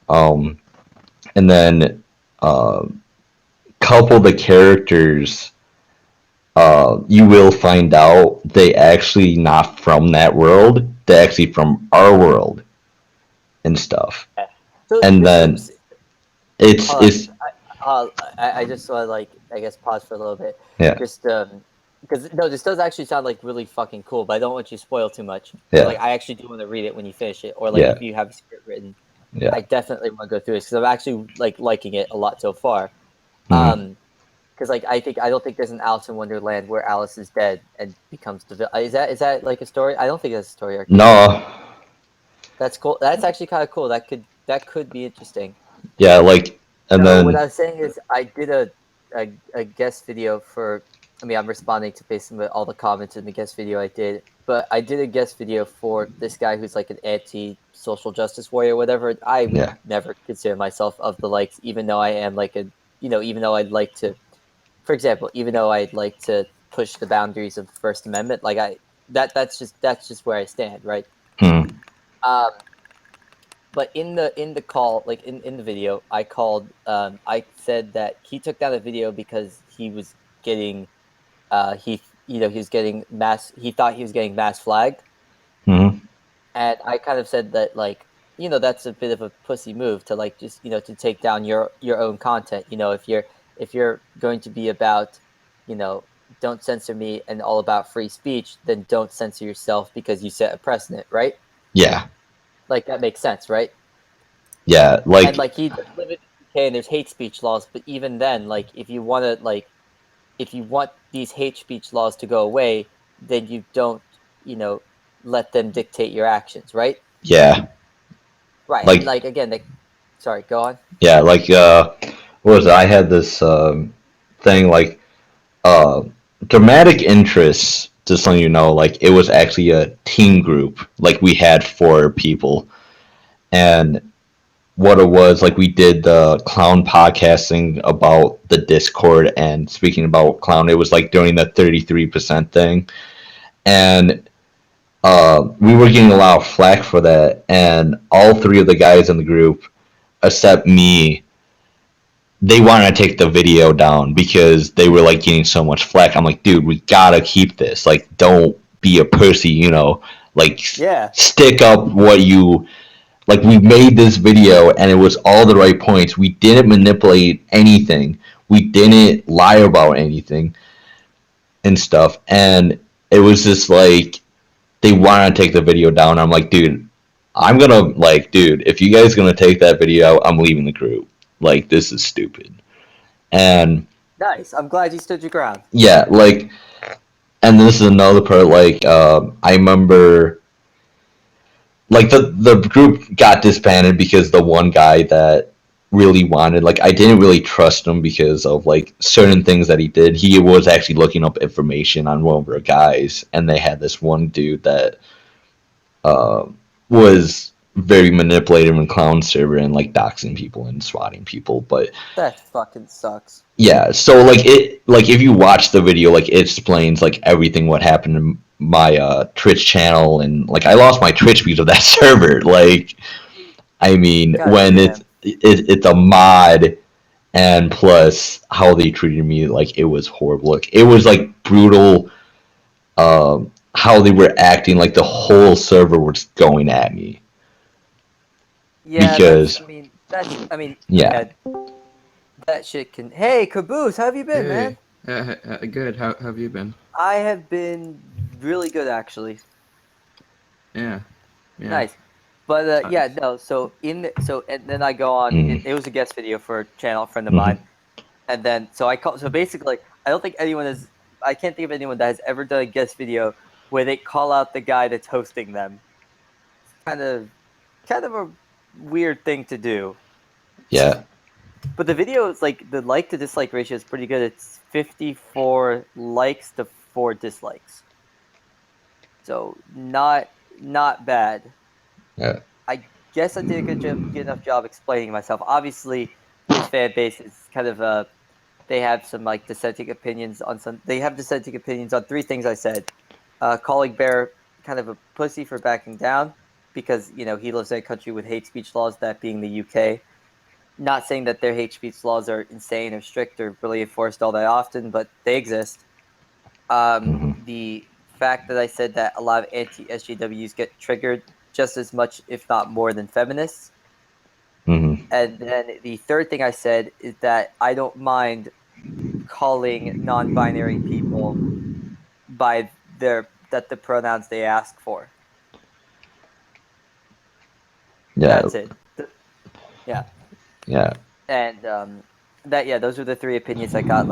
and then couple the characters. You will find out they actually not from that world. They're actually from our world and stuff. So and then it's I just want to like I guess pause for a little bit. Yeah. Just because no, this does actually sound like really fucking cool, but I don't want you to spoil too much. Yeah. Like I actually do want to read it when you finish it, or like Yeah. if you have a script written. Yeah. I definitely want to go through this because I'm actually like liking it a lot so far. Mhm. Because like I don't think there's an Alice in Wonderland where Alice is dead and becomes the villain. Is that like a story? I don't think that's a story arc. No. That's cool. That's actually kind of cool. That could be interesting. Yeah, like, and No, then what I was saying is I did a guest video for. I mean, I'm responding to basically all the comments in the guest video I did, but I did a guest video for this guy who's like an anti-social justice warrior, whatever. I would Yeah. never consider myself of the likes, even though I am like even though I'd like to, for example, even though I'd like to push the boundaries of the First Amendment, like that's just where I stand, right? But in the call, like in the video, I called. I said that he took down the video because he was getting, he was getting mass. He thought he was getting mass flagged, Mhm. and I kind of said that like that's a bit of a pussy move to like just to take down your own content. If you're going to be about, don't censor me and all about free speech, then don't censor yourself because you set a precedent, right? Yeah. Like that makes sense, right? Yeah, like, And like he live in the UK and there's hate speech laws, but even then, like if you want these hate speech laws to go away, then you don't, let them dictate your actions, right? yeah. Right. Like- and like again, sorry, go on. Yeah, like what was it? I had this thing like dramatic interests, just so you know, like it was actually a team group. Like we had 4 people, and what it was, like we did the clown podcasting about the Discord, and speaking about clown, it was like during the 33% thing, and we were getting a lot of flack for that, and all 3 of the guys in the group, except me, they wanted to take the video down because they were like getting so much flack. I'm like, dude, we gotta keep this. Like, don't be a pussy, like Yeah. stick up what you like. We made this video and it was all the right points. We didn't manipulate anything. We didn't lie about anything and stuff. And it was just like they wanted to take the video down. I'm like, dude, if you guys gonna take that video, I'm leaving the group. Like, this is stupid. And Nice. I'm glad you stood your ground. yeah, like, and this is another part, like, I remember, like, the group got disbanded because the one guy that really wanted, like, I didn't really trust him because of, like, certain things that he did. He was actually looking up information on one of our guys, and they had this one dude that was very manipulative in clown server and, like, doxing people and swatting people, but That fucking sucks. yeah, so like if you watch the video, like it explains like everything what happened in my Twitch channel, and like I lost my Twitch because of that server. Like, I mean, God when damn. it's a mod, and plus how they treated me, like it was horrible. Like, it was like brutal. How they were acting, like the whole server was going at me. Yeah, Because yeah. that shit can. Hey, Caboose, how have you been, man? Good. How have you been? I have been really good, actually. Yeah. Nice. But yeah, no. So and then I go on. It was a guest video for a channel friend of mine, and then so I call. So basically, I don't think anyone has. I can't think of anyone that has ever done a guest video where they call out the guy that's hosting them. Kind of a weird thing to do. Yeah. But the video is like the like to dislike ratio is pretty good. It's 54 likes to 4 dislikes. So not bad. Yeah. I guess I did a good enough job explaining myself. Obviously, his fan base is kind of they have some like dissenting opinions on some. They have dissenting opinions on 3 things I said. Calling Bear kind of a pussy for backing down because he lives in a country with hate speech laws, that being the UK. Not saying that their hate speech laws are insane or strict or really enforced all that often, but they exist. The fact that I said that a lot of anti-SJWs get triggered just as much, if not more, than feminists. And then the third thing I said is that I don't mind calling non-binary people by the pronouns they ask for. Yeah. That's it. Yeah. Yeah. And those are the 3 opinions I got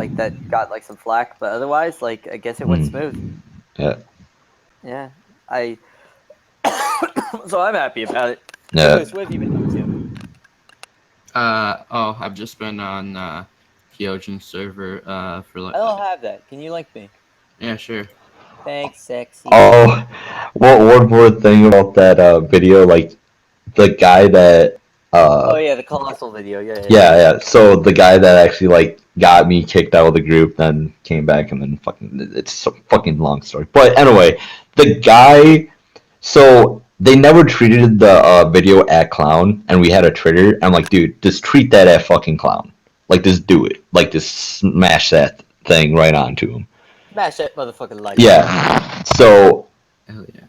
got some flack, but otherwise, I guess it went smooth. Yeah. Yeah. So I'm happy about it. Yeah. What have you been up to? I've just been on Kyojin server for like. I don't have that. Can you link me? Yeah, sure. Thanks, sexy. Oh, one more thing about that video, like the guy that. Oh yeah, the colossal video. Yeah. So the guy that actually got me kicked out of the group, then came back, and then it's a fucking long story. But anyway, the guy. So they never treated the video at clown, and we had a trigger. I'm like, dude, just treat that at fucking clown. Just do it. Just smash that thing right onto him. Smash that motherfucking like. Yeah. So. Hell yeah.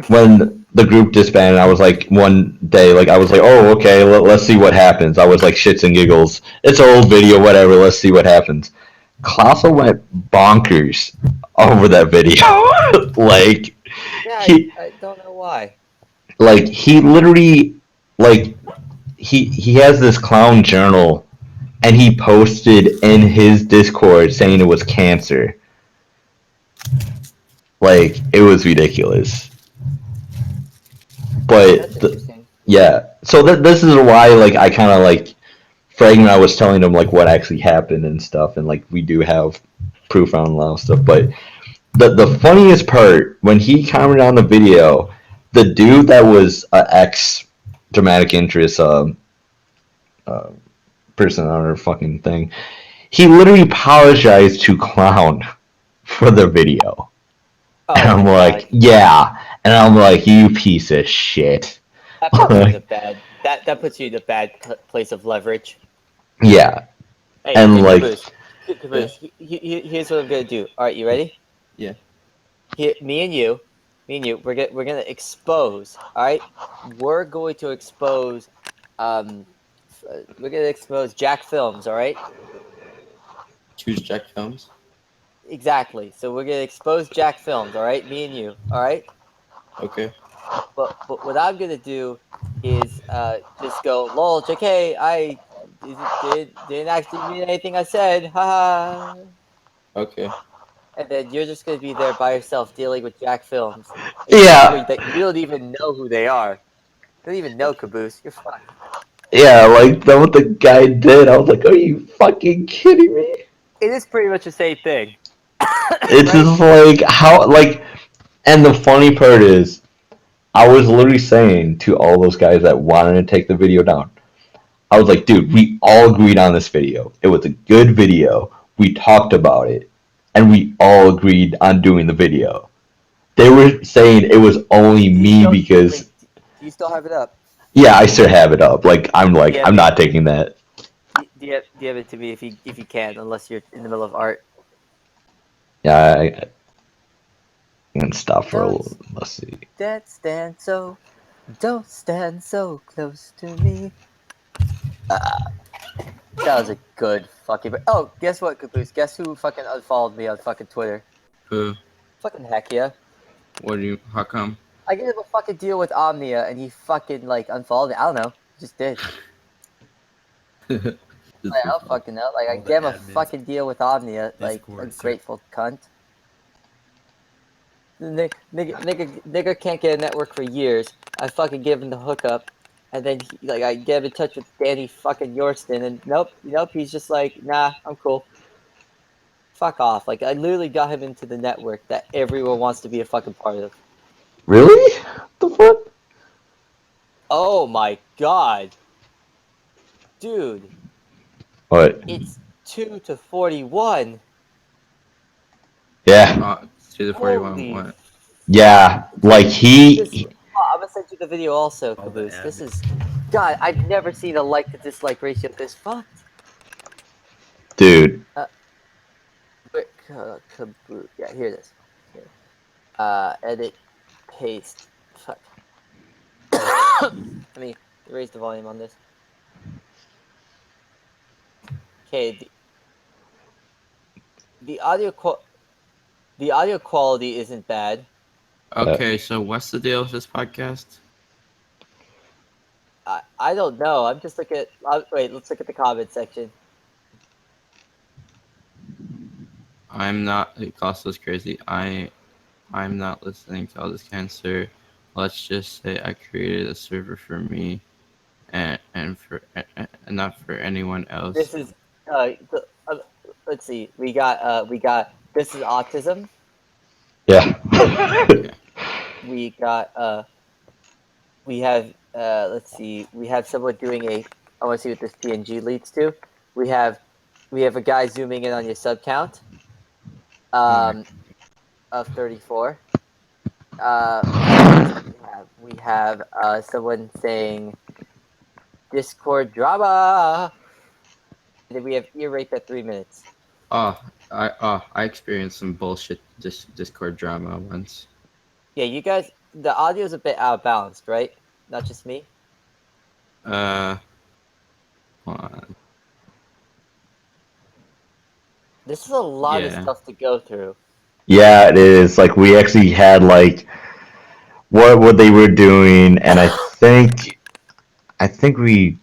When the group disbanded, I was like, one day, I was like, oh, okay, let's see what happens. I was like, shits and giggles. It's an old video, whatever, let's see what happens. Klasso went bonkers over that video. I don't know why. He literally, he has this clown journal, and he posted in his Discord saying it was cancer. It was ridiculous. But yeah, so this is why I kind of Fragment. I was telling him what actually happened and stuff, and we do have proof on a lot of stuff. But the funniest part when he commented on the video, the dude that was an ex dramatic interest person on our fucking thing, he literally apologized to Clown for the video. And I'm like, yeah. And I'm like, you piece of shit. That puts you in a bad. That puts you in a bad place of leverage. Yeah. Hey, and Caboose, here's what I'm gonna do. All right, you ready? Yeah. Me and you, we're gonna expose. All right, we're going to expose. We're gonna expose Jack Films. All right. Choose Jack Films. Exactly. So we're gonna expose Jack Films. All right, me and you. All right. Okay. But what I'm gonna do is just go, lol, JK, I didn't actually mean anything I said, haha. Okay. And then you're just gonna be there by yourself dealing with Jack Films. Yeah. You don't even know who they are. You don't even know Caboose. You're fine. Yeah, what the guy did, I was like, are you fucking kidding me? It is pretty much the same thing. It's just how and the funny part is, I was literally saying to all those guys that wanted to take the video down, I was like, dude, we all agreed on this video. It was a good video. We talked about it, and we all agreed on doing the video. They were saying it was only me because. Do you still have it up? Yeah, I still have it up. I'm not taking that. Do you have it to me if you can, unless you're in the middle of art. Yeah, I can stop for a little. Let's see. Don't stand so close to me. That was a good fucking. Oh, guess what, Caboose? Guess who fucking unfollowed me on fucking Twitter? Who? Fucking heck yeah. How come? I gave him a fucking deal with Omnia, and he fucking like unfollowed me. I don't know, just did. Like, I don't fucking know. Like I gave him a fucking deal with Omnia, like a grateful cunt. Nigga can't get a network for years. I fucking gave him the hookup, and then I get in touch with Danny fucking Yorston, and nope, he's just like, nah, I'm cool. Fuck off. Like I literally got him into the network that everyone wants to be a fucking part of. Really? The fuck? Oh my god, dude. What? It's 2 to 41. Yeah. 2 to 41. Holy What? Yeah. Like he. I'm gonna send you the video also, Caboose. This is, God, I've never seen a like to dislike ratio this fucked. Dude. Caboose. Yeah, here it is. Here. Edit, paste. Fuck. Let me raise the volume on this. Okay, the audio quality isn't bad. Okay, so what's the deal with this podcast? I don't know. I'm just looking at. Wait, let's look at the comment section. I'm not. Costa's crazy. I'm not listening to all this cancer. Let's just say I created a server for me, and not for anyone else. This is let's see. We got this is autism. Yeah. We got we have let's see. We have someone doing a. I want to see what this PNG leads to. We have a guy zooming in on your sub count. Of 34. We have someone saying Discord drama. And then we have ear rape at 3 minutes. I experienced some bullshit Discord drama once. Yeah, you guys, the audio's a bit out of balance, right? Not just me. Hold on. This is a lot of stuff to go through. Yeah, it is. Like we actually had like what they were doing, and I think we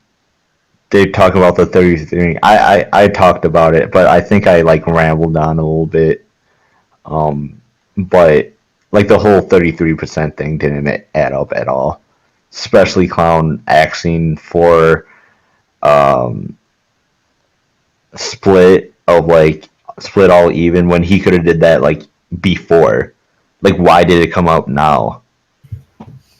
did talk about the 33. I talked about it, but I think I like rambled on a little bit. But like the whole 33% thing didn't add up at all. Especially Clown asking for split all even when he could have did that like before. Like why did it come out now?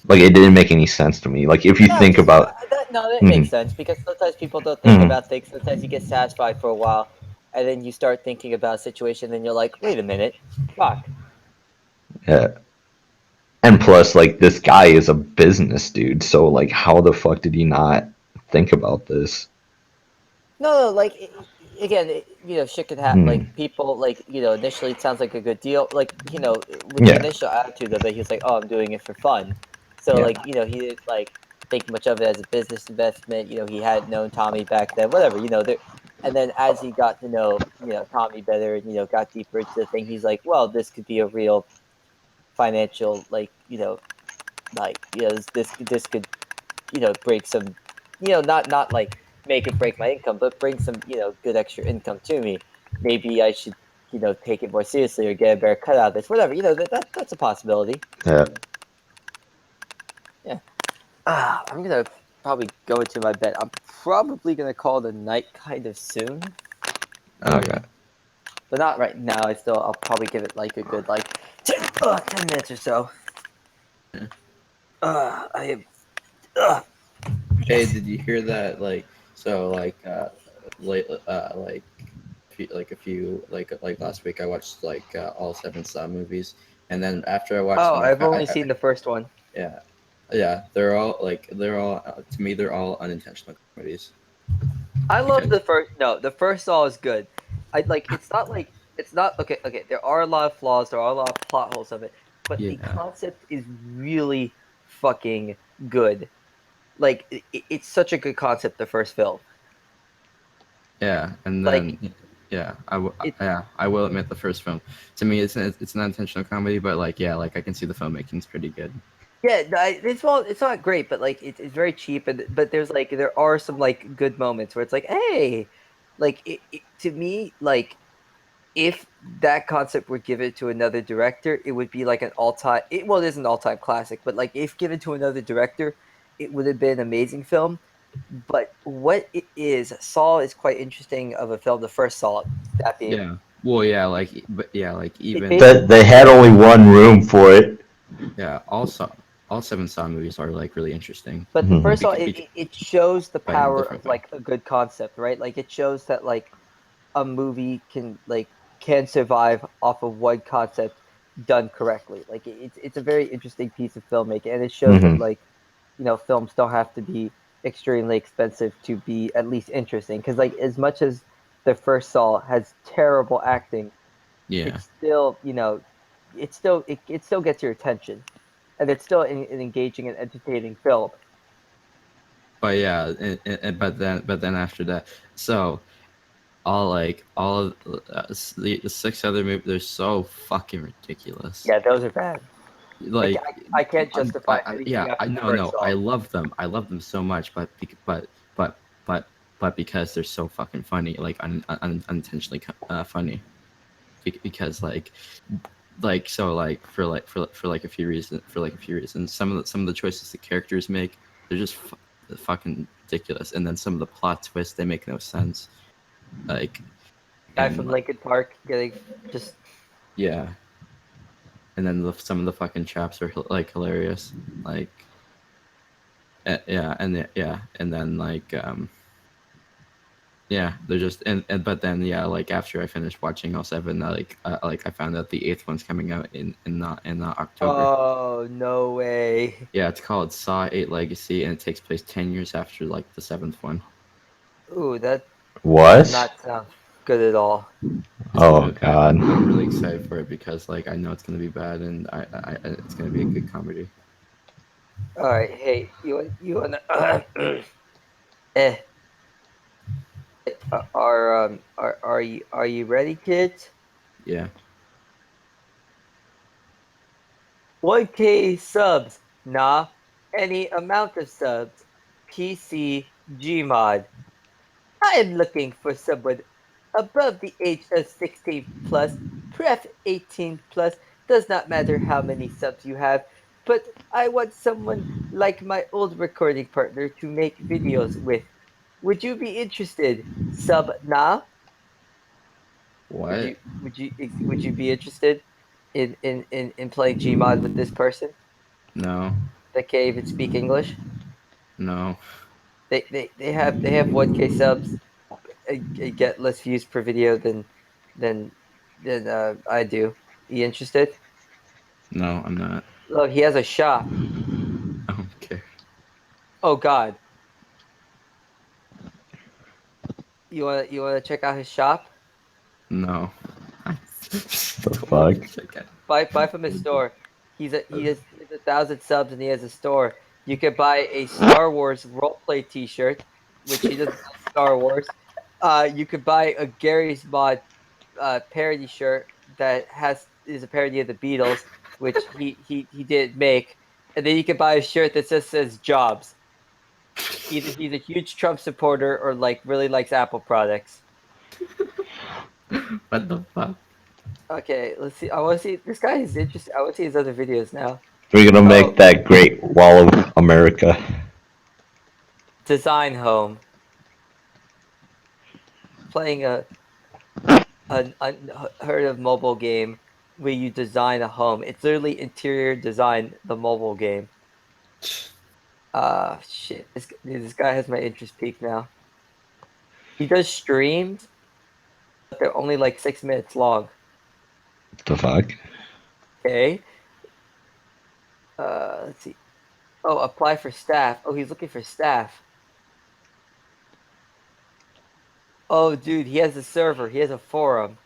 Like it didn't make any sense to me. Like if you think about that makes sense because sometimes people don't think about things. Sometimes you get satisfied for a while, and then you start thinking about a situation, and you're like, wait a minute, fuck. Yeah. And plus, like this guy is a business dude, so like how the fuck did he not think about this? No, like again, shit could happen. Like people, like initially it sounds like a good deal. Like with the initial attitude of it, he was like, "Oh, I'm doing it for fun." So like he didn't like think much of it as a business investment. He had known Tommy back then, whatever. And then as he got to know Tommy better and got deeper into the thing, he's like, "Well, this could be a real financial this could break some not like make it break my income, but bring some good extra income to me. Maybe I should take it more seriously or get a better cut out of this, whatever. That's a possibility." Yeah. I'm gonna probably go into my bed. I'm probably gonna call it a night kind of soon. Okay. But not right now. I'll probably give it like a good 10 minutes or so. Hey, did you hear that? Like last week I watched all 7 Saw movies, and then after I watched. Oh, I've only seen the first one. Yeah, they're all to me they're all unintentional comedies. I love the first. No, the first Saw is good. It's not okay. There are a lot of flaws. There are a lot of plot holes of it, but the concept is really fucking good. Like it's such a good concept. The first film. Yeah, and then I will admit the first film to me it's an unintentional comedy, but I can see the filmmaking's pretty good. Yeah, it's not great, but like it's very cheap, but there are some like good moments where it's like, hey, like to me, like if that concept were given to another director, it would be like an all-time. Well, it is an all-time classic, but like if given to another director, it would have been an amazing film. But what it is, Saw is quite interesting of a film. The first Saw, that being Yeah. Well, yeah, like, but yeah, like even They had only one room for it. yeah. Also, all 7 Saw movies are like really interesting. But the first Bec- Saw, bec- it shows the by a power different of like a good concept, right? Like it shows that like a movie can survive off of one concept done correctly. Like it's a very interesting piece of filmmaking, and it shows that like films don't have to be extremely expensive to be at least interesting. Because like as much as the first Saw has terrible acting, Yeah. it's still it still gets your attention, and it's still an engaging and entertaining film. But yeah, but then after that, so all of the 6 other movies, they're so fucking ridiculous. Yeah, those are bad. Like I can't justify anything yeah, after I the know, first no, Saw. I love them so much, but because they're so fucking funny, like unintentionally funny, because so like for like a few reasons, some of the choices the characters make, they're just fucking ridiculous, and then some of the plot twists, they make no sense, like Guy and, from Lincoln Park getting just yeah. And then some of the fucking traps are like hilarious, like yeah, and then like yeah, they're just and but then yeah, like after I finished watching all 7, like I found out the 8th one's coming out in October. Oh no way! Yeah, it's called Saw 8 Legacy, and it takes place 10 years after like the 7th one. Ooh, that What? does not sound good at all. Oh god. I'm really excited for it because like I know it's gonna be bad, and I it's gonna be a good comedy. All right, hey, you wanna are you ready, kids? Yeah. 1K subs, nah, any amount of subs. PC Gmod. I am looking for someone above the age of 16 plus, pref 18 plus, does not matter how many subs you have, but I want someone like my old recording partner to make videos with. Would you be interested? Sub now? What? Would you be interested in playing Gmod with this person No. that can't even speak English? No. They have 1K subs, get less views per video than I do. You interested? No, I'm not. Look, he has a shop. I don't care. Oh God. You wanna check out his shop? No. The fuck? Buy from his store. He has 1,000 subs and he has a store. You could buy a Star Wars roleplay T-shirt, which he doesn't like Star Wars. You could buy a Gary's Mod parody shirt that is a parody of the Beatles, which he didn't make, and then you could buy a shirt that just says Jobs. Either he's a huge Trump supporter or like really likes Apple products. What the fuck? Okay, let's see. I want to see this guy is interesting. I want to see his other videos now. We're gonna make that great wall of America. Design home. Playing an unheard of mobile game where you design a home. It's literally interior design, the mobile game. Shit. This guy has my interest peaked now. He does streams, but they're only like 6 minutes long. The fuck? Okay. Let's see. Oh, apply for staff. Oh, he's looking for staff. Oh, dude, he has a server. He has a forum.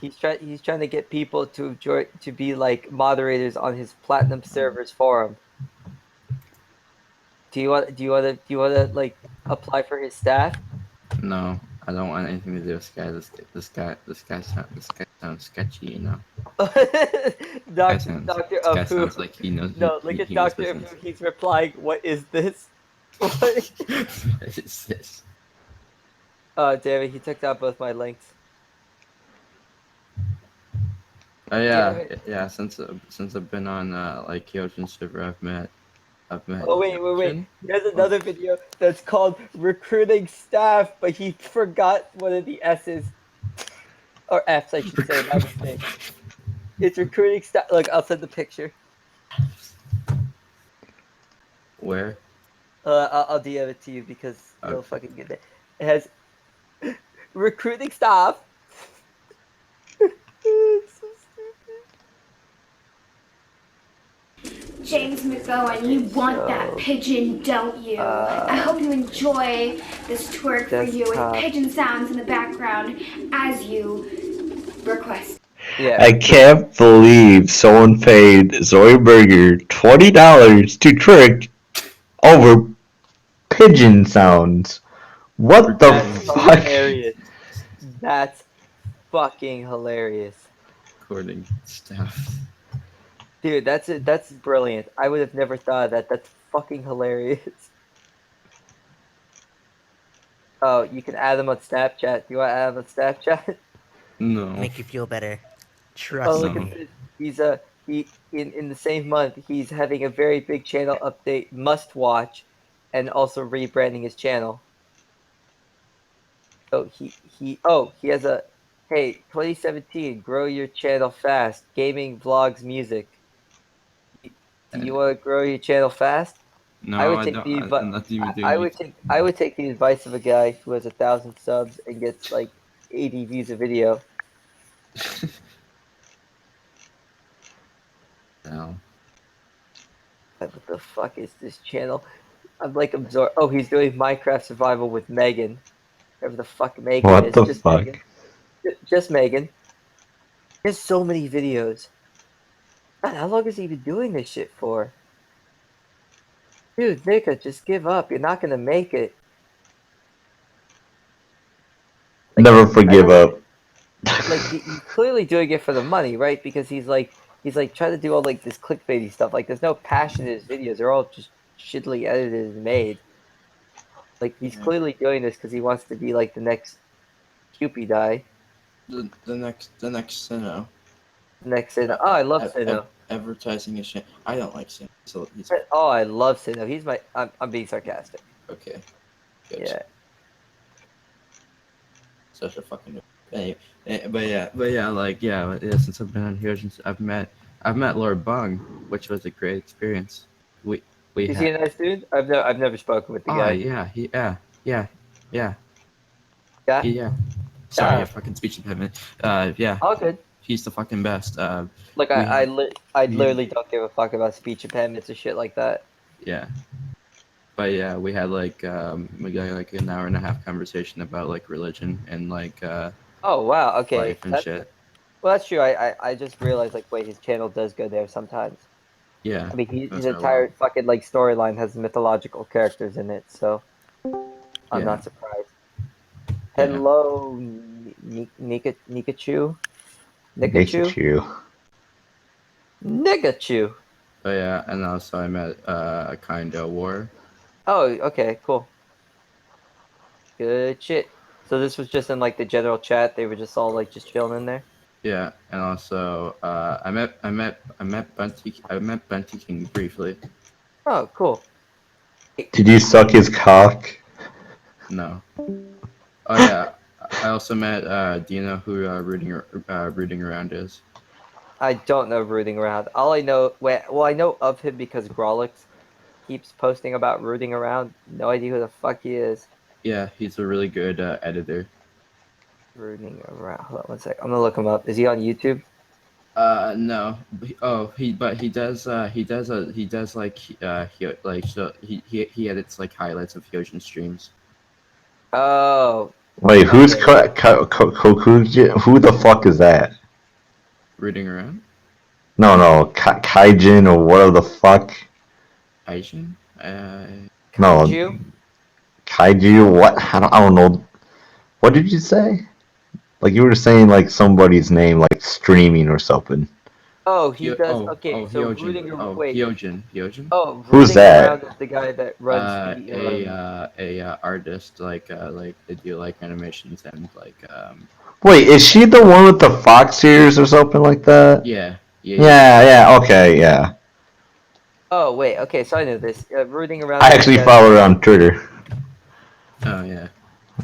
He's trying to get people to join, to be like moderators on his platinum servers forum. Do you want to like apply for his staff? No, I don't want anything to do with this guy. This guy sounds sketchy, you know. Doctor This guy of Who. sounds like he knows. No, look at Doctor of Who. He's replying, "What is this?" What? What is this? Oh, damn it! He took down both my links. Oh yeah, Damn it. yeah. Since I've been on like Kyojin server, I've met. Oh wait! There's another video that's called "Recruiting Staff," but he forgot one of the S's or F's, I should say. By mistake. It's recruiting staff. Look, I'll send the picture. Where? I'll DM it to you because you'll fucking get it. It has recruiting staff. It's so stupid. James McGowan, you want that pigeon, don't you? I hope you enjoy this twerk for you with desktop. pigeon sounds in the background as you request. Yeah. I can't believe someone paid Zoe Berger $20 to trick over pigeon sounds. What the fuck? Hilarious. That's fucking hilarious. Recording staff. Dude, that's brilliant. I would have never thought of that. That's fucking hilarious. Oh, you can add them on Snapchat. Do you want to add them on Snapchat? No. Make you feel better. Oh, Trust look me. at this. He's in the same month. He's having a very big channel update, must watch, and also rebranding his channel. So he has a hey 2017 grow your channel fast gaming vlogs music. Do you want to grow your channel fast? No, I would I take don't. the I'm not even doing I YouTube. would take the advice of a guy who has 1,000 subs and gets like 80 views a video. No. What the fuck is this channel? I'm like absorbed. Oh, he's doing Minecraft survival with Megan. Whatever the fuck Megan What is. the Just fuck? Megan. Just Megan. There's so many videos. God, how long has he been doing this shit for? Dude, Nika, just give up. You're not gonna make it. Never forgive up. Like he's clearly doing it for the money, right? Because he's like trying to do all like this clickbaity stuff. Like there's no passion in his videos. They're all just shittily edited and made. Like he's clearly doing this because he wants to be like the next PewDiePie. The next Sinnoh. Next Sinnoh. Oh, I love Sinnoh. Advertising is shit. I don't like Sinnoh. So he's Oh, I love Sinnoh. He's my. I'm being sarcastic. okay. Good. Yeah. Such a fucking. Anyway, but yeah, like yeah. Since I've been on here, since I've met Lord Bung, which was a great experience. We Is he a nice dude? I've never spoken with the guy. Yeah. Sorry, a fucking speech impediment. Yeah. All good. He's the fucking best. Look, I literally don't give a fuck about speech impediments or shit like that. Yeah. But yeah, we had like we got like an hour and a half conversation about like religion and like Oh wow, okay. life and shit. Well, that's true. I just realized like wait, his channel does go there sometimes. Yeah. I mean, his that's what I entire love. fucking like storyline has mythological characters in it, so I'm Yeah. not surprised. Hello, Nikachu. Nikachu. Oh yeah, and also I met Kinda War. Oh, okay, cool. Good shit. So this was just in like the general chat. They were just all like just chilling in there. Yeah, and also I met Bunty King briefly. Oh, cool. Did you suck his cock? No. Oh yeah, I also met. Do you know who Rooting Around is? I don't know Rooting Around. All I know, well, I know of him because Grolix keeps posting about Rooting Around. No idea who the fuck he is. Yeah, he's a really good editor. Rooting Around. Hold on one sec. I'm gonna look him up. Is he on YouTube? No. He does like he edits like highlights of Hyojin streams. Oh. Wait, who's who the fuck is that? Rooting Around? No, Kaijin or whatever the fuck. Kaijin? No. Kaiju? Kaiju? What? I don't know. What did you say? Like you were saying like somebody's name, like streaming or something. Oh, he does. Oh, Okay, oh, so Hyojin. Oh, wait. Hyojin. Hyojin? Oh, Who's rooting that? around is the guy that runs the. Artist, like they do like animations and like Wait, is she the one with the fox ears or something like that? yeah. Yeah, okay, yeah. Oh wait, okay, so I know this. Rooting around. I is the actually guy follow her on Twitter. Oh yeah.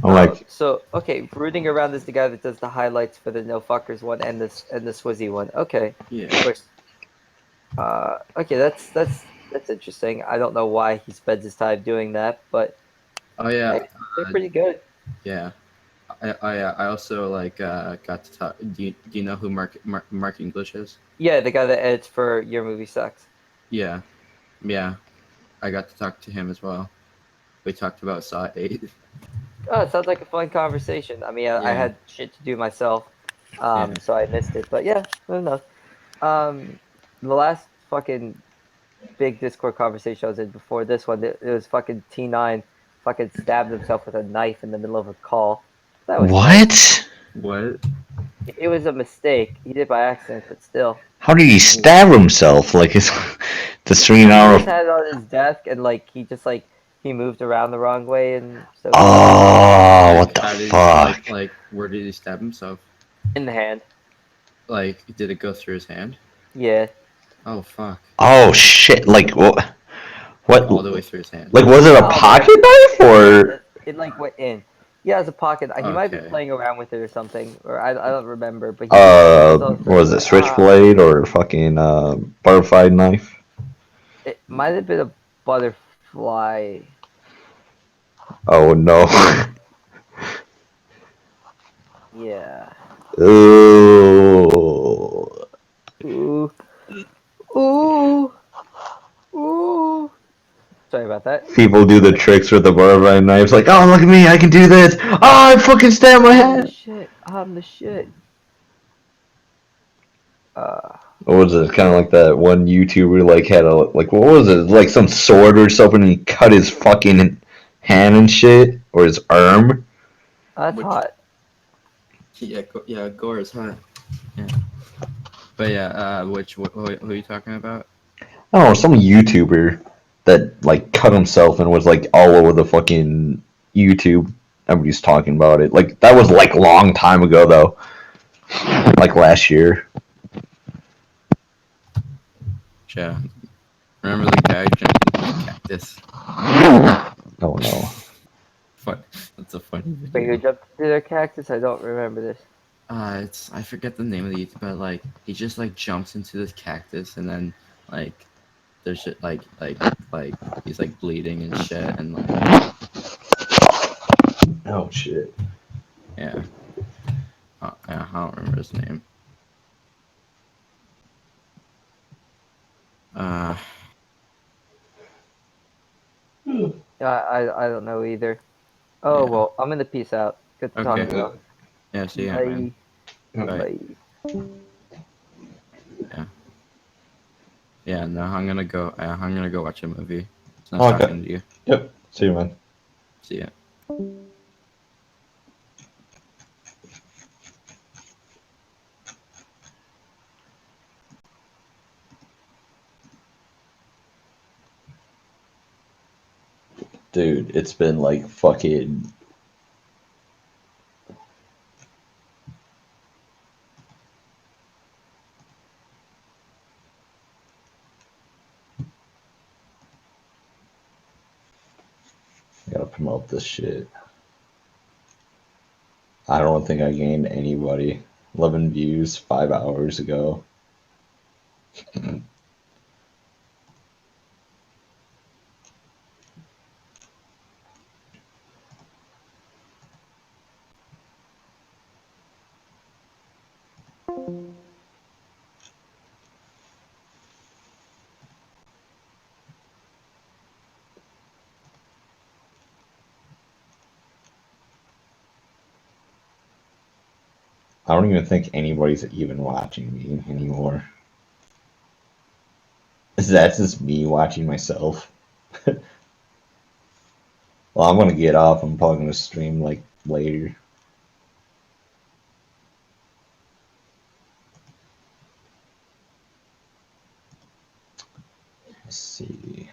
I'm like, So okay, rooting around is the guy that does the highlights for the No Fuckers one and the Swizzy one. Okay. Yeah. Of course. Okay, that's interesting. I don't know why he spends his time doing that, but Oh yeah. hey, they're pretty good. Yeah. I also like got to talk. Do you know who Mark English is? Yeah, the guy that edits for Your Movie Sucks. Yeah. I got to talk to him as well. We talked about Saw 8. Oh, it sounds like a fun conversation. I mean, I had shit to do myself, so I missed it. But yeah, good enough. The last fucking big Discord conversation I was in before this one, it was fucking T9 fucking stabbed himself with a knife in the middle of a call. That was what? What? It was a mistake. He did by accident, but still. How did he stab himself? Like, it's the 3 He hour. just had it on his desk, and like he moved around the wrong way, and so. Oh, what the How did he, fuck? like, where did he stab himself? In the hand. Like, did it go through his hand? Yeah. Oh fuck. Oh shit! Like what? All the way through his hand. Like, was it a pocket knife or? It like went in. Yeah, it was a pocket. He might be Okay. playing around with it or something, or I don't remember. But Was it switchblade or fucking butterfly knife? It might have been a butterfly. Oh no. Yeah. Ooh. Ooh. Ooh. Ooh. Sorry about that. People do the tricks with the butterfly knives, like, oh look at me, I can do this. Oh, I fucking stabbed my head. Shit. I'm the shit. What was it? Kind of like that one YouTuber like had a like what was it? Like some sword or something. And he cut his fucking hand and shit or his arm. That's hot. Yeah, gore is hot. Yeah. But yeah, who are you talking about? Oh, some YouTuber that like cut himself and was like all over the fucking YouTube. Everybody's talking about it. Like that was like long time ago though. Like last year. Yeah. Remember the guy jumping into the cactus? Oh no. That's a funny video. Wait, who jumped into their cactus? I don't remember this. I forget the name of the YouTube, but like he just like jumps into this cactus and then like there's shit like he's like bleeding and shit and like. Oh shit. Yeah. I don't remember his name. I don't know either. Oh well, I'm gonna peace out. Good to talk to you. Yeah, see ya, Bye. man. Bye. Yeah. Yeah, no, I'm gonna go watch a movie. It's nice Okay. talking to you. Yep. See you, man. See ya. Dude, it's been like fucking. I gotta promote this shit. I don't think I gained anybody. 11 views 5 hours ago. I don't even think anybody's even watching me anymore. That's just me watching myself. Well, I'm gonna get off. I'm probably gonna stream like later. Let's see.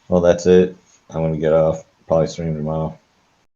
Well, that's it. I'm gonna get off. Probably stream tomorrow.